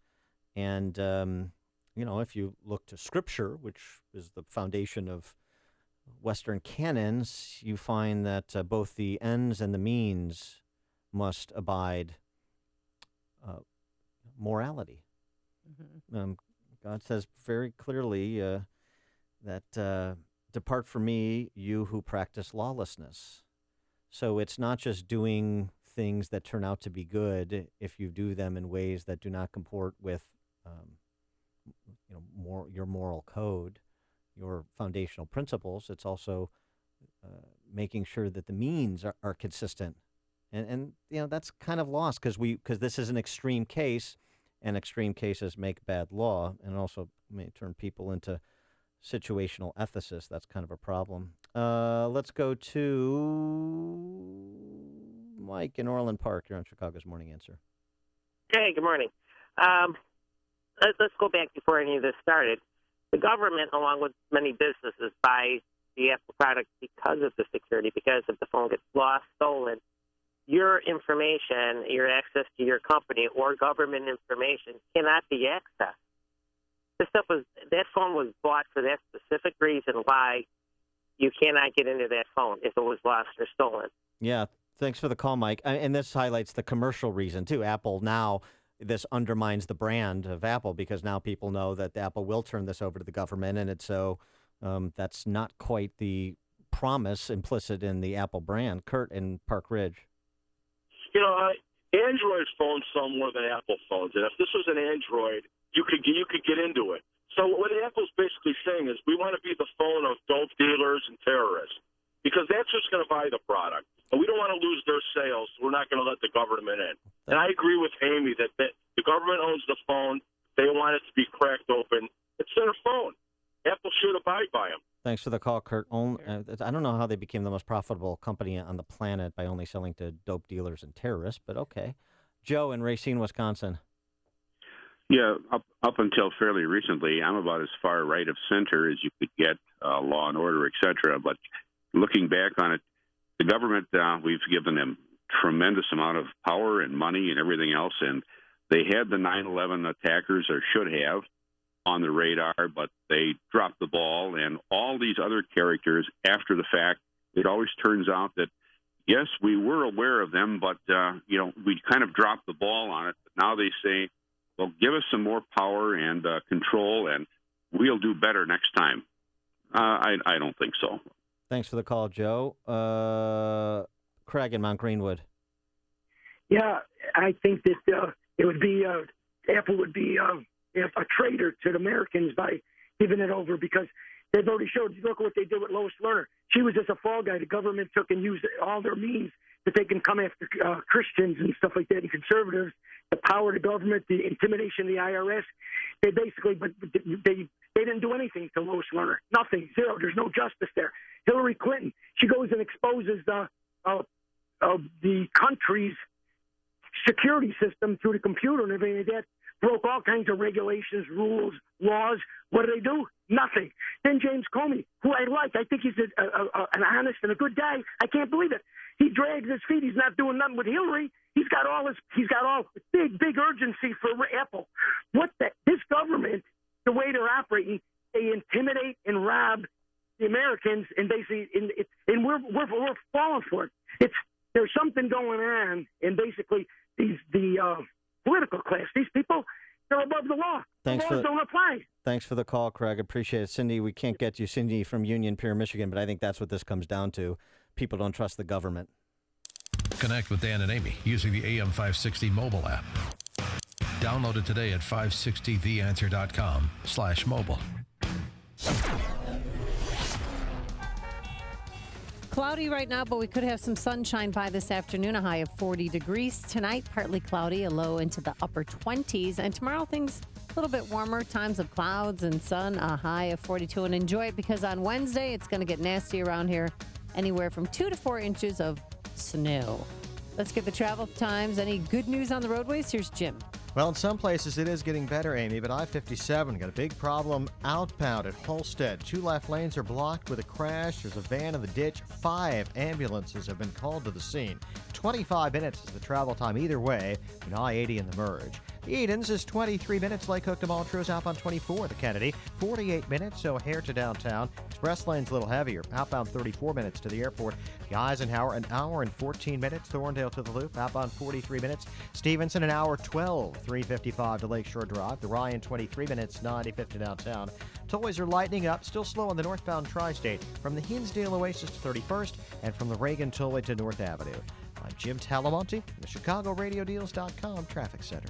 And, if you look to Scripture, which is the foundation of Western canons, you find that both the ends and the means must abide morality. Mm-hmm. God says very clearly that depart from me, you who practice lawlessness. So it's not just doing things that turn out to be good if you do them in ways that do not comport with your moral code, your foundational principles. It's also making sure that the means are consistent. And that's kind of lost because this is an extreme case, and extreme cases make bad law and also may turn people into situational ethicists. That's kind of a problem. Let's go to Mike in Orland Park. You're on Chicago's Morning Answer. Hey, good morning. Let's go back before any of this started. The government, along with many businesses, buy the Apple product because of the security, because if the phone gets lost, stolen, your information, your access to your company or government information cannot be accessed. That phone was bought for that specific reason why you cannot get into that phone if it was lost or stolen. Yeah, thanks for the call, Mike. And this highlights the commercial reason, too. Apple now, this undermines the brand of Apple because now people know that Apple will turn this over to the government, and that's not quite the promise implicit in the Apple brand. Kurt in Park Ridge. Android phones sell more than Apple phones, and if this was an Android, you could get into it. So what Apple's basically saying is we want to be the phone of dope dealers and terrorists because that's who's going to buy the product. And we don't want to lose their sales, so we're not going to let the government in. And I agree with Amy that the government owns the phone. They want it to be cracked open. It's their phone. Apple should abide by them. Thanks for the call, Kurt. I don't know how they became the most profitable company on the planet by only selling to dope dealers and terrorists, but okay. Joe in Racine, Wisconsin. Yeah, up until fairly recently, I'm about as far right of center as you could get, law and order, et cetera. But looking back on it, the government, we've given them tremendous amount of power and money and everything else, and they had the 9/11 attackers, or should have, on the radar, but they dropped the ball. And all these other characters, after the fact, it always turns out that, yes, we were aware of them, but, we kind of dropped the ball on it. But now they say, well, give us some more power and control, and we'll do better next time. I don't think so. Thanks for the call, Joe. Craig in Mount Greenwood. Yeah, I think that it would be Apple would be a traitor to the Americans by giving it over because they've already showed. Look at what they did with Lois Lerner. She was just a fall guy. The government took and used all their means that they can come after Christians and stuff like that and conservatives. The power of the government, the intimidation of the IRS. They basically, but they didn't do anything to Lois Lerner. Nothing, zero. There's no justice there. Hillary Clinton, she goes and exposes the country's security system through the computer and everything like that. Broke all kinds of regulations, rules, laws. What do? Nothing. Then James Comey, who I like, I think he's an honest and a good guy. I can't believe it. He drags his feet. He's not doing nothing with Hillary. He's got all big urgency for Apple. This government, the way they're operating, they intimidate and rob the Americans, and basically, and we're falling for it. There's something going on, and basically the political class, these people, they're above the law. The laws don't apply. Thanks for the call, Craig. Appreciate it. Cindy, we can't get you, Cindy from Union Pier, Michigan, but I think that's what this comes down to. People don't trust the government. Connect with Dan and Amy using the AM 560 mobile app. Download it today at 560theanswer.com/mobile. Cloudy right now, but we could have some sunshine by this afternoon, a high of 40 degrees. Tonight, partly cloudy, a low into the upper 20s. And tomorrow, things a little bit warmer, times of clouds and sun, a high of 42. And enjoy it because on Wednesday, it's going to get nasty around here, anywhere from 2 to 4 inches of snow. Let's get the travel times. Any good news on the roadways? Here's Jim. Well, in some places it is getting better, Amy, but I-57 got a big problem outbound at Holstead. 2 left lanes are blocked with a crash. There's a van in the ditch. 5 ambulances have been called to the scene. 25 minutes is the travel time either way in I-80 and the merge. Edens is 23 minutes. Lake Hook to Montrose outbound 24. The Kennedy, 48 minutes. O'Hare to downtown. Express lane's a little heavier. Outbound 34 minutes to the airport. The Eisenhower, an hour and 14 minutes. Thorndale to the Loop, outbound 43 minutes. Stevenson, an hour 12. 3:55 to Lakeshore Drive. The Ryan, 23 minutes. 95 to downtown. Tollways are lightening up. Still slow on the northbound tri-state from the Hinsdale Oasis to 31st and from the Reagan Tollway to North Avenue. I'm Jim Talamonte, the ChicagoRadioDeals.com Traffic Center.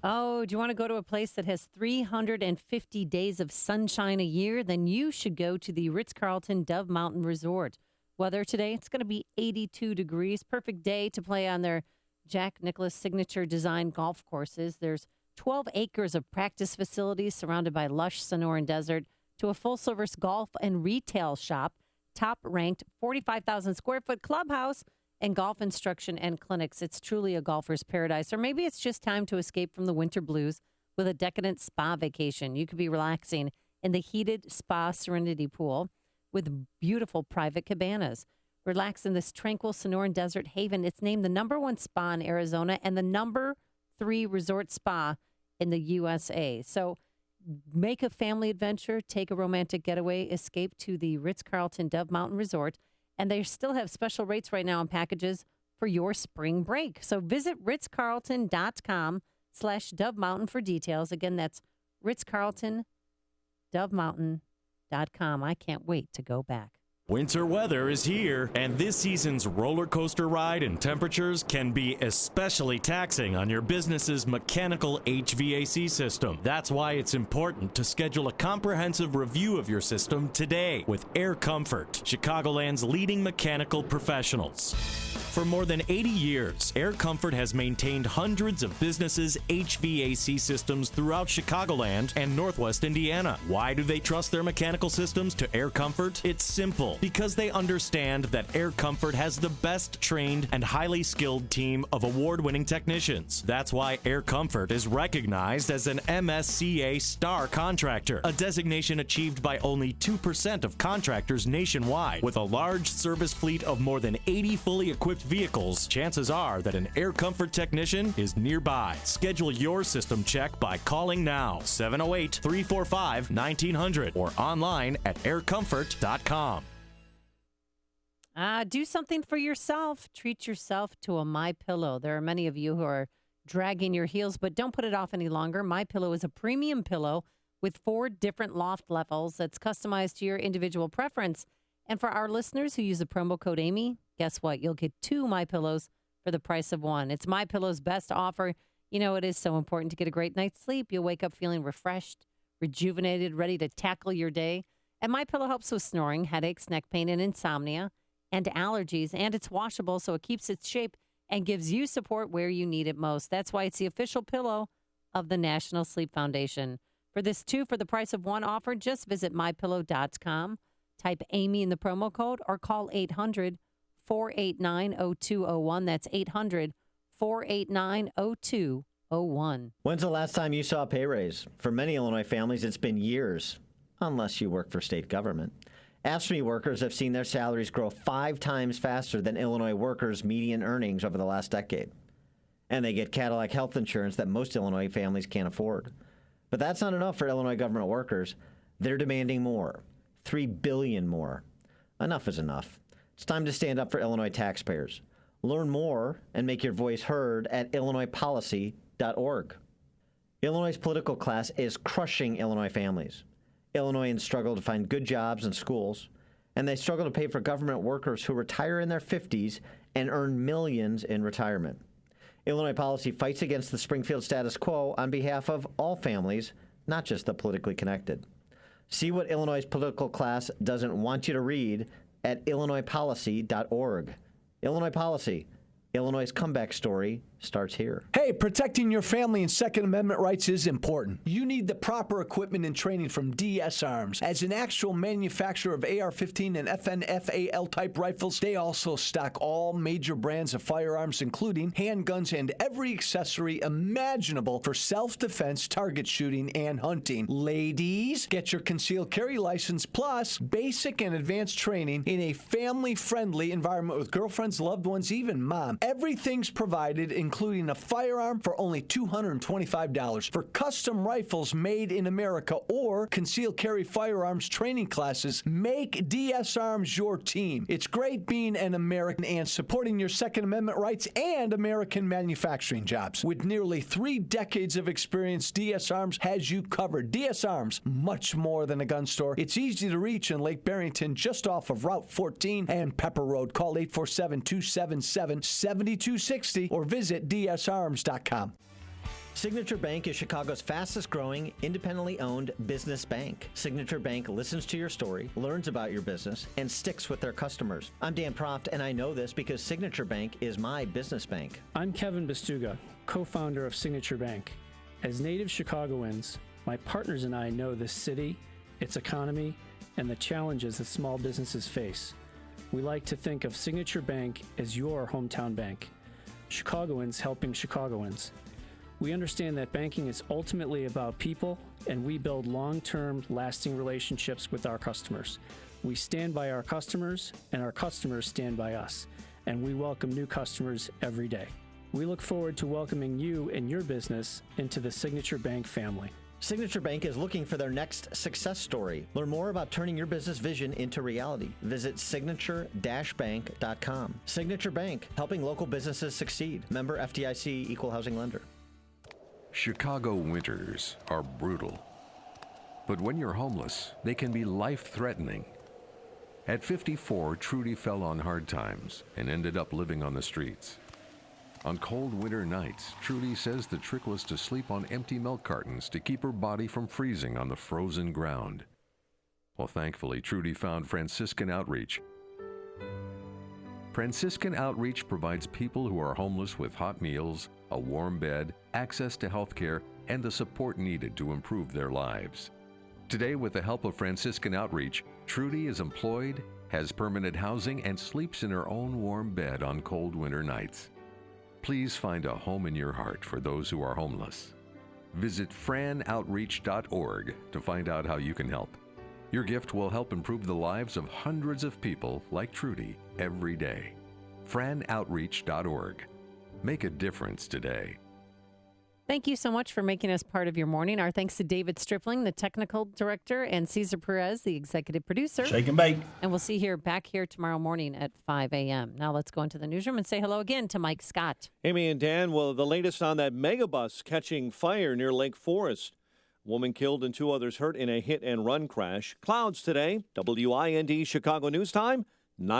Oh, do you want to go to a place that has 350 days of sunshine a year? Then you should go to the Ritz-Carlton Dove Mountain Resort. Weather today, it's going to be 82 degrees. Perfect day to play on their Jack Nicklaus signature design golf courses. There's 12 acres of practice facilities surrounded by lush Sonoran desert to a full-service golf and retail shop, top-ranked 45,000 square foot clubhouse, and golf instruction and clinics. It's truly a golfer's paradise. Or maybe it's just time to escape from the winter blues with a decadent spa vacation. You could be relaxing in the heated spa Serenity Pool with beautiful private cabanas. Relax in this tranquil Sonoran Desert haven. It's named the #1 spa in Arizona and the #3 resort spa in the USA. So make a family adventure, take a romantic getaway, escape to the Ritz-Carlton Dove Mountain Resort. And they still have special rates right now on packages for your spring break. So visit ritzcarlton.com/Dove Mountain for details. Again, that's ritzcarltondovemountain.com. I can't wait to go back. Winter weather is here, and this season's roller coaster ride and temperatures can be especially taxing on your business's mechanical HVAC system. That's why it's important to schedule a comprehensive review of your system today with Air Comfort, Chicagoland's leading mechanical professionals. For more than 80 years, Air Comfort has maintained hundreds of businesses' HVAC systems throughout Chicagoland and Northwest Indiana. Why do they trust their mechanical systems to Air Comfort? It's simple. Because they understand that Air Comfort has the best trained and highly skilled team of award-winning technicians. That's why Air Comfort is recognized as an MSCA Star Contractor, a designation achieved by only 2% of contractors nationwide. With a large service fleet of more than 80 fully equipped vehicles, chances are that an Air Comfort technician is nearby. Schedule your system check by calling now, 708-345-1900 or online at aircomfort.com. Do something for yourself. Treat yourself to a MyPillow. There are many of you who are dragging your heels, but don't put it off any longer. MyPillow is a premium pillow with 4 different loft levels that's customized to your individual preference. And for our listeners who use the promo code Amy, guess what? You'll get 2 MyPillows for the price of 1. It's MyPillow's best offer. You know, it is so important to get a great night's sleep. You'll wake up feeling refreshed, rejuvenated, ready to tackle your day. And MyPillow helps with snoring, headaches, neck pain, and insomnia, and allergies. And it's washable, so it keeps its shape and gives you support where you need it most. That's why it's the official pillow of the National Sleep Foundation. For this 2 for the price of 1 offer, just visit MyPillow.com, type Amy in the promo code, or call 800-489-0201. That's 800-489-0201. When's the last time you saw a pay raise? For many Illinois families, it's been years, unless you work for state government. AFSCME workers have seen their salaries grow 5 times faster than Illinois workers' median earnings over the last decade. And they get Cadillac health insurance that most Illinois families can't afford. But that's not enough for Illinois government workers. They're demanding more, $3 billion more. Enough is enough. It's time to stand up for Illinois taxpayers. Learn more and make your voice heard at illinoispolicy.org. Illinois' political class is crushing Illinois families. Illinoisans struggle to find good jobs and schools, and they struggle to pay for government workers who retire in their 50s and earn millions in retirement. Illinois Policy fights against the Springfield status quo on behalf of all families, not just the politically connected. See what Illinois' political class doesn't want you to read at illinoispolicy.org. Illinois Policy. Illinois' comeback story starts here. Hey, protecting your family and Second Amendment rights is important. You need the proper equipment and training from DS Arms. As an actual manufacturer of AR-15 and FNFAL type rifles, they also stock all major brands of firearms, including handguns and every accessory imaginable for self-defense, target shooting, and hunting. Ladies, get your concealed carry license plus basic and advanced training in a family-friendly environment with girlfriends, loved ones, even mom. Everything's provided, including including a firearm for only $225. For custom rifles made in America or concealed carry firearms training classes, make DS Arms your team. It's great being an American and supporting your Second Amendment rights and American manufacturing jobs. With nearly 3 decades of experience, DS Arms has you covered. DS Arms, much more than a gun store. It's easy to reach in Lake Barrington, just off of Route 14 and Pepper Road. Call 847-277-7260 or visit dsarms.com. Signature Bank is Chicago's fastest growing, independently owned business bank. Signature Bank listens to your story, learns about your business, and sticks with their customers. I'm Dan Proft, and I know this because Signature Bank is my business bank. I'm Kevin Bastuga, co-founder of Signature Bank. As native Chicagoans, my partners and I know this city, its economy, and the challenges that small businesses face. We like to think of Signature Bank as your hometown bank. Chicagoans helping Chicagoans. We understand that banking is ultimately about people, and we build long-term, lasting relationships with our customers. We stand by our customers, and our customers stand by us, and we welcome new customers every day. We look forward to welcoming you and your business into the Signature Bank family. Signature Bank is looking for their next success story. Learn more about turning your business vision into reality. Visit signature-bank.com. Signature Bank, helping local businesses succeed. Member FDIC, Equal Housing Lender. Chicago winters are brutal. But when you're homeless, they can be life-threatening. At 54, Trudy fell on hard times and ended up living on the streets. On cold winter nights, Trudy says the trick was to sleep on empty milk cartons to keep her body from freezing on the frozen ground. Well, thankfully, Trudy found Franciscan Outreach. Franciscan Outreach provides people who are homeless with hot meals, a warm bed, access to health care, and the support needed to improve their lives. Today, with the help of Franciscan Outreach, Trudy is employed, has permanent housing, and sleeps in her own warm bed on cold winter nights. Please find a home in your heart for those who are homeless. Visit franoutreach.org to find out how you can help. Your gift will help improve the lives of hundreds of people like Trudy every day. franoutreach.org. Make a difference today. Thank you so much for making us part of your morning. Our thanks to David Stripling, the technical director, and Cesar Perez, the executive producer. Shake and bake. And we'll see you back here tomorrow morning at 5 a.m. Now let's go into the newsroom and say hello again to Mike Scott. Amy and Dan, well, the latest on that megabus catching fire near Lake Forest. Woman killed and 2 others hurt in a hit-and-run crash. Clouds today. WIND Chicago News Time, 9.